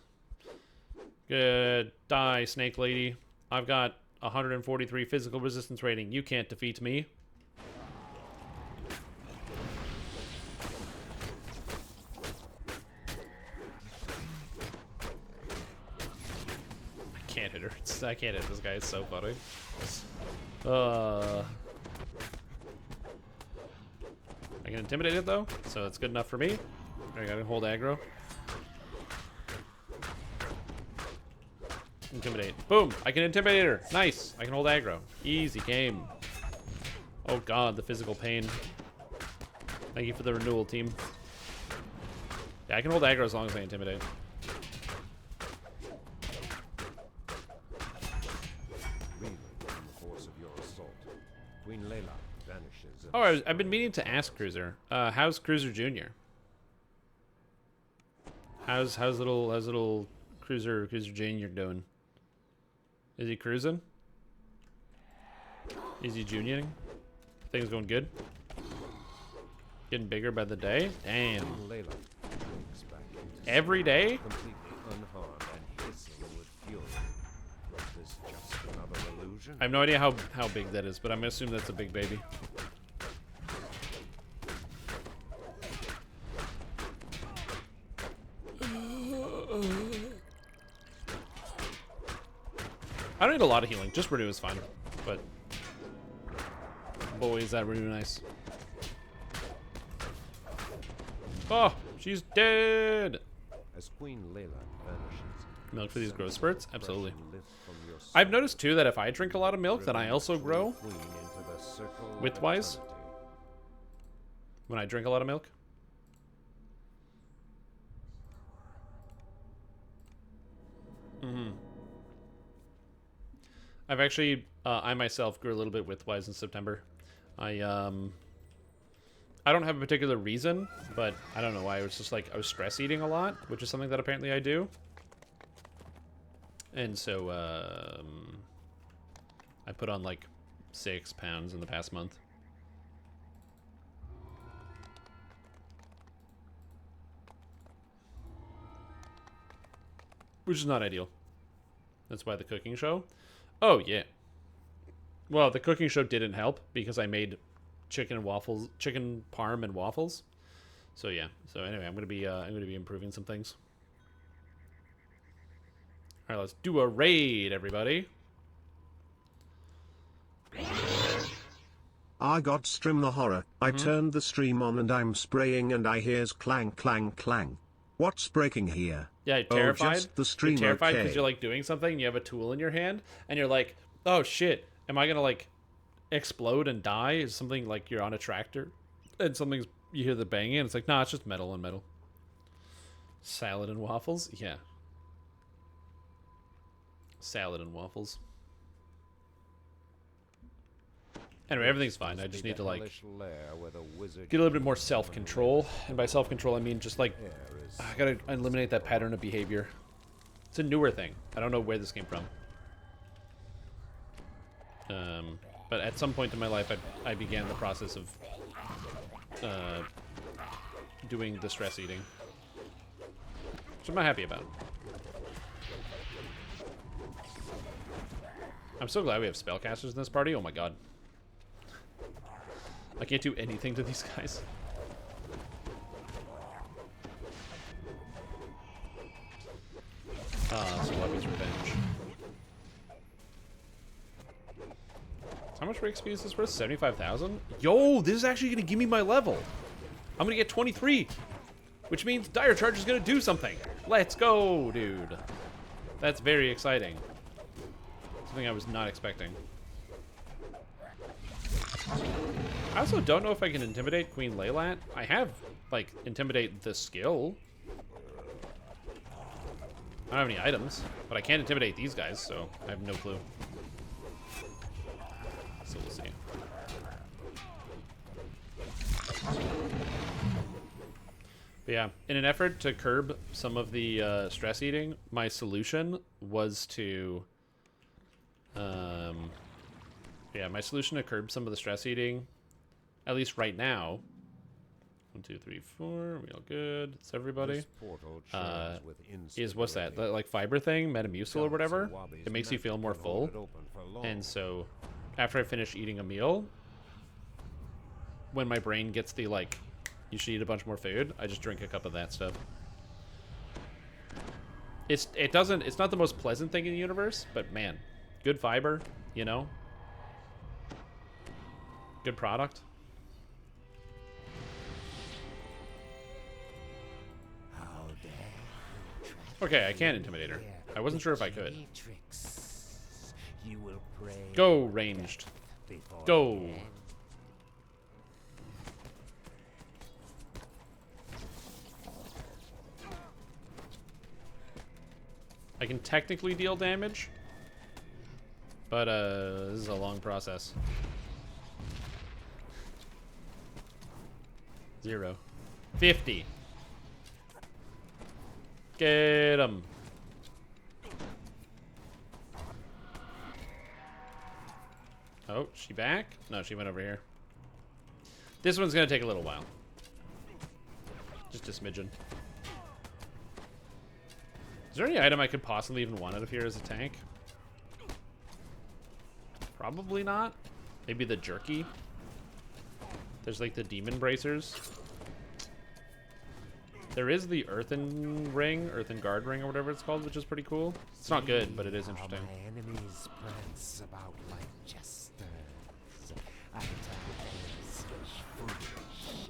Good. Die, snake lady. I've got 143 physical resistance rating. You can't defeat me. I can't hit her. I can't hit this guy. It's so funny. I can intimidate it though, so it's good enough for me. I gotta hold aggro. Intimidate. Boom! I can intimidate her. Nice. I can hold aggro. Easy game. Oh god, the physical pain. Thank you for the renewal, team. Yeah, I can hold aggro as long as I intimidate. Reeling from the force of your assault, Queen Layla vanishes. Oh, I've been meaning to ask Cruiser. How's Cruiser Jr.? How's little Cruiser Jr. doing? Is he cruising? Is he junioring? Things going good? Getting bigger by the day? Damn. Layla winks back into Every day? completely unharmed and hissing with fury. Was this just another illusion? I have no idea how big that is, but I'm gonna assume that's a big baby. I don't need a lot of healing. Just renew is fine. But boy, is that renew nice. Oh, she's dead. As Queen Layla vanishes, Milk for these growth spurts? Absolutely. expression lifts from your I've soul, noticed too that if I drink a lot of milk, then I also revealing grow. Queen into the circle of Widthwise. eternity. when I drink a lot of milk. I've actually, I myself grew a little bit widthwise in September. I don't have a particular reason, but I don't know why. It was just like I was stress eating a lot, which is something that apparently I do. And so I put on like 6 pounds in the past month. Which is not ideal. That's why the cooking show. Oh, yeah. Well, the cooking show didn't help because I made chicken parm and waffles. So yeah. So anyway, I'm gonna be improving some things. All right, let's do a raid, everybody. I got stream the horror. I turned the stream on and I'm spraying and I hears clang clang clang. What's breaking here? Yeah, you're terrified. Oh, just the stream. You're terrified because okay. you're like doing something, and you have a tool in your hand, and you're like, "Oh shit, am I gonna like explode and die?" Is something like you're on a tractor, and you hear the banging, and it's like, nah, it's just metal and metal. Salad and waffles, yeah. Salad and waffles. Anyway, everything's fine. I just need to like get a little bit more self-control, and by self-control I mean just like I gotta eliminate that pattern of behavior. It's a newer thing. I don't know where this came from. But at some point in my life, I began the process of doing the stress eating, which I'm not happy about. I'm so glad we have spellcasters in this party. Oh my god. I can't do anything to these guys. Celebi's Revenge. How much for XP is this worth? 75,000? Yo, this is actually going to give me my level. I'm going to get 23. Which means Dire Charge is going to do something. Let's go, dude. That's very exciting. Something I was not expecting. I also don't know if I can intimidate Queen Laylat. I have, like, intimidate the skill. I don't have any items, but I can't intimidate these guys, so I have no clue. So we'll see. But yeah, in an effort to curb some of the stress eating, my solution was to... my solution to curb some of the stress eating, at least right now... 1, 2, 3, 4. We all good? It's everybody. Is what's that? That like fiber thing, Metamucil or whatever. It makes you feel more full. And so, after I finish eating a meal, when my brain gets the like, you should eat a bunch more food, I just drink a cup of that stuff. It's not the most pleasant thing in the universe, but man, good fiber, you know, good product. Okay, I can intimidate her. I wasn't sure if I could. Go, ranged. Go. I can technically deal damage, but this is a long process. 0. 50. Get him. Oh, she back? No, she went over here. This one's gonna take a little while. Just a smidgen. Is there any item I could possibly even want out of here as a tank? Probably not. Maybe the jerky. There's like the demon bracers. There is the earthen guard ring or whatever it's called, which is pretty cool. It's not good, but it is interesting. My enemies prance about like jesters. I tell them foolish.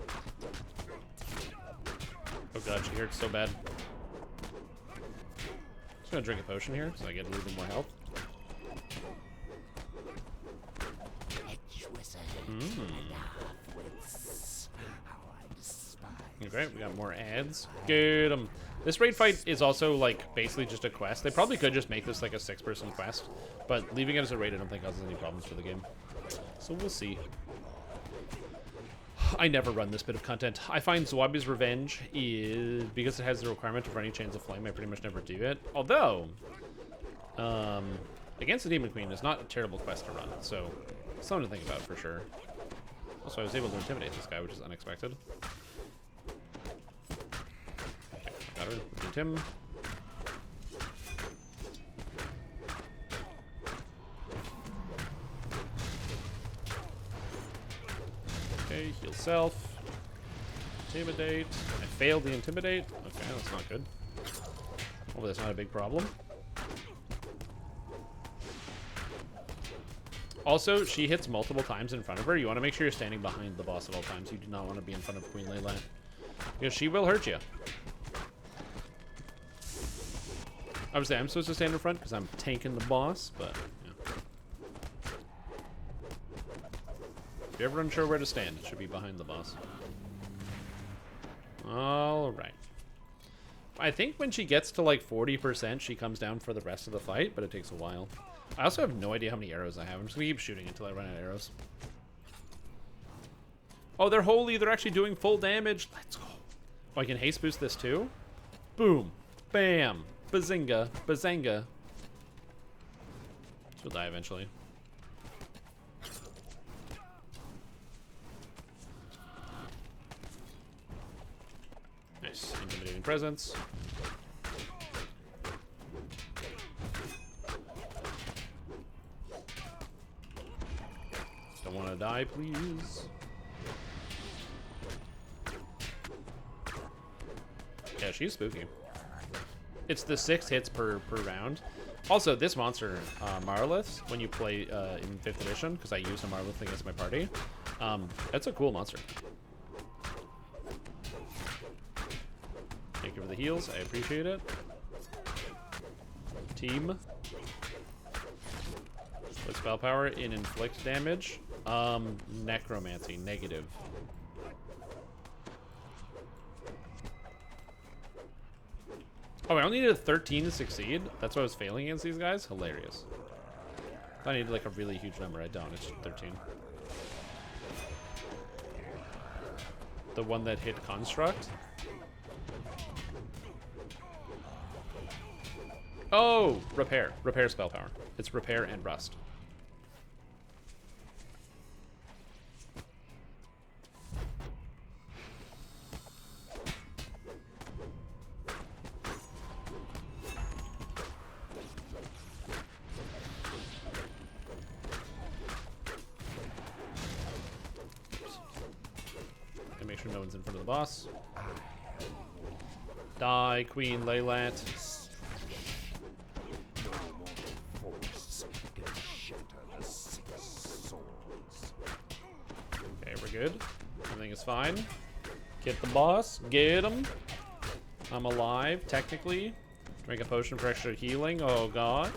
Oh god, she hurts so bad. Just gonna drink a potion here, so I get a little bit more health. great. We got more ads. Get 'em. This raid fight is also, like, basically just a quest. They probably could just make this, like, a 6-person quest. But leaving it as a raid I don't think causes any problems for the game. So we'll see. I never run this bit of content. I find Zwabi's Revenge is, because it has the requirement of running Chains of Flame, I pretty much never do it. Although, Against the Demon Queen is not a terrible quest to run, so something to think about for sure. Also, I was able to intimidate this guy, which is unexpected. Okay, got her. Redeemed him. Okay, heal self. Intimidate. I failed the intimidate. Okay, that's not good. Hopefully that's not a big problem. Also, she hits multiple times in front of her. You want to make sure you're standing behind the boss at all times. You do not want to be in front of Queen Layla, because she will hurt you. Obviously, I'm supposed to stand in front because I'm tanking the boss, but yeah. If you're ever unsure where to stand, it should be behind the boss. All right. I think when she gets to like 40%, she comes down for the rest of the fight, but it takes a while. I also have no idea how many arrows I have. I'm just gonna keep shooting until I run out of arrows. Oh, they're holy. They're actually doing full damage. Let's go. Oh, I can haste boost this too? Boom. Bam. Bazinga. Bazanga. She'll die eventually. Nice. Intimidating presence. Don't want to die, please. Yeah, she's spooky. It's the 6 hits per round. Also, this monster, Marlith, when you play in 5th edition, because I used a Marlith against my party, that's a cool monster. Thank you for the heals. I appreciate it. Team. With spell power in inflict damage. Necromancy, negative. Oh, I only needed a 13 to succeed? That's why I was failing against these guys? Hilarious. I needed like a really huge number. I don't. It's 13. The one that hit Construct? Oh! Repair. Repair spell power. It's repair and rust. Make sure no one's in front of the boss. Die, Queen Laylat. Okay, we're good. Everything is fine. Get the boss. Get him. I'm alive, technically. Drink a potion for extra healing. Oh, God.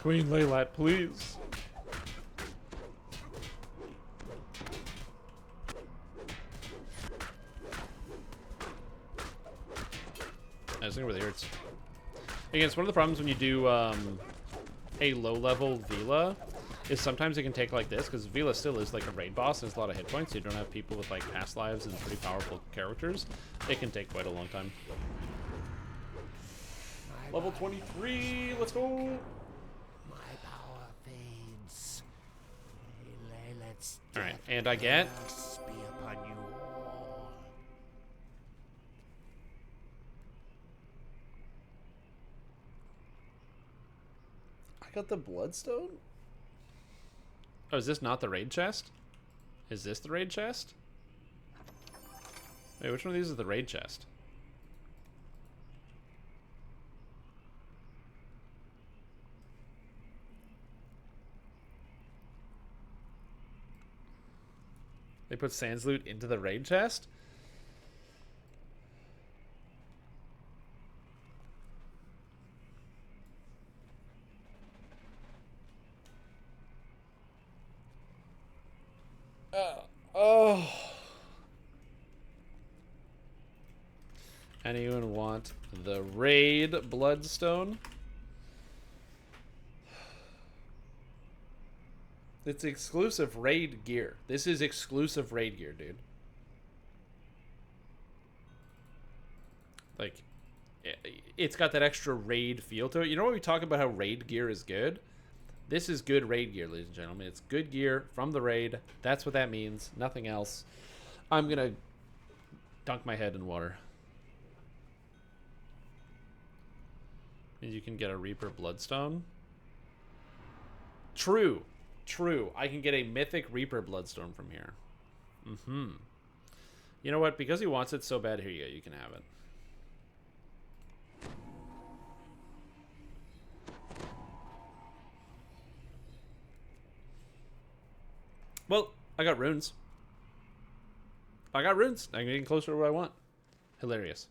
Queen Laylat, please. I just think it really hurts. Again, it's one of the problems when you do a low-level Vila, is sometimes it can take like this, because Vila still is like a raid boss, and there's a lot of hit points, so you don't have people with like past lives and pretty powerful characters. It can take quite a long time. Level 23, let's go! My power fades. Alright, and I get... Be upon you all. I got the Bloodstone? Oh, is this not the raid chest? Is this the raid chest? Wait, which one of these is the raid chest? They put Sans loot into the raid chest? Oh. Anyone want the Raid Bloodstone? It's exclusive Raid gear. This is exclusive Raid gear, dude. Like, it's got that extra Raid feel to it. You know when we talk about how Raid gear is good? This is good Raid gear, ladies and gentlemen. It's good gear from the Raid. That's what that means. Nothing else. I'm gonna dunk my head in water. Means you can get a Reaper Bloodstone. True. True. I can get a Mythic Reaper Bloodstone from here. Mm-hmm. You know what? Because he wants it so bad, here you go. You can have it. Well, I got runes. I got runes. I'm getting closer to what I want. Hilarious.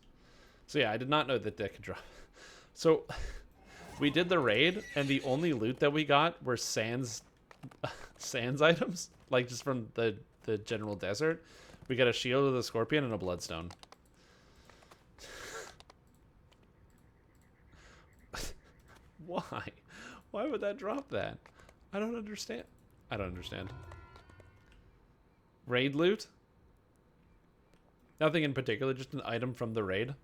So yeah, I did not know that that could drop. So we did the raid, and the only loot that we got were sands items, like just from the general desert. We got a shield of the scorpion and a bloodstone. Why? Why would that drop that? I don't understand. I don't understand. Raid loot? Nothing in particular, just an item from the raid.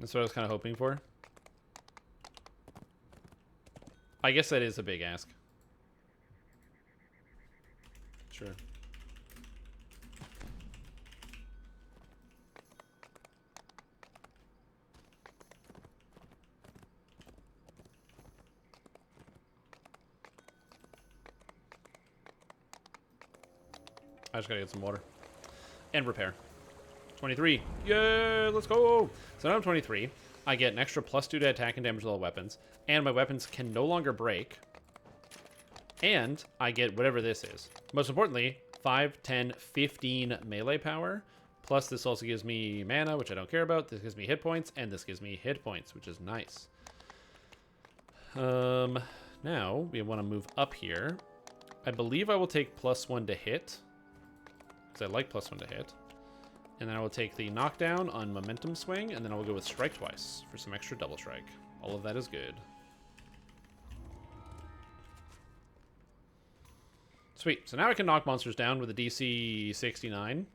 That's what I was kind of hoping for. I guess that is a big ask. Sure. I just gotta get some water. And repair. 23. Yeah, let's go. So now I'm 23. I get an extra +2 to attack and damage with all weapons. And my weapons can no longer break. And I get whatever this is. Most importantly, 5, 10, 15 melee power. Plus this also gives me mana, which I don't care about. This gives me hit points. And this gives me hit points, which is nice. Now we want to move up here. I believe I will take +1 to hit. Because I like +1 to hit. And then I will take the knockdown on momentum swing, and then I will go with strike twice for some extra double strike. All of that is good. Sweet. So now I can knock monsters down with a DC 69.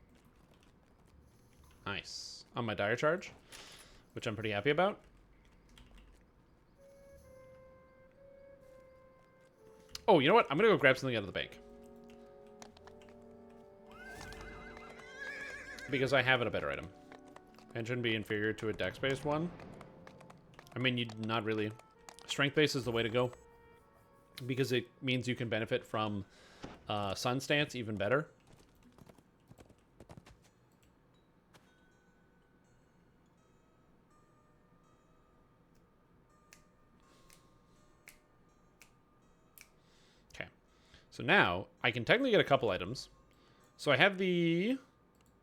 Nice. On my dire charge, which I'm pretty happy about. Oh, you know what? I'm going to go grab something out of the bank. Because I have a better item. And shouldn't be inferior to a dex-based one. I mean, you not really. Strength-based is the way to go. Because it means you can benefit from Sun Stance even better. Okay. So now, I can technically get a couple items. So I have the...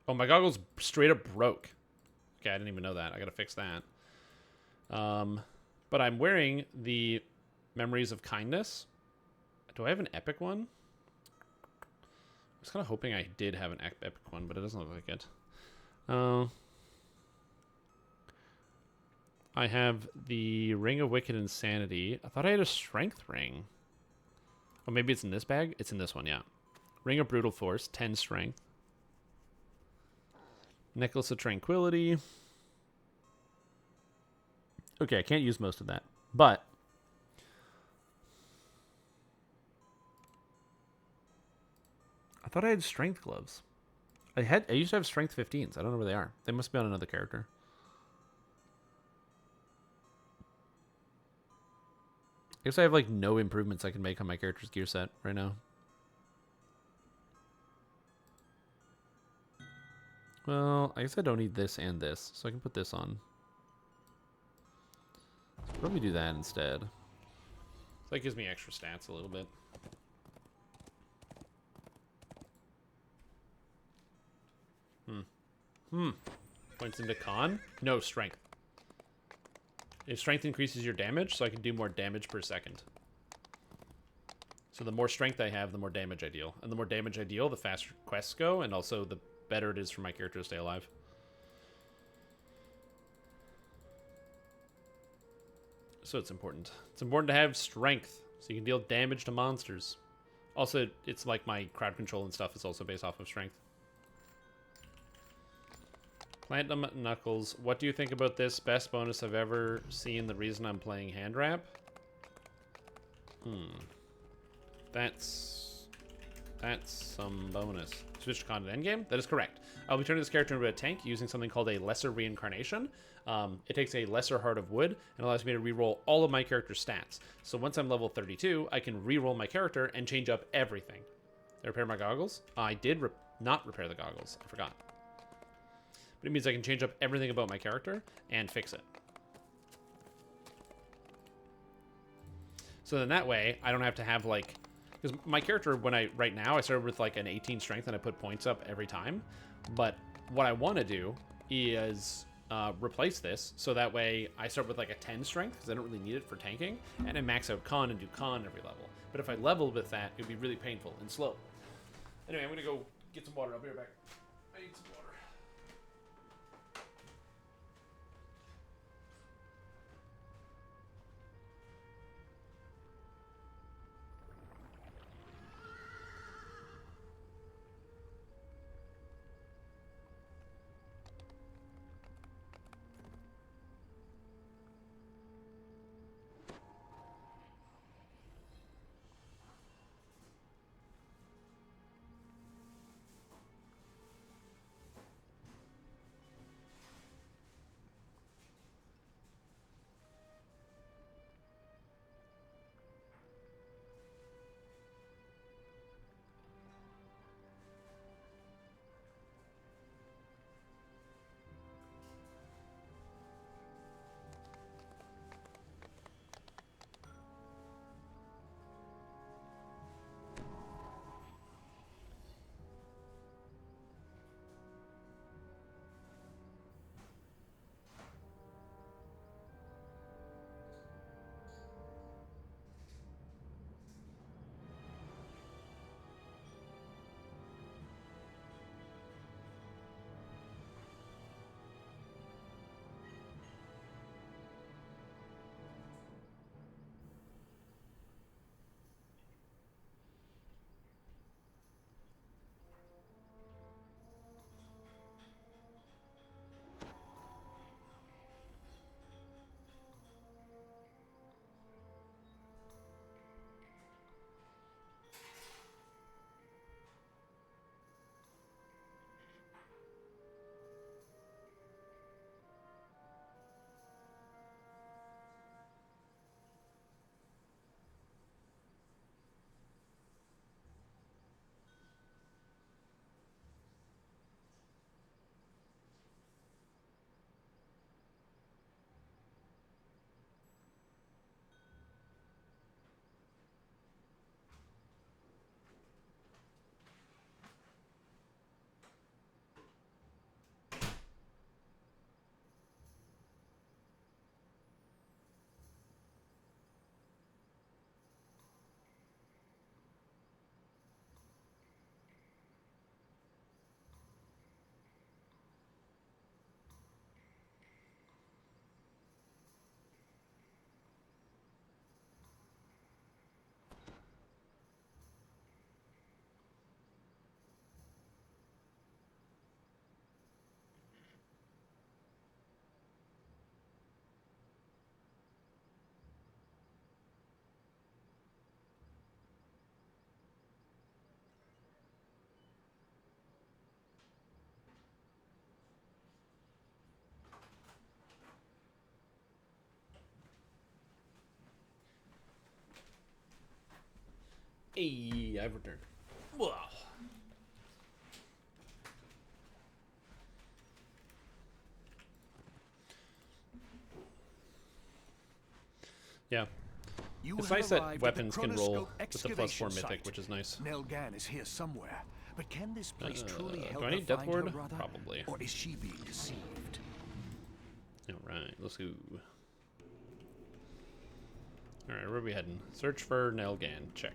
Oh, my goggles straight up broke. Okay, I didn't even know that. I gotta fix that. But I'm wearing the Memories of Kindness. Do I have an epic one? I was kind of hoping I did have an epic one, but it doesn't look like it. I have the Ring of Wicked Insanity. I thought I had a Strength Ring. Oh, maybe it's in this bag? It's in this one, yeah. Ring of Brutal Force, 10 Strength. Necklace of Tranquility. Okay, I can't use most of that. But I thought I had strength gloves. I used to have strength 15s. I don't know where they are. They must be on another character. I guess I have like no improvements I can make on my character's gear set right now. Well, I guess I don't need this and this, so I can put this on. So probably do that instead. So that gives me extra stats a little bit. Points into con? No, strength. If strength increases your damage, so I can do more damage per second. So the more strength I have, the more damage I deal. And the more damage I deal, the faster quests go, and also the better it is for my character to stay alive. So it's important. It's important to have strength, so you can deal damage to monsters. Also, it's like my crowd control and stuff is also based off of strength. Platinum Knuckles, what do you think about this? Best bonus I've ever seen. The reason I'm playing hand wrap. That's some bonus. Switch to content endgame? That is correct. I'll be turning this character into a tank using something called a lesser reincarnation. It takes a lesser heart of wood and allows me to reroll all of my character's stats. So once I'm level 32, I can reroll my character and change up everything. Did I repair my goggles? I did not repair the goggles. I forgot. But it means I can change up everything about my character and fix it. So then that way, I don't have to have like... Because my character, right now, I started with like an 18 strength and I put points up every time. But what I want to do is replace this, so that way I start with like a 10 strength, because I don't really need it for tanking, and I max out con and do con every level. But if I level with that, it would be really painful and slow. Anyway, I'm going to go get some water. I'll be right back. I need some water. Hey, I've returned. Wow. Yeah. It's nice that weapons can roll with the +4 mythic, which is nice. Nelgan is here somewhere, but can this place truly help do I her need Death find her Ward? brother? Probably. Or is she being deceived? Alright, let's go. Alright, where are we heading? Search for Nelgan. Check.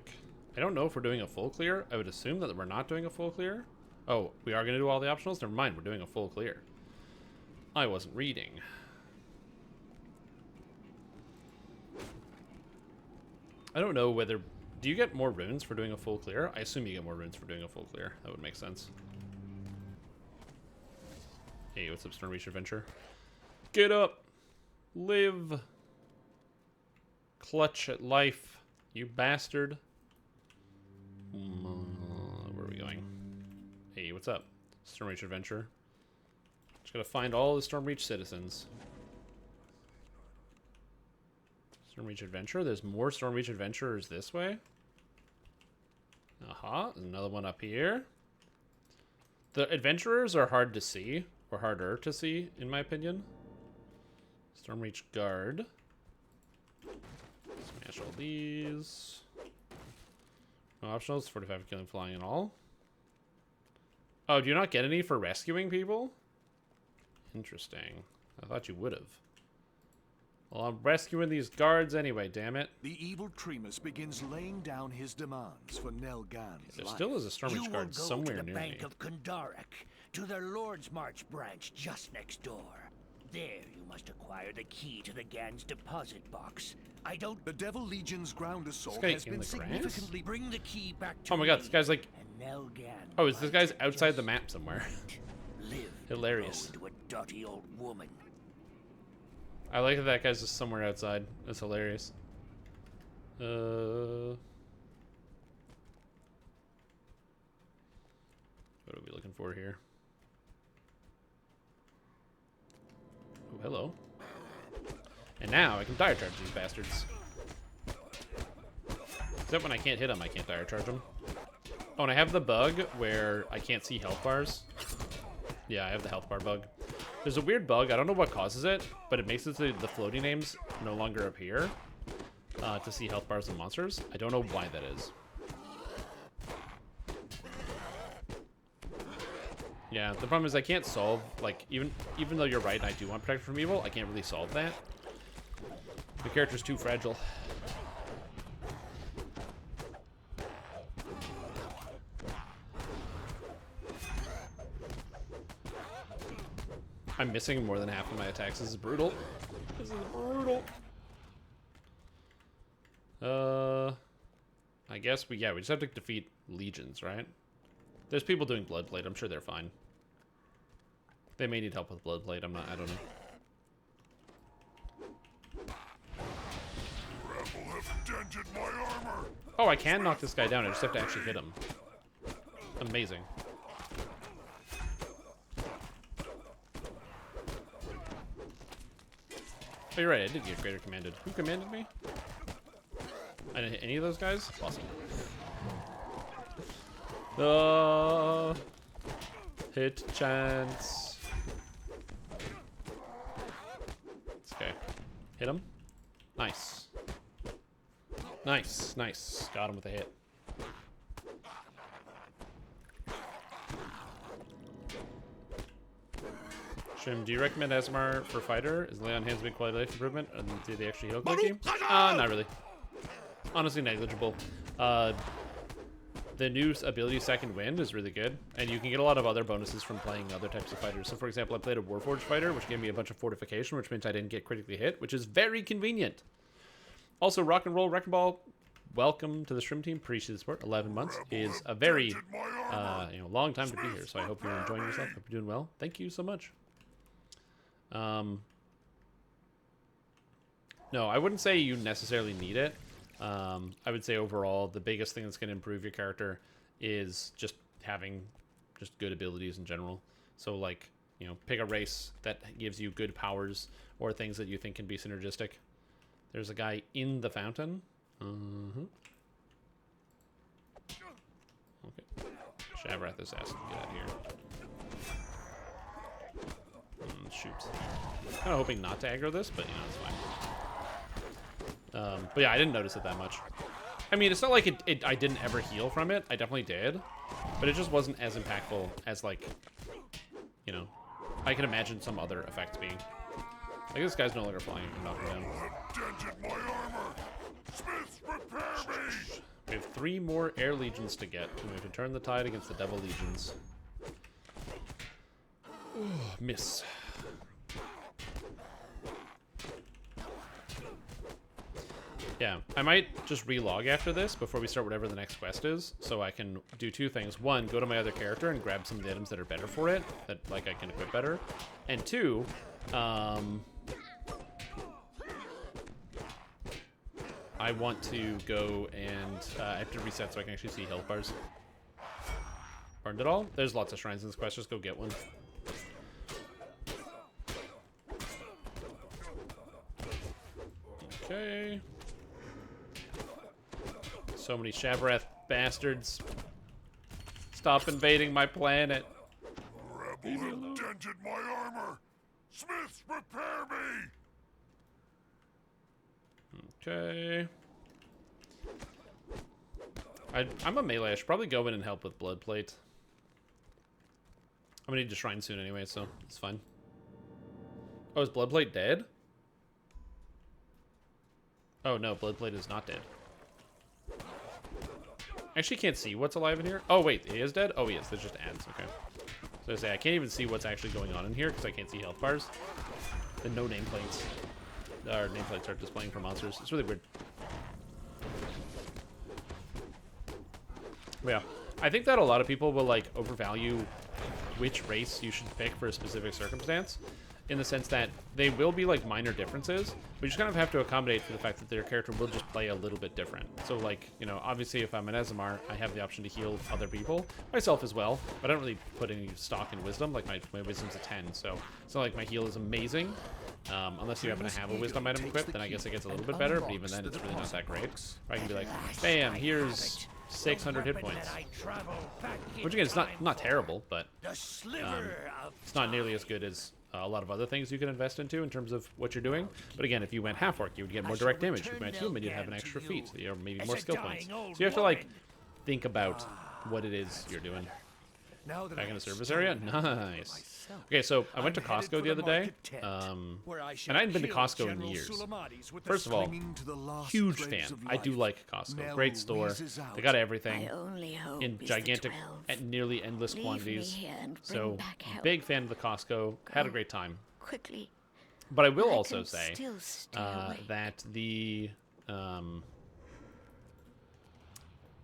I don't know if we're doing a full clear. I would assume that we're not doing a full clear. Oh, we are going to do all the optionals? Never mind, we're doing a full clear. I wasn't reading. I don't know whether... Do you get more runes for doing a full clear? I assume you get more runes for doing a full clear. That would make sense. Hey, what's up, Stormreach Adventure? Get up! Live! Clutch at life, you bastard. Where are we going? Hey, what's up? Stormreach Adventure. Just gotta find all the Stormreach citizens. Stormreach Adventure? There's more Stormreach Adventurers this way? Aha, there's another one up here. The Adventurers are hard to see, or harder to see, in my opinion. Stormreach Guard. Smash all these. No optionals, 45 killing, flying, and all. Oh, do you not get any for rescuing people? Interesting. I thought you would have. Well, I'm rescuing these guards anyway, damn it. The evil Tremus begins laying down his demands for Nelgan's There life. still is a Stormreach Guard somewhere near me. Bank of Kundarak, to their Lord's March branch just next door. There you must acquire the key to the Gan's deposit box. I don't... The Devil Legion's ground assault guy has in been the grass? significantly... Bring the key back to Oh my god, this guy's like... and Nelgan Oh, this guy's might outside the just map somewhere. live Hilarious. to a dirty old woman. I like that guy's just somewhere outside. That's hilarious. What are we looking for here? Oh, hello. And now I can dire charge these bastards. Except when I can't hit them, I can't dire charge them. Oh, and I have the bug where I can't see health bars. Yeah, I have the health bar bug. There's a weird bug. I don't know what causes it, but it makes it so the floating names no longer appear to see health bars and monsters. I don't know why that is. Yeah, the problem is I can't solve, like, even though you're right and I do want Protect from Evil, I can't really solve that. The character's too fragile. I'm missing more than half of my attacks. This is brutal. This is brutal. I guess we just have to defeat legions, right? There's people doing Bloodblade. I'm sure they're fine. They may need help with Bloodblade. I don't know. Rabble have dented my armor. Oh, I can knock this guy down. I just have to actually hit him. Amazing. Oh, you're right. I did get Greater Commanded. Who commanded me? I didn't hit any of those guys? Awesome. Hit chance. Okay. Hit him. Nice. Nice, nice. Got him with a hit. Shim, do you recommend Asmar for fighter? Is lay on hands make quality life improvement? And do they actually heal quickly? Not really. Honestly, negligible. The new ability Second Wind is really good, and you can get a lot of other bonuses from playing other types of fighters. So, for example, I played a Warforged fighter, which gave me a bunch of fortification, which means I didn't get critically hit, which is very convenient. Also, Rock and Roll Wrecking Ball, welcome to the stream team. Appreciate the support. 11 months is a very long time to be here, so I hope you're enjoying yourself. Hope you're doing well. Thank you so much. No, I wouldn't say you necessarily need it. I would say overall, the biggest thing that's going to improve your character is just having just good abilities in general. So, like, pick a race that gives you good powers or things that you think can be synergistic. There's a guy in the fountain. Okay. Shabrat this ass and get out of here. Shoot. Kind of hoping not to aggro this, but it's fine. But yeah, I didn't notice it that much. I mean, it's not like I didn't ever heal from it. I definitely did. But it just wasn't as impactful as, like, I can imagine some other effects being. Like, this guy's no longer flying. I'm knocking him down. Dented my armor. Smith, prepare me. We have 3 more Air Legions to get, and we have to turn the tide against the Devil Legions. Miss. Yeah, I might just relog after this before we start whatever the next quest is, so I can do two things. One, go to my other character and grab some of the items that are better for it, that like I can equip better. And two, I want to go and I have to reset so I can actually see health bars. Burned it all? There's lots of shrines in this quest, just go get one. Okay. So many Shavarath bastards. Stop invading my planet. Rebel have dented my armor. Smiths, repair me. Okay. I'm a melee. I should probably go in and help with Bloodplate. I'm gonna need to shrine soon anyway, so it's fine. Oh, is Bloodplate dead? Oh no, Bloodplate is not dead. I actually can't see what's alive in here. Oh wait, he is dead? Oh he is, there's just ads, okay. So I say, I can't even see what's actually going on in here because I can't see health bars. And no nameplates. Our nameplates are displaying for monsters. It's really weird. But yeah, I think that a lot of people will like overvalue which race you should pick for a specific circumstance, in the sense that they will be like minor differences, but you just kind of have to accommodate for the fact that their character will just play a little bit different. So like, you know, obviously if I'm an Ezamar, I have the option to heal other people, myself as well, but I don't really put any stock in wisdom. Like my wisdom's a 10, so it's not like my heal is amazing. Unless you happen to have a wisdom item equipped, then I guess it gets a little bit better, but even then it's really not that great. Or I can be like, bam, here's 600 hit points. Which again, it's not terrible, but it's not nearly as good as a lot of other things you can invest into in terms of what you're doing. But again, if you went half orc, you would get more direct damage. If you went human, you'd have an extra feat, or maybe more skill points. So you have to like think about what it is you're doing. Back in the service area? Nice. Okay, so I went to Costco the other day, and I hadn't been to Costco in years. First of all, huge fan. I do like Costco. Great store. They got everything in gigantic, nearly endless quantities. So, big fan of the Costco. Had a great time. But I will also say that the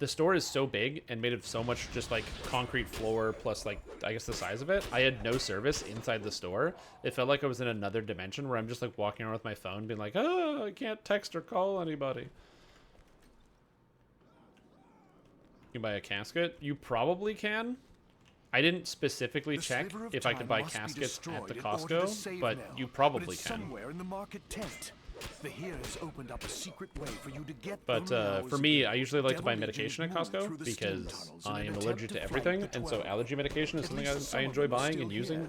store is so big and made of so much just like concrete floor plus like I guess the size of it. I had no service inside the store. It felt like I was in another dimension where I'm just like walking around with my phone being like, oh, I can't text or call anybody. You can buy a casket? You probably can. I didn't specifically check if I could buy caskets at the Costco, but you probably can. Somewhere in the market tent. The here's opened up a secret way for you to get. But for me, I usually like to buy medication at Costco because I am allergic to everything, and so allergy medication is something I enjoy buying and using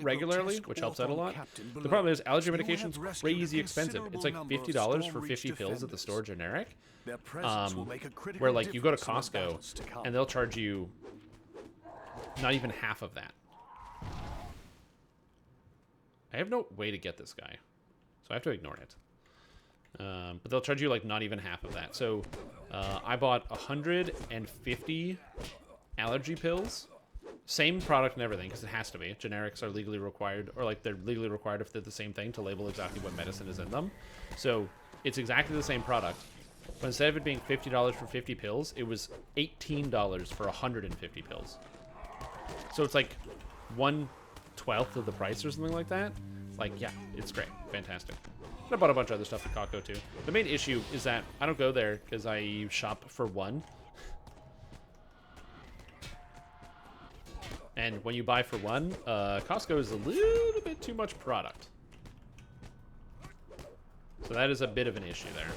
regularly, which helps out a lot. The problem is allergy medication is crazy expensive. It's like $50 for 50 pills at the store generic, where like you go to Costco and they'll charge you not even half of that. I have no way to get this guy, so I have to ignore it. But they'll charge you like not even half of that. So I bought 150 allergy pills. Same product and everything, because it has to be. Generics are legally required, or like they're legally required if they're the same thing to label exactly what medicine is in them. So it's exactly the same product. But instead of it being $50 for 50 pills, it was $18 for 150 pills. So it's like 1/12 of the price or something like that. Like, yeah, it's great. Fantastic. And I bought a bunch of other stuff at Costco too. The main issue is that I don't go there because I shop for one. And when you buy for one, Costco is a little bit too much product. So that is a bit of an issue there.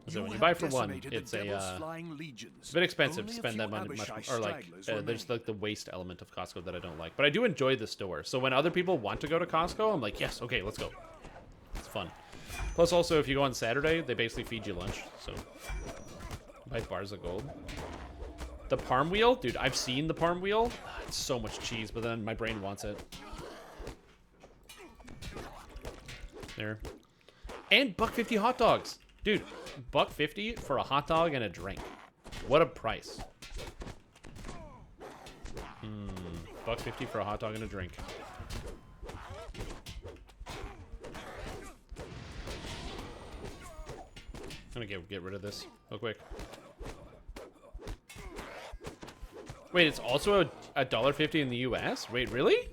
So when you buy for one, it's a bit expensive to spend that money, or like there's like the waste element of Costco that I don't like. But I do enjoy the store. So when other people want to go to Costco, I'm like, yes, okay, let's go. It's fun. Plus, also, if you go on Saturday, they basically feed you lunch. So buy bars of gold. The parm wheel, dude. I've seen the parm wheel. It's so much cheese, but then my brain wants it. There. And $1.50 hot dogs. Dude, $1.50 for a hot dog and a drink. What a price. $1.50 for a hot dog and a drink. I'm gonna get rid of this real quick. Wait, it's also a $1.50 in the US? Wait, really?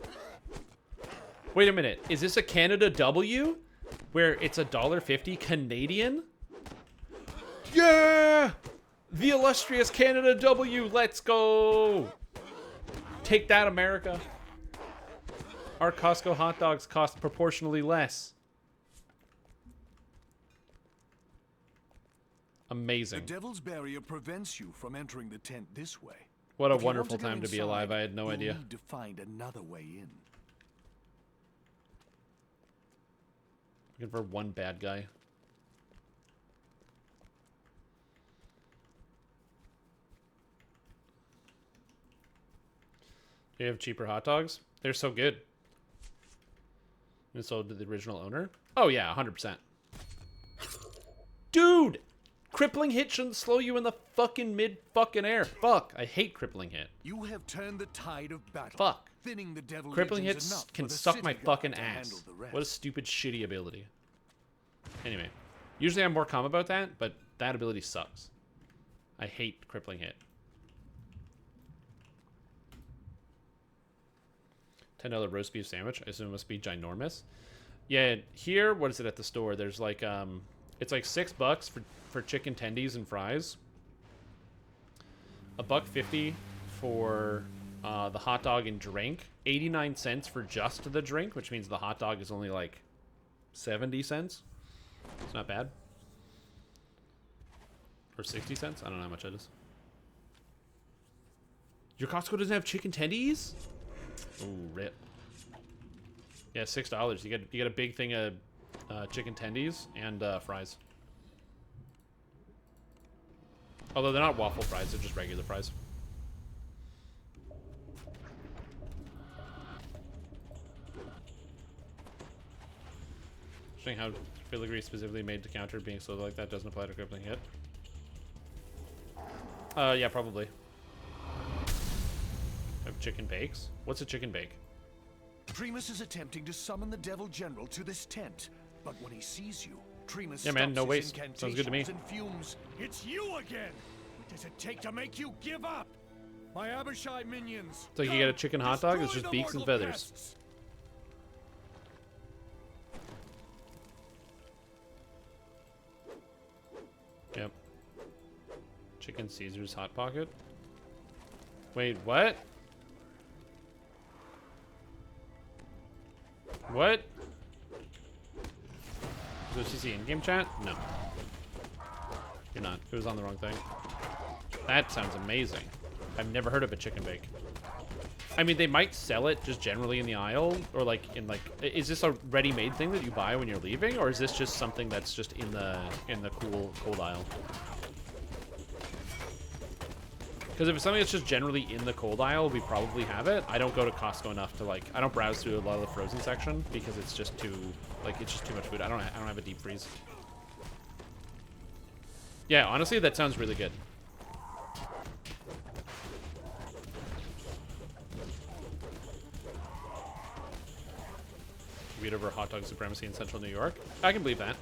Wait a minute. Is this a Canada W? Where it's $1.50 Canadian? Yeah! The illustrious Canada W. Let's go! Take that, America. Our Costco hot dogs cost proportionally less. Amazing. The Devil's Barrier prevents you from entering the tent this way. What a If you want wonderful to go time to be inside, alive. I had no you'll idea. need to find another way in. Looking for one bad guy. Do you have cheaper hot dogs? They're so good. And so did the original owner? Oh yeah, 100%. Dude! Crippling hit shouldn't slow you in the fucking mid-fucking-air. Fuck, I hate crippling hit. You have turned the tide of battle. Fuck. Thinning the devil Crippling legions hits enough can for the suck city my guard fucking to ass. handle the rest. What a stupid, shitty ability. Anyway. Usually I'm more calm about that, but that ability sucks. I hate crippling hit. $10 roast beef sandwich. I assume it must be ginormous. Yeah, here, what is it at the store? There's like, it's like $6 for chicken tendies and fries. $1.50 for the hot dog and drink. 89 cents for just the drink, which means the hot dog is only like 70 cents. It's not bad. Or 60 cents? I don't know how much that is. Your Costco doesn't have chicken tendies? Ooh, rip. Yeah, $6. You get a big thing of chicken tendies and fries. Although they're not waffle fries, they're just regular fries. Interesting how filigree specifically made to counter being so like that doesn't apply to crippling hit. Yeah, probably. Have chicken bakes? What's a chicken bake? Tremus is attempting to summon the Devil General to this tent, but when he sees you, Tremus Yeah, man, stops no his waste. Sounds good to me. incantations and fumes. It's you again! What does it take to make you give up? My Abishai minions! So you get a chicken hot dog? It's just beaks and feathers. Pests. Yep. Chicken Caesar's Hot Pocket? Wait, what? What? Was this the in-game chat? No. You're not. It was on the wrong thing. That sounds amazing. I've never heard of a chicken bake. I mean, they might sell it just generally in the aisle, or like in like. Is this a ready-made thing that you buy when you're leaving, or is this just something that's just in the cold aisle? Because if it's something that's just generally in the cold aisle, we probably have it. I don't go to Costco enough to like. I don't browse through a lot of the frozen section because it's just too like it's just too much food. I don't have a deep freeze. Yeah, honestly, that sounds really good. Read over hot dog supremacy in Central New York. I can believe that.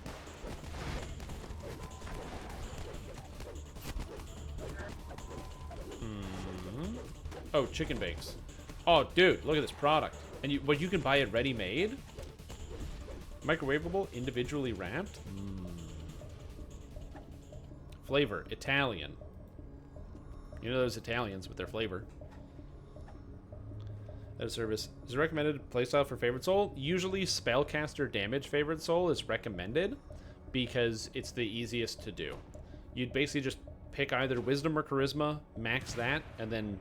Oh, chicken bakes. Oh, dude, look at this product. And you can buy it ready-made? Microwavable, individually wrapped? Flavor, Italian. You know those Italians with their flavor. That is service. Is a recommended playstyle for favorite soul? Usually spellcaster damage favorite soul is recommended because it's the easiest to do. You'd basically just pick either wisdom or charisma, max that, and then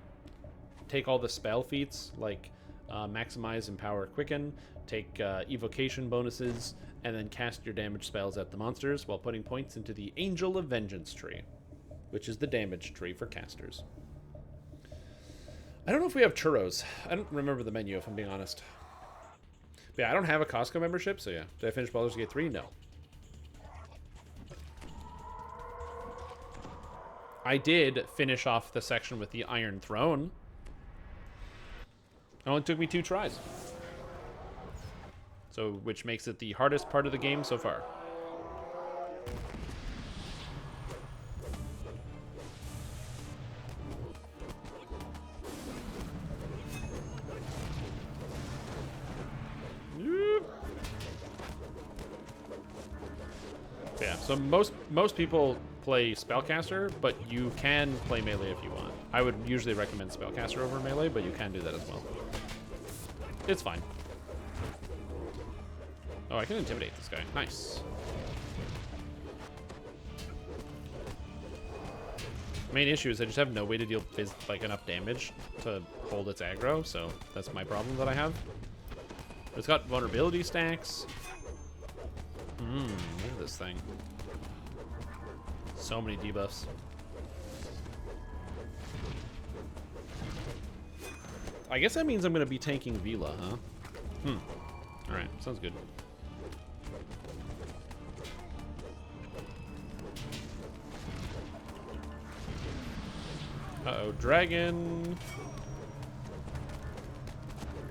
take all the spell feats like maximize, empower, quicken, take evocation bonuses, and then cast your damage spells at the monsters while putting points into the Angel of Vengeance tree, which is the damage tree for casters. I don't know if we have churros. I don't remember the menu, if I'm being honest. But yeah, I don't have a Costco membership, so yeah. Did I finish Baldur's Gate 3? No. I did finish off the section with the Iron Throne. It only took me 2 tries. So, which makes it the hardest part of the game so far. Yeah, so most people play Spellcaster, but you can play melee if you want. I would usually recommend Spellcaster over melee, but you can do that as well. It's fine. Oh, I can intimidate this guy. Nice. Main issue is I just have no way to deal like enough damage to hold its aggro, so that's my problem that I have. It's got vulnerability stacks. Look at this thing. So many debuffs. I guess that means I'm going to be tanking Vila, huh? Alright, sounds good. Uh-oh, dragon!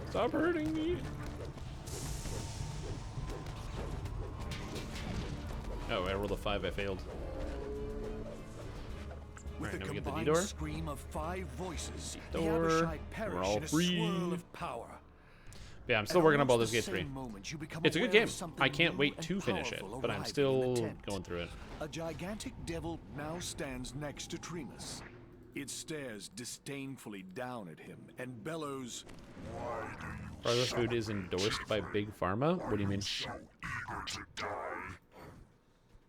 Stop hurting me! Oh, I rolled a 5, I failed. With Alright, the now we get the combined D-door. scream of 5 voices, the Door. Abishai We're perish all in a free. swirl of power. Yeah, I'm still At working on almost Baldur's the Gate 3. same moment, you become It's a good aware game. of something I can't new wait and to finish it, powerful but I'm arriving in still the tent. going through it. A gigantic devil now stands next to Tremus. It stares disdainfully down at him and bellows, Barless food is endorsed by Big Pharma? What do you mean?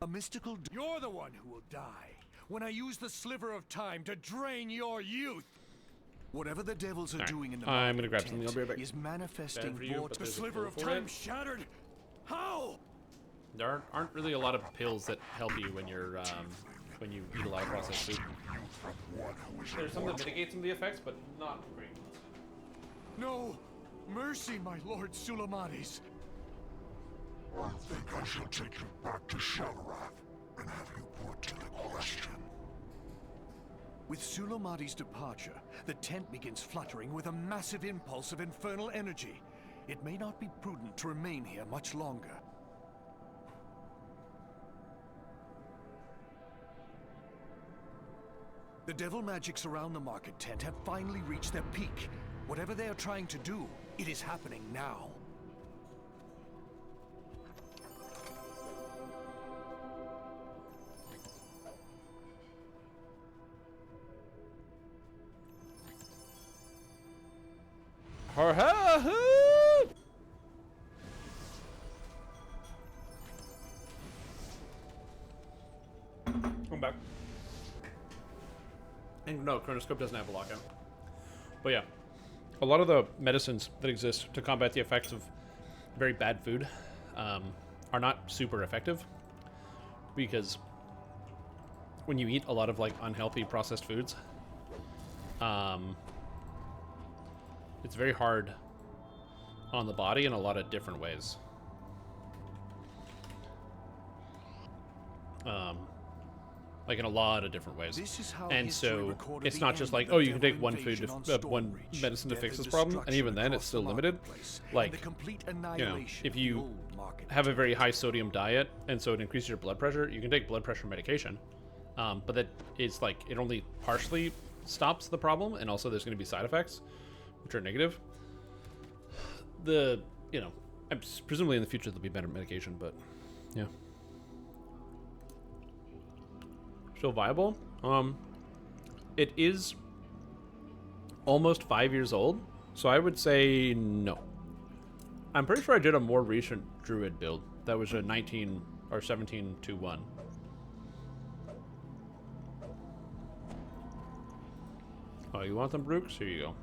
a mystical... You're the one who will die when I use the sliver of time to drain your youth. Whatever the devils are Alright, doing in the I'm market gonna grab tent something, I'll be right back. is manifesting Bad for you, more but the there's a sliver pill of for time it. shattered. How? There aren't really a lot of pills that help you when you're when you eat a lot of processed food. There's some that mitigate some of the effects, but not great. No! Mercy, my lord Sulamades! I think I shall take you back to Shalarath and have you put to the question. With Sulamades' departure, the tent begins fluttering with a massive impulse of infernal energy. It may not be prudent to remain here much longer. The devil magics around the market tent have finally reached their peak. Whatever they are trying to do, it is happening now. I'm back. And no, Chronoscope doesn't have a lockout. But yeah, a lot of the medicines that exist to combat the effects of very bad food are not super effective, because when you eat a lot of like unhealthy processed foods, it's very hard on the body in a lot of different ways. Like in a lot of different ways. This is how And history so recorded it's the not just end like, of oh, the you can devil take one food invasion on to, one Stonereach, medicine to death fix and this problem, and destruction even then it's across still the limited. marketplace, and Like, the complete you know, annihilation if of the you old market have a very high sodium diet and so it increases your blood pressure, you can take blood pressure medication, but that is like, it only partially stops the problem, and also there's going to be side effects which are negative. You know, presumably in the future there'll be better medication, but yeah, still viable. It is almost 5 years old, so I would say no. I'm pretty sure I did a more recent druid build that was a 19 or 17-1. Oh, you want them, Rooks? Here you go.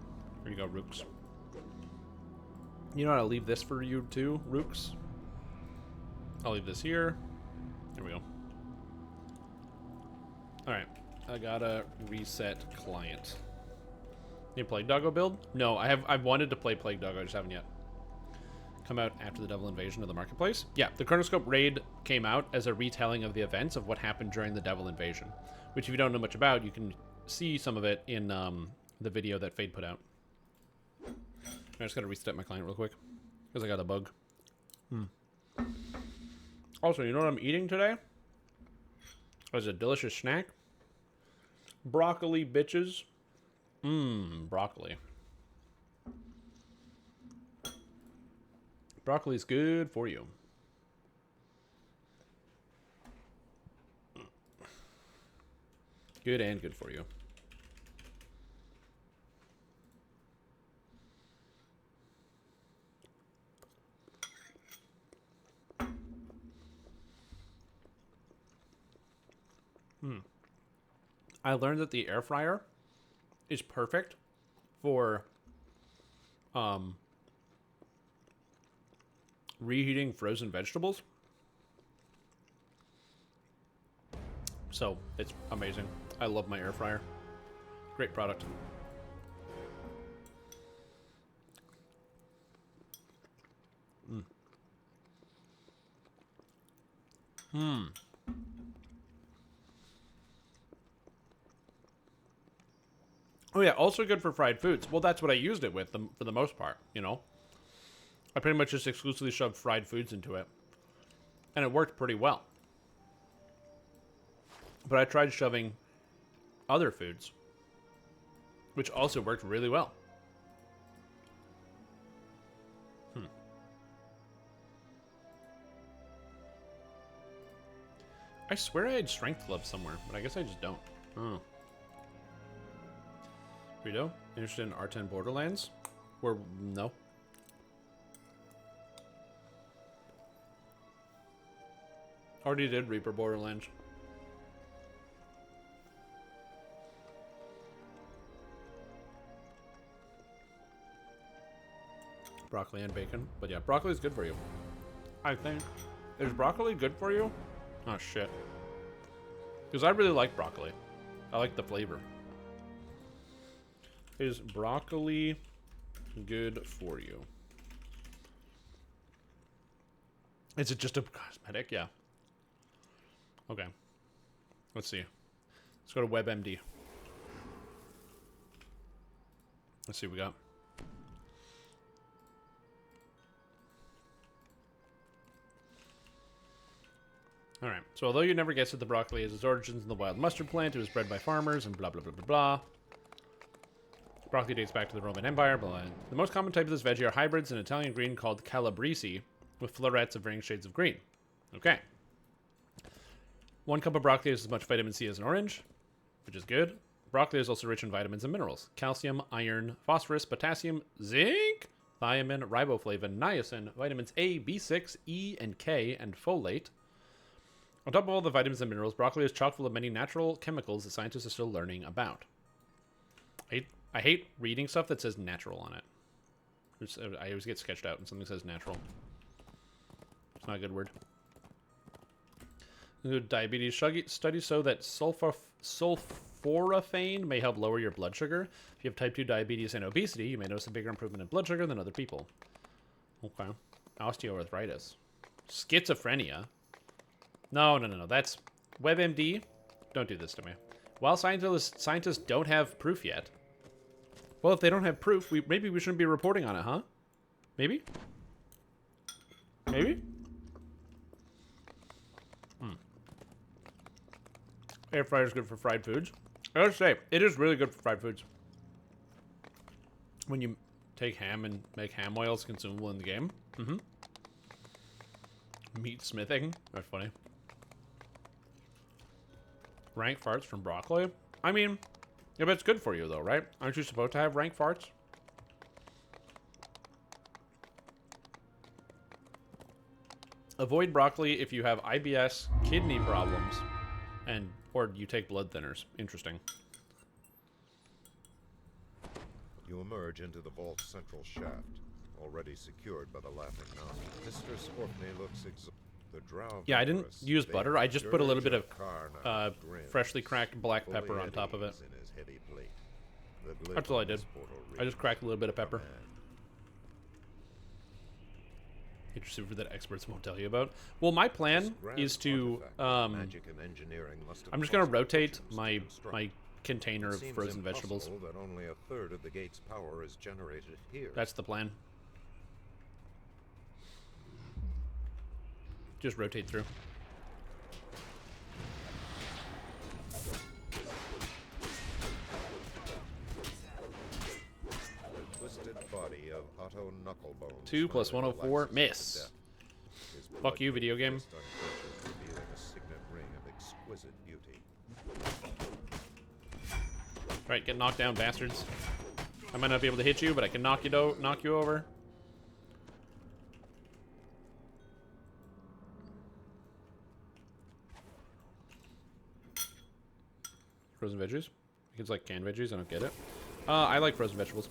Here you go, Rooks. You know how to leave this for you too, Rooks? I'll leave this here. There we go. Alright. I gotta reset client. Need Plague Doggo build? No, I've wanted to play Plague Doggo, I just haven't yet. come out after the Devil Invasion of the Marketplace. Yeah, the Chronoscope raid came out as a retelling of the events of what happened during the Devil Invasion, which if you don't know much about, you can see some of it in the video that Fade put out. I just gotta reset my client real quick because I got a bug. Also, you know what I'm eating today? As a delicious snack? Broccoli, bitches. Broccoli. Broccoli's good for you. Good and good for you. I learned that the air fryer is perfect for reheating frozen vegetables. So it's amazing. I love my air fryer. Great product. Oh yeah, also good for fried foods. Well, that's what I used it with for the most part, you know. I pretty much just exclusively shoved fried foods into it. And it worked pretty well. But I tried shoving other foods, which also worked really well. I swear I had strength gloves somewhere, but I guess I just don't. Oh. Rito, interested in R10 Borderlands? Or no? Already did Reaper Borderlands. Broccoli and bacon. But yeah, broccoli is good for you. I think. Is broccoli good for you? Oh shit. Because I really like broccoli. I like the flavor. Is broccoli good for you? Is it just a cosmetic? Yeah. Okay. Let's see. Let's go to WebMD. Let's see what we got. Alright, so although you never guessed that the broccoli has its origins in the wild mustard plant, it was bred by farmers and blah blah blah blah blah. Broccoli dates back to the Roman Empire, blah, blah. The most common type of this veggie are hybrids in Italian green called calabrese, with florets of varying shades of green. Okay. 1 cup of broccoli has as much vitamin C as an orange, which is good. Broccoli is also rich in vitamins and minerals. Calcium, iron, phosphorus, potassium, zinc, thiamine, riboflavin, niacin, vitamins A, B6, E, and K, and folate. On top of all the vitamins and minerals, broccoli is chock full of many natural chemicals that scientists are still learning about. I hate reading stuff that says natural on it. I always get sketched out when something says natural. It's not a good word. Diabetes studies show that sulforaphane may help lower your blood sugar. If you have type 2 diabetes and obesity, you may notice a bigger improvement in blood sugar than other people. Okay. Osteoarthritis. Schizophrenia. No. That's WebMD. Don't do this to me. While scientists don't have proof yet. Well, if they don't have proof, maybe we shouldn't be reporting on it, huh? Maybe? Maybe? Air fryer is good for fried foods. I gotta say, it is really good for fried foods. When you take ham and make ham oils consumable in the game. Meat smithing. That's funny. Rank farts from broccoli? I mean, if it's good for you though, right? Aren't you supposed to have rank farts? Avoid broccoli if you have IBS, kidney problems, or you take blood thinners. Interesting. You emerge into the vault's central shaft, already secured by the Laughing Mountain. Mistress Orkney looks the drow. Yeah, I didn't use butter. I just put a little bit of freshly cracked black pepper on top of it. That's all I did. I just cracked a little bit of pepper. Future super that experts won't tell you about. Well, my plan is to Magic and engineering must have I'm just gonna caused rotate fortunes to my construct. container It of seems frozen vegetables. impossible that only a third of the gate's power is generated here. That's the plan. Just rotate through. The twisted body of Otto Knucklebones. 2 plus finally 104, relaxes to miss. death. His Fuck you, video game. blood-fist unclenches, revealing a signet ring of exquisite beauty. Right, get knocked down, bastards. I might not be able to hit you, but I can knock you over. Frozen veggies? It's like canned veggies, I don't get it. I like frozen vegetables.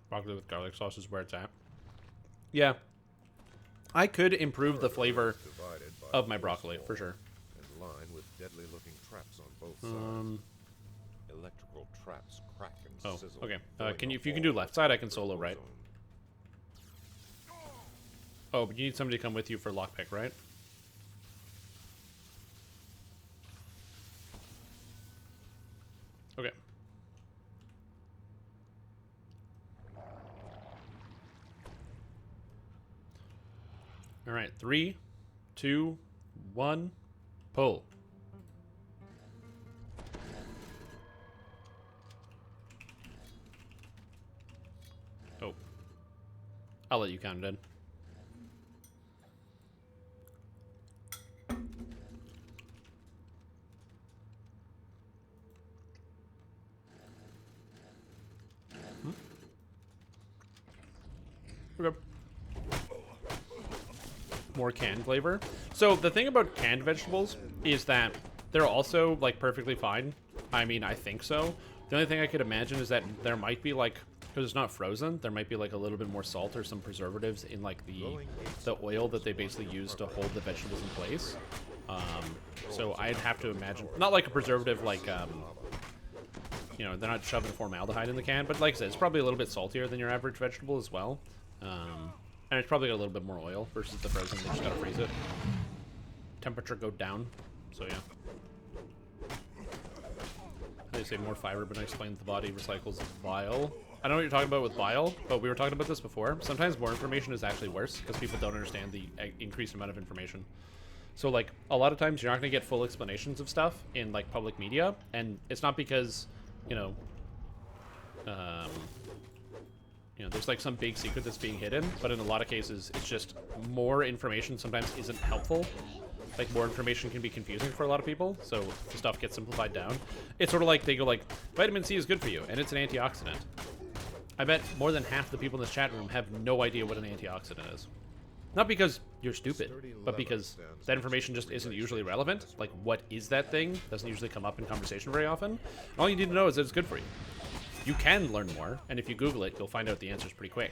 Broccoli with garlic sauce is where it's at. Yeah. I could improve the flavor Divided by of my a broccoli, wall for sure. and lined with deadly-looking traps on both sides. Electrical traps crack and Oh, sizzle. okay. filling If the you can do hall left side, I with can solo right. ozone. Oh, but you need somebody to come with you for lockpick, right? Okay. All right, 3, 2, 1, pull. Oh. I'll let you count it in. Okay. More canned flavor. So the thing about canned vegetables is that they're also like perfectly fine. I mean, I think so. The only thing I could imagine is that there might be like, because it's not frozen, there might be like a little bit more salt or some preservatives in like the oil that they basically use to hold the vegetables in place. So I'd have to imagine, not like a preservative like, you know, they're not shoving formaldehyde in the can, but like I said, it's probably a little bit saltier than your average vegetable as well. And it's probably got a little bit more oil versus the frozen. They just gotta freeze it. Temperature go down. So yeah. They say more fiber, but I explained that the body recycles bile. I don't know what you're talking about with bile, but we were talking about this before. Sometimes more information is actually worse because people don't understand the increased amount of information. So like a lot of times you're not gonna get full explanations of stuff in like public media, and it's not because, you know, there's like some big secret that's being hidden, but in a lot of cases, it's just more information sometimes isn't helpful. Like more information can be confusing for a lot of people, so the stuff gets simplified down. It's sort of like they go like, vitamin C is good for you, and it's an antioxidant. I bet more than half the people in this chat room have no idea what an antioxidant is. Not because you're stupid, but because that information just isn't usually relevant. Like, what is that thing? Doesn't usually come up in conversation very often. All you need to know is that it's good for you. You can learn more, and if you Google it, you'll find out the answers pretty quick.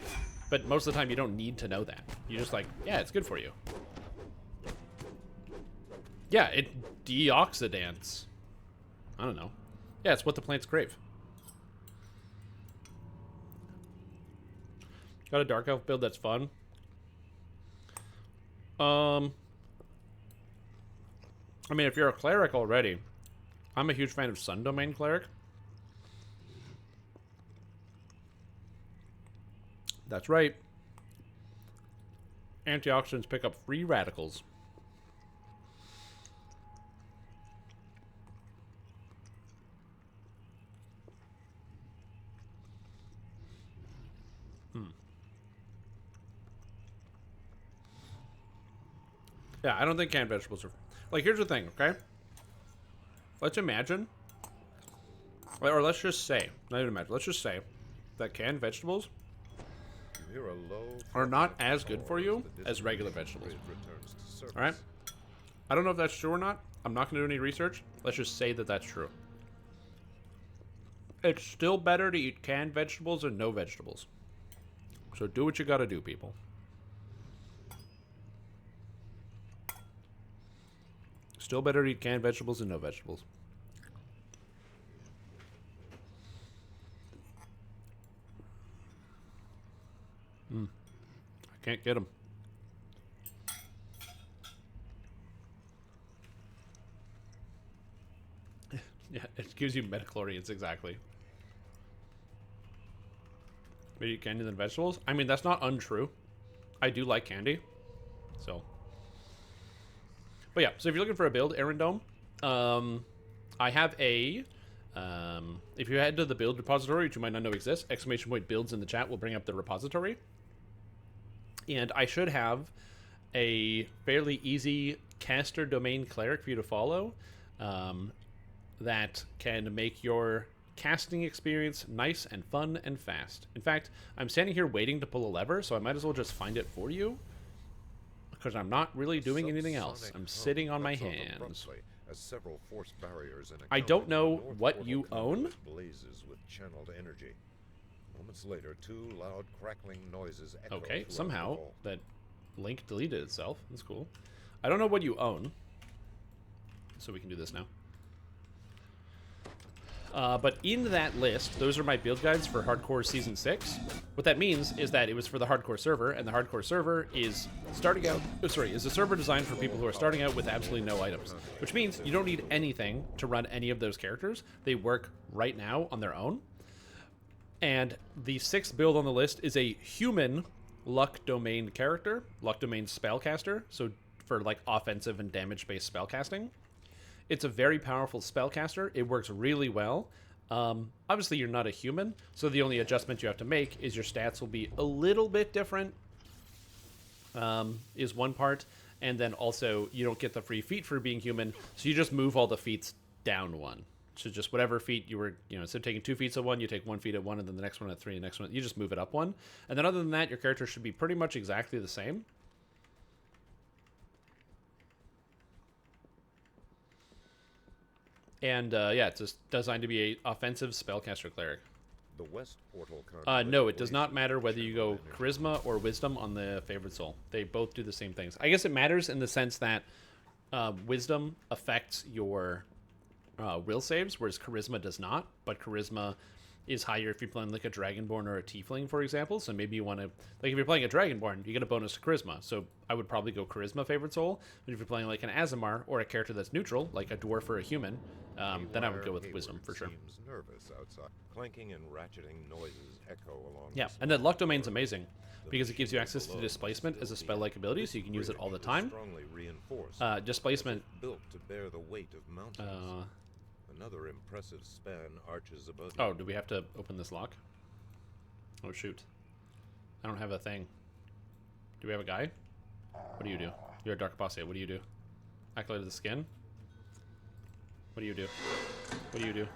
But most of the time, you don't need to know that. You're just like, yeah, it's good for you. Yeah, it deoxidants. I don't know. Yeah, it's what the plants crave. Got a Dark Elf build that's fun. I mean, if you're a cleric already, I'm a huge fan of Sun Domain Cleric. That's right. Antioxidants pick up free radicals. Yeah, I don't think canned vegetables are... Like, here's the thing, okay? Let's imagine... Or let's just say... Not even imagine. Let's just say that canned vegetables are not as good for you as regular vegetables. Alright? I don't know if that's true or not. I'm not going to do any research. Let's just say that that's true. It's still better to eat canned vegetables than no vegetables. So do what you gotta do, people. Still better to eat canned vegetables than no vegetables. I can't get them. Yeah, it gives you metachlorians, exactly. Better eat candy than vegetables? I mean, that's not untrue. I do like candy. So. But yeah, so if you're looking for a build, Arendome, I have a... if you head to the build repository, which you might not know exists, ! builds in the chat will bring up the repository. And I should have a fairly easy caster domain cleric for you to follow that can make your casting experience nice and fun and fast. In fact, I'm standing here waiting to pull a lever, so I might as well just find it for you, because I'm not really doing anything else. I'm sitting on my hands. As several force barriers in I don't know what you own. Blazes with channeled energy. Moments later, two loud crackling noises echo Okay, throughout somehow the hall. that link deleted itself. That's cool. I don't know what you own, so we can do this now. But in that list, those are my build guides for Hardcore Season 6. What that means is that it was for the Hardcore server, and the Hardcore server is starting out... Oh, sorry, is a server designed for people who are starting out with absolutely no items. Which means you don't need anything to run any of those characters. They work right now on their own. And the 6th build on the list is a human luck domain character, luck domain spellcaster, so for like offensive and damage-based spellcasting. It's a very powerful spellcaster. It works really well. Obviously, you're not a human, so the only adjustment you have to make is your stats will be a little bit different, is one part. And then also, you don't get the free feat for being human, so you just move all the feats down one. So just whatever feat you were, instead of taking 2 feats at 1, you take 1 feat at 1, and then the next one at 3, and the next one, you just move it up 1. And then other than that, your character should be pretty much exactly the same. And, yeah, it's just designed to be a offensive spellcaster cleric. The West Portal no, it does not matter whether you go Charisma or Wisdom on the Favored Soul. They both do the same things. I guess it matters in the sense that Wisdom affects your will saves, whereas Charisma does not. But Charisma is higher if you're playing like a Dragonborn or a Tiefling, for example. So maybe you want to... Like, if you're playing a Dragonborn, you get a bonus to Charisma. So I would probably go Charisma Favored Soul. But if you're playing like an Azamar or a character that's neutral, like a Dwarf or a Human, then I would go with Wisdom for sure. Seems nervous outside. Clanking and ratcheting noises echo along. Yeah, and then Luck Domain's amazing because it gives you access to Displacement as a spell-like ability, so you can use it all the time. Displacement... Built to bear the weight of mountains. Another impressive span arches above you. Oh, do we have to open this lock? Oh, shoot. I don't have a thing. Do we have a guy? What do you do? You're a Dark Apostate. What do you do? Acolyte of the Skin? What do you do? What do you do?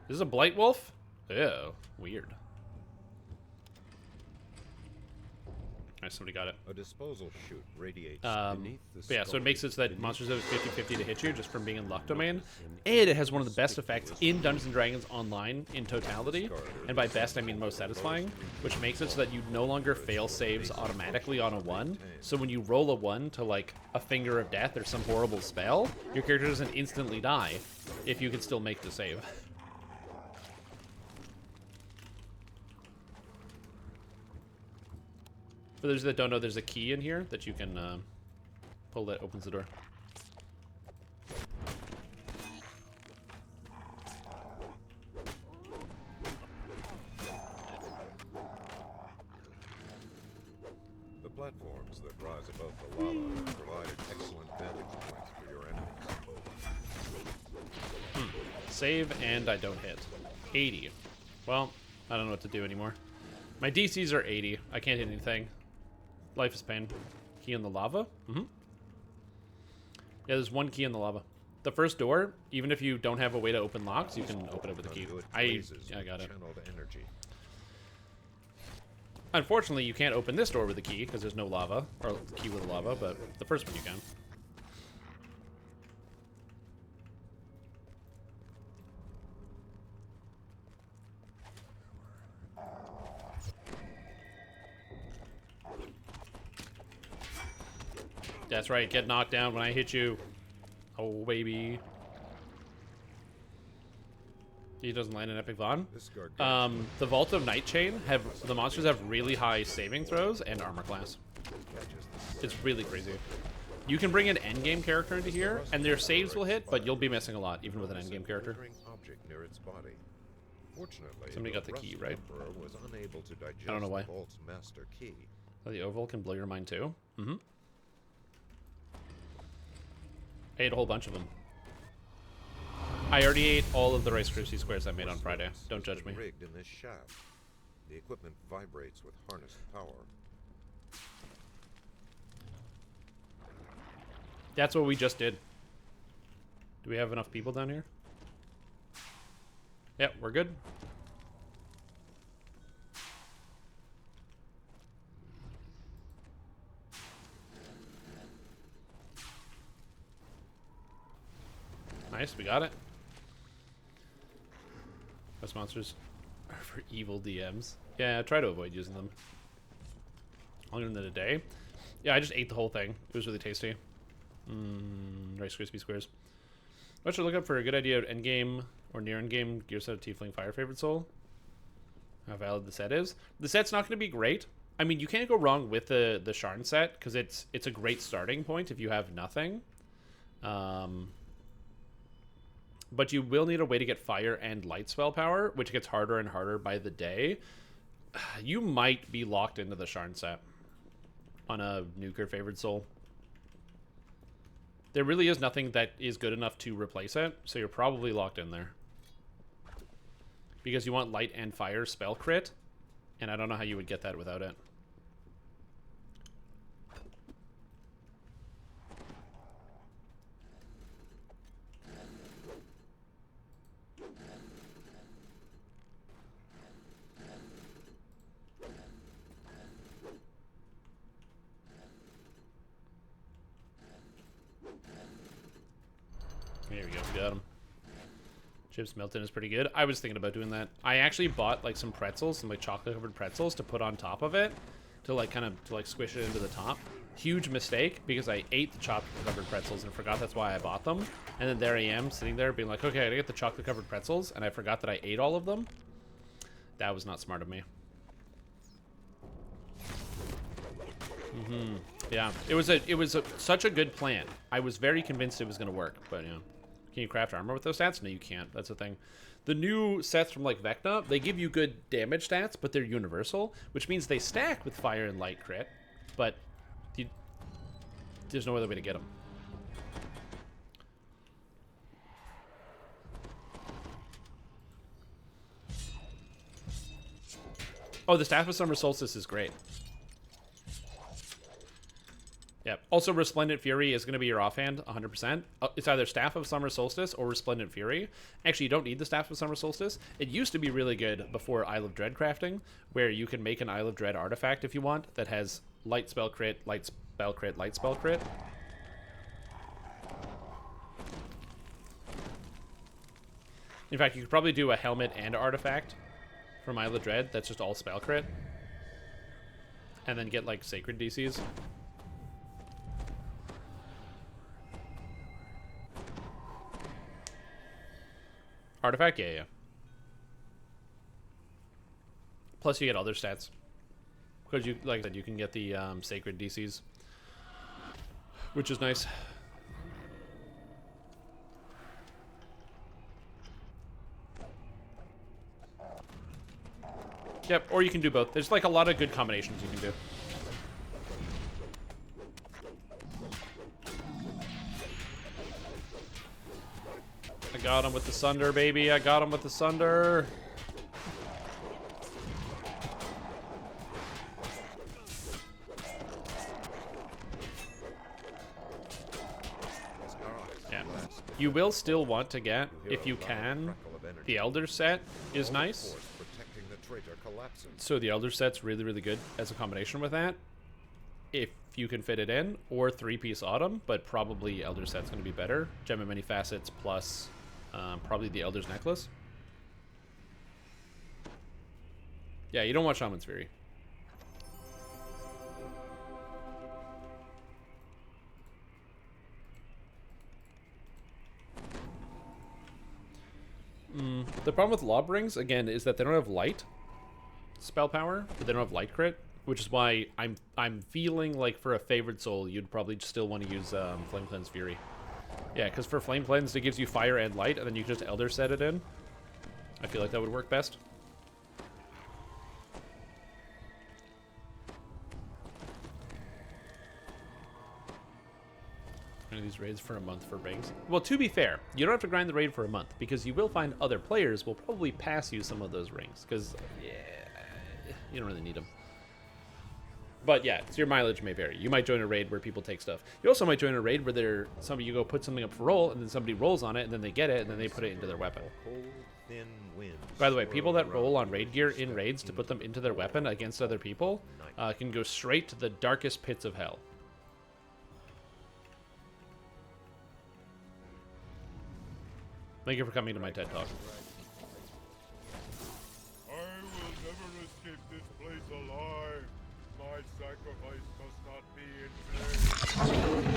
This is a Blight Wolf? Ew, weird. Alright, somebody got it. A disposal chute radiates beneath the but yeah, so it makes it so that monsters have 50-50 to hit you just from being in Luck Domain. And it has one of the best effects in Dungeons & Dragons Online in totality. And by best, I mean most satisfying. Which makes it so that you no longer fail saves automatically on a 1. So when you roll a 1 to, like, a Finger of Death or some horrible spell, your character doesn't instantly die if you can still make the save. For those that don't know, there's a key in here that you can pull that opens the door. The platforms that rise above the lava provide an excellent vantage point for your enemies. Save, and I don't hit. 80. Well, I don't know what to do anymore. My DCs are 80. I can't hit anything. Life is pain. Key in the lava? Yeah, there's one key in the lava. The first door, even if you don't have a way to open locks, you can open it with a key. I got it. Unfortunately, you can't open this door with a key because there's no lava, or key with a lava, but the first one you can. That's right, get knocked down when I hit you. Oh, baby. He doesn't land an epic Vaughn. This gargantuan The Vault of Night Chain the monsters have really high saving throws and armor class. It's really crazy. You can bring an endgame character into here, and their saves will hit, but you'll be missing a lot, even with an endgame character. Object near its body. Fortunately, Somebody got the key, right? Emperor was unable to digest I don't know why. the vault's master key. Oh, the oval can blow your mind too. Mm-hmm. I ate a whole bunch of them. I already ate all of the Rice Krispie squares I made on Friday. Don't judge me. Rigged in this shaft. The equipment vibrates with harnessed power. That's what we just did. Do we have enough people down here? Yep, we're good. Nice, we got it. Those monsters are for evil DMs. Yeah, try to avoid using them. Longer than a day. Yeah, I just ate the whole thing. It was really tasty. Rice Krispie squares. What should look up for a good idea of endgame or near endgame gear set of Tiefling Fire Favorite Soul? How valid the set is. The set's not going to be great. I mean, you can't go wrong with the Sharn set because it's a great starting point if you have nothing. But you will need a way to get fire and light spell power, which gets harder and harder by the day. You might be locked into the Sharn set on a nuker Favored Soul. There really is nothing that is good enough to replace it, so you're probably locked in there. Because you want light and fire spell crit, and I don't know how you would get that without it. There we go, got him. Chips melted is pretty good. I was thinking about doing that. I actually bought like some pretzels, some like chocolate covered pretzels to put on top of it to like kind of squish it into the top. Huge mistake because I ate the chocolate covered pretzels and forgot that's why I bought them. And then there I am sitting there being like, okay, I gotta get the chocolate covered pretzels, and I forgot that I ate all of them. That was not smart of me. Yeah, it was such a good plan. I was very convinced it was gonna work, but you know. Can you craft armor with those stats? No, you can't. That's the thing. The new sets from like Vecna, they give you good damage stats, but they're universal, which means they stack with fire and light crit, but there's no other way to get them. Oh, the Staff of Summer Solstice is great. Yeah. Also, Resplendent Fury is going to be your offhand, 100%. It's either Staff of Summer Solstice or Resplendent Fury. Actually, you don't need the Staff of Summer Solstice. It used to be really good before Isle of Dread crafting, where you can make an Isle of Dread artifact if you want that has light spell crit, light spell crit, light spell crit. In fact, you could probably do a helmet and artifact from Isle of Dread that's just all spell crit. And then get like sacred DCs. Artifact? Yeah, yeah. Plus you get other stats. Because you, like I said, you can get the sacred DCs. Which is nice. Yep, or you can do both. There's like a lot of good combinations you can do. I got him with the Sunder, baby. I got him with the Sunder. Yeah. You will still want to get, if you can, the Elder set is nice. So the Elder set's really, really good as a combination with that. If you can fit it in, or 3-piece Autumn, but probably Elder set's going to be better. Gem of Many Facets plus probably the Elder's Necklace. Yeah, you don't want Shaman's Fury. The problem with lob rings, again, is that they don't have light spell power, but they don't have light crit, which is why I'm feeling like for a favored soul, you'd probably still want to use Flame Cleanse Fury. Yeah, because for Flame Cleanse, it gives you fire and light, and then you just Elder Set it in. I feel like that would work best. These raids for a month for rings. Well, to be fair, you don't have to grind the raid for a month, because you will find other players will probably pass you some of those rings, because, yeah, you don't really need them. But yeah, so your mileage may vary. You might join a raid where people take stuff. You also might join a raid where you go put something up for roll, and then somebody rolls on it, and then they get it, and then they put it into their weapon. By the way, people that roll on raid gear in raids to put them into their weapon against other people can go straight to the darkest pits of hell. Thank you for coming to my TED Talk. I will never escape this place alive. My sacrifice must not be in vain.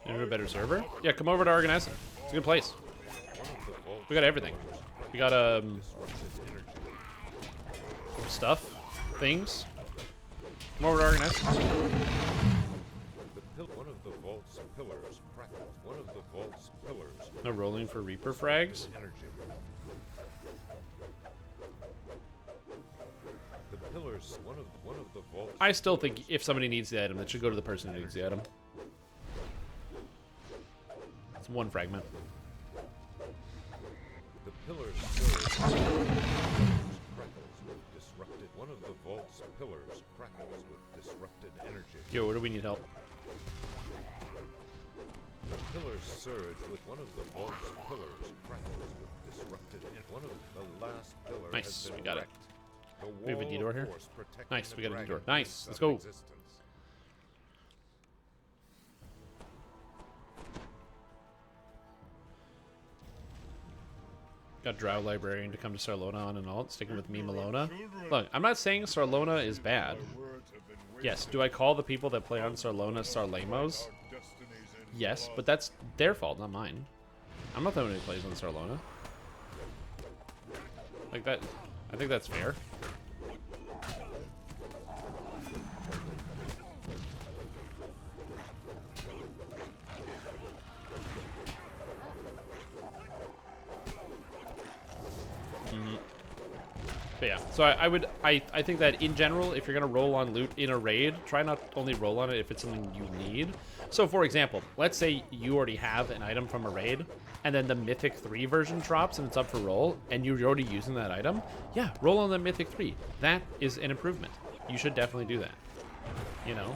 You have a better server? Yeah, come over to Argoness. It's a good place. We got everything. We got stuff, things. Come over to Argoness. One of the vault's pillars crackles. One of the vault's pillars. No rolling for Reaper frags. The pillars. One of the vault's. I still think if somebody needs the item, that should go to the person who needs the item. It's one fragment. The pillars surge. Crackles with disrupted. One of the vault's pillars crackles with disrupted energy. Yo, where do we need help? The pillars surge with one of the vault's pillars crackles with disrupted. One of the last pillars. Nice, has been we got it. wrecked. The We have a wall D-door of here. force protecting Nice, the we got a dragon D-door. is Nice, let's out go. of existence. Got Drow Librarian to come to Sarlona on an alt, sticking with me, Malona. Look, I'm not saying Sarlona is bad. Yes, do I call the people that play on Sarlona Sarlamos? Yes, but that's their fault, not mine. I'm not the one who plays on Sarlona. Like that, I think that's fair. But yeah, so I think that in general, if you're gonna roll on loot in a raid, try not only roll on it if it's something you need. So for example, let's say you already have an item from a raid, and then the Mythic 3 version drops and it's up for roll, and you're already using that item, yeah, roll on the Mythic 3. That is an improvement. You should definitely do that. You know?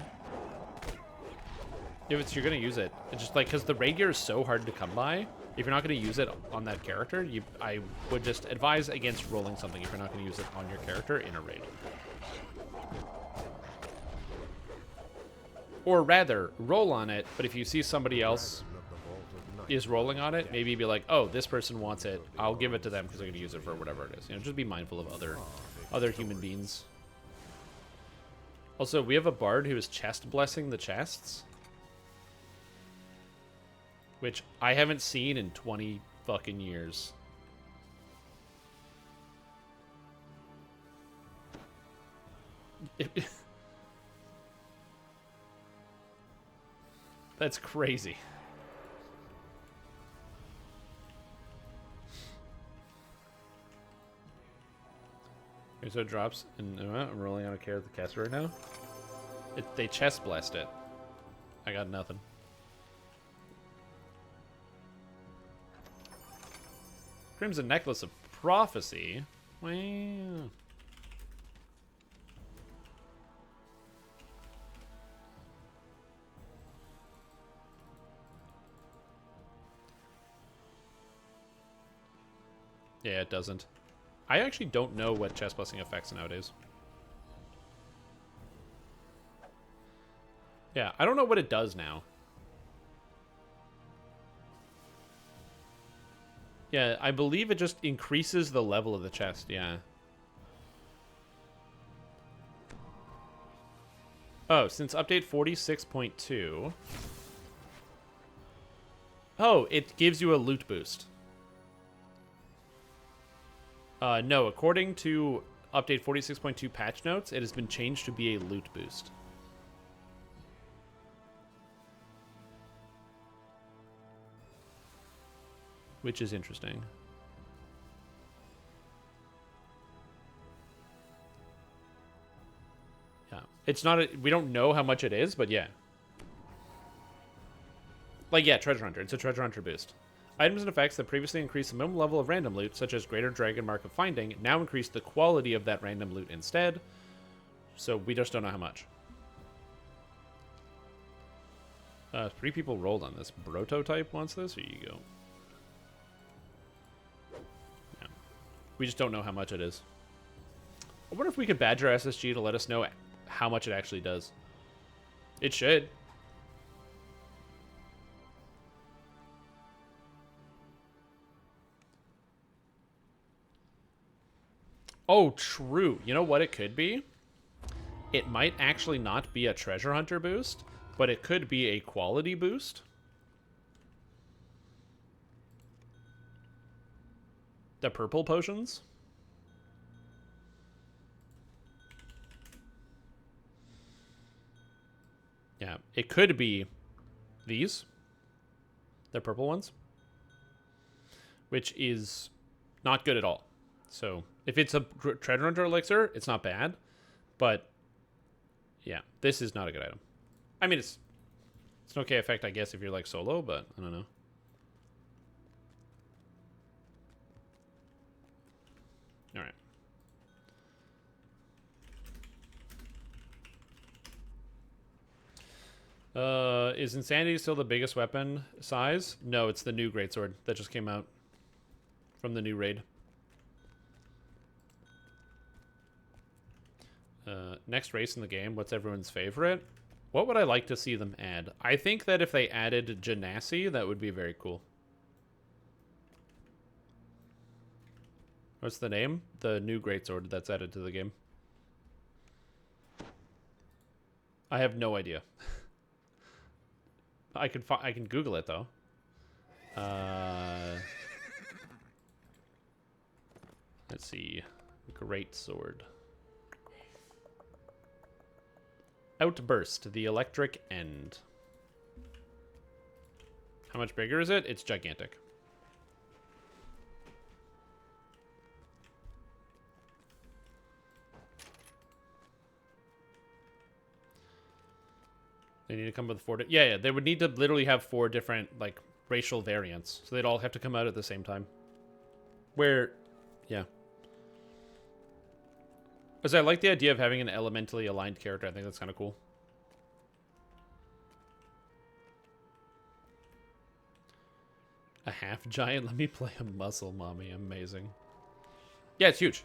If you're gonna use it, it's just like, because the raid gear is so hard to come by, if you're not going to use it on that character, I would just advise against rolling something if you're not going to use it on your character in a raid. Or rather, roll on it, but if you see somebody else is rolling on it, maybe be like, oh, this person wants it, I'll give it to them because they're going to use it for whatever it is. You know, just be mindful of other human beings. Also, we have a bard who is chest blessing the chests, which I haven't seen in 20 fucking years. That's crazy. Okay, so it drops, and I'm rolling on a care of the caster right now. They chest blessed it. I got nothing. Crimson Necklace of Prophecy. Wow. Yeah, it doesn't. I actually don't know what chest blessing affects nowadays. Yeah, I don't know what it does now. Yeah, I believe it just increases the level of the chest, yeah. Oh, since update 46.2... Oh, it gives you a loot boost. No, according to update 46.2 patch notes, it has been changed to be a loot boost. Which is interesting. Yeah. It's not a, we don't know how much it is, but yeah. Like, yeah, Treasure Hunter. It's a Treasure Hunter boost. Items and effects that previously increased the minimum level of random loot, such as Greater Dragon Mark of Finding, now increase the quality of that random loot instead. So we just don't know how much. 3 people rolled on this. Broto type wants this? Here you go. Yeah. We just don't know how much it is. I wonder if we could badger SSG to let us know how much it actually does. It should. Oh, true. You know what it could be? It might actually not be a treasure hunter boost, but it could be a quality boost. The purple potions. Yeah, it could be these. The purple ones. Which is not good at all. So, if it's a treasure hunter elixir, it's not bad. But, yeah, this is not a good item. I mean, it's an okay effect, I guess, if you're like solo, but I don't know. Alright. Is Insanity still the biggest weapon size? No, it's the new greatsword that just came out from the new raid. Next race in the game, what's everyone's favorite? What would I like to see them add? I think that if they added Genasi, that would be very cool. What's the name? The new greatsword that's added to the game. I have no idea. I can Google it though. Let's see. Greatsword. Outburst, the electric end. How much bigger is it? It's gigantic. They need to come with 4 yeah, they would need to literally have 4 different, like, racial variants. So they'd all have to come out at the same time. Where, yeah. Because I like the idea of having an elementally aligned character. I think that's kind of cool. A half giant? Let me play a muscle mommy. Amazing. Yeah, it's huge.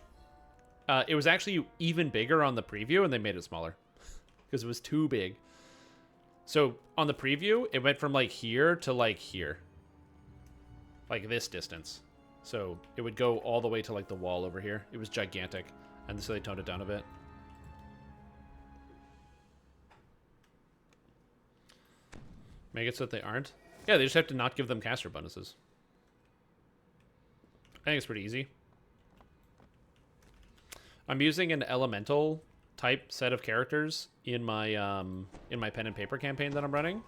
It was actually even bigger on the preview, and they made it smaller. Because it was too big. So, on the preview, it went from, like, here to, like, here. Like, this distance. So, it would go all the way to, like, the wall over here. It was gigantic. And so they toned it down a bit. Make it so that they aren't? Yeah, they just have to not give them caster bonuses. I think it's pretty easy. I'm using an elemental type set of characters in my pen and paper campaign that I'm running.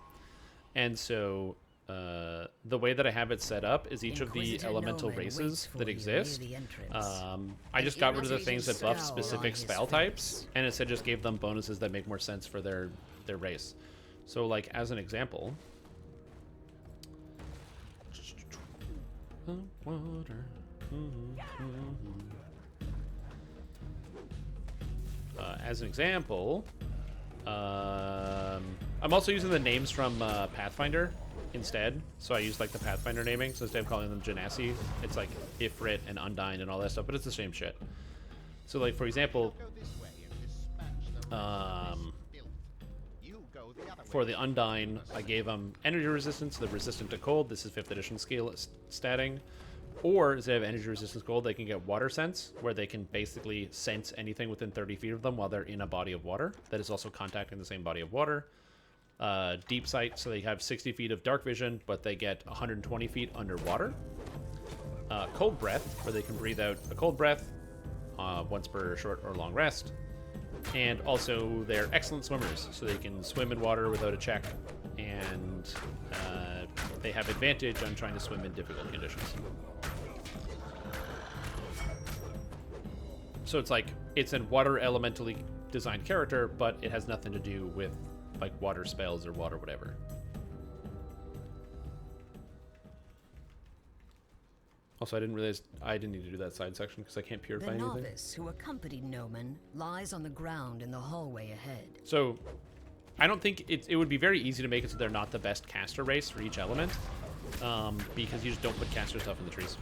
And so the way that I have it set up is each of the elemental races that exist. I just got rid of the things that buff specific spell types, and instead just gave them bonuses that make more sense for their race. So, like, as an example, I'm also using the names from Pathfinder instead. So I use, like, the Pathfinder naming. So instead of calling them Genasi, it's like Ifrit and Undyne and all that stuff, but it's the same shit. So, like, for example, for the Undyne, I gave them energy resistance. They're resistant to cold. This is 5th edition scale statting. Or instead of energy resistance cold, they can get water sense, where they can basically sense anything within 30 feet of them while they're in a body of water that is also contacting the same body of water. deep sight, so they have 60 feet of dark vision, but they get 120 feet underwater. Cold breath, where they can breathe out a cold breath once per short or long rest. And also, they're excellent swimmers, so they can swim in water without a check, and they have advantage on trying to swim in difficult conditions. So it's like, it's a water elementally designed character, but it has nothing to do with like water spells or water whatever. Also, I didn't realize I didn't need to do that side section because I can't purify The anything. novice who accompanied Noman lies on the ground in the hallway ahead. So, I don't think it would be very easy to make it so they're not the best caster race for each element, because you just don't put caster stuff in the trees.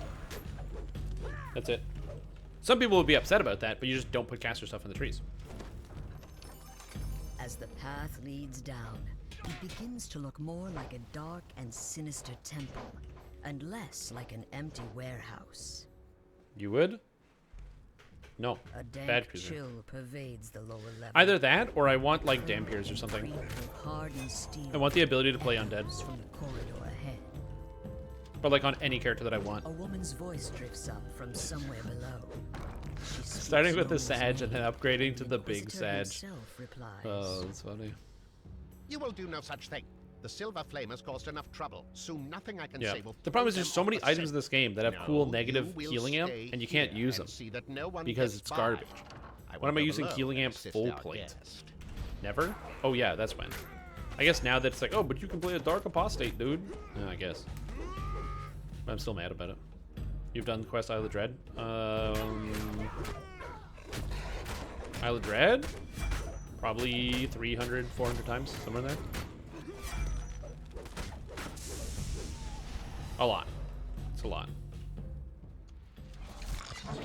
That's it. Some people would be upset about that, but you just don't put caster stuff in the trees. As the path leads down, it begins to look more like a dark and sinister temple, and less like an empty warehouse. You would? No. A Bad dank cruiser. chill pervades the lower level. Either that, or I want like Dampiers or something. Creep of hardened steel I want the ability to play undead, from the corridor ahead. but like on any character that I want. A woman's voice drifts up from somewhere below. She speaks Starting with the Noman's Sag and then name, upgrading to and the big Inquisitor Sag. himself replies. Oh, that's funny. You will do no such thing. The Silver Flame has caused enough trouble. Soon nothing I can Yeah. say will The problem is throw there's so them many off the items in scent. this game that have No, cool you negative will healing amp, stay and you can't here use and them see that no one because gets it's by. garbage. I When will am I go using below healing and amp assist full our plate? guest. Never? Oh yeah, that's when. I guess now that it's like, oh, but you can play a Dark Apostate, dude. Yeah, I guess. But I'm still mad about it. You've done Quest Isle of Dread? Isle of Dread? Probably 300, 400 times, somewhere there. A lot. It's a lot.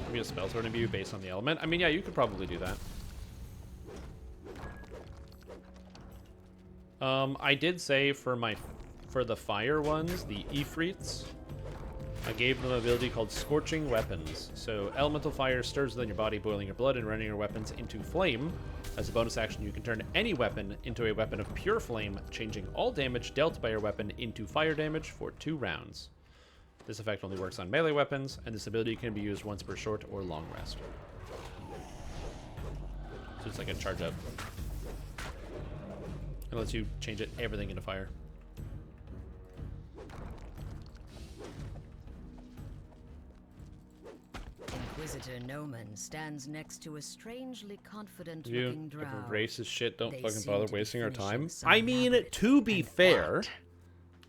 Maybe a spell sword imbue based on the element. I mean, yeah, you could probably do that. I did say for the fire ones, the Ifrits, I gave them an ability called Scorching Weapons. So elemental fire stirs within your body, boiling your blood and running your weapons into flame. As a bonus action, you can turn any weapon into a weapon of pure flame, changing all damage dealt by your weapon into fire damage for 2 rounds. This effect only works on melee weapons, and this ability can be used once per short or long rest. So it's like a charge up. It lets you change everything into fire. Inquisitor Noman stands next to a strangely confident You, looking drow. if racist shit, don't They fucking seem bother to be wasting our time. finishing some I mean, habit. to be fair, What?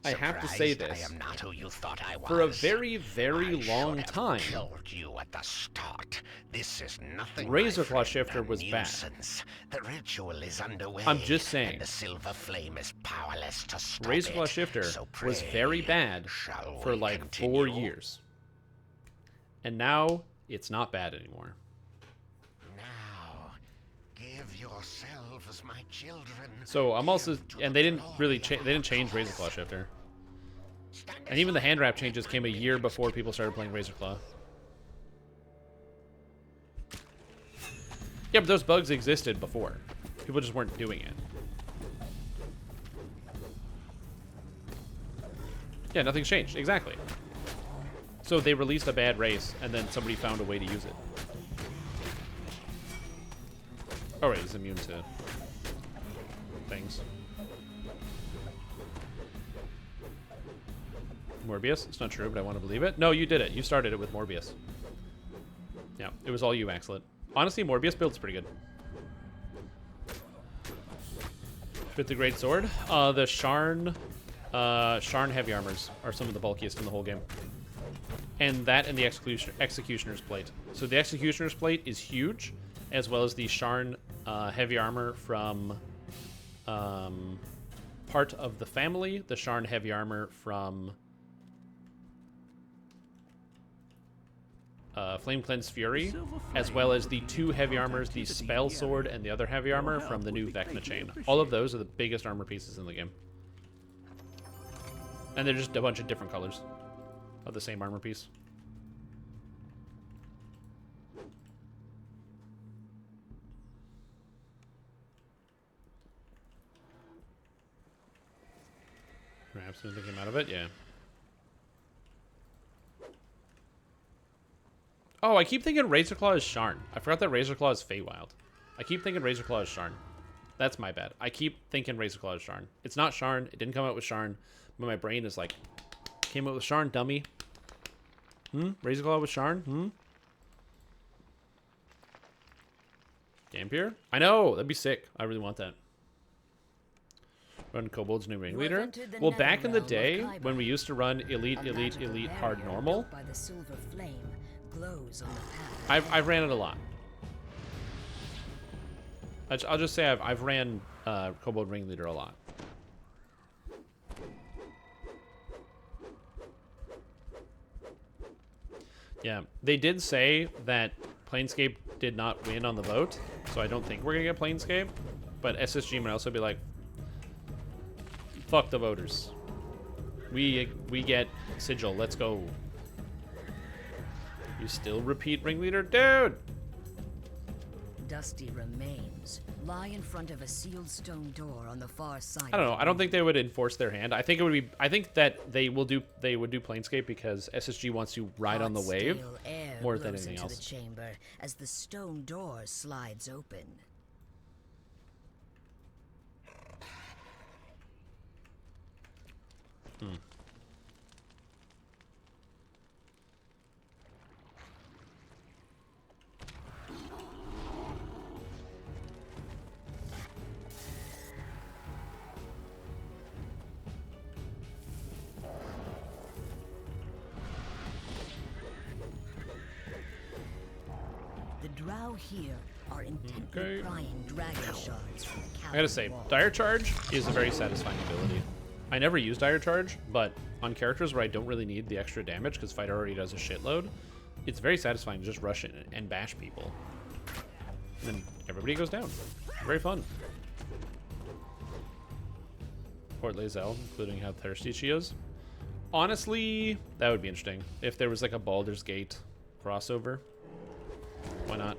I have to say Surprised this. I am not who you thought I was. For a very, very I long should have time, killed you at the start. This is nothing. Razor my Claw friend, Shifter a was bad. nuisance. The ritual is underway. I'm just saying. And the Silver Flame is powerless to stop Razor Claw it. Shifter So was pray, very bad shall for we like continue? 4 years. And now, it's not bad anymore. Now, give yourselves my children. So I'm also, Give to and the they didn't really glory of they didn't our change Razor cause. Claw Shifter. Stand And even the aside. hand wrap changes came a year before people started playing Razor Claw. Yeah, but those bugs existed before. People just weren't doing it. Yeah, nothing's changed. Exactly. So they released a bad race, and then somebody found a way to use it. Oh, right, it's immune to things. Morbius? It's not true, but I want to believe it. No, you did it. You started it with Morbius. Yeah, it was all you, Axlet. Honestly, Morbius build's pretty good. With the Great Sword, the Sharn Heavy Armors are some of the bulkiest in the whole game. And that and the Executioner's Plate. So the Executioner's Plate is huge, as well as the Sharn Heavy Armor from part of the family, the Sharn Heavy Armor from Flame Cleanse Fury, as well as the 2 heavy armors, the Spell Sword and the other heavy armor from the new Vecna Chain. All of those are the biggest armor pieces in the game. And they're just a bunch of different colors of the same armor piece. Perhaps something came out of it, yeah. Oh, I keep thinking Razorclaw is Sharn. I forgot that Razorclaw is Feywild. I keep thinking Razorclaw is Sharn. That's my bad. I keep thinking Razorclaw is Sharn. It's not Sharn. It didn't come out with Sharn. But my brain is like, came out with Sharn, dummy. Razorclaw with Sharn? Dampier? I know! That'd be sick. I really want that. Run Kobold's new ringleader. Well, back in the day, when we used to run Elite, Elite, Elite, Hard, Normal, by the silver flame glows on the path. I've ran it a lot. I'll just say I've ran Kobold Ringleader a lot. Yeah, they did say that Planescape did not win on the vote, so I don't think we're gonna get Planescape. But SSG might also be like, fuck the voters. We get Sigil. Let's go. You still repeat Ringleader, dude. Dusty remains lie in front of a sealed stone door on the far side. I don't know. I don't think they would enforce their hand. I think it would be. I think that they would do Planescape because SSG wants to ride on the wave more than anything else. The chamber as the stone door slides open. The drow here are intently prying dragon shards from the I gotta say, Dire Charge is a very satisfying ability. I never use Dire Charge, but on characters where I don't really need the extra damage because Fighter already does a shitload, it's very satisfying to just rush in and bash people. And then everybody goes down. Very fun. Port Lae'zel, including how thirsty she is. Honestly, that would be interesting. If there was like a Baldur's Gate crossover. Why not?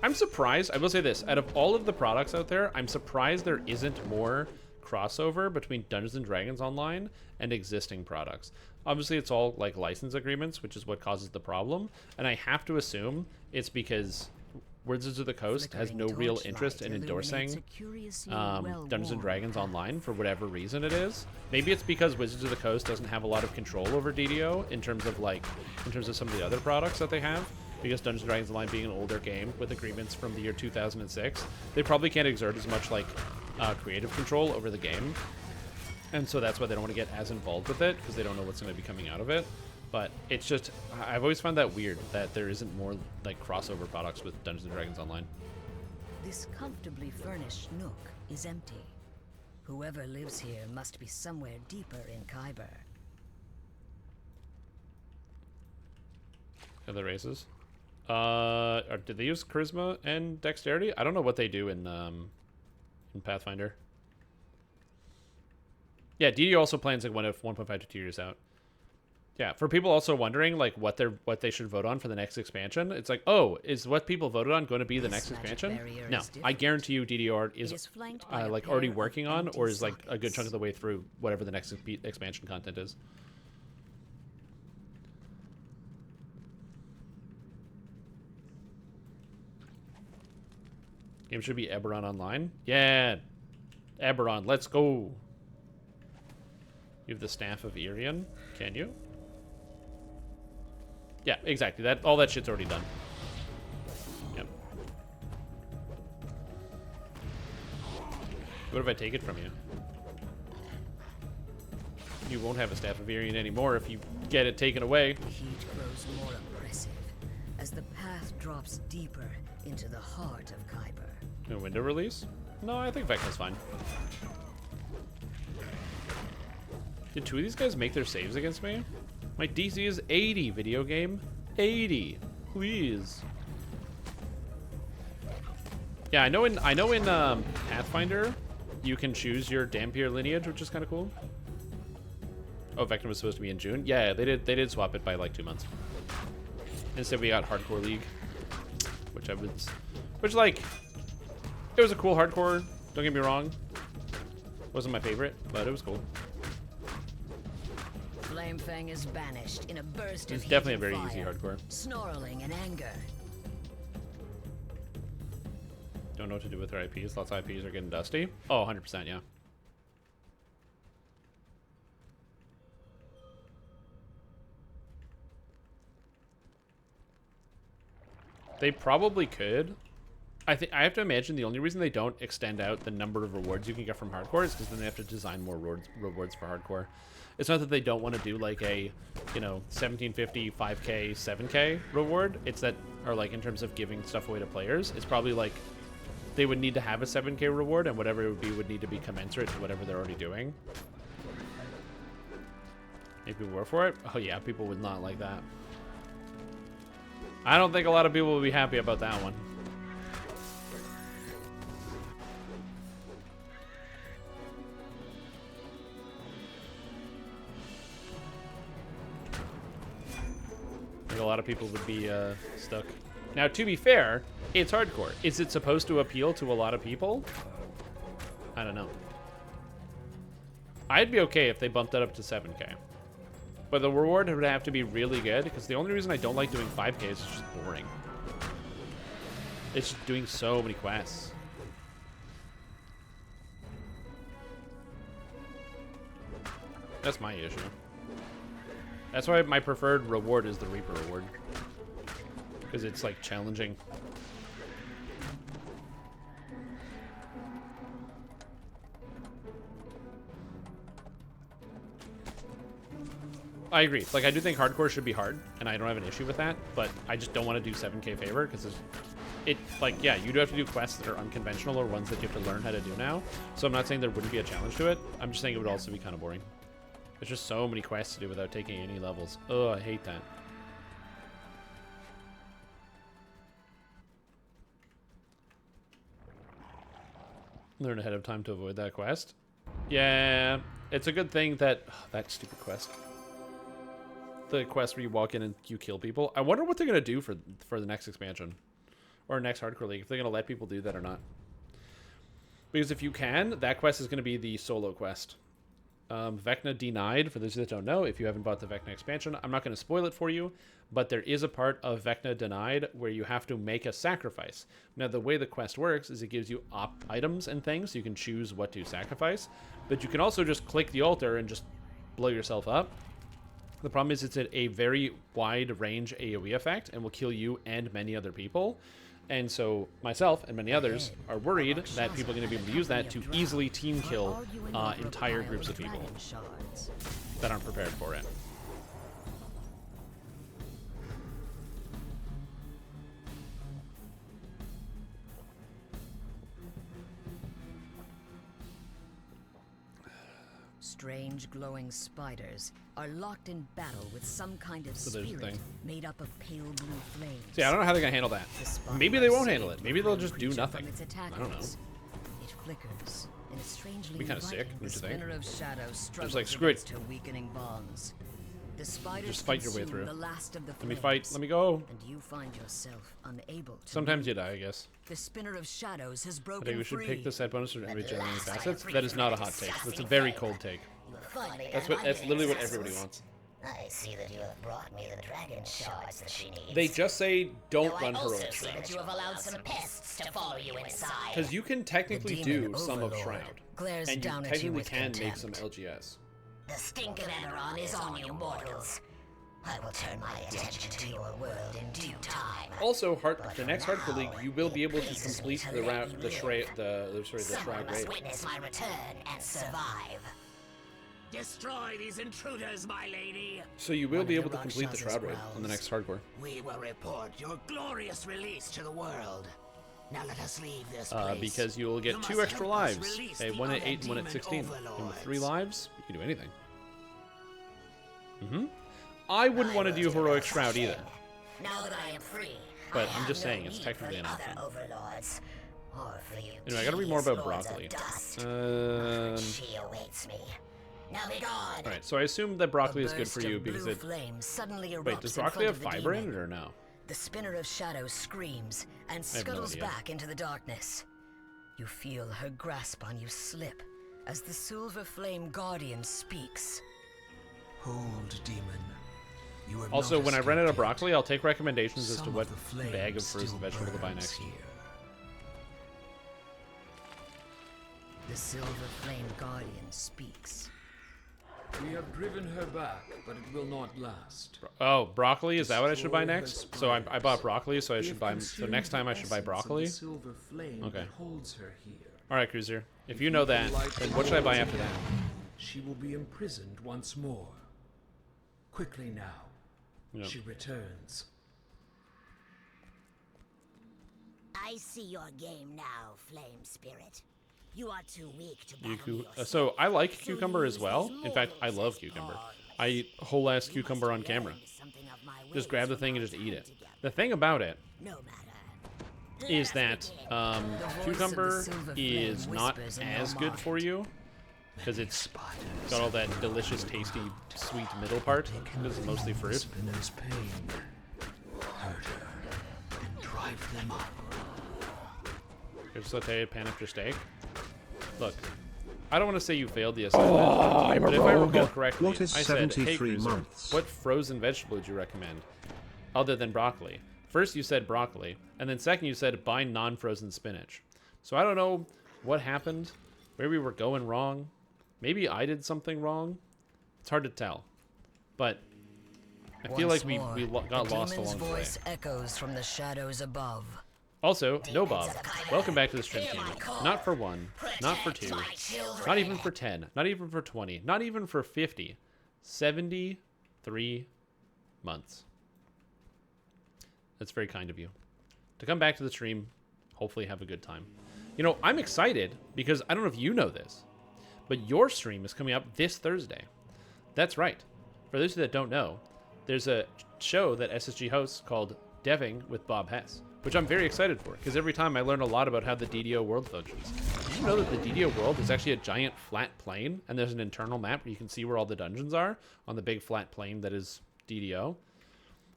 I'm surprised. I will say this. Out of all of the products out there, I'm surprised there isn't more crossover between Dungeons & Dragons Online and existing products. Obviously, it's all like license agreements, which is what causes the problem. And I have to assume it's because Wizards of the Coast has no real interest in endorsing Dungeons & Dragons Online for whatever reason it is. Maybe it's because Wizards of the Coast doesn't have a lot of control over DDO in terms of some of the other products that they have. Because Dungeons & Dragons Online being an older game with agreements from the year 2006, they probably can't exert as much creative control over the game. And so that's why they don't want to get as involved with it, because they don't know what's going to be coming out of it. But it's just, I've always found that weird that there isn't more crossover products with Dungeons & Dragons Online. This comfortably furnished nook is empty. Whoever lives here must be somewhere deeper in Kyber. Other races? Did they use charisma and dexterity? I don't know what they do in Pathfinder. Yeah, DDO also plans 1.5 to 2 years out. Yeah, for people also wondering what they should vote on for the next expansion, it's like, oh, is what people voted on going to be the next expansion? No, I guarantee you DDO is already working on, or is a good chunk of the way through whatever the next expansion content is. Game should be Eberron Online. Yeah, Eberron, let's go. You have the Staff of Irion. Can you? Yeah, exactly. All that shit's already done. Yep. What if I take it from you? You won't have a Staff of Irion anymore if you get it taken away. The heat grows more oppressive as the path drops deeper into the heart of Kyber. A window release? No, I think Vecna's fine. Did two of these guys make their saves against me? My DC is 80, video game. 80. Please. Yeah, I know in Pathfinder, you can choose your Dampier lineage, which is kind of cool. Oh, Vecna was supposed to be in June. Yeah, they did swap it by 2 months. Instead, we got Hardcore League, which it was a cool hardcore. Don't get me wrong. Wasn't my favorite, but it was cool. Flamefang is banished in a burst of It's definitely a heat very and easy fire, hardcore. snarling in anger. Don't know what to do with their IPs. Lots of IPs are getting dusty. Oh, 100%, yeah. They probably could. I have to imagine the only reason they don't extend out the number of rewards you can get from hardcore is because then they have to design more rewards for hardcore. It's not that they don't want to do like a, 1750, 5k, 7k reward. It's that, or like in terms of giving stuff away to players, it's probably like they would need to have a 7k reward, and whatever it would be would need to be commensurate to whatever they're already doing. Maybe people were for it? Oh yeah, people would not like that. I don't think a lot of people will be happy about that one. I think a lot of people would be stuck. Now, to be fair, it's hardcore. Is it supposed to appeal to a lot of people? I don't know. I'd be okay if they bumped that up to 7k. But the reward would have to be really good, because the only reason I don't like doing 5k is it's just boring. It's just doing so many quests. That's my issue. That's why my preferred reward is the Reaper reward. Because it's, like, challenging. I agree. Like, I do think hardcore should be hard, and I don't have an issue with that, but I just don't want to do 7k favor, because like, yeah, you do have to do quests that are unconventional or ones that you have to learn how to do now. So I'm not saying there wouldn't be a challenge to it. I'm just saying it would also be kind of boring. There's just so many quests to do without taking any levels. Oh, I hate that. Learn ahead of time to avoid that quest. Yeah, it's a good thing that... Oh, that stupid quest. The quest where you walk in and you kill people. I wonder what they're going to do for the next expansion. Or next Hardcore League. If they're going to let people do that or not. Because if you can, that quest is going to be the solo quest. Vecna Denied, for those that don't know, if you haven't bought the Vecna expansion, I'm not going to spoil it for you, but there is a part of Vecna Denied where you have to make a sacrifice. Now, the way the quest works is it gives you items and things, so you can choose what to sacrifice, but you can also just click the altar and just blow yourself up. The problem is it's at a very wide range AoE effect and will kill you and many other people. And so myself and many others are worried that people are going to be able to use that to easily team kill entire groups of people that aren't prepared for it. Strange glowing spiders are locked in battle with some kind of spirit made up of pale blue flames. See, I don't know how they're gonna handle that. Maybe they won't handle it. Maybe they'll just do nothing. I don't know. It flickers in a strangely be kind of sick, the don't you think? spinner of shadow struggles like, screw it. against her weakening bonds. The spiders Just fight your way consume through. the last of the Let me flames, fight. Let me go. and you find yourself unable to Sometimes move. you die, I guess. The spinner of shadows has broken I think we should free. pick the set bonus for enemy generating facets. That is not a hot take. That's a very cold take. That's literally what everybody wants. I see that you have brought me the dragon shards that she needs. They just say don't Though run I also heroic see shroud. that you have allowed some pests to follow you inside. Because you can technically The do demon some of overlord Shroud. glares And you down at you technically with can make some contempt. LGS. The stink of Eberron is on you mortals. I will turn my attention to your world in due time. Also, the next Hardcore League, you will be able to complete the Shroud must raid. witness my return and survive. Destroy these intruders, my lady. So you will One be of able to the complete the Rakshasas Shroud raid on the next Hardcore. We will report your glorious release to the world. Now let us leave this place. Because you'll get You 2 must extra help us lives. release A the 1 at other 8 and 1 at demon 16. And with overlords. 3 lives, you can do anything. I wouldn't want to do Heroic Shroud either. Now that I am free, But I I'm just have no saying, it's need technically for an the option. other overlords, or for you Anyway, I gotta read more tedious about lords of broccoli. dust. She awaits me. Now be gone. Alright, so I assume that broccoli A is good for burst you of because blue it... flames suddenly erupts Wait, does in broccoli have front of the fiber in demon. it or no? The spinner of shadows screams and no scuttles idea. back into the darkness. You feel her grasp on you slip as the silver flame guardian speaks. Hold, demon. You have Also, not when I run out of escaped broccoli, I'll take recommendations as to Some what of the flame bag of frozen still vegetable to buy burns next. here. The Silver Flame Guardian speaks. We have driven her back, but it will not last. Oh, broccoli? Is that what I should buy Destroy her next? So I bought broccoli, so I We should have buy. So next time I should buy consumed the broccoli. essence of the silver flame Okay. that holds her here. All right, Cruiser. If you know that, then what should I buy after that? She will be imprisoned once more. Quickly now. Yep. She returns. I see your game now, Flame Spirit. You are too weak to You battle yourself. so I like cucumber as well. In fact, I love cucumber. I eat whole ass cucumber on camera. Just grab the thing and just eat it. The thing about it is that cucumber is not as good for you because it's got all that delicious, tasty, sweet middle part. Because it's mostly fruit. Spinner's pain. Hurt her and drive them up. Here's sauteed pan after steak. Look, I don't want to say you failed the assignment, but if I recall correctly, What is I said, hey, 73 Cruiser, months? what frozen vegetable would you recommend other than broccoli? First, you said broccoli, and then second, you said buy non-frozen spinach. So I don't know what happened, where we were going wrong. Maybe I did something wrong. It's hard to tell, but I feel like we got lost along the way. Voice echoes from the shadows above. Also, no Bob, welcome back to the stream team. Not for 1, not for 2, not even for 10, not even for 20, not even for 50. 73 months. That's very kind of you. To come back to the stream, hopefully have a good time. You know, I'm excited because I don't know if you know this, but your stream is coming up this Thursday. That's right. For those of you that don't know, there's a show that SSG hosts called Deving with Bob Hess, which I'm very excited for, because every time I learn a lot about how the DDO world functions. Did you know that the DDO world is actually a giant flat plane, and there's an internal map where you can see where all the dungeons are on the big flat plane that is DDO?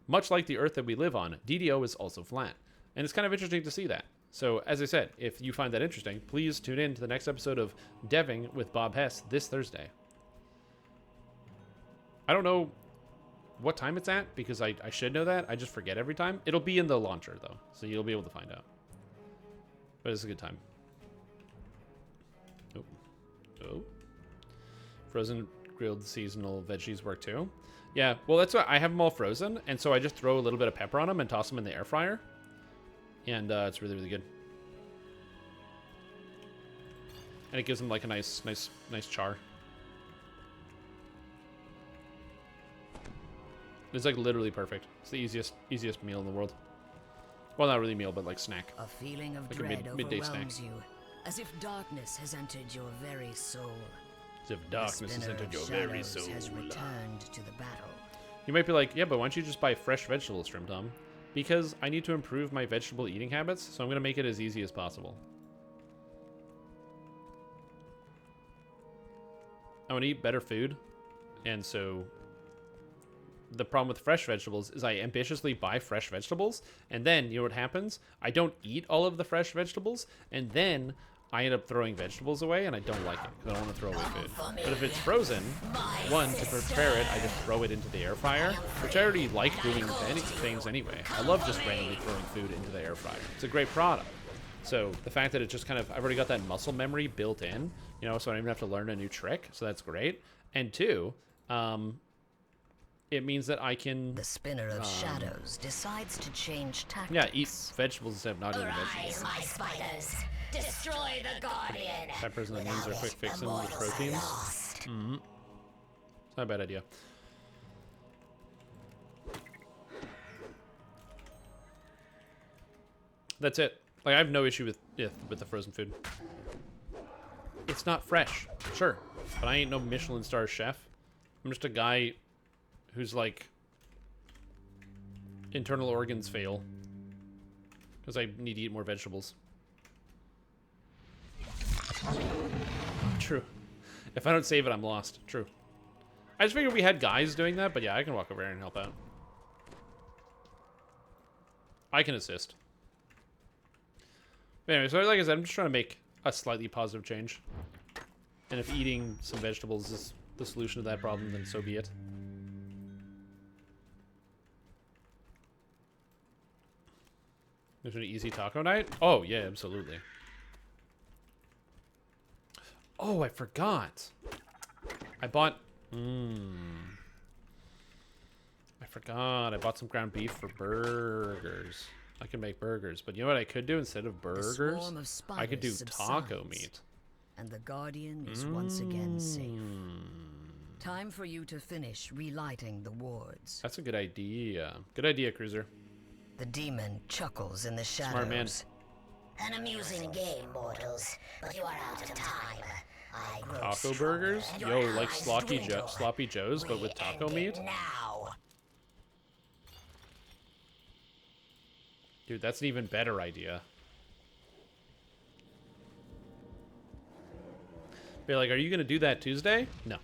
Much like the Earth that we live on, DDO is also flat, and it's kind of interesting to see that. So, as I said, if you find that interesting, please tune in to the next episode of Deving with Bob Hess this Thursday. I don't know what time it's at, because I should know that. I just forget every time. It'll be in the launcher, though, so you'll be able to find out. But it's a good time. Oh. Oh. Frozen grilled seasonal veggies work, too. Yeah, well, that's what I have them all frozen, and so I just throw a little bit of pepper on them and toss them in the air fryer. And it's really, really good. And it gives them, like, a nice char. It's like literally perfect. It's the easiest meal in the world. Well, not really meal, but like snack. A feeling of like dread a midday snack. overwhelms you, as if darkness has entered your very soul. As if darkness has entered your very soul. Has returned to the battle. You might be like, yeah, but why don't you just buy fresh vegetables, Trim Tom? Because I need to improve my vegetable eating habits, so I'm going to make it as easy as possible. I want to eat better food, and so the problem with fresh vegetables is I ambitiously buy fresh vegetables, and then, you know what happens? I don't eat all of the fresh vegetables, and then I end up throwing vegetables away, and I don't like it, because I don't want to throw away food. But if it's frozen, one, to prepare it, I just throw it into the air fryer, which I already like doing things anyway. I love just randomly throwing food into the air fryer. It's a great product. So the fact that it just kind of, I've already got that muscle memory built in, you know, so I don't even have to learn a new trick, so that's great. And two, it means that I can... The Spinner of Shadows decides to change tactics. Yeah, eat vegetables instead of not eating vegetables. My spiders! Destroy the Guardian! Peppers and onions are quick fixing with proteins. Mm-hmm. It's not a bad idea. That's it. Like, I have no issue with the frozen food. It's not fresh, sure, but I ain't no Michelin star chef. I'm just a guy who's like internal organs fail because I need to eat more vegetables. True. If I don't save it, I'm lost. True. I just figured we had guys doing that, but yeah, I can walk over here and help out. I can assist. But anyway, so like I said, I'm just trying to make a slightly positive change. And if eating some vegetables is the solution to that problem, then so be it. There's an easy taco night? Oh, yeah, absolutely. Oh, I forgot. I bought... I forgot. I bought some ground beef for burgers. I can make burgers. But you know what I could do instead of burgers? I could do taco meat. And the Guardian is once again safe. Time for you to finish relighting the wards. That's a good idea. Good idea, Cruiser. The demon chuckles in the shadows. Smart man. An amusing game, mortals, but you are out of time. I grow Taco stronger, burgers? and Yo, your like eyes sloppy dwindle. Joes, but with taco end meat? it now. Dude, that's an even better idea. Be like, are you going to do that Tuesday? No.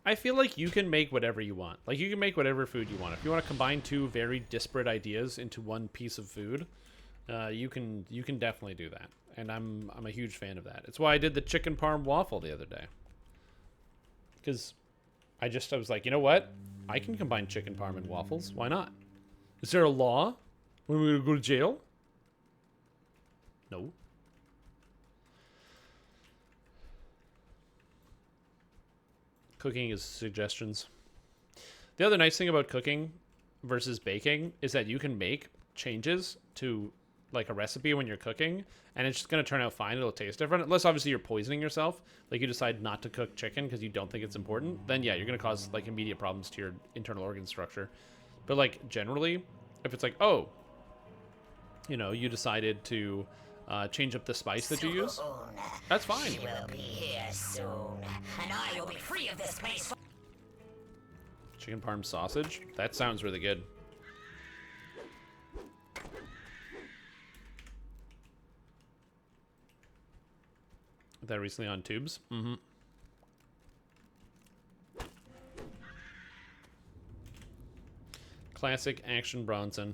I feel like you can make whatever you want. Like, you can make whatever food you want. If you want to combine two very disparate ideas into one piece of food, you can definitely do that. And I'm a huge fan of that. It's why I did the chicken parm waffle the other day. Because I was like, you know what? I can combine chicken parm and waffles. Why not? Is there a law? When we're going to go to jail? No. Cooking is suggestions. The other nice thing about cooking versus baking is that you can make changes to like a recipe when you're cooking, and it's just going to turn out fine. It'll taste different. Unless obviously you're poisoning yourself. Like you decide not to cook chicken because you don't think it's important. Then yeah, you're going to cause like immediate problems to your internal organ structure. But like generally, if it's like, oh, you know, you decided to change up the spice that you use, that's fine. She will be here soon, and I will be free of this place. Chicken parm sausage? That sounds really good. That recently on tubes? Mm-hmm. Classic action Bronson.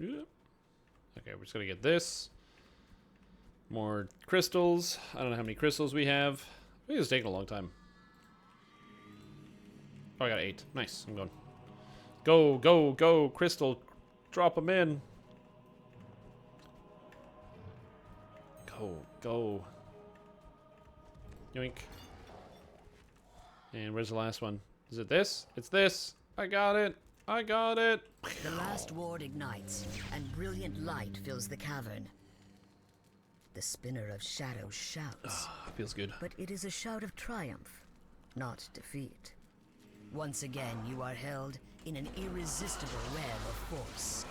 Yeah. Okay, we're just gonna get this. More crystals. I don't know how many crystals we have. I think it's taking a long time. Oh, I got 8. Nice. I'm going. Go, go, go, crystal. Drop them in. Go, go. Yoink. And where's the last one? Is it this? It's this. I got it. I got it. The last ward ignites, and brilliant light fills the cavern. The spinner of shadows shouts. Feels good. But it is a shout of triumph, not defeat. Once again, you are held in an irresistible web of force.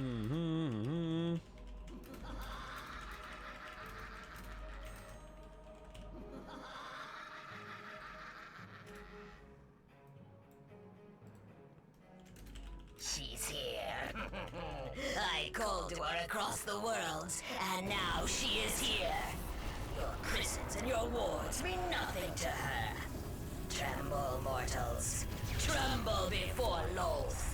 Mm-hmm. She's here. I called to her across the worlds, and now she is here. Your prisons and your wards mean nothing to her. Tremble, mortals. Tremble before Loth.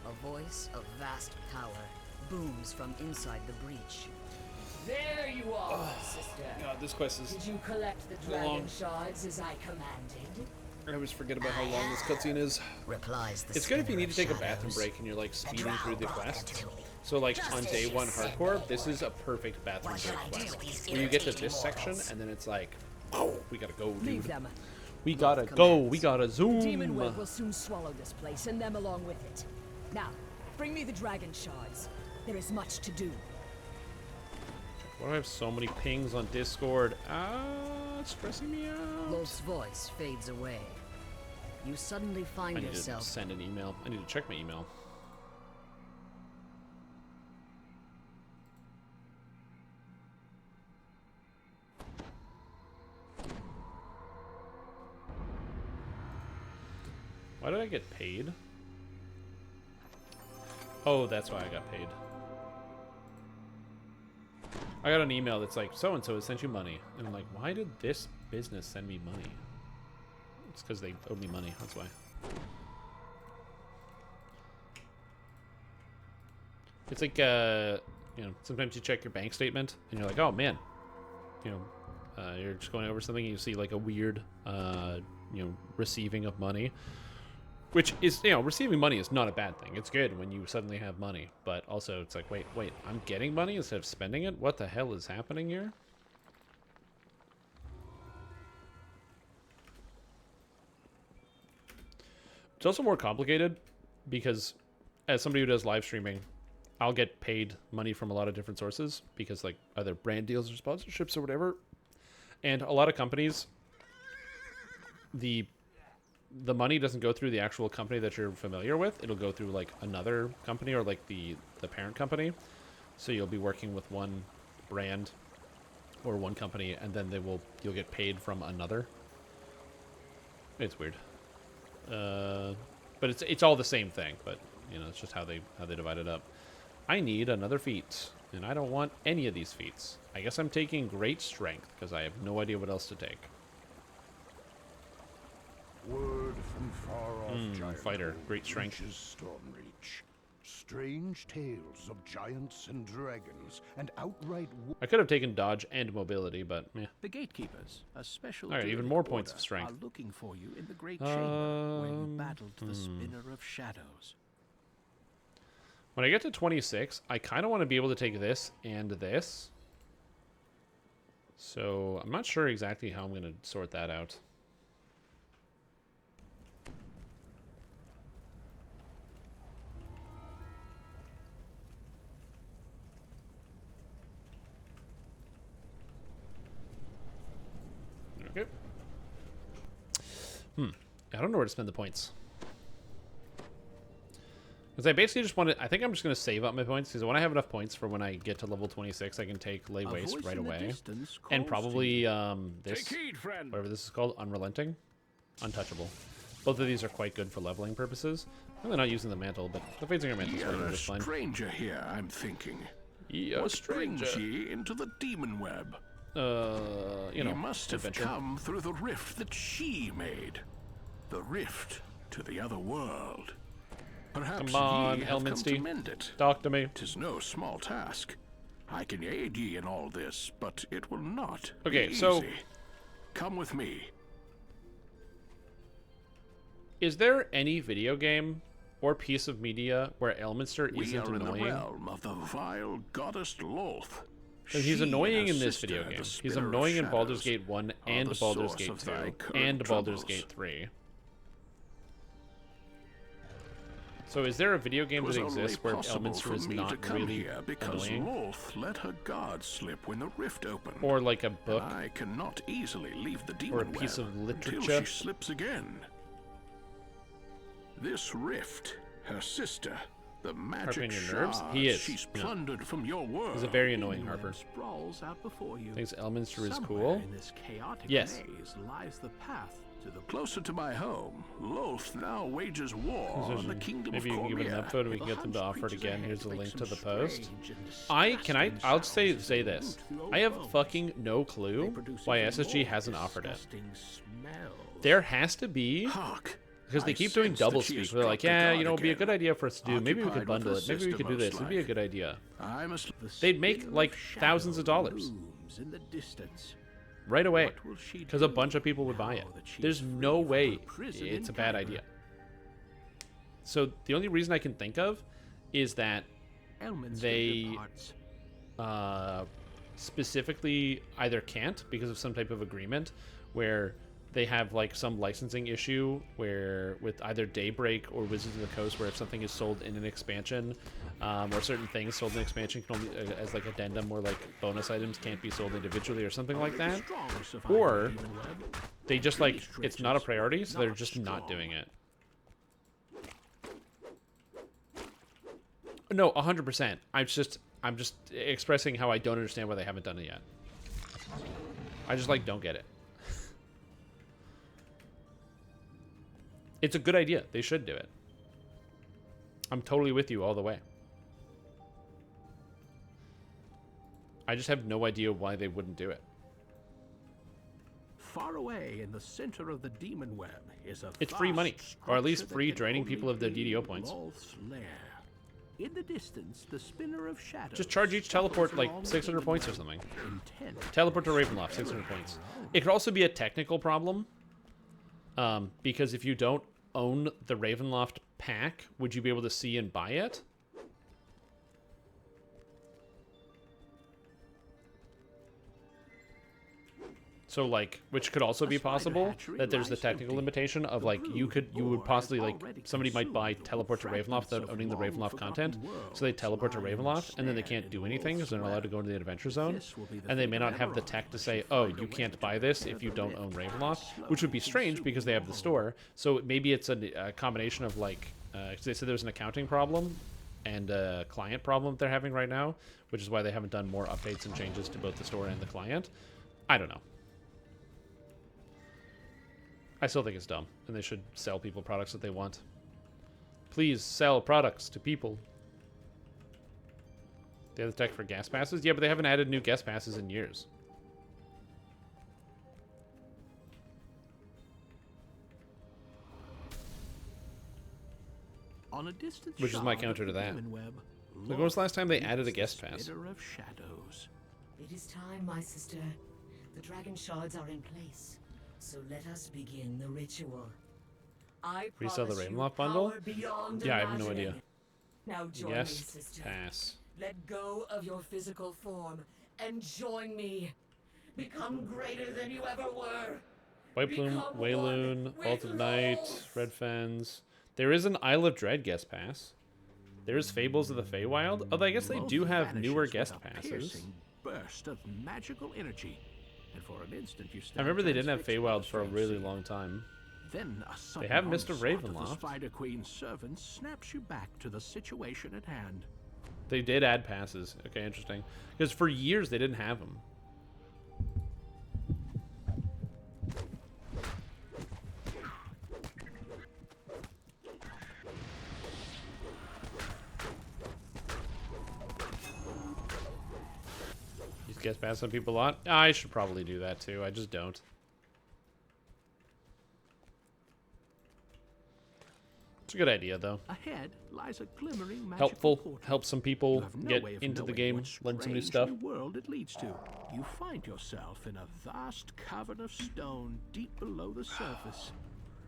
A voice of vast power booms from inside the breach. There you are, sister. God, this quest is Did you collect the so long. dragon shards as I commanded? I always forget about how long this cutscene is. Replies the It's good if you spinner need to of take a bathroom shadows. break and you're like speeding through the quest. So like on day 1 hardcore, this is a perfect bathroom break quest. Where you get to this section and then it's like, oh, we gotta go, Leave dude. them. We gotta go. We gotta zoom. Demon Web will soon swallow this place, and them along with it. Now, bring me the dragon shards. There is much to do. Why do I have so many pings on Discord? Ah, it's stressing me out. Loth's voice fades away. You suddenly find I need to yourself send an email. I need to check my email. Why did I get paid? Oh, that's why I got paid. I got an email that's like, so-and-so has sent you money. And I'm like, why did this business send me money? It's because they owed me money, that's why. It's like, you know, sometimes you check your bank statement and you're like, oh man, you know, you're just going over something and you see like a weird, you know, receiving of money. Which is, you know, receiving money is not a bad thing. It's good when you suddenly have money. But also, it's like, wait, I'm getting money instead of spending it? What the hell is happening here? It's also more complicated because as somebody who does live streaming, I'll get paid money from a lot of different sources because, like, either brand deals or sponsorships or whatever. And a lot of companies, the money doesn't go through the actual company that you're familiar with. It'll go through like another company or like the parent company. So you'll be working with one brand or one company, and then you'll get paid from another. It's weird, but it's all the same thing. But you know, it's just how they divide it up. I need another feat, and I don't want any of these feats. I guess I'm taking great strength because I have no idea what else to take. Word from far off giant fighter, great strength. Stormreach. Strange tales of giants and dragons, and outright I could have taken dodge and mobility, but yeah. The gatekeepers, a special. All right, even more points of strength. Are looking for you in the great chamber where you battled the spinner of shadows. When I get to 26, I kind of want to be able to take this and this. So I'm not sure exactly how I'm going to sort that out. Okay. I don't know where to spend the points. Because I basically just want to... I think I'm just going to save up my points, because when I have enough points for when I get to level 26, I can take Lay Waste right away. And probably this, whatever this is called, Unrelenting. Untouchable. Both of these are quite good for leveling purposes. I'm really not using the mantle, but the Fadesinger mantle is working just fine. Stranger here, I'm thinking. What brings ye into the demon web? You know, must have come through the rift that she made. The rift to the other world. Perhaps come on, ye have come to Elminster. mend it. Talk to me. 'Tis no small task. I can aid ye in all this, but it will not Okay, be so easy. Come with me. Is there any video game or piece of media where Elminster We isn't are in annoying? the realm of the vile goddess Loth. And he's She annoying and in her this sister, video the game. He's Spinner of annoying in Baldur's Shadows, Gate 1 are and the Baldur's source Gate of 2 thy current and Baldur's troubles. Gate 3. So is there a video game that exists where Elminster is not really because annoying? Loth let her guard slip when the rift opened. Or like a book? And I cannot easily leave the demon Or a piece web of until literature? she slips again. This rift, her sister, the magic Harping your nerves? shards He is. she's Yeah. plundered from your world. He's a very annoying Harper. Sprawls out before you. Thinks Elminster is Somewhere cool? in this chaotic Yes. maze lies the path to the Closer to my home, Loth now wages war on the kingdom Maybe of you can give it an Cormier. upvote and we can get them to offer it again. Here's a link to the post. I'll say this. I have fucking no clue why SSG hasn't offered it. There has to be, because they keep doing double speak. They're like, yeah, you know, it'd be a good idea for us to do. Maybe we could bundle it. Maybe we could do this. It'd be a good idea. They'd make like thousands of dollars in the distance. right away because a bunch of people would buy it. There's no way it's a bad idea. So the only reason I can think of is that they specifically either can't because of some type of agreement where they have like some licensing issue where with either Daybreak or Wizards of the Coast, where if something is sold in an expansion or certain things sold in an expansion can only as like addendum or like bonus items can't be sold individually or something like that, or they just like it's not a priority, so they're just not doing it. No, 100%. I'm just expressing how I don't understand why they haven't done it yet. I just like don't get it. It's a good idea. They should do it. I'm totally with you all the way. I just have no idea why they wouldn't do it. Far away in the center of the demon web is a It's free money, or at least structure free that can draining only people of their be DDO points. Lolth's lair. In the distance, the spinner of shadows. Just charge each teleport like 600 points or something. Teleport to Ravenloft, 600 points. It could also be a technical problem, because if you don't own the Ravenloft pack, would you be able to see and buy it? So like, which could also be possible, that there's the technical limitation of like, you would possibly like, somebody might buy teleport to Ravenloft without owning the Ravenloft content, so they teleport to Ravenloft, and then they can't do anything because they're not allowed to go into the adventure zone, and they may not have the tech to say, oh, you can't buy this if you don't own Ravenloft, which would be strange because they have the store. So maybe it's a combination of like, they said there's an accounting problem and a client problem they're having right now, which is why they haven't done more updates and changes to both the store and the client. I don't know. I still think it's dumb, and they should sell people products that they want. Please sell products to people. They have the tech for guest passes? Yeah, but they haven't added new guest passes in years. On a distant Which is my counter to that. Like, when was the last time they added a guest pass? Of shadows. It is time, my sister. The dragon shards are in place. So let us begin the ritual. I Resell the promise you Ravenloft bundle? power beyond Yeah, I have no idea. imagining. Now join Yes, me, sister. pass. Let go of your physical form and join me. Become greater than you ever were. White Plume, Become Wayloon, one Vault with of Night, Lolth. Red Fens. There is an Isle of Dread guest pass. There is Fables of the Feywild. Although I guess they do have newer guest passes. Burst of magical energy. And for an instant you I remember they didn't have stand Feywild for a transfixed really by the long time. Then a sudden They have Mr. onslaught of the Ravenloft. Spider Queen's servant snaps you back to the situation at hand. They did add passes. Okay, interesting. Because for years they didn't have them. These guest pass some people a lot. I should probably do that too. I just don't. It's a good idea, though. Ahead lies a glimmering magical Helpful. portal. Help some You people have no get way of into the knowing game, what learn some new strange stuff. new world it leads to. You find yourself in a vast cavern of stone deep below the surface.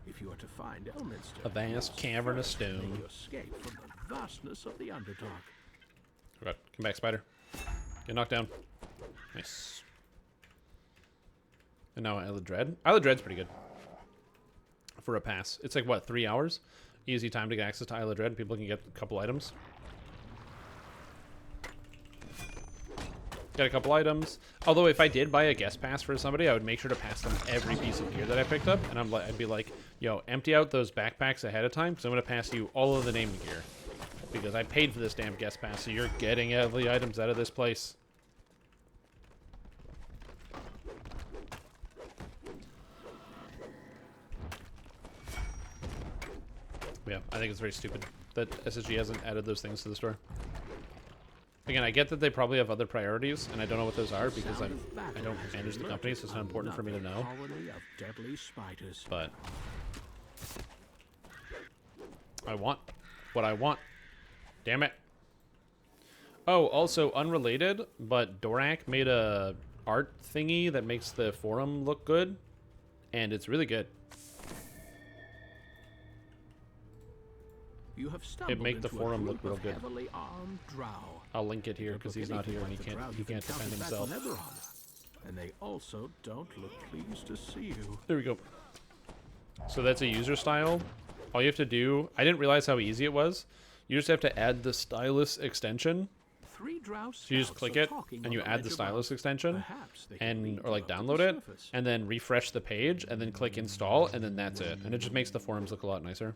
If you are to find Elminster, A vast cavern of stone. you escape from the vastness of the Underdark. Right, come back, spider. Get knocked down. Nice. And now Isle of Dread. Isle of Dread's pretty good. For a pass. It's like, what, 3 hours? Easy time to get access to Isle of Dread. People can get a couple items. Get a couple items. Although if I did buy a guest pass for somebody, I would make sure to pass them every piece of gear that I picked up. And I'd be like, yo, empty out those backpacks ahead of time, because I'm going to pass you all of the named gear. Because I paid for this damn guest pass, so you're getting all the items out of this place. Yeah, I think it's very stupid that SSG hasn't added those things to the store. Again, I get that they probably have other priorities, and I don't know what those are because I don't manage the company, so it's not important for me to know. Colony of deadly spiders. But I want what I want. Damn it. Oh, also unrelated, but Dorak made a art thingy that makes the forum look good, and it's really good. You have It make the into a forum look group real of good. heavily armed drow. I'll link it here because he's not here and he The can't drow you've defend encountered back himself. on Eberron. And they also don't look pleased to see you. There we go. So that's a user style. All you have to do, I didn't realize how easy it was. You just have to add the stylus extension. Three drow So you just scouts click are it talking and you on the add the ledge stylus above. extension Perhaps they can and lead or like you up to download the it surface. and then refresh the page and then click install and then that's it. And it just makes the forums look a lot nicer.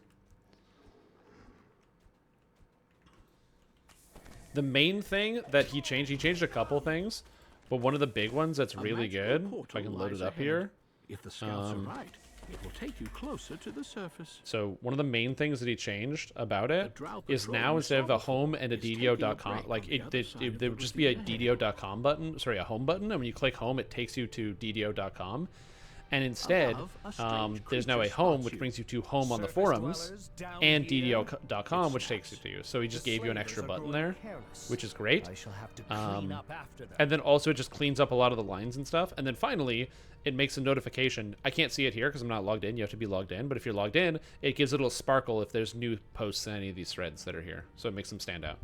The main thing that he changed a couple things, but one of the big ones that's really good, if I can load it up here. If the scouts are right, It will take you closer to the surface. So one of the main things that he changed about it Drow is patrol now you instead of saw a home and a before is taking a DDO.com, break like on the other side of there the would just be a ravine ahead. DDO.com button, sorry, a home button, and when you click home, it takes you to DDO.com. And instead, Above, a strange there's now a creature home, spots which you. brings you to home on the Surface forums, dwellers down and here? DDO.com, which takes you to you. So he just The gave you an slavers extra are button growing there, careless. which is great. I shall have to clean up after them. And then also it just cleans up a lot of the lines and stuff. And then finally, it makes a notification. I can't see it here because I'm not logged in. You have to be logged in. But if you're logged in, it gives a little sparkle if there's new posts in any of these threads that are here. So it makes them stand out.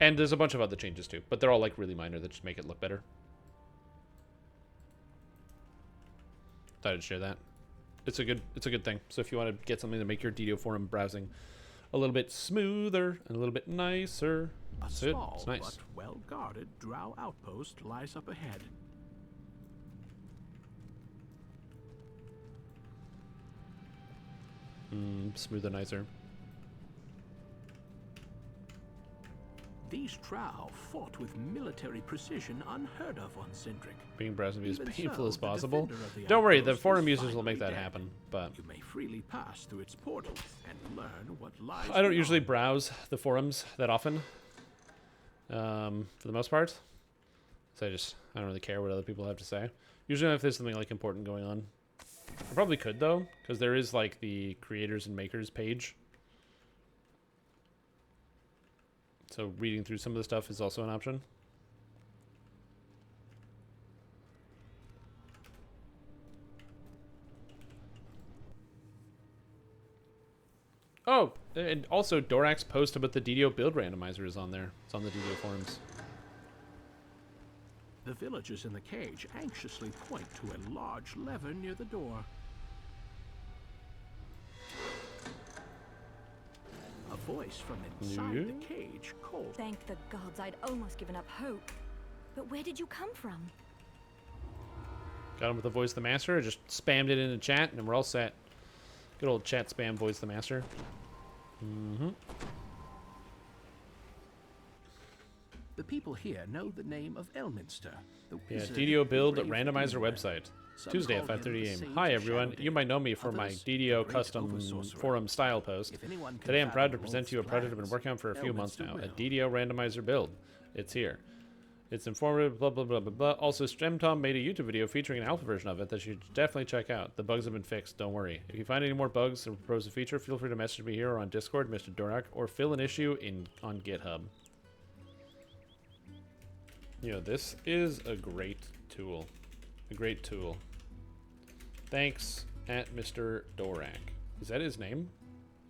And there's a bunch of other changes too, but they're all like really minor that just make it look better. Thought I'd share that. It's a good thing. So if you want to get something to make your DDO forum browsing a little bit smoother and a little bit nicer, A that's it. small It's nice. but well-guarded drow outpost lies up ahead. Smoother, nicer. These drow fought with military precision unheard of on Sindric. Being browsing be as Even painful so, as the possible. defender of the Don't worry, the outpost forum is users will make that finally happen. But You may freely pass through its portal and learn what lies I don't usually beyond. browse the forums that often. For the most part. So I don't really care what other people have to say. Usually if there's something like important going on. I probably could though, because there is like the creators and makers page. So reading through some of the stuff is also an option. Oh, and also Dorak's post about the DDO build randomizer is on there. It's on the DDO forums. The villagers in the cage anxiously point to a large lever near the door. A voice from inside the cage calls. Thank the gods, I'd almost given up hope. But where did you come from? Got him with the voice of the master. Just spammed it in the chat, and we're all set. Good old chat spam voice of the master. The people here know the name of Elminster. The Yeah, wizard DDO who build braved randomizer England. website. Some Tuesday at call him 5:30 the a.m. Sage Hi of everyone. Shadowdale. You might know me for my Others, DDO the great custom oversorcerer. forum style post. If anyone can Today I'm proud to fathom present to you a Wolf's project I've been plans, working on for a few months Elminster now. A will. DDO randomizer build. It's here. It's informative, blah, blah, blah, blah, blah. Also, StremTom made a YouTube video featuring an alpha version of it that you should definitely check out. The bugs have been fixed, don't worry. If you find any more bugs or propose a feature, feel free to message me here or on Discord, Mr. Dorak, or fill an issue on GitHub. You know, this is a great tool. A great tool. Thanks, at Mr. Dorak. Is that his name?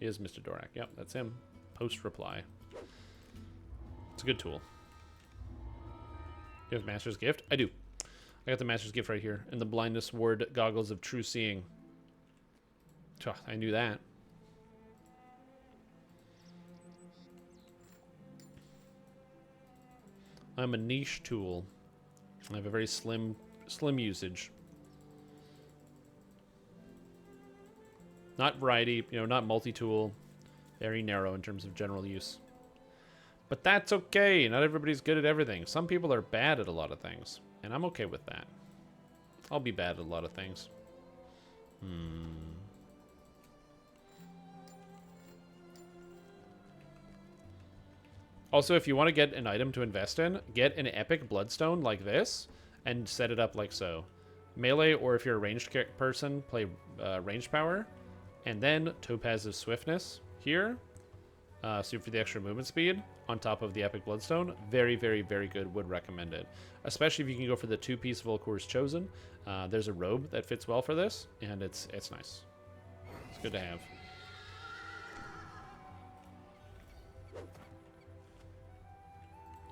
He is Mr. Dorak. Yep, that's him. Post reply. It's a good tool. You have Master's Gift? I do. I got the Master's Gift right here. And the Blindness Ward Goggles of True Seeing. I knew that. I'm a niche tool. I have a very slim usage. Not variety, not multi-tool. Very narrow in terms of general use. But that's okay. Not everybody's good at everything. Some people are bad at a lot of things. And I'm okay with that. I'll be bad at a lot of things. Also, if you want to get an item to invest in, get an epic bloodstone like this and set it up like so. Melee, or if you're a ranged person, play ranged power. And then Topaz's Swiftness here. So for the extra movement speed on top of the epic bloodstone. Very, very, very good. Would recommend it. Especially if you can go for the two-piece Volcor's Chosen. There's a robe that fits well for this, and it's nice. It's good to have.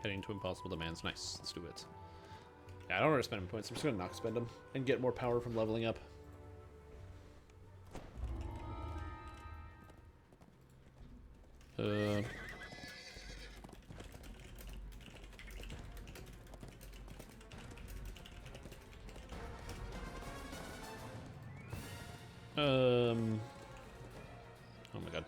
Heading to Impossible Demands. Nice. Let's do it. Yeah, I don't want to spend my points. I'm just going to knock spend them and get more power from leveling up. Oh my god.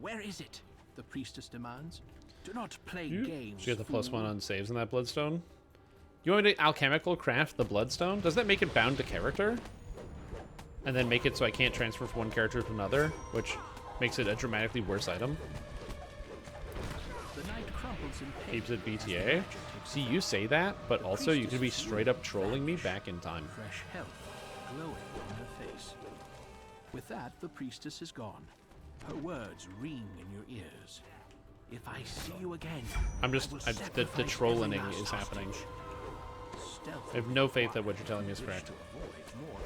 Where is it? The priestess demands. Do not play You games. get the +1 fool. on saves in that bloodstone. You want me to alchemical craft the bloodstone? Does that make it bound to character? And then make it so I can't transfer from one character to another, which makes it a dramatically worse item. The knight crumples in pain. Keeps it BTA. See, you say that, but also you could be straight up trolling me back in time. Fresh health glowing on her face. With that, the priestess is gone. Her words ring in your ears. If I see you again, I'm just, the trolling is happening. I have no faith that what you're telling me is correct.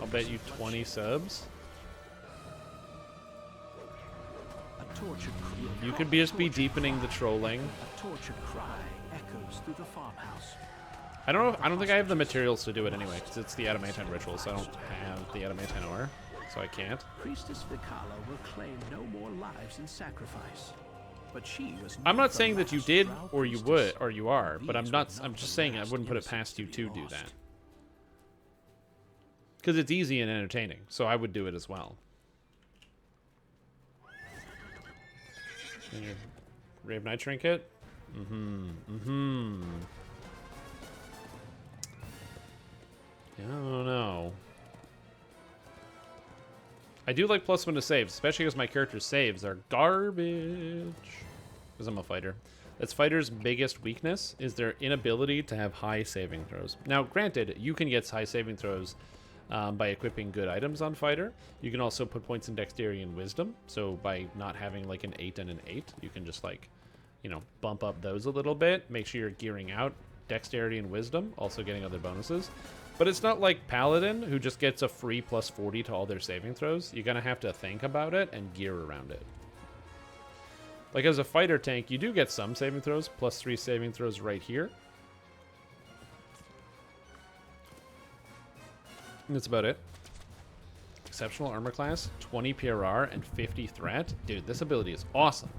I'll bet you 20 subs. A tortured You could just be deepening the trolling. A tortured cry echoes through the farmhouse. I don't know. I don't think I have the materials to do it anyway, because it's the adamantine ritual, so I don't have the adamantine ore, so I can't. Priestess Vicala will claim no more lives in sacrifice. But she was I'm not the saying that you last did, drow or you priestess. would, or you are, but I'm These not. were I'm the just saying I last wouldn't put it past you innocents to be do lost. that, because it's easy and entertaining. So I would do it as well. And your Rave Knight trinket. I don't know. I do like +1 to saves, especially because my character's saves are garbage. Because I'm a fighter. That's fighters' biggest weakness, is their inability to have high saving throws. Now, granted, you can get high saving throws by equipping good items on fighter. You can also put points in dexterity and wisdom. So by not having like an 8 and an 8, you can just like, you know, bump up those a little bit. Make sure you're gearing out dexterity and wisdom, also getting other bonuses. But it's not like Paladin, who just gets a free +40 to all their saving throws. You're going to have to think about it and gear around it. Like as a fighter tank, you do get some saving throws, +3 saving throws right here. And that's about it. Exceptional armor class, 20 PRR, and 50 threat. Dude, this ability is awesome.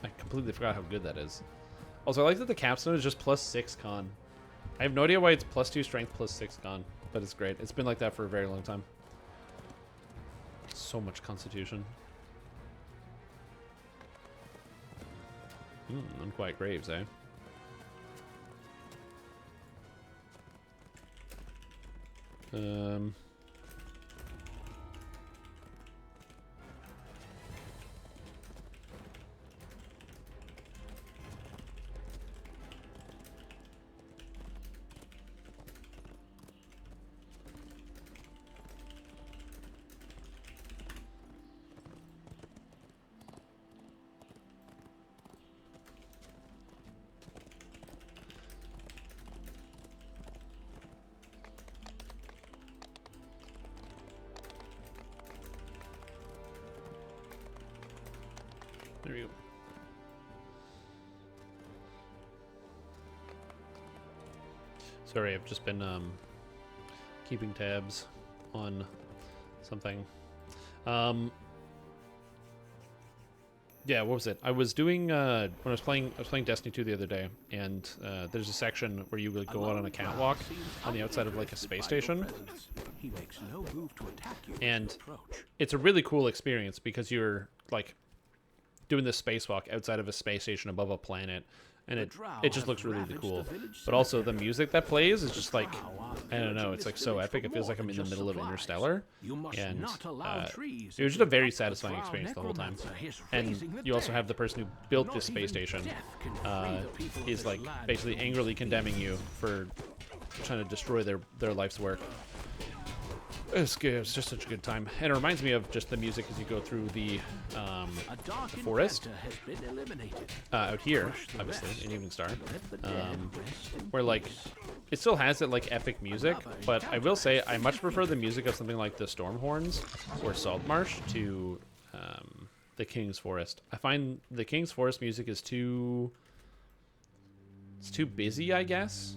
I completely forgot how good that is. Also, I like that the capstone is just +6 con. I have no idea why it's +2 strength, +6 con, but it's great. It's been like that for a very long time. So much constitution. Unquiet graves, eh? There you go. Sorry, I've just been keeping tabs on something. Yeah, what was it? I was doing when I was playing Destiny 2 the other day, and there's a section where you would go out on a catwalk on the outside of like a space station. He makes no move to attack you. And it's a really cool experience because you're like doing this spacewalk outside of a space station above a planet, and it just looks really, really cool. But also the music that plays is just like, I don't know, it's like so epic. It feels like I'm in the middle of Interstellar, and it was just a very satisfying experience the whole time. And you also have the person who built this space station is like basically angrily condemning you for trying to destroy their life's work. It's good. It's just such a good time, and it reminds me of just the music as you go through the forest out here, obviously in Evening Star, where like it still has that like epic music, but I will say I much prefer the music of something like the Stormhorns or Saltmarsh to the King's Forest. I find the King's Forest music is too busy, I guess.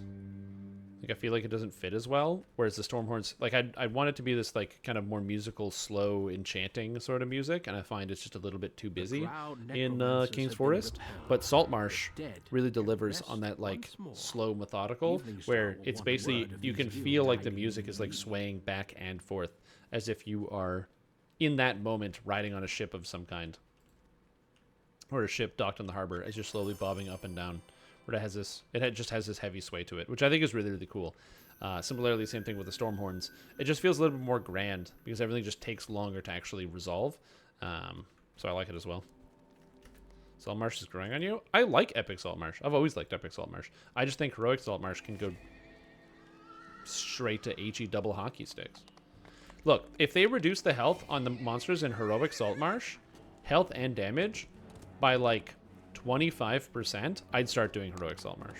Like I feel like it doesn't fit as well, whereas the Stormhorns, like I want it to be this like kind of more musical, slow, enchanting sort of music, and I find it's just a little bit too busy in King's Forest. But Saltmarsh really delivers on that like slow, methodical, where it's basically you can feel like the music is like swaying back and forth as if you are in that moment riding on a ship of some kind. or a ship docked in the harbor as you're slowly bobbing up and down. Where it just has this heavy sway to it, which I think is really, really cool. Similarly, same thing with the Stormhorns. It just feels a little bit more grand because everything just takes longer to actually resolve. So I like it as well. Saltmarsh is growing on you. I like Epic Saltmarsh. I've always liked Epic Saltmarsh. I just think Heroic Saltmarsh can go straight to HE double hockey sticks. Look, if they reduce the health on the monsters in Heroic Saltmarsh, health and damage, by like 25%, I'd start doing Heroic Saltmarsh.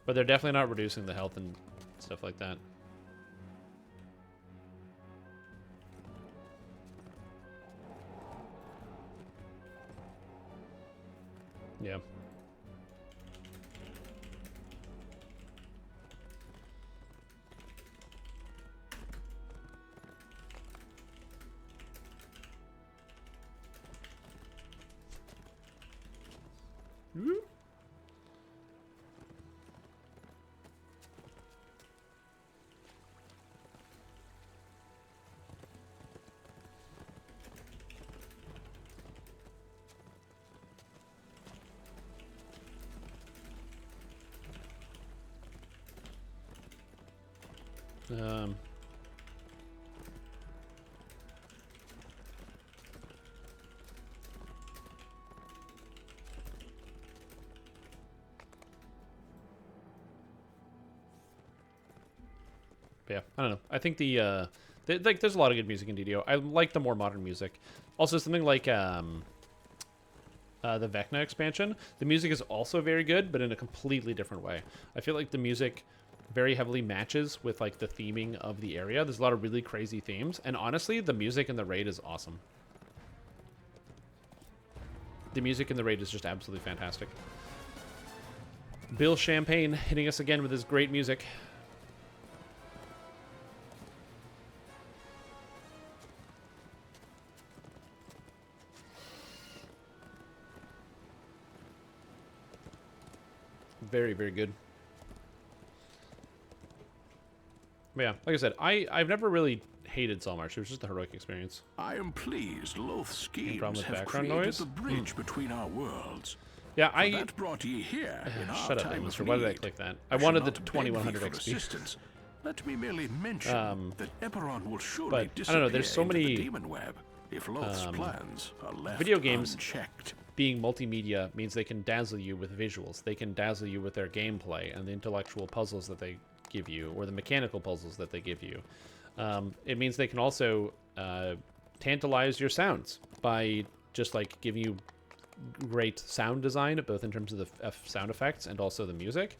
But they're definitely not reducing the health and stuff like that. Yeah. Yeah, I don't know. I think like there's a lot of good music in DDO. I like the more modern music. Also, something like the Vecna expansion, the music is also very good, but in a completely different way. I feel like the music very heavily matches with like the theming of the area. There's a lot of really crazy themes, and honestly, the music in the raid is awesome. The music in the raid is just absolutely fantastic. Bill Champagne hitting us again with his great music. Very, very good. But yeah, like I said, I've never really hated Saltmarsh. It was just a heroic experience. I am pleased Loth schemes with have background created noise? the bridge between our worlds. Yeah, For that brought ye here in our shut up, time Amos. of Why did I need. click that? I shall wanted the not beg 2100 thee for XP. assistance. Let me merely mention that Eberron will surely But, I disappear don't know, there's so into the many, demon web if Loth's plans are left video games unchecked. being multimedia means they can dazzle you with visuals. They can dazzle you with their gameplay and the intellectual puzzles that they give you, or the mechanical puzzles that they give you. It means they can also tantalize your sounds by just like giving you great sound design, both in terms of the sound effects and also the music.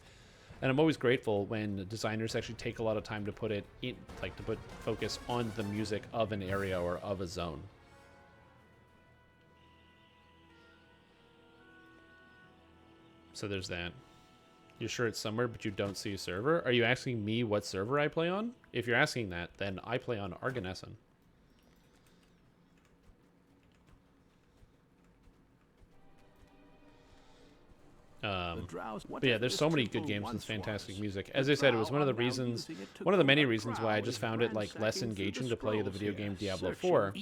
And I'm always grateful when designers actually take a lot of time to put it in, like to put focus on the music of an area or of a zone. So there's that. You're sure it's somewhere, but you don't see a server? Are you asking me what server I play on? If you're asking that, then I play on Arganesson. But yeah, there's so many good games with fantastic music. As I said, it was one of the reasons, one of the many reasons why I just found it like less engaging to play the video game Diablo 4,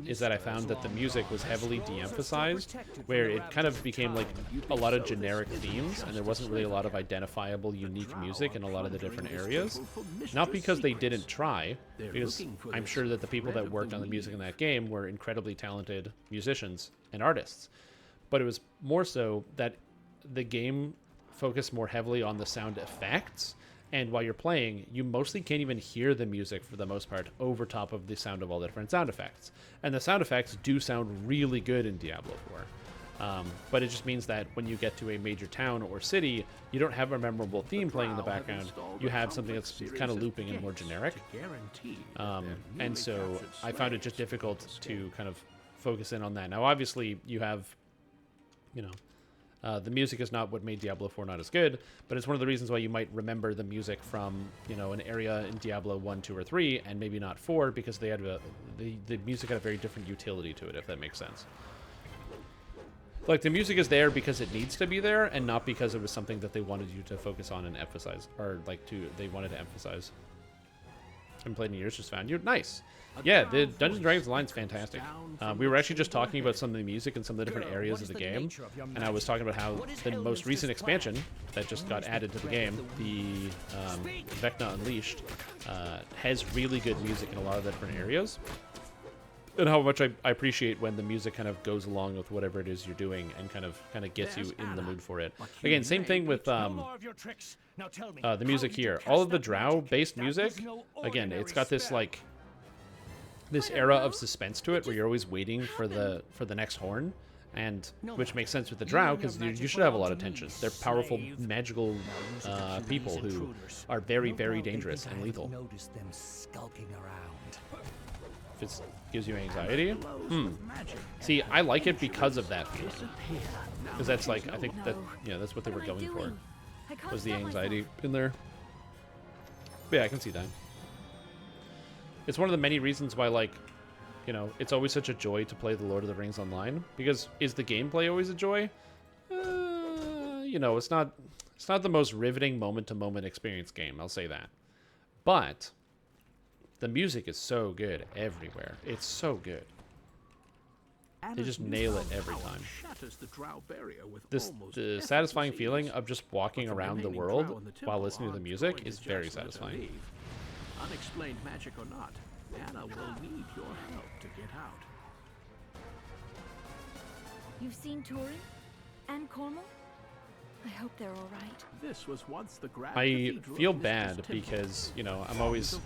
is that I found that the music was heavily de-emphasized, where it kind of became like a lot of generic themes, and there wasn't really a lot of identifiable, unique music in a lot of the different areas. Not because they didn't try, because I'm sure that the people that worked on the music in that game were incredibly talented musicians and artists, but it was more so that the game focused more heavily on the sound effects, and while you're playing, you mostly can't even hear the music for the most part over top of the sound of all the different sound effects. And the sound effects do sound really good in Diablo 4. But it just means that when you get to a major town or city, you don't have a memorable theme playing in the background. You have something that's kind of looping and more generic. And so I found it just difficult to kind of focus in on that. Now, obviously, you have, you know, the music is not what made Diablo 4 not as good, but it's one of the reasons why you might remember the music from, you know, an area in Diablo 1, 2, or 3, and maybe not 4, because they had the music had a very different utility to it, if that makes sense. Like, the music is there because it needs to be there, and not because it was something that they wanted you to focus on and emphasize, or like they wanted to emphasize. Haven't played in years, just found you. Nice. Yeah, the Dungeons & Dragons line's fantastic. We were actually just talking about some of the music and some of the different areas of the game, and I was talking about how the most recent expansion that just got added to the game, the Vecna Unleashed, has really good music in a lot of the different areas, and how much I appreciate when the music kind of goes along with whatever it is you're doing and kind of gets you in the mood for it. Again, same thing with the music here. All of the Drow-based music, again, it's got this like this era of suspense to it where you're always waiting for the next horn, and which makes sense with the Drow because you should have a lot of tension. They're powerful, magical people who are very, very dangerous and lethal. Noticed them skulking around. If it gives you anxiety, see, I like it because of that feeling, because that's like I think that that's what they were going for, was the anxiety in there. But yeah, I can see that. It's one of the many reasons why, like, it's always such a joy to play the Lord of the Rings online. Because is the gameplay always a joy? It's not the most riveting moment-to-moment experience game. I'll say that. But the music is so good everywhere. It's so good. They just nail it every time. The satisfying feeling of just walking around the world while listening to the music is very satisfying. Unexplained magic or not, Anna will need your help to get out. You've seen Turin and Cornwall? I hope they're all right. This was once the Grand I Cathedral feel of bad Mistress Temple. because, I'm always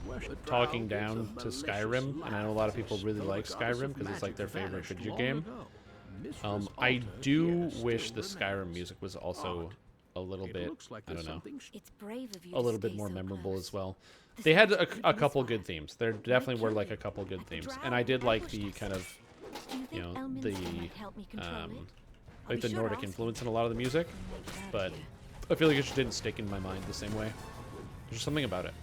talking down to Skyrim, and I know a lot of people really like Skyrim because it's like their favorite video game. I do wish the Skyrim music was also a little bit, I don't know, It's brave of you a little bit more memorable as well. They had a couple good themes. There definitely were like a couple good themes, and I did like the kind of, like the Nordic influence in a lot of the music, but I feel like it just didn't stick in my mind the same way. There's just something about it.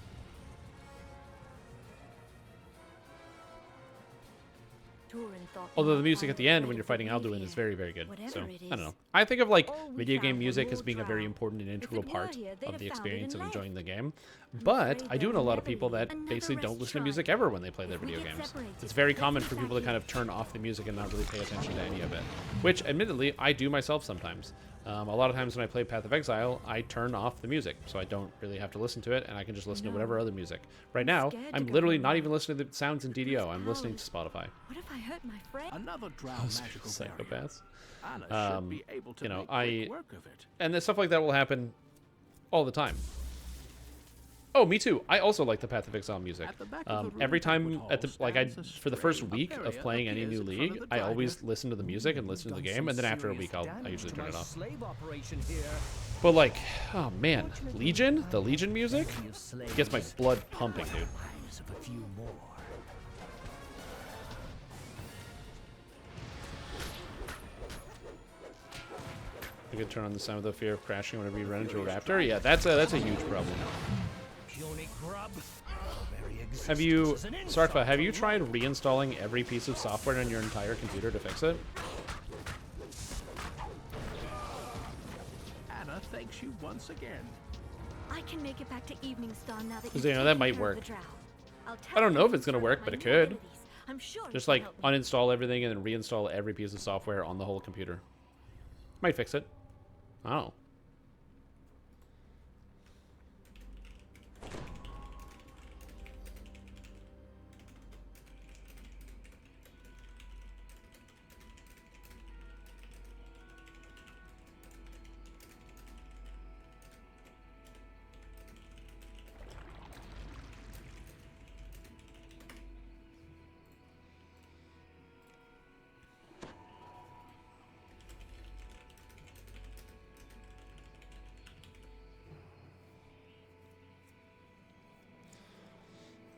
Although the music at the end when you're fighting Alduin is very, very good. So, I don't know. I think of like video game music as being a very important and integral part of the experience of enjoying the game. But I do know a lot of people that basically don't listen to music ever when they play their video games. It's very common for people to kind of turn off the music and not really pay attention to any of it. Which, admittedly, I do myself sometimes. A lot of times when I play Path of Exile, I turn off the music, so I don't really have to listen to it, and I can just listen to whatever other music. Right now, I'm literally not even listening to the sounds in DDO. I'm listening to Spotify. What if I hurt my friend? Another Drow magical Psychopaths. Anna should be able to make quick work of it. And then stuff like that will happen all the time. Oh, me too. I also like the Path of Exile music. Every time for the first week of playing any new league, I always listen to the music and listen to the game, and then after a week, I usually turn it off. But like, oh man, Legion, the Legion music gets my blood pumping, dude. You can turn on the sound of the fear of crashing whenever you run into a raptor. Yeah, that's a huge problem. Have you, Sarkva, have you tried reinstalling every piece of software on your entire computer to fix it? Anna thanks you once again. I can make it back to Evening Star now that Because, that might work. I don't know if it's going to work, but it could. I'm sure Just like uninstall everything and then reinstall every piece of software on the whole computer. Might fix it. Oh.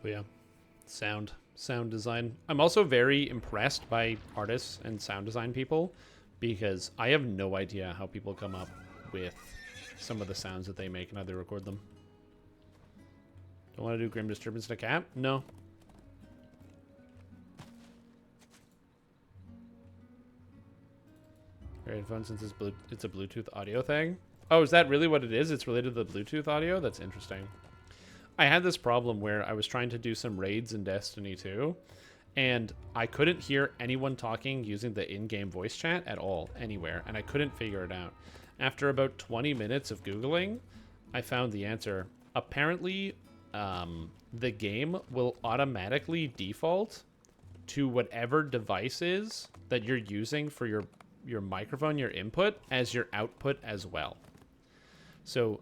But yeah, sound design. I'm also very impressed by artists and sound design people because I have no idea how people come up with some of the sounds that they make and how they record them. Don't want to do Grim Disturbance to Cat? No. Very fun since it's a Bluetooth audio thing. Oh, is that really what it is? It's related to the Bluetooth audio? That's interesting. I had this problem where I was trying to do some raids in Destiny 2, and I couldn't hear anyone talking using the in-game voice chat at all, anywhere, and I couldn't figure it out. After about 20 minutes of Googling, I found the answer. Apparently, the game will automatically default to whatever device is that you're using for your microphone, your input, as your output as well. So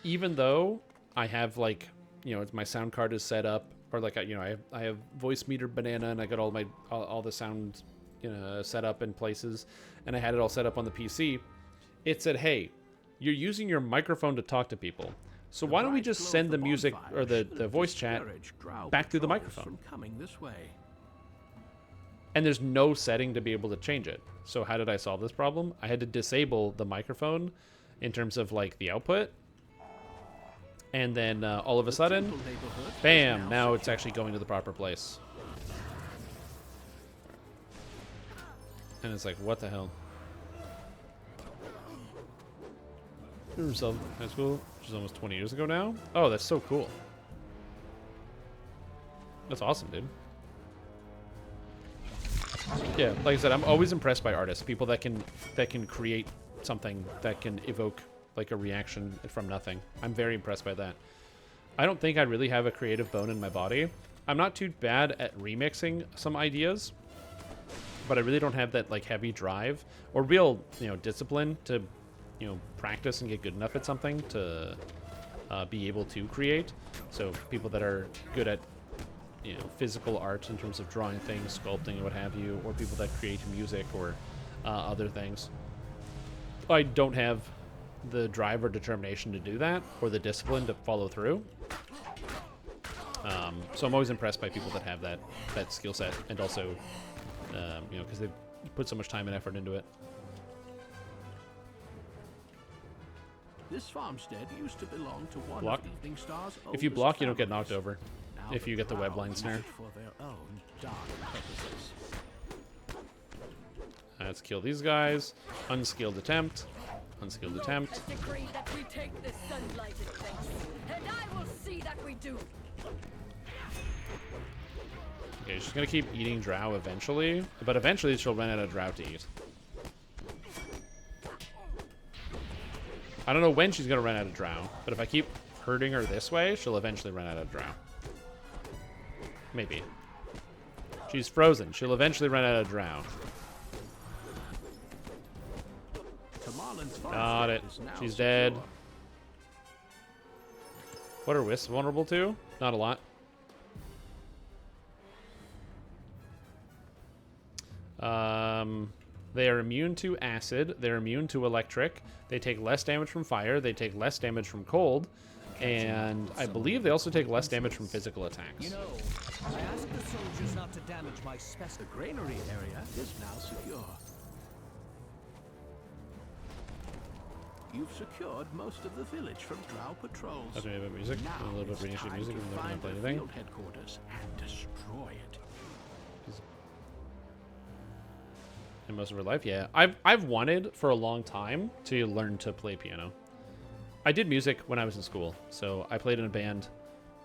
even though I have, like, you know, my sound card is set up, or like, you know, I have voice meter banana, and I got all the sound, you know, set up in places, and I had it all set up on the PC. It said, hey, you're using your microphone to talk to people, so why don't we just send the music or the voice chat back through the microphone? Coming this way. And there's no setting to be able to change it. So how did I solve this problem? I had to disable the microphone in terms of, like, the output. And then all of a sudden, bam, now it's actually going to the proper place. And it's like, what the hell? Remember Southern High School, which is almost 20 years ago now? Oh, that's so cool. That's awesome, dude. Yeah, like I said, I'm always impressed by artists, people that can create something that can evoke, like, a reaction from nothing. I'm very impressed by that. I don't think I really have a creative bone in my body. I'm not too bad at remixing some ideas, but I really don't have that, like, heavy drive or real, you know, discipline to, you know, practice and get good enough at something to be able to create. So people that are good at, you know, physical art in terms of drawing things, sculpting, what have you, or people that create music or other things. I don't have the drive or determination to do that, or the discipline to follow through. So I'm always impressed by people that have that skill set, and also, you know, because they put so much time and effort into it. This farmstead used to belong to one Block. of Evening Star's If you oldest block, you don't get families. knocked over. Now If the you get the web Drow line use snare. it for their own dark purposes. Let's kill these guys. Unskilled attempt. Unskilled attempt. Has decreed that we take this sunlighted place, and I will see that we do. Okay, she's gonna keep eating drow eventually, but eventually she'll run out of drow to eat. I don't know when she's gonna run out of drow, but if I keep hurting her this way, she'll eventually run out of drow. Maybe. She's frozen. She'll eventually run out of drow. Got it. She's dead. What are wisps vulnerable to? Not a lot. They are immune to acid. They're immune to electric. They take less damage from fire. They take less damage from cold. And I believe they also take less damage from physical attacks. You know, I asked the soldiers not to damage my spec. The granary area is now secure. You've secured most of the village from Drow patrols. That's me about music. Now A little bit of it's reinitiate time music. to I'm not gonna find play the anything. field headquarters and destroy it. In most of her life, yeah. I've wanted for a long time to learn to play piano. I did music when I was in school, so I played in a band.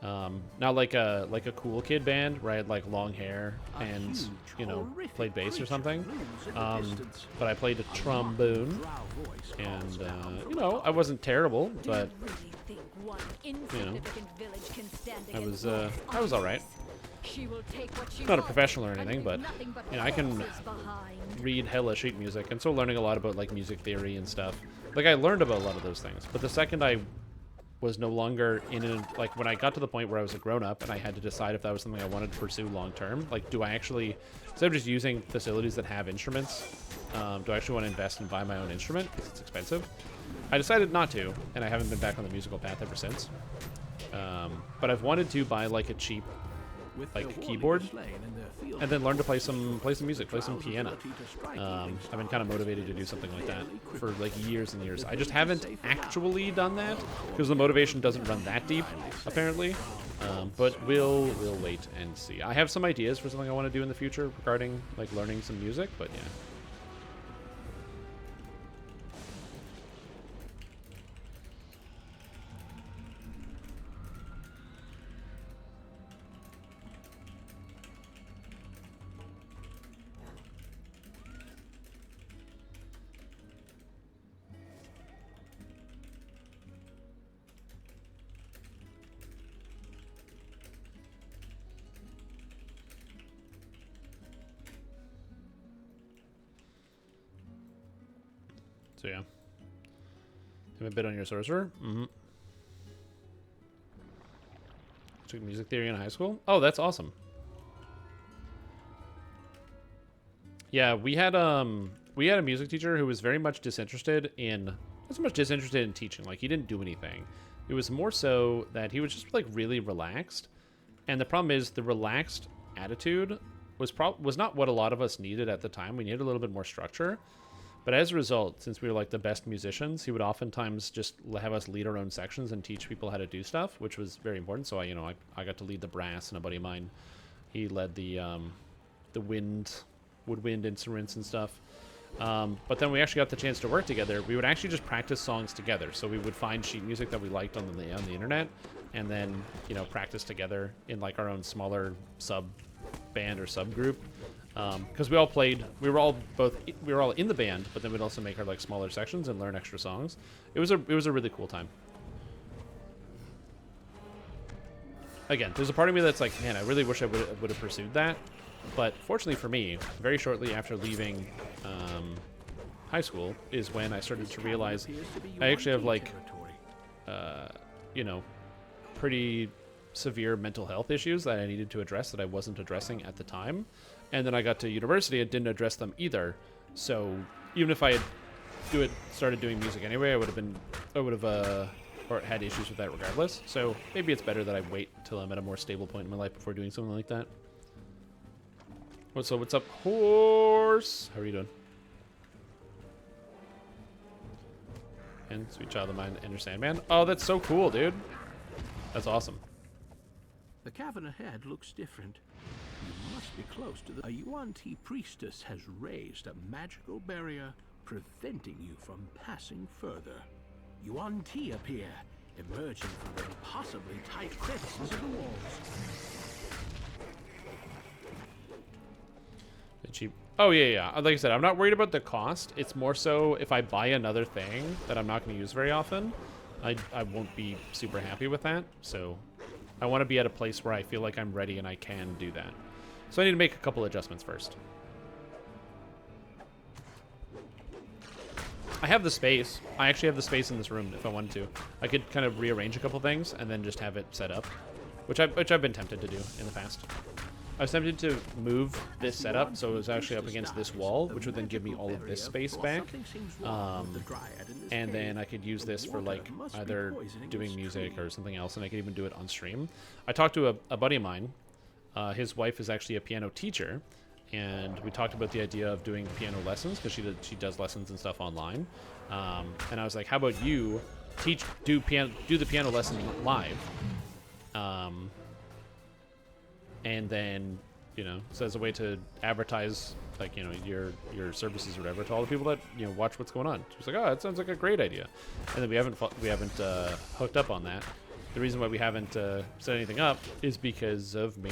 Not like a cool kid band where I had, like, long hair and, you know, played bass or something. But I played a trombone, and you know, I wasn't terrible, but you know, I was all right. Not a professional or anything, but you know, I can read hella sheet music, and so learning a lot about, like, music theory and stuff. Like, I learned about a lot of those things, but the second I was no longer in a, like, when I got to the point where I was a grown-up and I had to decide if that was something I wanted to pursue long-term, like, do I actually, instead of just using facilities that have instruments, do I actually want to invest and buy my own instrument because it's expensive? I decided not to, and I haven't been back on the musical path ever since. But I've wanted to buy, like, a cheap, like, keyboard, and then learn to play some music, play some piano. I've been kind of motivated to do something like that for, like, years and years. I just haven't actually done that because the motivation doesn't run that deep, apparently. But we'll wait and see. I have some ideas for something I want to do in the future regarding, like, learning some music, but yeah. So yeah. Have a bit on your sorcerer. Mm-hmm. Took music theory in high school. Oh, that's awesome. Yeah, we had a music teacher who was very much disinterested in, not so much disinterested in teaching. Like, he didn't do anything. It was more so that he was just like really relaxed. And the problem is the relaxed attitude was not what a lot of us needed at the time. We needed a little bit more structure. But as a result, since we were like the best musicians, he would oftentimes just have us lead our own sections and teach people how to do stuff, which was very important. So I got to lead the brass, and a buddy of mine, he led the woodwind instruments and stuff. But then we actually got the chance to work together. We would actually just practice songs together. So we would find sheet music that we liked on the internet, and then practice together in like our own smaller sub band or subgroup. Because we were all in the band, but then we'd also make our like smaller sections and learn extra songs. It was a really cool time. Again, there's a part of me that's like, man, I really wish I would have pursued that. But fortunately for me, very shortly after leaving high school is when I started to realize I actually have like, pretty severe mental health issues that I needed to address that I wasn't addressing at the time. And then I got to university and didn't address them either. So even if I had started doing music anyway, I would have or had issues with that regardless. So maybe it's better that I wait till I'm at a more stable point in my life before doing something like that. What's up, horse? How are you doing? And Sweet Child of Mine, Enter Sandman. Oh, that's so cool, dude. That's awesome. The cavern ahead looks different. You must be close to a Yuan-Ti priestess has raised a magical barrier preventing you from passing further. Yuan-Ti appear, emerging from the impossibly tight crevices of the walls. Cheap. Oh yeah. Like I said, I'm not worried about the cost. It's more so if I buy another thing that I'm not going to use very often, I won't be super happy with that. So I want to be at a place where I feel like I'm ready and I can do that. So I need to make a couple adjustments first. I have the space. I actually have the space in this room if I wanted to. I could kind of rearrange a couple things and then just have it set up, which I've been tempted to do in the past. I was tempted to move this setup so it was actually up against this wall, which would then give me all of this space back. And then I could use this for like either doing music or something else, and I could even do it on stream. I talked to a buddy of mine. His wife is actually a piano teacher, and we talked about the idea of doing piano lessons because she does lessons and stuff online. And I was like, how about you do the piano lesson live? And then, so as a way to advertise, like, your services or whatever to all the people that, watch what's going on. She was like, oh, that sounds like a great idea. And then we haven't hooked up on that. The reason why we haven't set anything up is because of me.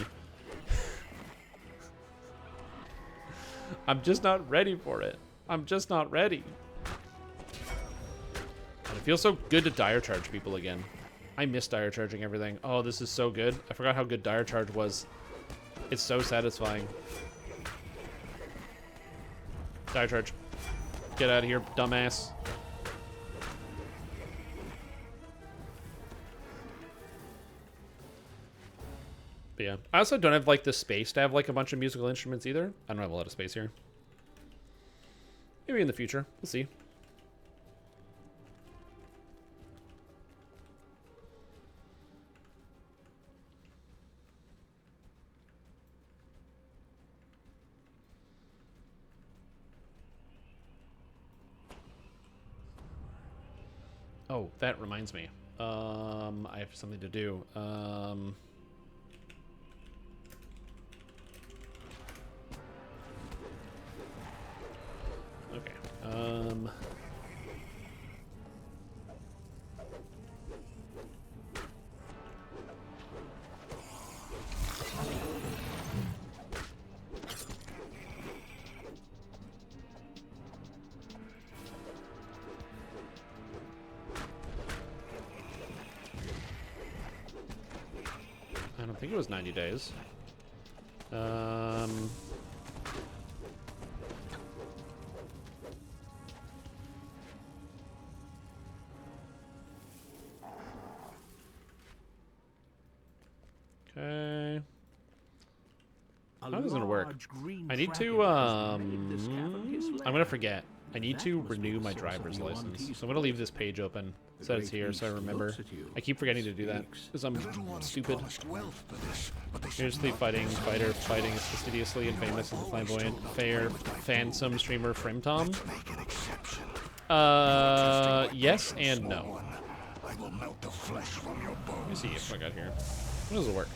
I'm just not ready for it. I'm just not ready. And it feels so good to dire charge people again. I miss dire charging everything. Oh, this is so good. I forgot how good dire charge was. It's so satisfying. Dire charge. Get out of here, dumbass. But yeah. I also don't have like the space to have like a bunch of musical instruments either. I don't have a lot of space here. Maybe in the future. We'll see. Oh, that reminds me. I have something to do. Okay. I don't think it was 90 days. doesn't work. large green I need to, dragon has raided this cavern I'm gonna forget. I need to renew my driver's license. So I'm gonna leave this page open so it's here so I remember. I keep forgetting to do that because I'm stupid. Fiercely fighting, fighter fighting as fastidiously and famous as the flamboyant, fair, fansome streamer Frimtom. Yes and no. Let me see if I got here. How does it work?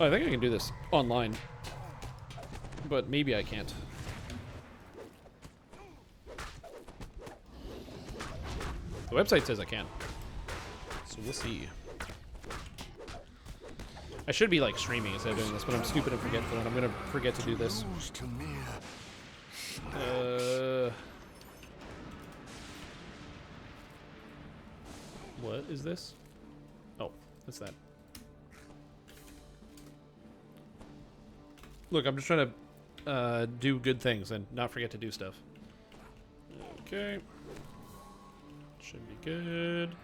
Oh, I think I can do this online, but maybe I can't. The website says I can, so we'll see. I should be like streaming instead of doing this, but I'm stupid and forgetful, and I'm gonna forget to do this. What is this? Oh, what's that? Look, I'm just trying to do good things and not forget to do stuff. Okay. Should be good.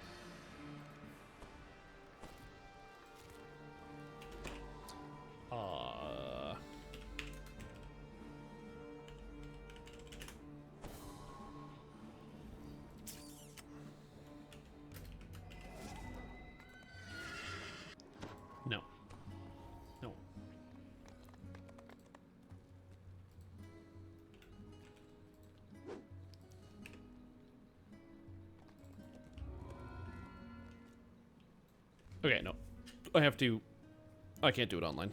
No. No. Okay, no. I can't do it online.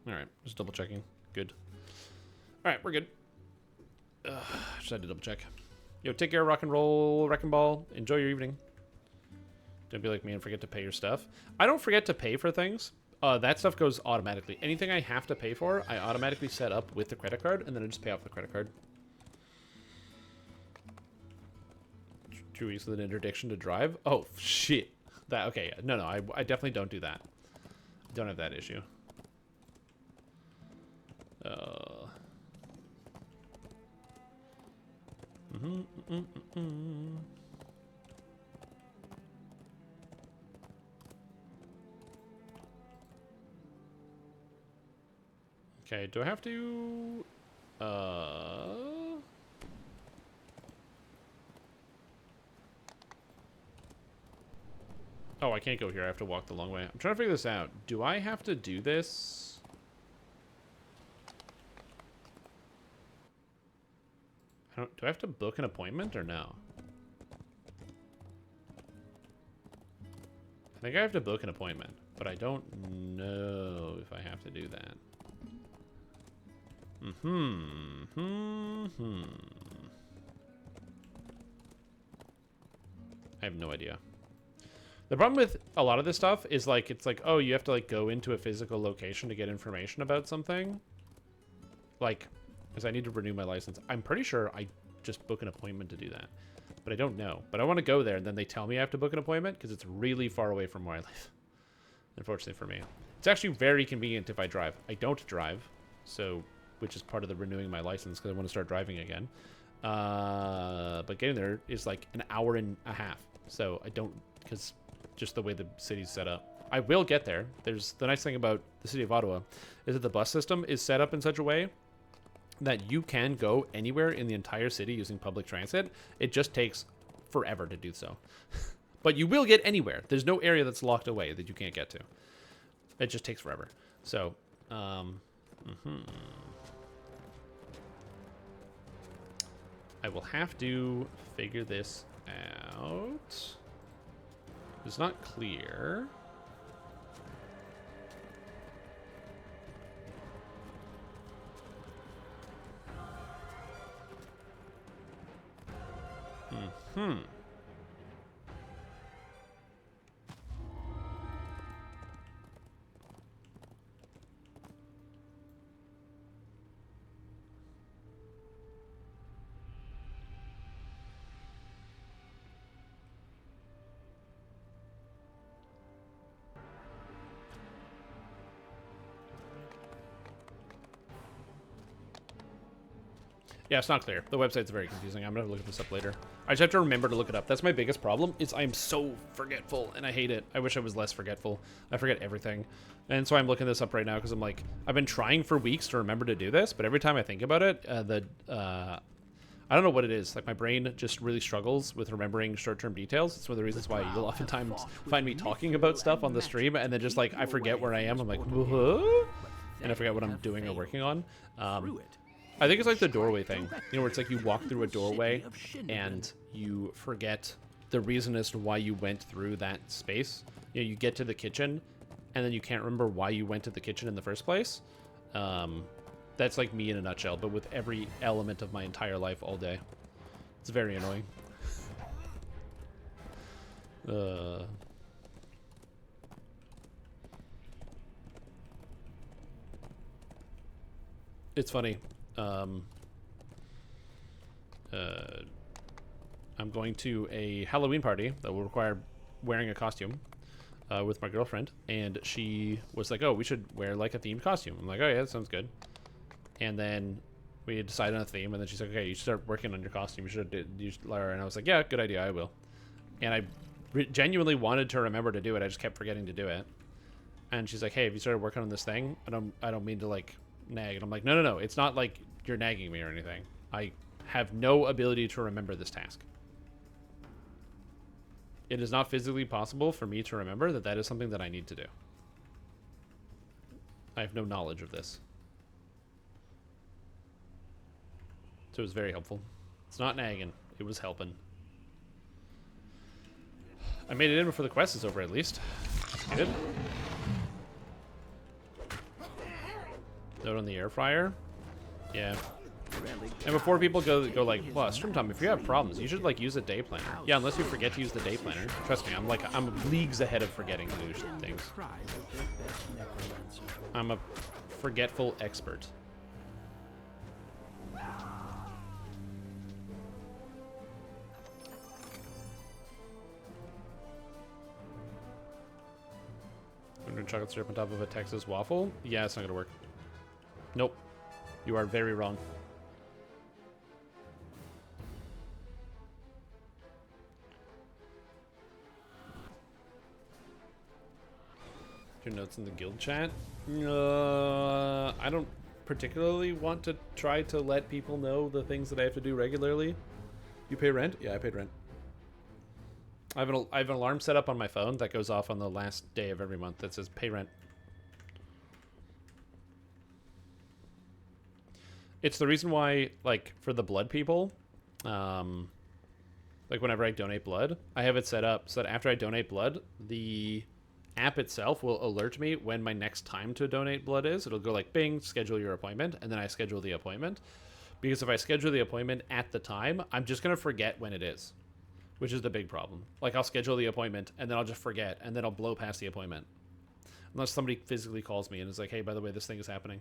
Alright, just double checking. Good. Alright, we're good. Just had to double check. Yo, take care, rock and roll, wrecking ball. Enjoy your evening. Don't be like me and forget to pay your stuff. I don't forget to pay for things. That stuff goes automatically. Anything I have to pay for, I automatically set up with the credit card, and then I just pay off the credit card. 2 weeks with an interdiction to drive? Oh, shit. Okay, no, I definitely don't do that. I don't have that issue. Okay, do I have to... Oh, I can't go here. I have to walk the long way. I'm trying to figure this out. Do I have to do this? Do I have to book an appointment or no? I think I have to book an appointment, but I don't know if I have to do that. I have no idea. The problem with a lot of this stuff is like, it's like, oh, you have to like go into a physical location to get information about something. Like, because I need to renew my license. I'm pretty sure I just book an appointment to do that, but I don't know. But I want to go there, and then they tell me I have to book an appointment because it's really far away from where I live. Unfortunately for me. It's actually very convenient if I drive. I don't drive, so, which is part of the renewing my license because I want to start driving again. But getting there is like an hour and a half. So I don't, because just the way the city's set up. I will get there. There's the nice thing about the city of Ottawa is that the bus system is set up in such a way that you can go anywhere in the entire city using public transit. It just takes forever to do so. But you will get anywhere. There's no area that's locked away that you can't get to. It just takes forever. So, I will have to figure this out. It's not clear. Yeah, it's not clear. The website's very confusing. I'm gonna look this up later. I just have to remember to look it up. That's my biggest problem, is I'm so forgetful, and I hate it. I wish I was less forgetful. I forget everything. And so I'm looking this up right now because I'm like, I've been trying for weeks to remember to do this, but every time I think about it, I don't know what it is. Like, my brain just really struggles with remembering short-term details. It's one of the reasons why you'll oftentimes find me talking about stuff on the stream, and then just, like, I forget where I am. I'm like, whoa? And I forget what I'm doing or working on. I think it's like the doorway thing. You know, where it's like you walk through a doorway, and you forget the reason as to why you went through that space. You know, you get to the kitchen, and then you can't remember why you went to the kitchen in the first place. That's like me in a nutshell, but with every element of my entire life all day. It's very annoying. It's funny. I'm going to a Halloween party that will require wearing a costume with my girlfriend, and she was like, oh, we should wear like a themed costume. I'm like, oh yeah, that sounds good. And then we decided on a theme, and then she's like, okay, you should start working on your costume. You should Lara. And I was like, yeah, good idea, I will. And I genuinely wanted to remember to do it. I just kept forgetting to do it. And she's like, hey, have you started working on this thing? I don't mean to like nag. And I'm like, no, it's not like you're nagging me or anything. I have no ability to remember this task. It is not physically possible for me to remember that that is something that I need to do. I have no knowledge of this. So it was very helpful. It's not nagging. It was helping. I made it in before the quest is over, at least. Good. Note on the air fryer. Yeah. And before people go like, well, Stream Time, if you have problems, you should like use a day planner. Yeah, unless you forget to use the day planner. Trust me, I'm leagues ahead of forgetting to do things. I'm a forgetful expert. Chocolate syrup on top of a Texas waffle? Yeah, it's not gonna work. Nope. You are very wrong. Your notes in the guild chat? I don't particularly want to try to let people know the things that I have to do regularly. You pay rent? Yeah, I paid rent. I have an alarm set up on my phone that goes off on the last day of every month that says pay rent. It's the reason why, like, for the blood people, like whenever I donate blood, I have it set up so that after I donate blood, the app itself will alert me when my next time to donate blood is. It'll go like, bing, schedule your appointment, and then I schedule the appointment. Because if I schedule the appointment at the time, I'm just going to forget when it is. Which is the big problem. Like, I'll schedule the appointment, and then I'll just forget, and then I'll blow past the appointment. Unless somebody physically calls me and is like, hey, by the way, this thing is happening.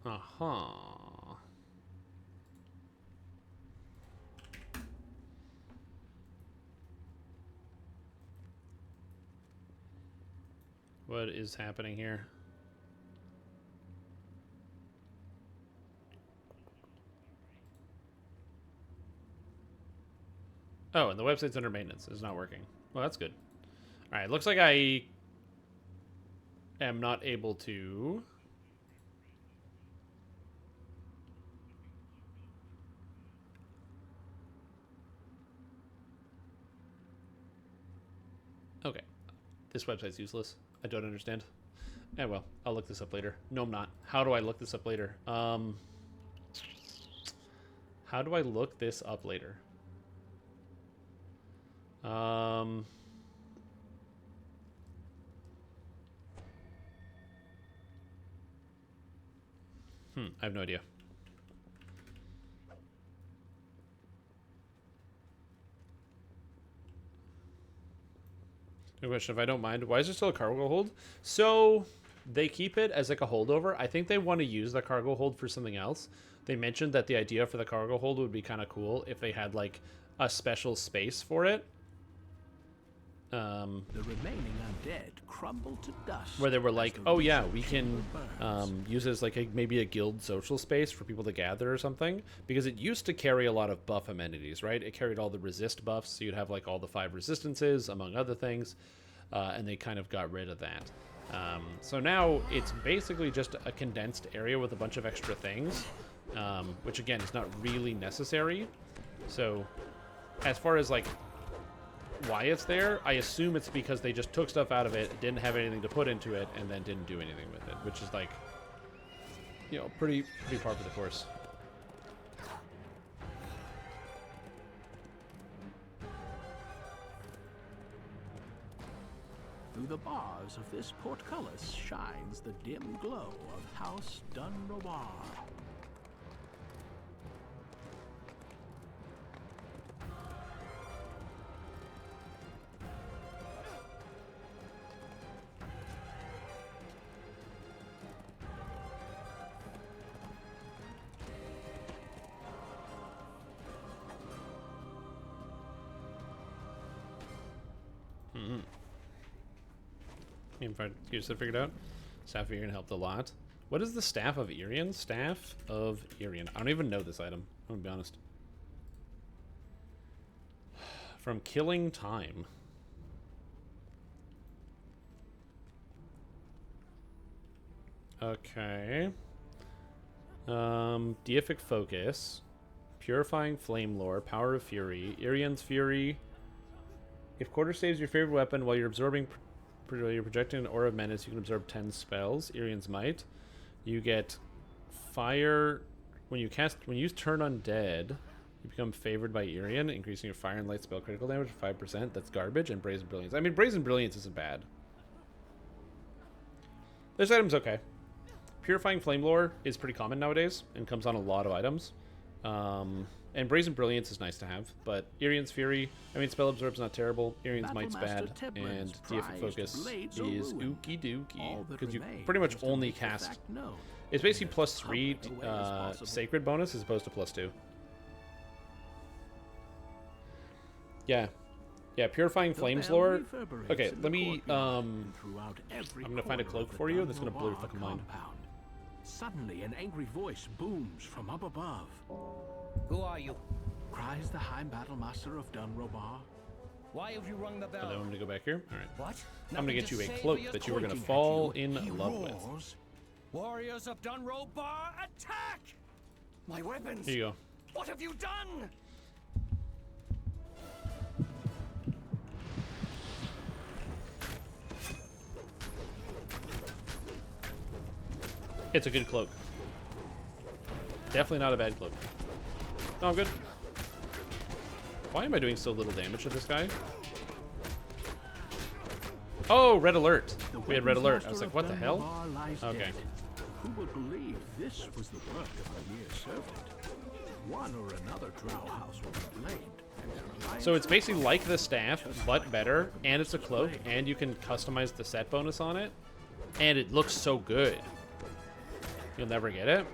Uh-huh. What is happening here? Oh, and the website's under maintenance. It's not working. Well, that's good. All right, looks like I am not able to... Okay. This website's useless. I don't understand. Yeah, well, I'll look this up later. No, I'm not. How do I look this up later? How do I look this up later? I have no idea. No question if I don't mind. Why is there still a cargo hold? So they keep it as like a holdover. I think they want to use the cargo hold for something else. They mentioned that the idea for the cargo hold would be kind of cool if they had like a special space for it. The remaining undead crumble to dust. Where they were like, oh yeah, we can use it as like maybe a guild social space for people to gather or something. Because it used to carry a lot of buff amenities, right? It carried all the resist buffs, so you'd have like all the 5 resistances, among other things. And they kind of got rid of that. So now it's basically just a condensed area with a bunch of extra things. Which again is not really necessary. So as far as like why it's there, I assume it's because they just took stuff out of it, didn't have anything to put into it, and then didn't do anything with it, which is like, you know, pretty par for the course. Through the bars of this portcullis shines the dim glow of House Dunrobar. If I just figured out, Staff of Irian helped a lot. What is the Staff of Irian? Staff of Irian. I don't even know this item. I'm gonna be honest. From Killing Time. Okay. Deific Focus. Purifying Flame Lore. Power of Fury. Irian's Fury. If quarter saves your favorite weapon while you're absorbing... While you're projecting an aura of menace, you can absorb 10 spells. Irian's Might. You get fire when you use Turn Undead. You become favored by Irian, increasing your fire and light spell critical damage to 5%. That's garbage. And Brazen Brilliance. I mean, Brazen Brilliance isn't bad. This item's okay. Purifying Flame Lore is pretty common nowadays and comes on a lot of items. And Brazen Brilliance is nice to have, but Irian's Fury, I mean, Spell Absorb's not terrible, Irian's Might's bad, and Deific Focus is ookie dookie, because you pretty much only cast... It's basically +3 Sacred bonus as opposed to +2. Yeah. Yeah, Purifying Flames lore. Okay, let me, I'm gonna find a cloak for you that's gonna blow your fucking mind. Suddenly, an angry voice booms from up above. Who are you? Cries the High Battlemaster of Dunrobar. Why have you rung the bell? Hello, I'm gonna go back here. All right. What? I'm gonna get you a cloak that you were gonna fall in love with. Warriors of Dunrobar, attack! My weapons! Here you go. What have you done? It's a good cloak. Definitely not a bad cloak. No, I'm good. Why am I doing so little damage to this guy? Oh, red alert. We had red alert. I was like, what the hell? Okay. Who would believe this was the work of a mere servant? One or another drow house will be blamed. So it's basically like the staff, but better, and it's a cloak, and you can customize the set bonus on it, and it looks so good. You'll never get it.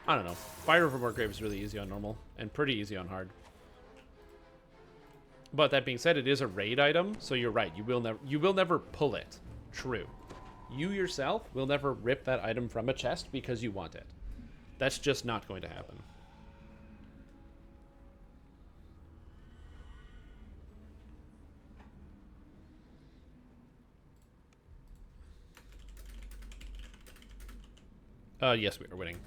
I don't know. Fire over Morgrave is really easy on normal and pretty easy on hard. But that being said, it is a raid item, so you're right. You will never pull it. True. You yourself will never rip that item from a chest because you want it. That's just not going to happen. Yes, we are winning.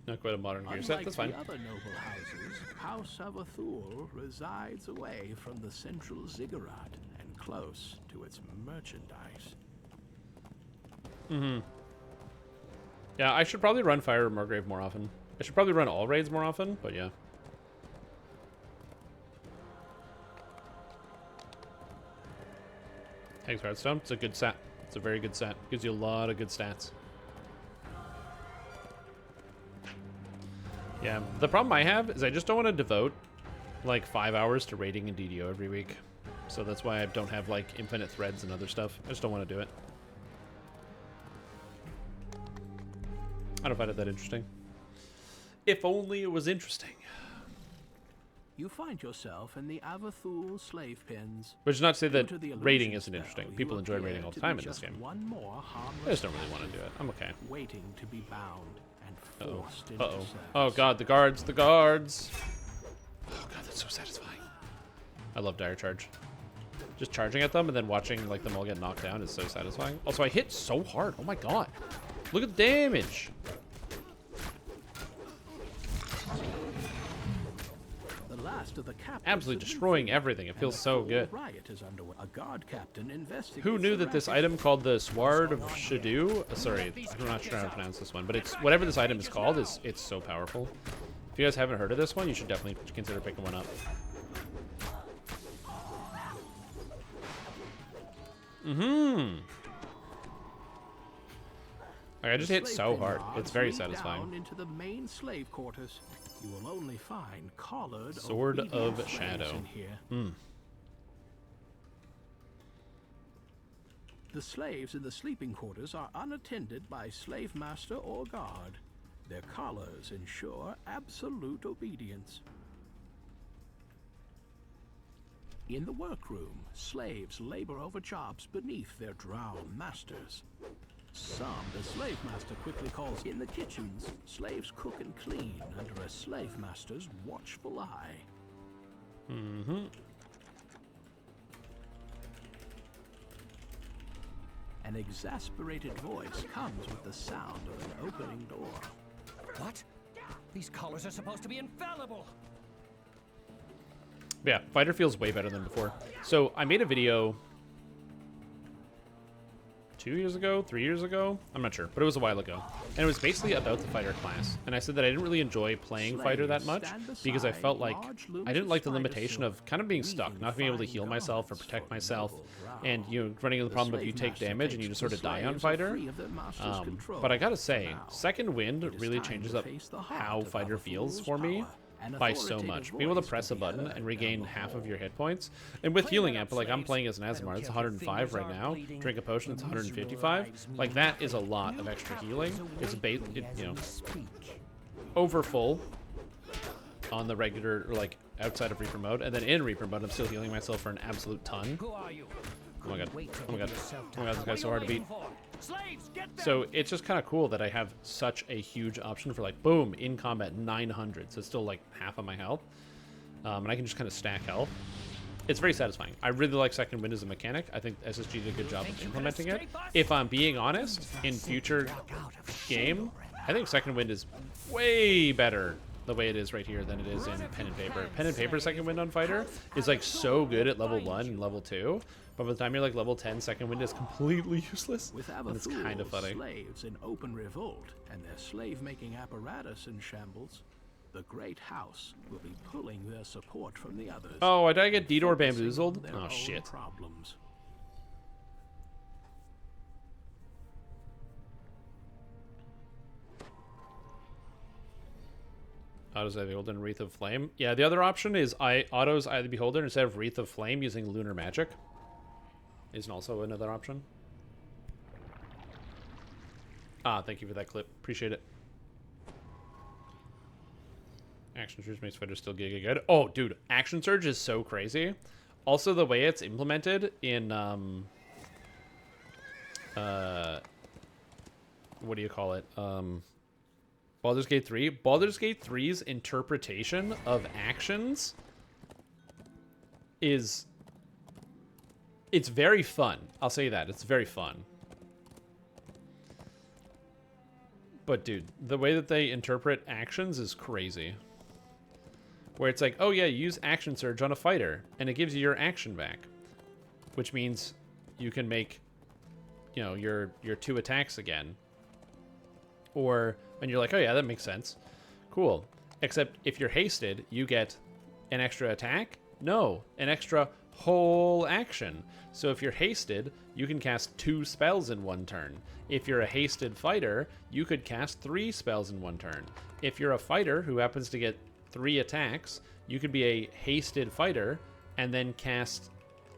Not quite a modern gear set, that's fine. Unlike the other noble houses, House of Athul resides away from the central ziggurat and close to its merchandise. Mm-hmm. Yeah, I should probably run Fire of Morgrave more often. I should probably run all raids more often, but yeah. Thanks, Hearthstone. It's a good set. It's a very good set. Gives you a lot of good stats. Yeah, the problem I have is I just don't want to devote like 5 hours to raiding in DDO every week. So that's why I don't have like infinite threads and other stuff. I just don't want to do it. I don't find it that interesting. If only it was interesting. You find yourself in the Avathul slave pens. Which is not to say that Due to the raiding illusion isn't spell, interesting. you People enjoy appear raiding all the to be time in this just game. One more harmless I just don't really want to do it. I'm okay. Waiting to be bound and forced into Uh-oh. service. Oh god, the guards, the guards. Oh god, that's so satisfying. I love Dire Charge. Just charging at them and then watching like them all get knocked down is so satisfying. Also, I hit so hard. Oh my god. Look at the damage. The last of the captives Absolutely have been destroying freed, everything. It and feels a so full good. riot is underway. A guard captain investigates Who knew the that this racket. item called the Sword of Shadu? Sorry, I'm not sure how to pronounce this one, but it's whatever this item is called. It's so powerful. If you guys haven't heard of this one, you should definitely consider picking one up. Like, I just The hit slave so pen hard. yards It's very lead satisfying. Down into the main slave quarters. You will only find collared Sword obedient of slaves Shadow. in here. Mm. The slaves in the sleeping quarters are unattended by slave master or guard. Their collars ensure absolute obedience. In the workroom, slaves labor over jobs beneath their drowned masters. Some the slave master quickly calls. In the kitchens, slaves cook and clean under a slave master's watchful eye. Mm-hmm. An exasperated voice comes with the sound of an opening door. What? These collars are supposed to be infallible. Yeah, Fighter feels way better than before. So I made a video 2 years ago, 3 years ago, I'm not sure, but it was a while ago. And it was basically about the Fighter class. And I said that I didn't really enjoy playing Fighter that much because I felt like I didn't like the limitation of kind of being stuck, not being able to heal myself or protect myself, and running into the problem of you take damage and you just sort of die on Fighter. But I gotta say, Second Wind really changes up how Fighter feels for me by so much. Being able to press a button and regain half of your hit points, and with healing amp, like I'm playing as an Azamar, it's 105 right now. Drink a potion, it's 155. Like that is a lot of extra healing. It's over full on the regular, or like outside of Reaper mode, and then in Reaper mode, I'm still healing myself for an absolute ton. Oh my god! Oh my god! Oh my god! This guy's so hard to beat. So it's just kind of cool that I have such a huge option for like, boom, in combat 900. So it's still like half of my health. And I can just kind of stack health. It's very satisfying. I really like Second Wind as a mechanic. I think SSG did a good job of implementing it. If I'm being honest, in future game, I think Second Wind is way better the way it is right here than it is in Pen and Paper. Pen and Paper Second Wind on Fighter is like so good at level 1 and level 2. But by the time you're like level 10, Second Wind is completely useless. With And it's kind of funny. slaves in open revolt and their slave-making apparatus in shambles, the Great House will be pulling their support from the others. Oh, did I get D-Door focusing bamboozled? on their Oh, own shit. Problems. Autos Eye of the Beholder and Wreath of Flame. Yeah, the other option is Autos Eye of the Beholder instead of Wreath of Flame using Lunar Magic. Isn't also another option. Ah, thank you for that clip. Appreciate it. Action Surge makes Fighter still giga good. Oh, dude, Action Surge is so crazy. Also, the way it's implemented in, what do you call it? Baldur's Gate 3. Baldur's Gate 3's interpretation of actions is... It's very fun. I'll say that. It's very fun. But, dude, the way that they interpret actions is crazy. Where it's like, oh yeah, use Action Surge on a fighter, and it gives you your action back. Which means you can make, your 2 attacks again. Or, and you're like, oh yeah, that makes sense. Cool. Except if you're hasted, you get an extra attack? No, an extra whole action. So if you're hasted, you can cast 2 spells in one turn. If you're a hasted fighter, you could cast 3 spells in one turn. If you're a fighter who happens to get 3 attacks, you could be a hasted fighter and then cast,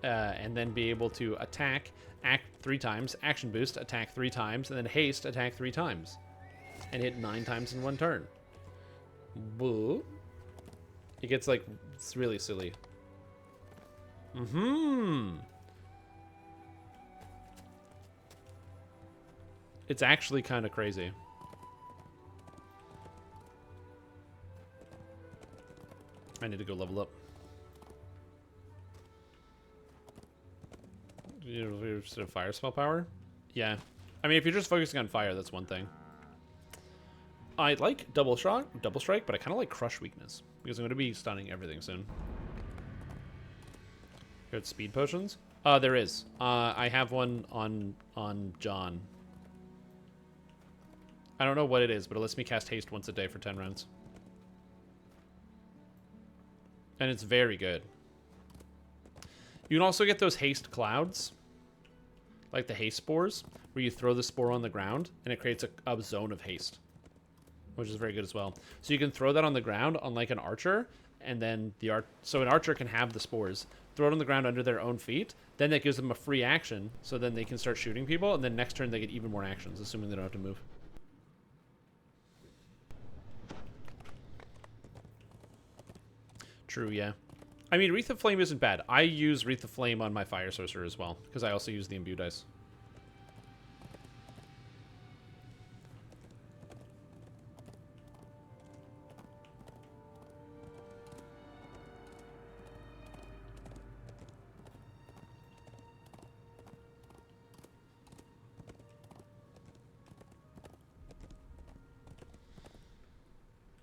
and then be able to attack, act 3 times, action boost, attack 3 times, and then haste, attack 3 times. And hit 9 times in one turn. Boo. It gets like, it's really silly. It's actually kind of crazy. I need to go level up. Fire spell power? Yeah. I mean, if you're just focusing on fire, that's one thing. I like double strike, but I kind of like crush weakness because I'm going to be stunning everything soon. Here's speed potions. There is. I have one on John. I don't know what it is, but it lets me cast haste once a day for 10 rounds. And it's very good. You can also get those haste clouds, like the haste spores, where you throw the spore on the ground and it creates a zone of haste, which is very good as well. So you can throw that on the ground, unlike an archer, and then so an archer can have the spores, throw it on the ground under their own feet, then that gives them a free action, so then they can start shooting people, and then next turn they get even more actions, assuming they don't have to move. True, yeah. I mean, Wreath of Flame isn't bad. I use Wreath of Flame on my Fire Sorcerer as well, because I also use the Imbue dice.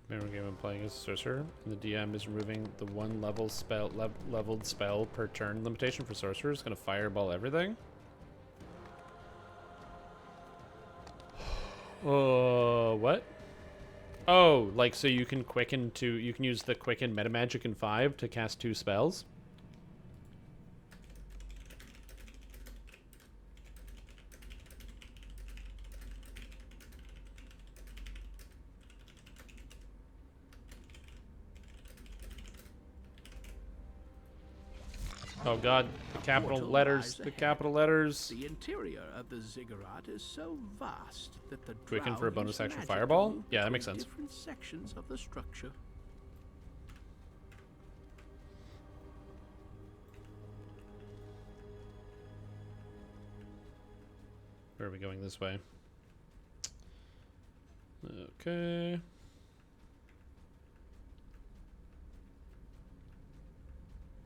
Remember game I'm playing as Sorcerer, and the DM is removing the one leveled spell per turn limitation for Sorcerer. It's gonna fireball everything. What? Oh, like so you can you can use the quicken metamagic in 5 to cast 2 spells. Oh god, the capital letters, the capital letters. The interior of the ziggurat is so vast that the Quicken for a bonus drow action use fireball? magic Yeah, that makes between sense. Different sections of the structure. Where are we going this way? Okay.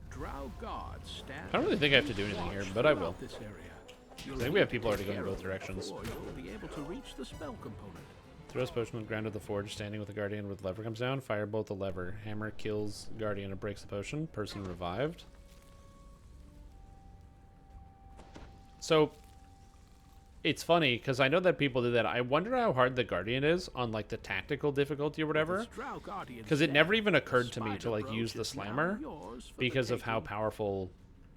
Drow guards stand. I don't really think I have to do anything here, but I will. This area. I think we have people already going in both directions. You'll be able to reach the spell component. Throws potion on the ground of the forge, standing with the guardian with lever comes down. Firebolt the lever. Hammer kills guardian and breaks the potion. Person revived. So, it's funny, because I know that people do that. I wonder how hard the guardian is on, like, the tactical difficulty or whatever. Because it never even occurred to me to, like, use the slammer because of how powerful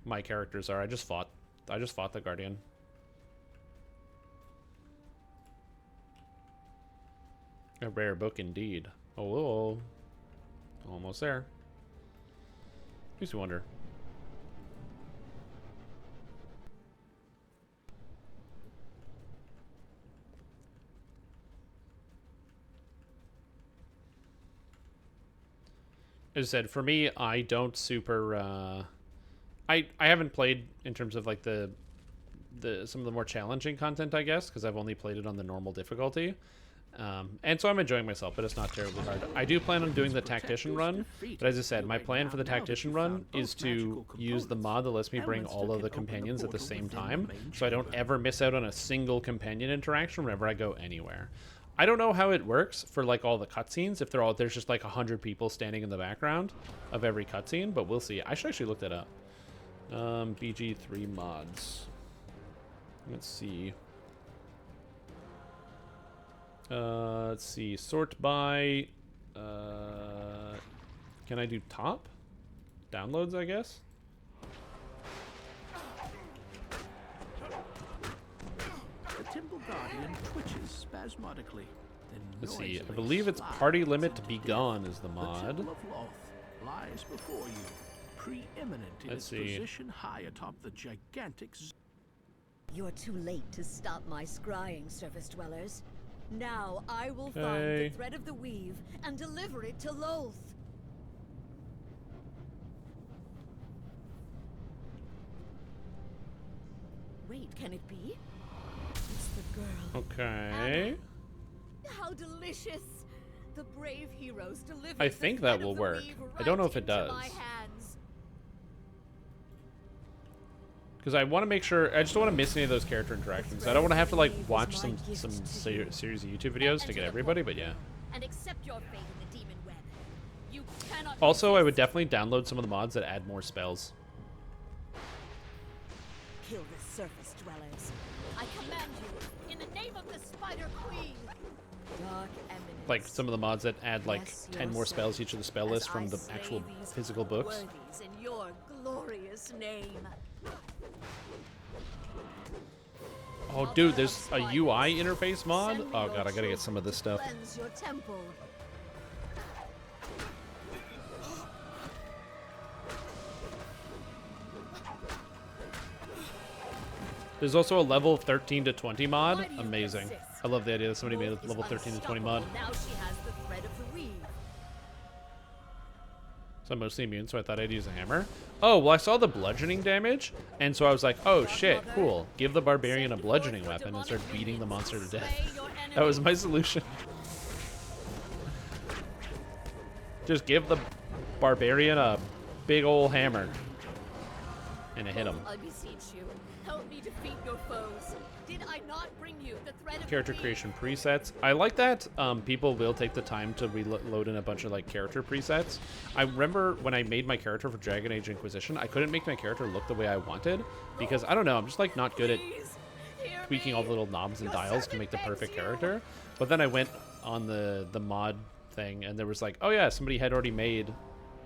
my characters are. I just fought the guardian. A rare book indeed. Oh, almost there. Makes me wonder. As I said, for me, I don't super. I haven't played in terms of like the some of the more challenging content, I guess, because I've only played it on the normal difficulty. And so I'm enjoying myself, but it's not terribly hard. I do plan on doing the Tactician run, but as I said, my plan for the Tactician run is to use the mod that lets me bring all of the companions at the same time, so I don't ever miss out on a single companion interaction whenever I go anywhere. I don't know how it works for like all the cutscenes, if there's just like 100 people standing in the background of every cutscene, but we'll see. I should actually look that up. BG3 mods. Let's see. Let's see. Sort by. Can I do top? Downloads, I guess. Temple Guardian twitches spasmodically. Then Let's see. I noisily believe it's slides party limit to into be death. gone is the The mod. Temple of Loth lies before you, preeminent in Let's its see. position high atop the gigantic You're too late to stop my scrying, surface dwellers. Now I will find Okay. the thread of the weave and deliver it to Loth. Wait, can it be? It's the girl. Okay. How delicious! The brave heroes delivered I the think thread that of will the work. weave I don't know right if it into does. my hands. Because I want to make sure, I just don't want to miss any of those character interactions. I don't want to have to like watch some series of YouTube videos to get everybody, but yeah. And accept your fate in the demon web. You cannot Also, I would definitely download some of the mods that add more spells. kill the surface dwellers. I command you, in the name of the Spider Queen. Dark eminence. Like some of the mods that add like Bless 10 more spells to each of the spell as lists from I the slay actual these physical books. worthies in your glorious name. Oh, dude, there's a UI interface mod? Oh god, I gotta get some of this stuff. Cleanse your temple. There's also a level 13 to 20 mod. Amazing. I love the idea that somebody made a level 13 to 20 mod. Now she has the thread of the weave. So I'm mostly immune, so I thought I'd use a hammer. Oh, well, I saw the bludgeoning damage, and so I was like, oh shit, cool. Give the barbarian a bludgeoning weapon and start beating the monster to death. That was my solution. Just give the barbarian a big ol' hammer. And it hit him. I beseech you, help me defeat your foes. Did I not bring you the thread of Character the weave? creation presets. I like that people will take the time to reload in a bunch of like character presets. I remember when I made my character for Dragon Age Inquisition, I couldn't make my character look the way I wanted because I don't know, I'm just like not good at tweaking all the little knobs and dials to make the perfect character. But then I went on the mod thing and there was like, oh yeah, somebody had already made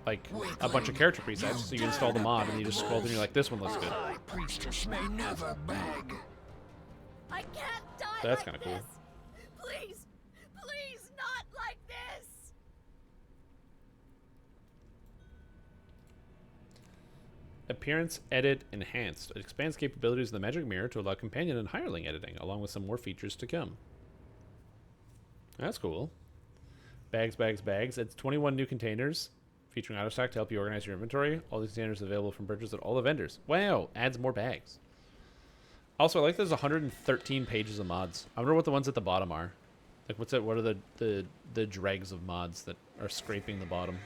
like a bunch of character presets, so you install the mod and you just scroll through and you're like, this one looks good. High priestess may never beg. I can't die So that's like kind of cool. this. Please, please, not like this. Appearance Edit Enhanced. It expands capabilities of the Magic Mirror to allow companion and hireling editing, along with some more features to come. That's cool. Bags, bags, bags. It's 21 new containers featuring auto stock to help you organize your inventory. All these containers available from purchase at all the vendors. Wow, adds more bags. Also, I like there's 113 pages of mods. I wonder what the ones at the bottom are. Like, what's it? What are the dregs of mods that are scraping the bottom?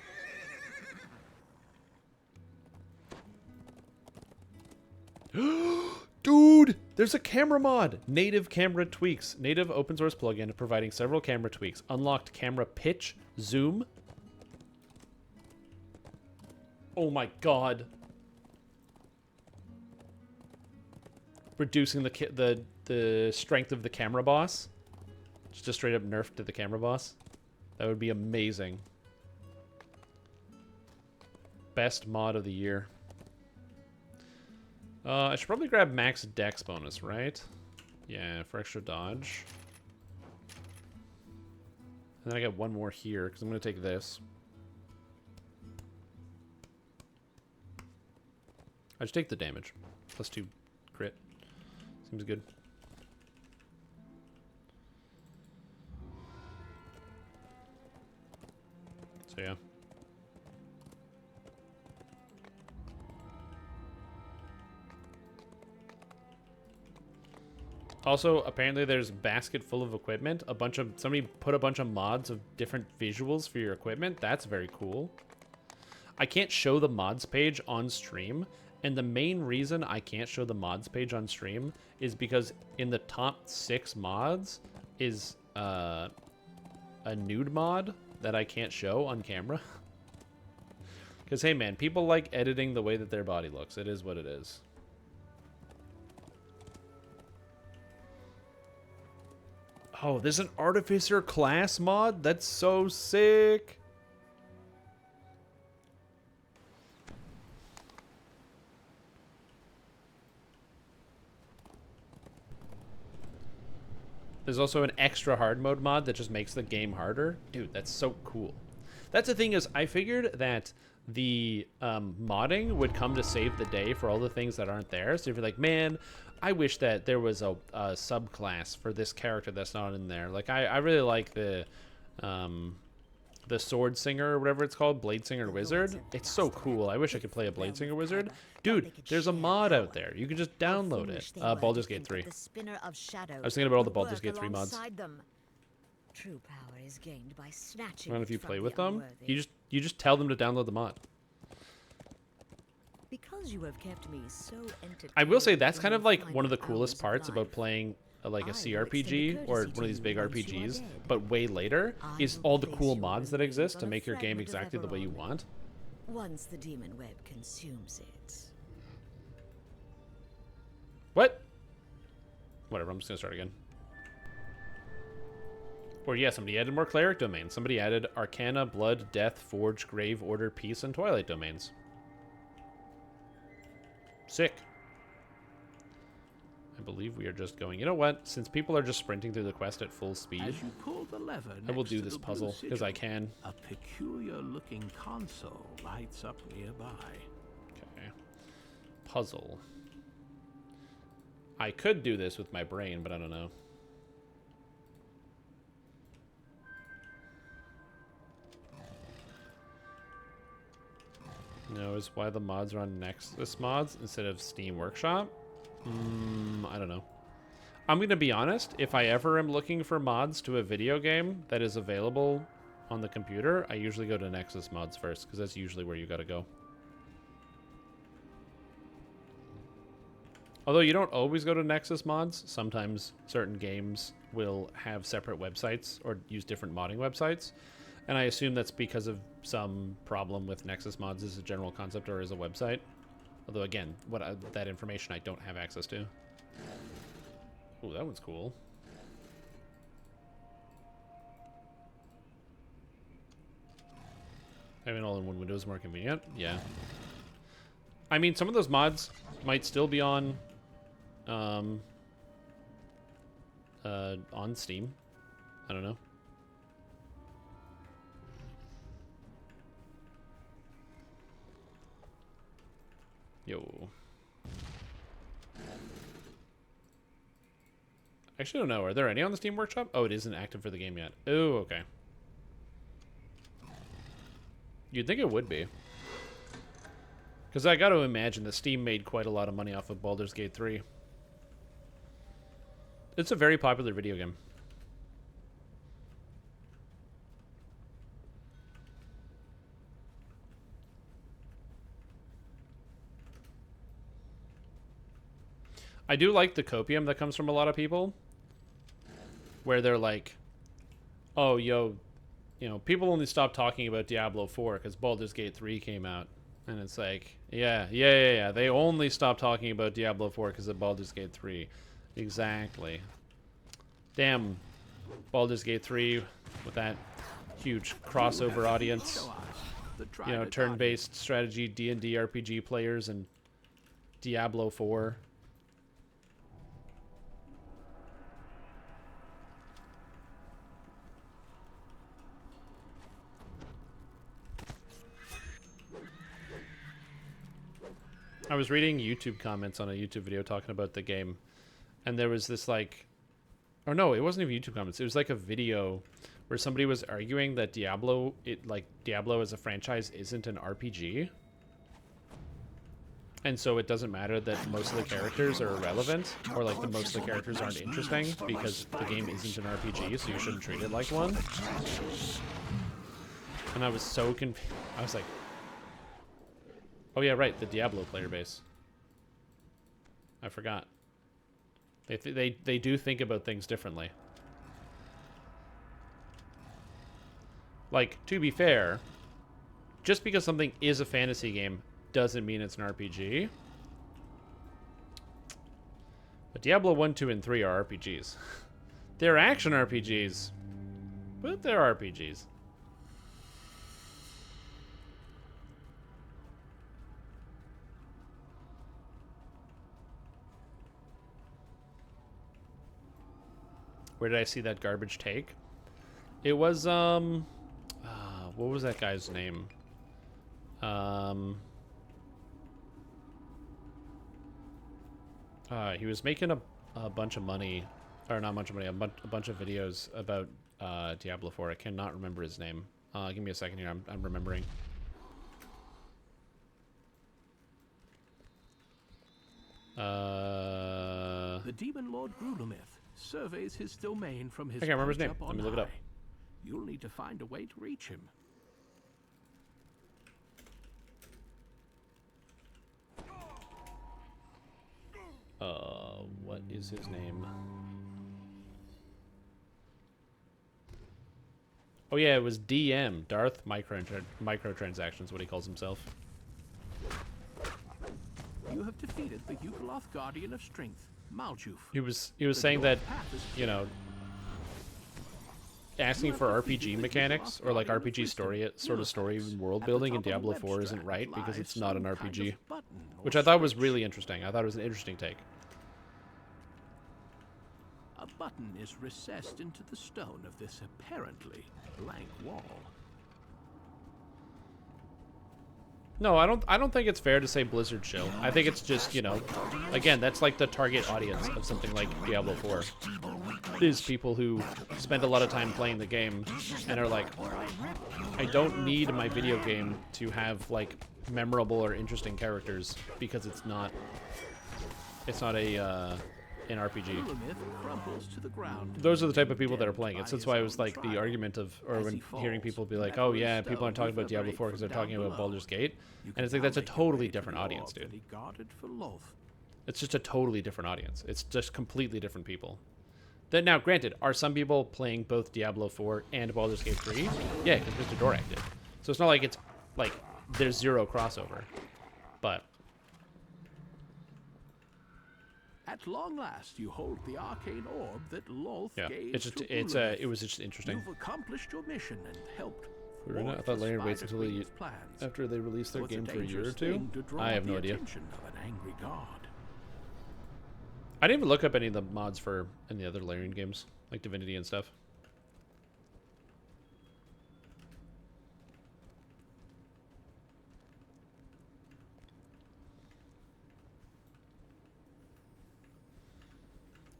Dude, there's a camera mod. Native camera tweaks. Native open source plugin providing several camera tweaks. Unlocked camera pitch, zoom. Oh my god. Reducing the strength of the camera boss. Just a straight up nerf to the camera boss. That would be amazing. Best mod of the year. I should probably grab max dex bonus, right? Yeah, for extra dodge. And then I got one more here, because I'm going to take this. I just take the damage. Plus 2 crit. Seems good. So yeah. Also, apparently there's a basket full of equipment. Somebody put a bunch of mods of different visuals for your equipment. That's very cool. I can't show the mods page on stream. And the main reason I can't show the mods page on stream is because in the top 6 mods is a nude mod that I can't show on camera. Because, hey man, people like editing the way that their body looks. It is what it is. Oh, there's an Artificer class mod? That's so sick. There's also an extra hard mode mod that just makes the game harder. Dude, that's so cool. That's the thing is, I figured that the modding would come to save the day for all the things that aren't there. So if you're like, man, I wish that there was a subclass for this character that's not in there. Like, I really like the sword singer or whatever it's called, blade singer wizard. It's so cool. I wish I could play a blade singer wizard. Dude, there's a mod out there. You can just download it. Baldur's Gate 3. I was thinking about all the Baldur's Gate 3 mods. True power is gained by snatching. I don't know if you from play the with them. unworthy. You just tell them to download the mod. Because you have kept me so entertained. I will say that's kind of like one of the hours coolest of parts about life. playing like a I CRPG will or extend one of these big courtesy to you once RPGs, you are dead. but way later, I is will all the place cool your mods that remains exist on to a make your game fragment of exactly the way you Everon. want. Once the demon web consumes it. What? Whatever, I'm just gonna start again. Or yeah, somebody added more cleric domains. Somebody added Arcana, Blood, Death, Forge, Grave, Order, Peace, and Twilight domains. Sick. I believe we are just going. You know what? Since people are just sprinting through the quest at full speed, As you pull the lever I will next do to this the blue puzzle because I sigil, can. A peculiar-looking console lights up nearby. Okay. Puzzle. I could do this with my brain, but I don't know. No, is why the mods are on Nexus mods instead of Steam Workshop? I don't know. I'm going to be honest. If I ever am looking for mods to a video game that is available on the computer, I usually go to Nexus mods first, because that's usually where you got to go. Although you don't always go to Nexus mods. Sometimes certain games will have separate websites or use different modding websites. And I assume that's because of some problem with Nexus mods as a general concept or as a website. Although, again, that information I don't have access to. Ooh, that one's cool. Having all in one window is more convenient. Yeah. I mean, some of those mods might still be on Steam. I don't know. Yo. I actually don't know. Are there any on the Steam Workshop? Oh, it isn't active for the game yet. Oh, okay. You'd think it would be. Because I got to imagine that Steam made quite a lot of money off of Baldur's Gate 3. It's a very popular video game. I do like the copium that comes from a lot of people, where they're like, oh, yo, you know, people only stopped talking about Diablo 4 because Baldur's Gate 3 came out. And it's like, yeah. They only stopped talking about Diablo 4 because of Baldur's Gate 3. Exactly. Damn, Baldur's Gate 3 with that huge crossover audience. You know, turn-based strategy, D&D RPG players, and Diablo 4. I was reading YouTube comments on a YouTube video talking about the game, and there was this like, or no, it wasn't even YouTube comments. It was like a video where somebody was arguing that Diablo as a franchise isn't an RPG, and so it doesn't matter that most of the characters are irrelevant, or like the most of the characters aren't interesting because the game isn't an RPG, so you shouldn't treat it like one. And I was so confused. I was like, oh yeah, right, the Diablo player base. I forgot. They do think about things differently. Like, to be fair, just because something is a fantasy game doesn't mean it's an RPG. But Diablo 1, 2, and 3 are RPGs. They're action RPGs, but they're RPGs. Where did I see that garbage take? It was, what was that guy's name? He was making a bunch of money, or not much money, a bunch of videos about Diablo 4. I cannot remember his name. Give me a second here. I'm remembering. The Demon Lord Grudamith surveys his domain from his I can't remember his perch name. up Let me on look it up. high. You'll need to find a way to reach him. What is his name? Oh yeah, it was DM, Darth Microtransactions, what he calls himself. You have defeated the Yukoloth Guardian of Strength, Maljuf. He was saying that, you know, asking for RPG mechanics or like RPG story sort of story world building in Diablo 4 isn't right because it's not an RPG, which I thought was really interesting. I thought it was an interesting take. A button is recessed into the stone of this apparently blank wall. No, I don't think it's fair to say Blizzard chill. I think it's just, you know, again, that's like the target audience of something like Diablo 4. Is people who spend a lot of time playing the game and are like, I don't need my video game to have like memorable or interesting characters because it's not an RPG. Those are the type of people that are playing it. So that's why it was like the argument of, or when hearing people be like, oh yeah, people aren't talking about Diablo 4 because they're talking about Baldur's Gate. And it's like, that's a totally different audience, dude. It's just a totally different audience. It's just completely different people. Then now, granted, are some people playing both Diablo 4 and Baldur's Gate 3? Yeah, because Mr. Dorak did. So it's not like it's like there's zero crossover. But At long last, you hold the arcane orb that Lolth gave it's just to it was just interesting. You've accomplished your mission and helped. I thought Larian waits until after they release their game for a year or two. I have no idea. Of an angry god. I didn't even look up any of the mods for any other Larian games, like Divinity and stuff.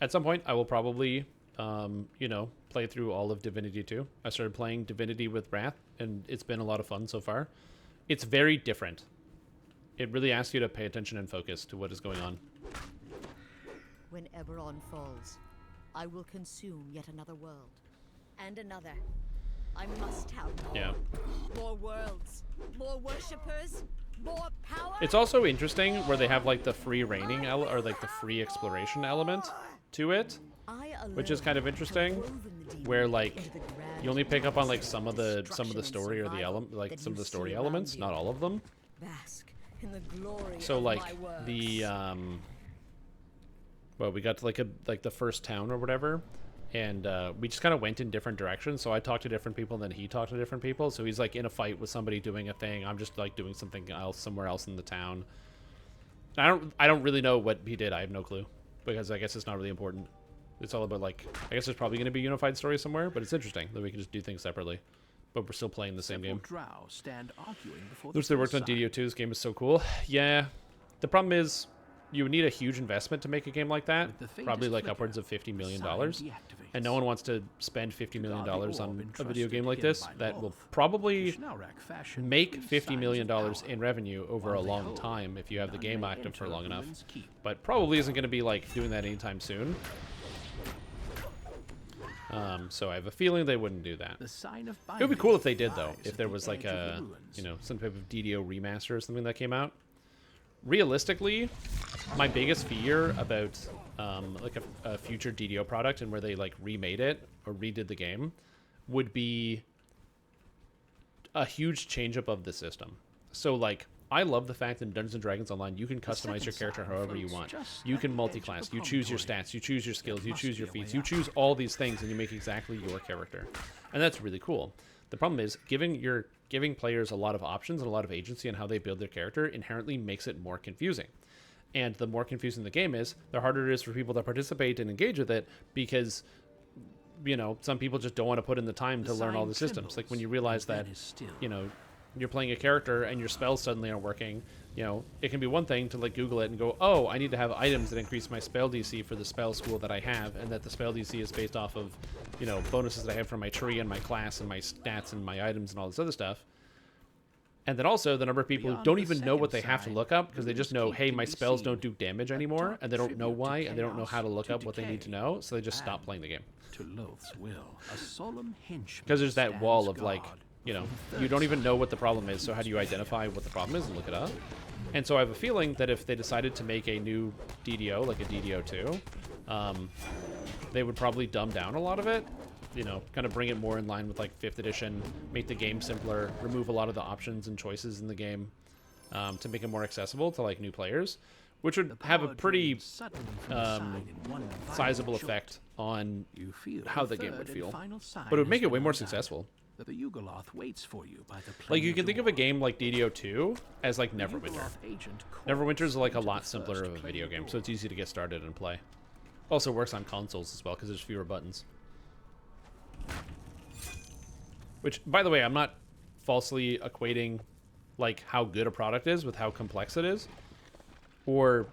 At some point, I will probably, you know, play through all of Divinity 2. I started playing Divinity with Wrath, and it's been a lot of fun so far. It's very different. It really asks you to pay attention and focus to what is going on. When Eberron falls, I will consume yet another world. And another. I must have more. Yeah. More worlds. More worshippers. More power. It's also interesting where they have like the free reigning or like the free exploration element to it, which is kind of interesting. Where like you only pick up on like some of the story or the some of the story elements, not all of them. Bask in the glory So of like my words. the well, we got to like the first town or whatever, and we just kind of went in different directions. So I talked to different people, and then he talked to different people. So he's like in a fight with somebody doing a thing. I'm just like doing something else somewhere else in the town. I don't really know what he did. I have no clue, because I guess it's not really important. It's all about like, I guess there's probably going to be a unified story somewhere, but it's interesting that we can just do things separately, but we're still playing the same game. Drow stand arguing before Which they worked on DDO 2. This game is so cool. Yeah, the problem is you would need a huge investment to make a game like that, probably like upwards of $50 million, and no one wants to spend $50 million on a video game like this that will probably make $50 million in revenue over a long time if you have the game active for long enough, but probably isn't going to be like doing that anytime soon. So I have a feeling they wouldn't do that. It would be cool if they did, though, if there was like a, you know, some type of DDO remaster or something that came out. Realistically, my biggest fear about like a future DDO product and where they like remade it or redid the game would be a huge change up of the system. So like, I love the fact that in Dungeons & Dragons Online, you can customize your character however you want. You can multi-class, you choose your stats, you choose your skills, you choose your feats, you choose all these things, and you make exactly your character. And that's really cool. The problem is, giving players a lot of options and a lot of agency on how they build their character inherently makes it more confusing. And the more confusing the game is, the harder it is for people to participate and engage with it, because you know, some people just don't want to put in the time to learn all the systems. Like when you realize that, you know, you're playing a character and your spells suddenly aren't working, you know, it can be one thing to like Google it and go, oh, I need to have items that increase my spell DC for the spell school that I have, and that the spell DC is based off of, you know, bonuses that I have from my tree and my class and my stats and my items and all this other stuff. And then also the number of people who don't even know what they have to look up because they just know, hey, my spells don't do damage anymore, and they don't know why, and they don't know how to look up what they need to know, so they just stop playing the game. To Loth's will, a solemn henchman Because there's that wall of like, guard. you know, you don't even know what the problem is, so how do you identify what the problem is and look it up? And so I have a feeling that if they decided to make a new DDO, like a DDO 2, they would probably dumb down a lot of it, you know, kind of bring it more in line with like 5th edition, make the game simpler, remove a lot of the options and choices in the game to make it more accessible to like new players, which would have a pretty sizable effect on how the game would feel. But it would make it way more successful. That the Yugoloth waits for you by the Like, you can think of a game like DDO 2 as like Neverwinter. Neverwinter is like a lot simpler of a video game, so it's easy to get started and play. Also works on consoles as well because there's fewer buttons. Which, by the way, I'm not falsely equating like how good a product is with how complex it is, or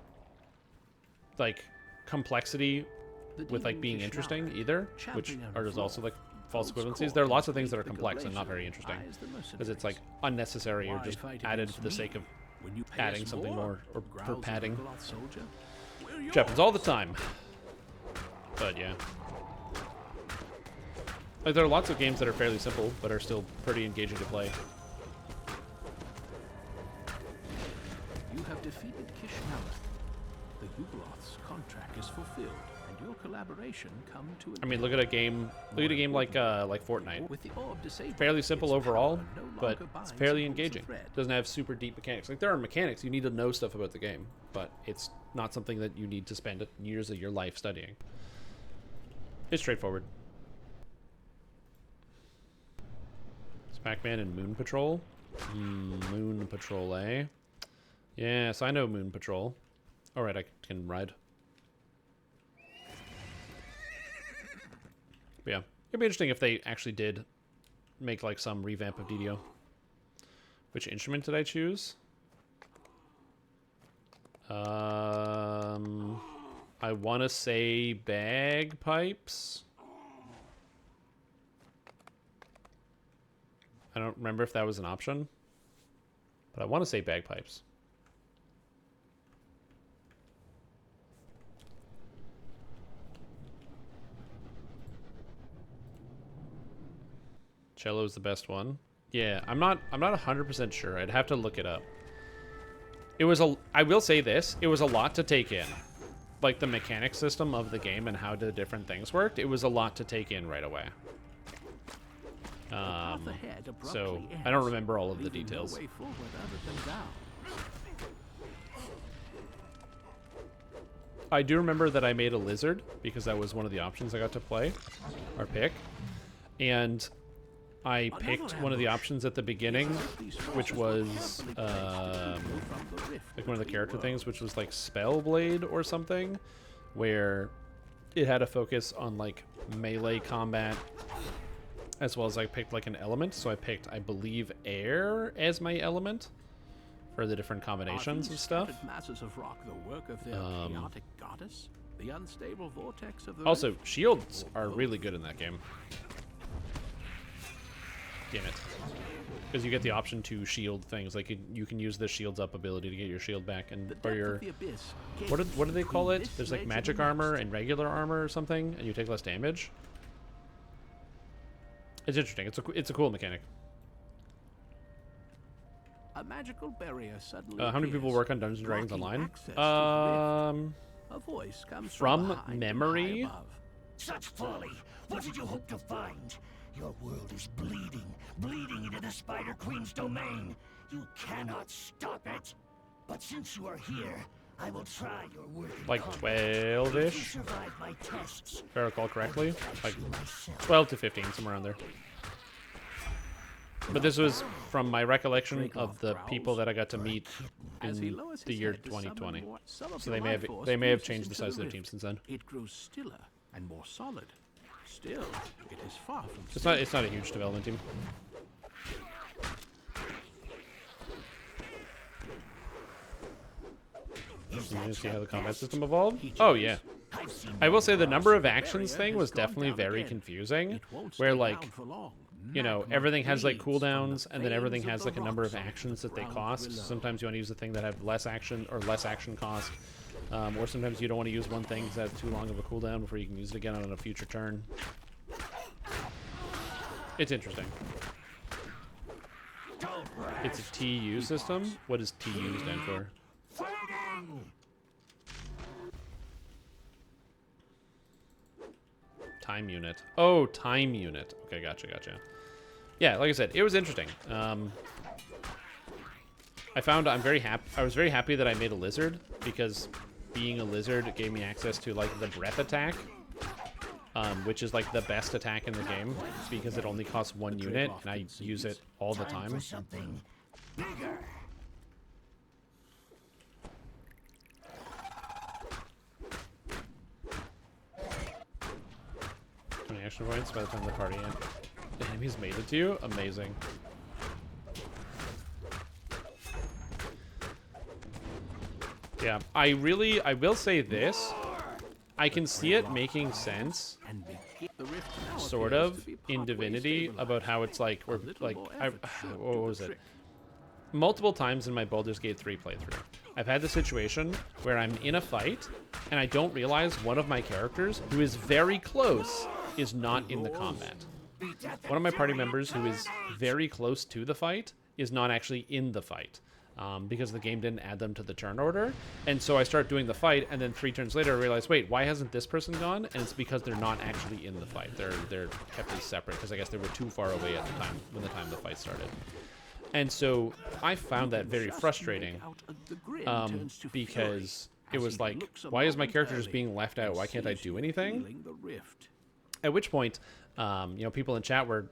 like complexity with like being interesting either, which are also like false equivalencies. There are lots of things that are complex and not very interesting because it's like unnecessary or just added for the sake of adding something more or for padding. Which happens all the time. But yeah. Like, there are lots of games that are fairly simple but are still pretty engaging to play. You have defeated Kishnella. The Yugoloth's contract is fulfilled, and your collaboration come to an I mean, look at a game like Fortnite. With the orb disabled, Fairly simple overall, no but longer it's binds fairly upon engaging. thread. Doesn't have super deep mechanics. Like, there are mechanics, you need to know stuff about the game, but it's not something that you need to spend years of your life studying. It's straightforward. Pac-Man and Moon Patrol? Moon Patrol, eh? Yes, I know Moon Patrol. Alright, I can ride. But yeah, it'd be interesting if they actually did make like some revamp of DDO. Which instrument did I choose? I want to say bagpipes. I don't remember if that was an option, but I want to say bagpipes. Cello's the best one. Yeah, I'm not 100% sure. I'd have to look it up. I will say this, it was a lot to take in. Like the mechanic system of the game and how the different things worked, it was a lot to take in right away. So I don't remember all of the details. I do remember that I made a lizard because that was one of the options I got to play or pick, and I picked one of the options at the beginning, which was like one of the character things, which was like Spellblade or something, where it had a focus on like melee combat. As well as I picked like an element, so I picked, I believe, air as my element for the different combinations of stuff. Masses of rock, the work of their chaotic goddess, the unstable vortex of the also, shields are really good in that game. Damn it. Because you get the option to shield things, like you can use the shields up ability to get your shield back, and or your what do they call it? There's like magic armor and regular armor or something, and you take less damage. It's interesting. It's a cool mechanic. A magical barrier suddenly how many people work on Dungeons and Dragons Online? A voice comes from memory. Such folly! What did you hope to find? Your world is bleeding into the Spider Queen's domain. You cannot stop it. But since you are here, I will try your work. Like 12-ish, if I recall correctly. Like 12 to 15, somewhere around there. But this was from my recollection of the people that I got to meet in the year 2020. So they may have changed the size of their team since then. It grows stiller and more solid. Still, it is far from. It's not a huge development team. You see how the combat system evolved? Oh yeah. I will say the number of actions thing was definitely very confusing. Where like, you know, everything has like cooldowns, and then everything has like a number of actions that they cost. Sometimes you want to use a thing that have less action or less action cost, or sometimes you don't want to use one thing because that's too long of a cooldown before you can use it again on a future turn. It's interesting. It's a TU system. What does TU stand for? Time unit. Oh, time unit. Okay, gotcha. Yeah, like I said, it was interesting. I'm very happy. I was very happy that I made a lizard, because being a lizard gave me access to like the breath attack, which is like the best attack in the game because it only costs 1 unit, and I use it all the time. Something bigger. 20 action points by the time the party ends. The enemies made it to you? Amazing. Yeah, I will say this. I can see it making sense, sort of, in Divinity, about how it's like, or like, what was it? Multiple times in my Baldur's Gate 3 playthrough, I've had the situation where I'm in a fight, and I don't realize one of my characters, who is very close, is not in the combat. One of my party members, who is very close to the fight, is not actually in the fight. Because the game didn't add them to the turn order. And so I start doing the fight, and then 3 turns later I realize, wait, why hasn't this person gone? And it's because they're not actually in the fight. They're kept as separate, because I guess they were too far away at the time, when the time the fight started. And so I found that very frustrating, because it was like, why is my character just being left out? Why can't I do anything? At which point, you know, people in chat were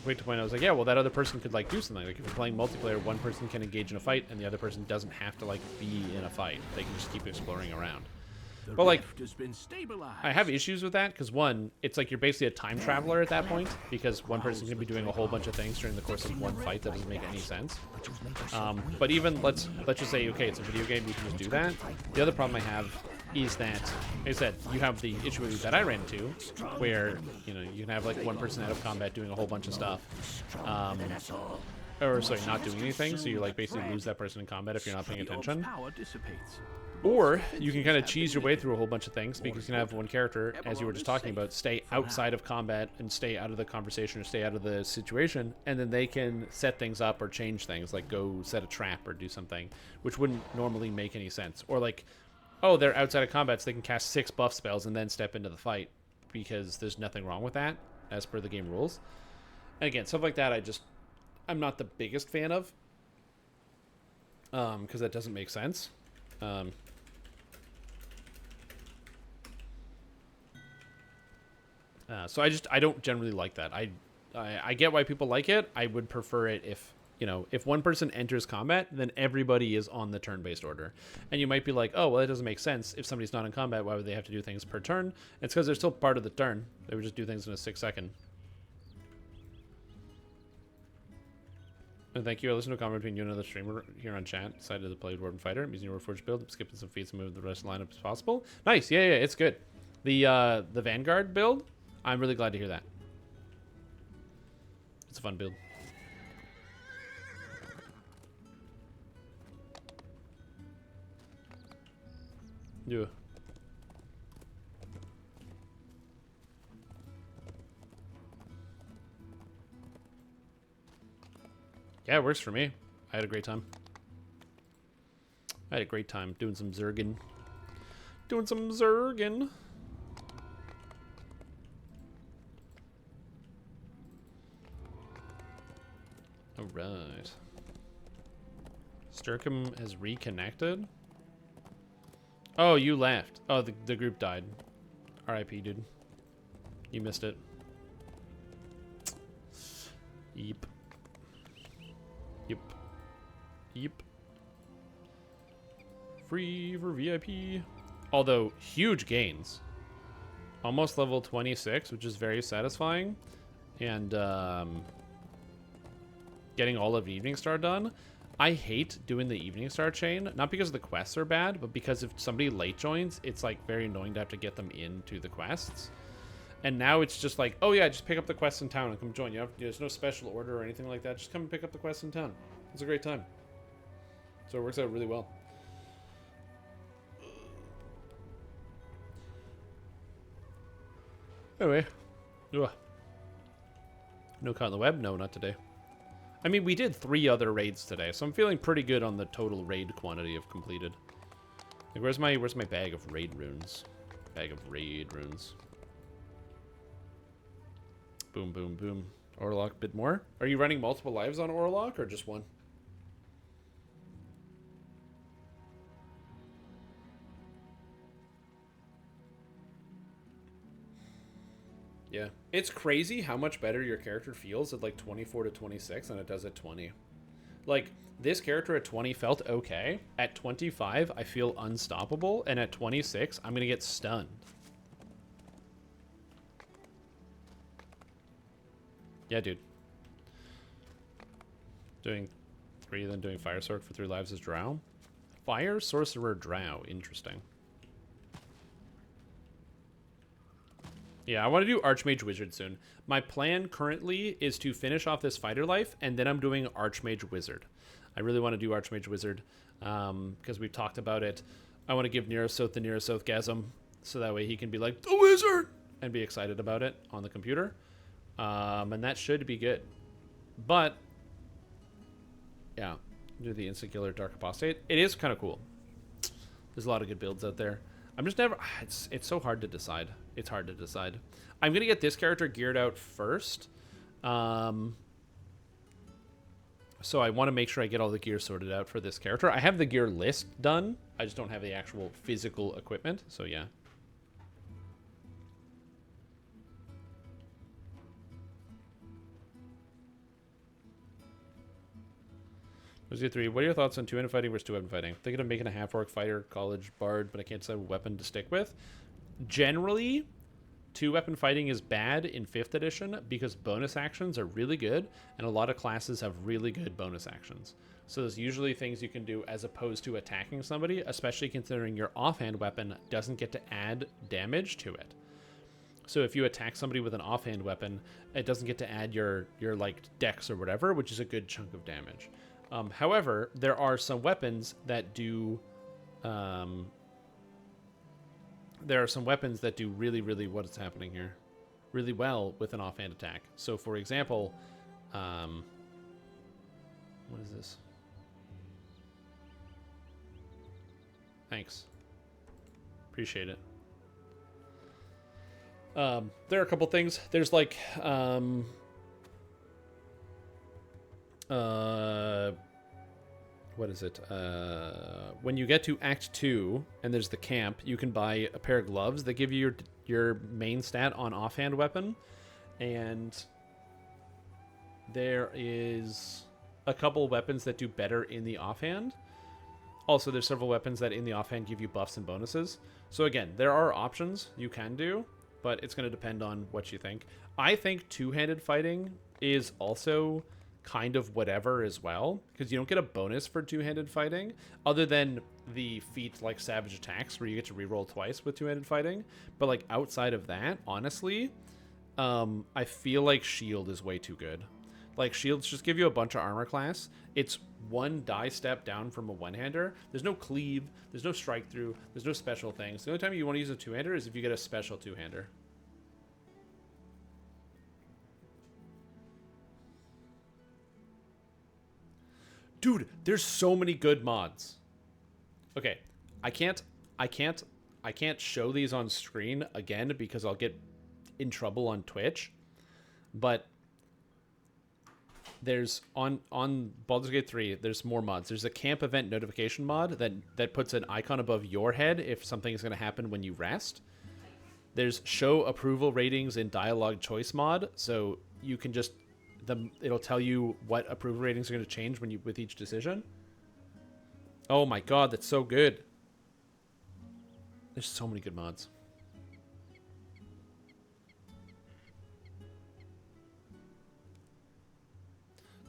quick to point out, I was like, yeah, well, that other person could like do something. Like if you're playing multiplayer, one person can engage in a fight, and the other person doesn't have to like be in a fight. They can just keep exploring around. But like, I have issues with that, because one, it's like you're basically a time traveler at that point, because one person can be doing a whole bunch of things during the course of one fight that doesn't make any sense. But even let's just say, okay, it's a video game, you can just do that. The other problem I have is that, like I said, you have the issue that I ran into, where, you know, you can have like one person out of combat doing a whole bunch of stuff, or sorry, not doing anything, so you like basically lose that person in combat if you're not paying attention. Or you can kind of cheese your way through a whole bunch of things, because you can have one character, as you were just talking about, stay outside of combat and stay out of the conversation or stay out of the situation, and then they can set things up or change things, like go set a trap or do something, which wouldn't normally make any sense. Or like, oh, they're outside of combat, so they can cast 6 buff spells and then step into the fight, because there's nothing wrong with that, as per the game rules. And again, stuff like that I'm not the biggest fan of, because that doesn't make sense. So I don't generally like that. I get why people like it. I would prefer it if, you know, if one person enters combat, then everybody is on the turn-based order. And you might be like, oh, well, that doesn't make sense. If somebody's not in combat, why would they have to do things per turn? It's because they're still part of the turn. They would just do things in a 6-second. And thank you. I listened to a comment between you and another streamer here on chat. Decided to play Dwarven Fighter. I'm using your Warforged build. I'm skipping some feats and moving the rest of the lineup as possible. Nice. Yeah, it's good. The Vanguard build, I'm really glad to hear that. It's a fun build. Yeah. Yeah, it works for me. I had a great time. Doing some Zergen. Alright. Sturcum has reconnected? Oh, you left. Oh, the group died. RIP, dude. You missed it. Yep. Free for VIP. Although, huge gains. almost level 26, which is very satisfying. And getting all of Evening Star done. I hate doing the Evening Star chain, not because the quests are bad, but because if somebody late joins, it's like very annoying to have to get them into the quests. And now it's just like, oh yeah, just pick up the quests in town and come join. There's no special order or anything like that. Just come and pick up the quests in town. It's a great time. So it works out really well. Anyway. Ugh. No caught in the web? No, not today. I mean, we did 3 other raids today, so I'm feeling pretty good on the total raid quantity of completed. Like, where's my bag of raid runes? Bag of raid runes. Boom, boom, boom. Orlock, bit more. Are you running multiple lives on Orlock or just one? Yeah. It's crazy how much better your character feels at like 24 to 26 than it does at 20. Like, this character at 20 felt okay. At 25, I feel unstoppable. And at 26, I'm going to get stunned. Yeah, dude. Doing 3, then doing Fire Sword for 3 lives is Drow. Fire Sorcerer Drow. Interesting. Yeah, I want to do Archmage Wizard soon. My plan currently is to finish off this fighter life, and then I'm doing Archmage Wizard. I really want to do Archmage Wizard, because we've talked about it. I want to give Nerosoth the Nerosothgasm, so that way he can be like, the wizard! And be excited about it on the computer. And that should be good. But, yeah, do the Instant Killer Dark Apostate. It is kind of cool. There's a lot of good builds out there. I'm just never... It's so hard to decide. It's hard to decide. I'm going to get this character geared out first. So I want to make sure I get all the gear sorted out for this character. I have the gear list done. I just don't have the actual physical equipment. So, yeah. Let's do 3. What are your thoughts on 2-handed fighting versus 2-weapon fighting? Thinking of making a half-orc fighter, college bard, but I can't decide what weapon to stick with. Generally, 2-weapon fighting is bad in 5th edition because bonus actions are really good, and a lot of classes have really good bonus actions. So there's usually things you can do as opposed to attacking somebody, especially considering your offhand weapon doesn't get to add damage to it. So if you attack somebody with an offhand weapon, it doesn't get to add your like dex or whatever, which is a good chunk of damage. However, there are some weapons that do really, really, what is happening here, really well with an offhand attack. So, for example, what is this? Thanks. Appreciate it. There are a couple things. There's like, what is it? When you get to Act 2 and there's the camp, you can buy a pair of gloves that give you your main stat on offhand weapon. And there is a couple weapons that do better in the offhand. Also, there's several weapons that in the offhand give you buffs and bonuses. So again, there are options you can do, but it's going to depend on what you think. I think two-handed fighting is also kind of whatever as well, because you don't get a bonus for two-handed fighting other than the feat like Savage Attacks where you get to reroll twice with two-handed fighting. But like outside of that, honestly, I feel like Shield is way too good. Like shields just give you a bunch of armor class. It's one die step down from a one-hander. There's no cleave, there's no strike through, there's no special things. The only time you want to use a two-hander is if you get a special two-hander. Dude, there's so many good mods. Okay, I can't show these on screen again because I'll get in trouble on Twitch. But there's on Baldur's Gate 3, there's more mods. There's a camp event notification mod that puts an icon above your head if something is going to happen when you rest. There's show approval ratings in dialogue choice mod, so you can just it'll tell you what approval ratings are going to change with each decision. Oh my god, that's so good. There's so many good mods.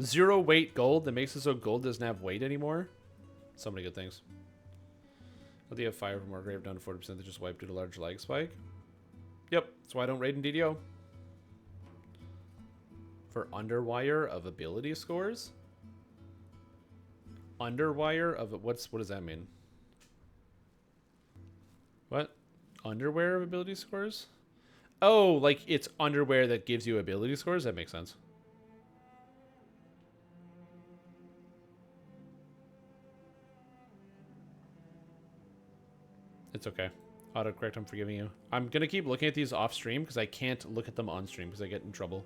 0 weight gold that makes it so gold doesn't have weight anymore. So many good things. Let the have fire from Wargrave down to 40% that just wiped due to large lag spike. Yep, that's why I don't raid in DDO. For underwire of ability scores? Underwire of what does that mean? What? Underwear of ability scores? Oh, like it's underwear that gives you ability scores? That makes sense. It's okay. Autocorrect, I'm forgiving you. I'm going to keep looking at these off stream because I can't look at them on stream because I get in trouble.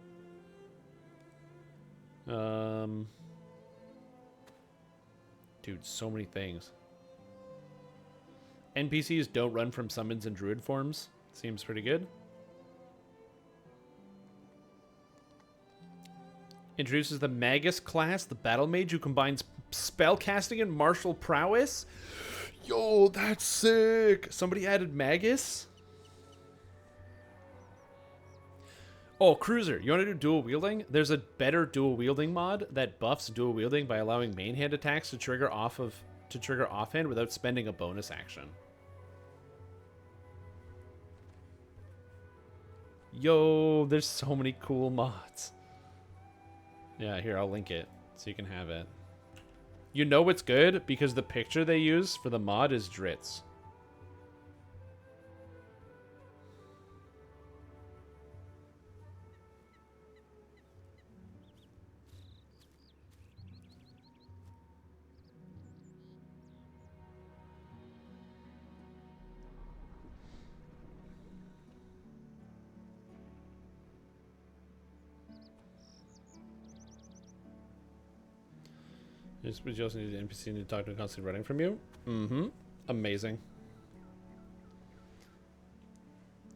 Dude, so many things. NPCs don't run from summons and druid forms. Seems pretty good. Introduces the Magus class, the battle mage who combines spellcasting and martial prowess. Yo, that's sick. Somebody added Magus? Oh, Cruiser, you want to do dual wielding? There's a better dual wielding mod that buffs dual wielding by allowing main hand attacks to trigger offhand without spending a bonus action. Yo, there's so many cool mods. Yeah, here, I'll link it so you can have it. You know it's good because the picture they use for the mod is Dritz. But you also need the NPC to talk to constantly running from you. Mm-hmm. Amazing.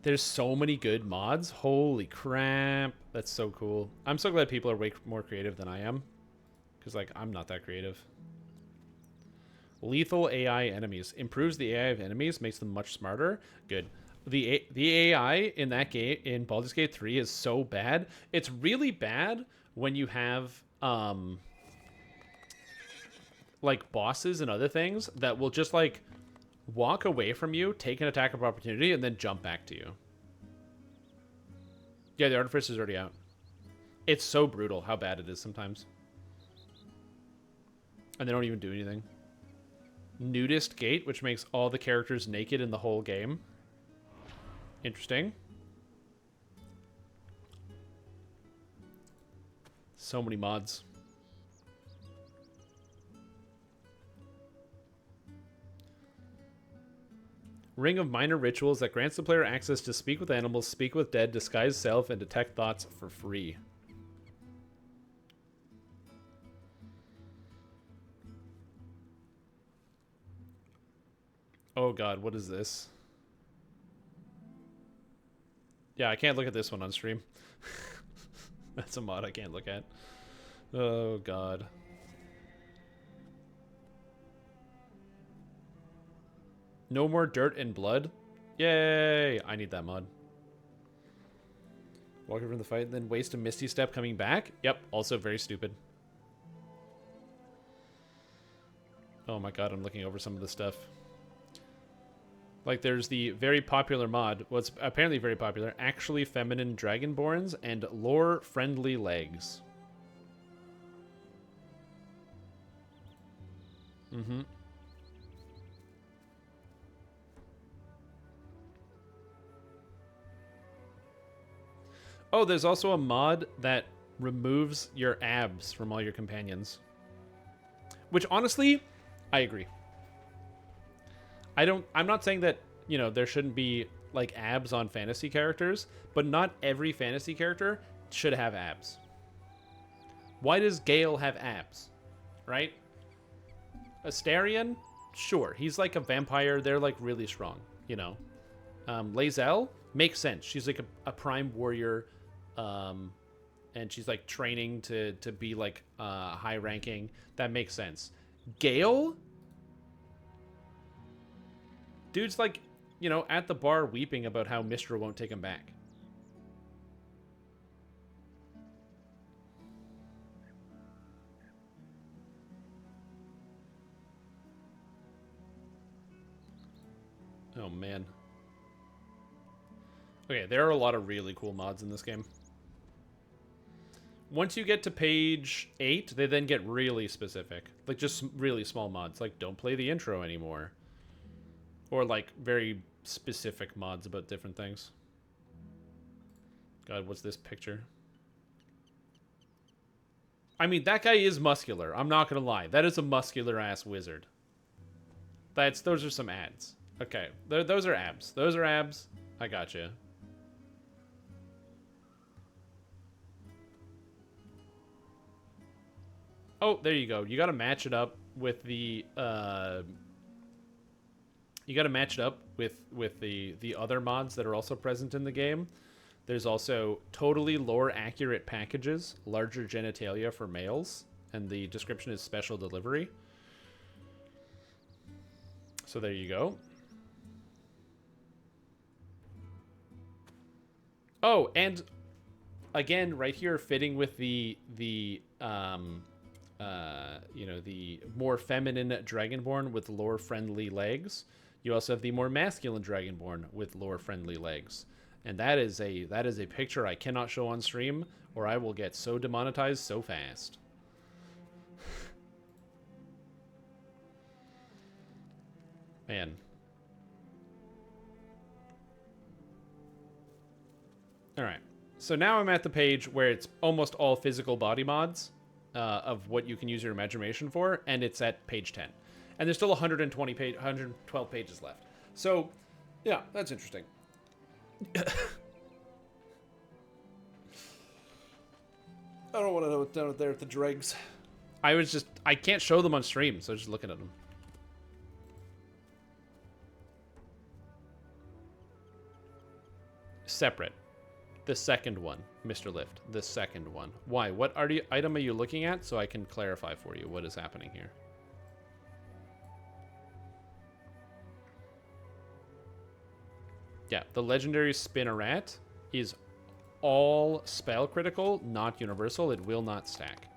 There's so many good mods. Holy crap. That's so cool. I'm so glad people are way more creative than I am. Because, like, I'm not that creative. Lethal AI enemies. Improves the AI of enemies. Makes them much smarter. Good. The AI in that game, in Baldur's Gate 3, is so bad. It's really bad when you have... like bosses and other things that will just like walk away from you, take an attack of opportunity, and then jump back to you. Yeah, the Artificer is already out. It's so brutal how bad it is sometimes. And they don't even do anything. Nudist Gate, which makes all the characters naked in the whole game. Interesting. So many mods. Ring of Minor Rituals that grants the player access to speak with animals, speak with dead, disguise self, and detect thoughts for free. Oh god, what is this? Yeah, I can't look at this one on stream. That's a mod I can't look at. Oh god. No more dirt and blood? Yay! I need that mod. Walk over from the fight and then waste a Misty Step coming back? Yep, also very stupid. Oh my god, I'm looking over some of the stuff. Like, there's the very popular mod, what's apparently very popular, Actually Feminine Dragonborns and Lore-Friendly Legs. Mm-hmm. Oh, there's also a mod that removes your abs from all your companions. Which, honestly, I agree. I'm not saying that, you know, there shouldn't be, like, abs on fantasy characters, but not every fantasy character should have abs. Why does Gale have abs? Right? Astarion? Sure. He's like a vampire. They're, like, really strong, you know. Lae'zel? Makes sense. She's, like, a prime warrior, and she's like training to be like high ranking. That makes sense. Gale, dude's like, you know, at the bar weeping about how Mystra won't take him back. Oh, man. Okay, there are a lot of really cool mods in this game. Once you get to page 8, they then get really specific. Like, just really small mods. Like, don't play the intro anymore. Or, like, very specific mods about different things. God, what's this picture? I mean, that guy is muscular. I'm not gonna lie. That is a muscular-ass wizard. Those are some ads. Okay, those are abs. Those are abs. I gotcha. Oh, there you go. You gotta match it up with the, you gotta match it up with the other mods that are also present in the game. There's also totally lore accurate packages, larger genitalia for males, and the description is special delivery. So there you go. Oh, and again, right here, fitting with the you know, the more feminine Dragonborn with lore-friendly legs. You also have the more masculine Dragonborn with lore-friendly legs. And that is a picture I cannot show on stream, or I will get so demonetized so fast. Man. Alright. So now I'm at the page where it's almost all physical body mods of what you can use your imagination for, and it's at page 10. And there's still 112 pages left. So, yeah, that's interesting. I don't want to know what's down there with the dregs. I can't show them on stream, so just looking at them. Separate. The second one, Mr. Lift. The second one. Why? What item are you looking at so I can clarify for you what is happening here? Yeah, the legendary Spinneret is all spell critical, not universal. It will not stack.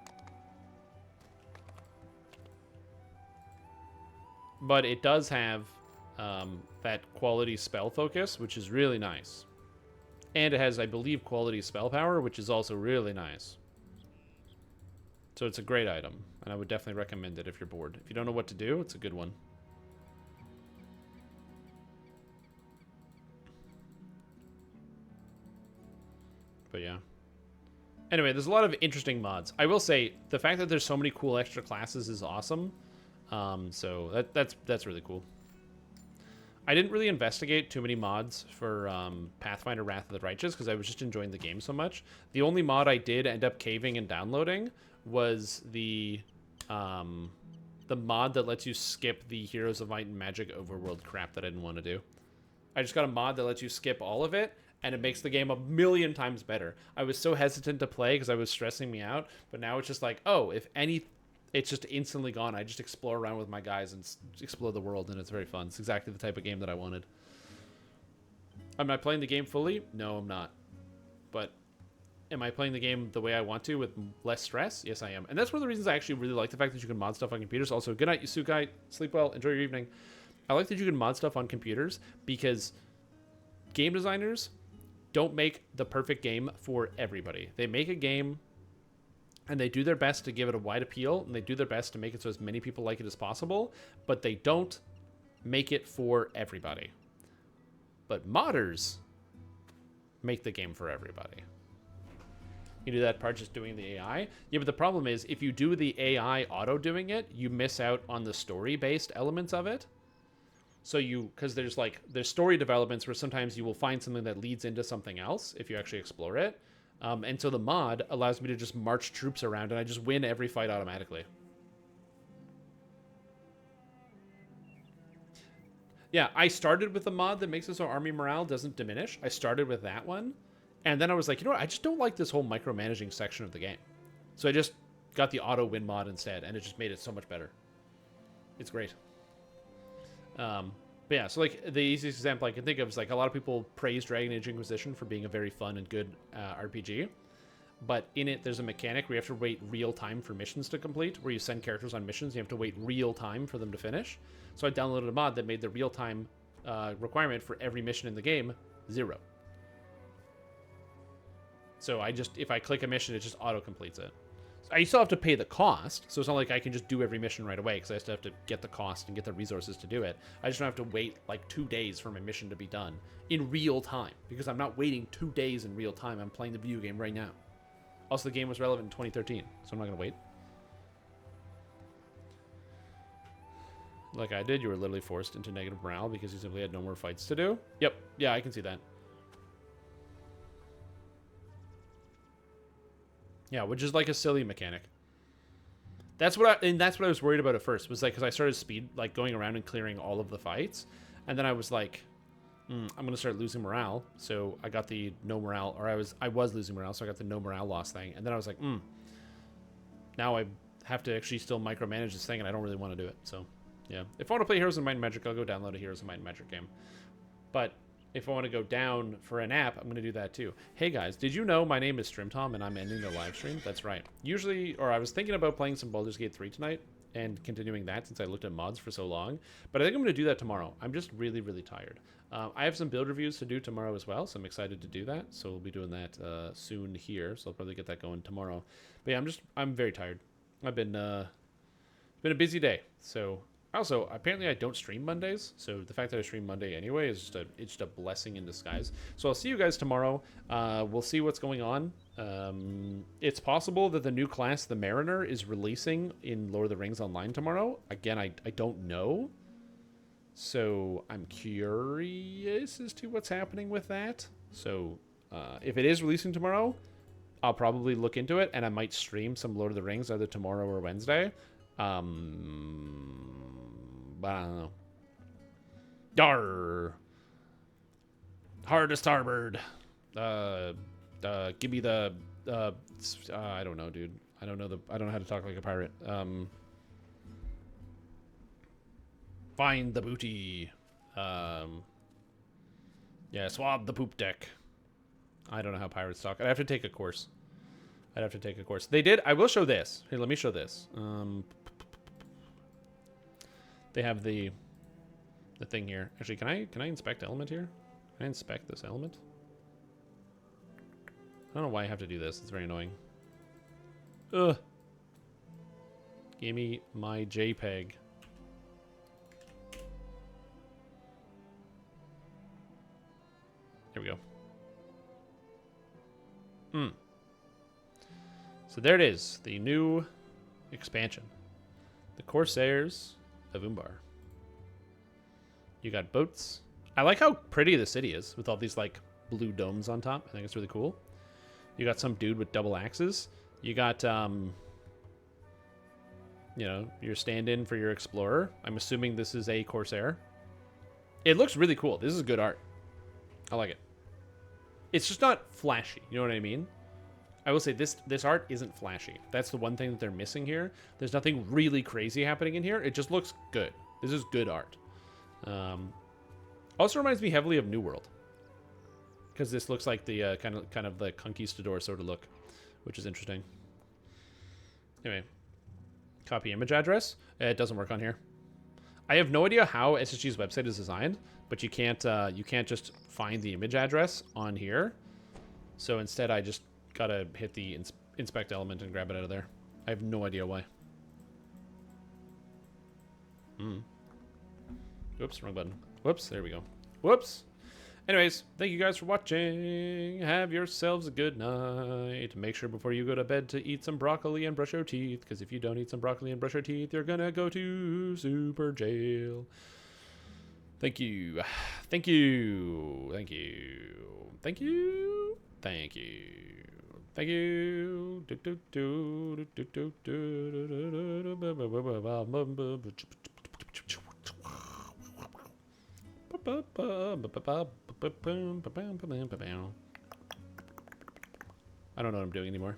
But it does have that quality spell focus, which is really nice. And it has, I believe, quality spell power, which is also really nice. So it's a great item, and I would definitely recommend it if you're bored. If you don't know what to do, it's a good one. But yeah. Anyway, there's a lot of interesting mods. I will say, the fact that there's so many cool extra classes is awesome. So that's really cool. I didn't really investigate too many mods for Pathfinder Wrath of the Righteous because I was just enjoying the game so much. The only mod I did end up caving and downloading was the mod that lets you skip the Heroes of Might and Magic overworld crap that I didn't want to do. I just got a mod that lets you skip all of it, and it makes the game a million times better. I was so hesitant to play because I was stressing me out, but now it's just like, oh, if any... It's just instantly gone. I just explore around with my guys and explore the world, and it's very fun. It's exactly the type of game that I wanted. Am I playing the game fully? No, I'm not. But am I playing the game the way I want to with less stress? Yes, I am. And that's one of the reasons I actually really like the fact that you can mod stuff on computers. Also, good night, Yusukai. Sleep well. Enjoy your evening. I like that you can mod stuff on computers because game designers don't make the perfect game for everybody. They make a game... and they do their best to give it a wide appeal, and they do their best to make it so as many people like it as possible, but they don't make it for everybody. But modders make the game for everybody. You do that part just doing the AI. Yeah, but the problem is, if you do the AI auto-doing it, you miss out on the story-based elements of it. So because there's story developments where sometimes you will find something that leads into something else if you actually explore it. And so the mod allows me to just march troops around, and I just win every fight automatically. Yeah, I started with a mod that makes it so army morale doesn't diminish. I started with that one, and then I was like, you know what? I just don't like this whole micromanaging section of the game. So I just got the auto win mod instead, and it just made it so much better. It's great. But yeah, so like the easiest example I can think of is like a lot of people praise Dragon Age Inquisition for being a very fun and good RPG. But in it, there's a mechanic where you have to wait real time for missions to complete, where you send characters on missions, you have to wait real time for them to finish. So I downloaded a mod that made the real time requirement for every mission in the game, 0. So if I click a mission, it just auto-completes it. I still have to pay the cost, so it's not like I can just do every mission right away, because I still have to get the cost and get the resources to do it. I just don't have to wait like 2 days for my mission to be done in real time, because I'm not waiting 2 days in real time. I'm playing the video game right now. Also, the game was relevant in 2013, so I'm not going to wait. Like I did, you were literally forced into negative morale because you simply had no more fights to do. Yep, yeah, I can see that. Yeah, which is like a silly mechanic. That's what I was worried about at first. Was like because I started going around and clearing all of the fights, and then I was like, I'm gonna start losing morale. So I got the no morale, or I was losing morale, so I got the no morale loss thing, and then I was like, now I have to actually still micromanage this thing, and I don't really want to do it. So yeah, if I want to play Heroes of Might and Magic, I'll go download a Heroes of Might and Magic game. But if I want to go down for an app, I'm going to do that too. Hey guys, did you know my name is StreamTom and I'm ending the live stream? That's right. I was thinking about playing some Baldur's Gate 3 tonight and continuing that since I looked at mods for so long. But I think I'm going to do that tomorrow. I'm just really, really tired. I have some build reviews to do tomorrow as well, so I'm excited to do that. So we'll be doing that soon here. So I'll probably get that going tomorrow. But yeah, I'm very tired. It's been a busy day. So also, apparently I don't stream Mondays, so the fact that I stream Monday anyway is just a blessing in disguise. So I'll see you guys tomorrow. We'll see what's going on. It's possible that the new class, the Mariner, is releasing in Lord of the Rings Online tomorrow. Again, I don't know. So I'm curious as to what's happening with that. So if it is releasing tomorrow, I'll probably look into it, and I might stream some Lord of the Rings either tomorrow or Wednesday. But I don't know. Yarr. Hard to starboard. Give me the I don't know, dude. I don't know how to talk like a pirate. Find the booty. Yeah, swab the poop deck. I don't know how pirates talk. I'd have to take a course. They did. I will show this. Here, let me show this. They have the thing here. Actually, can I inspect element here? Can I inspect this element? I don't know why I have to do this. It's very annoying. Ugh. Give me my JPEG. Here we go. So there it is. The new expansion. The Corsairs of Umbar. You got boats. I like how pretty the city is with all these like blue domes on top. I think it's really cool. You got some dude with double axes. You got you know, your stand-in for your explorer. I'm assuming this is a Corsair. It looks really cool. This is good art. I like it. It's just not flashy. You know what I mean? I will say this art isn't flashy. That's the one thing that they're missing here. There's nothing really crazy happening in here. It just looks good. This is good art. Also reminds me heavily of New World, because this looks like the kind of the conquistador sort of look, which is interesting. Anyway, copy image address. It doesn't work on here. I have no idea how SSG's website is designed, but you can't just find the image address on here. So instead, I just gotta hit the inspect element and grab it out of there. I have no idea why. Whoops, wrong button. Whoops, there we go. Whoops. Anyways, thank you guys for watching. Have yourselves a good night. Make sure before you go to bed to eat some broccoli and brush your teeth, because if you don't eat some broccoli and brush your teeth, you're gonna go to super jail. Thank you. Thank you. Thank you. Thank you. Thank you. Thank you. I don't know what I'm doing anymore.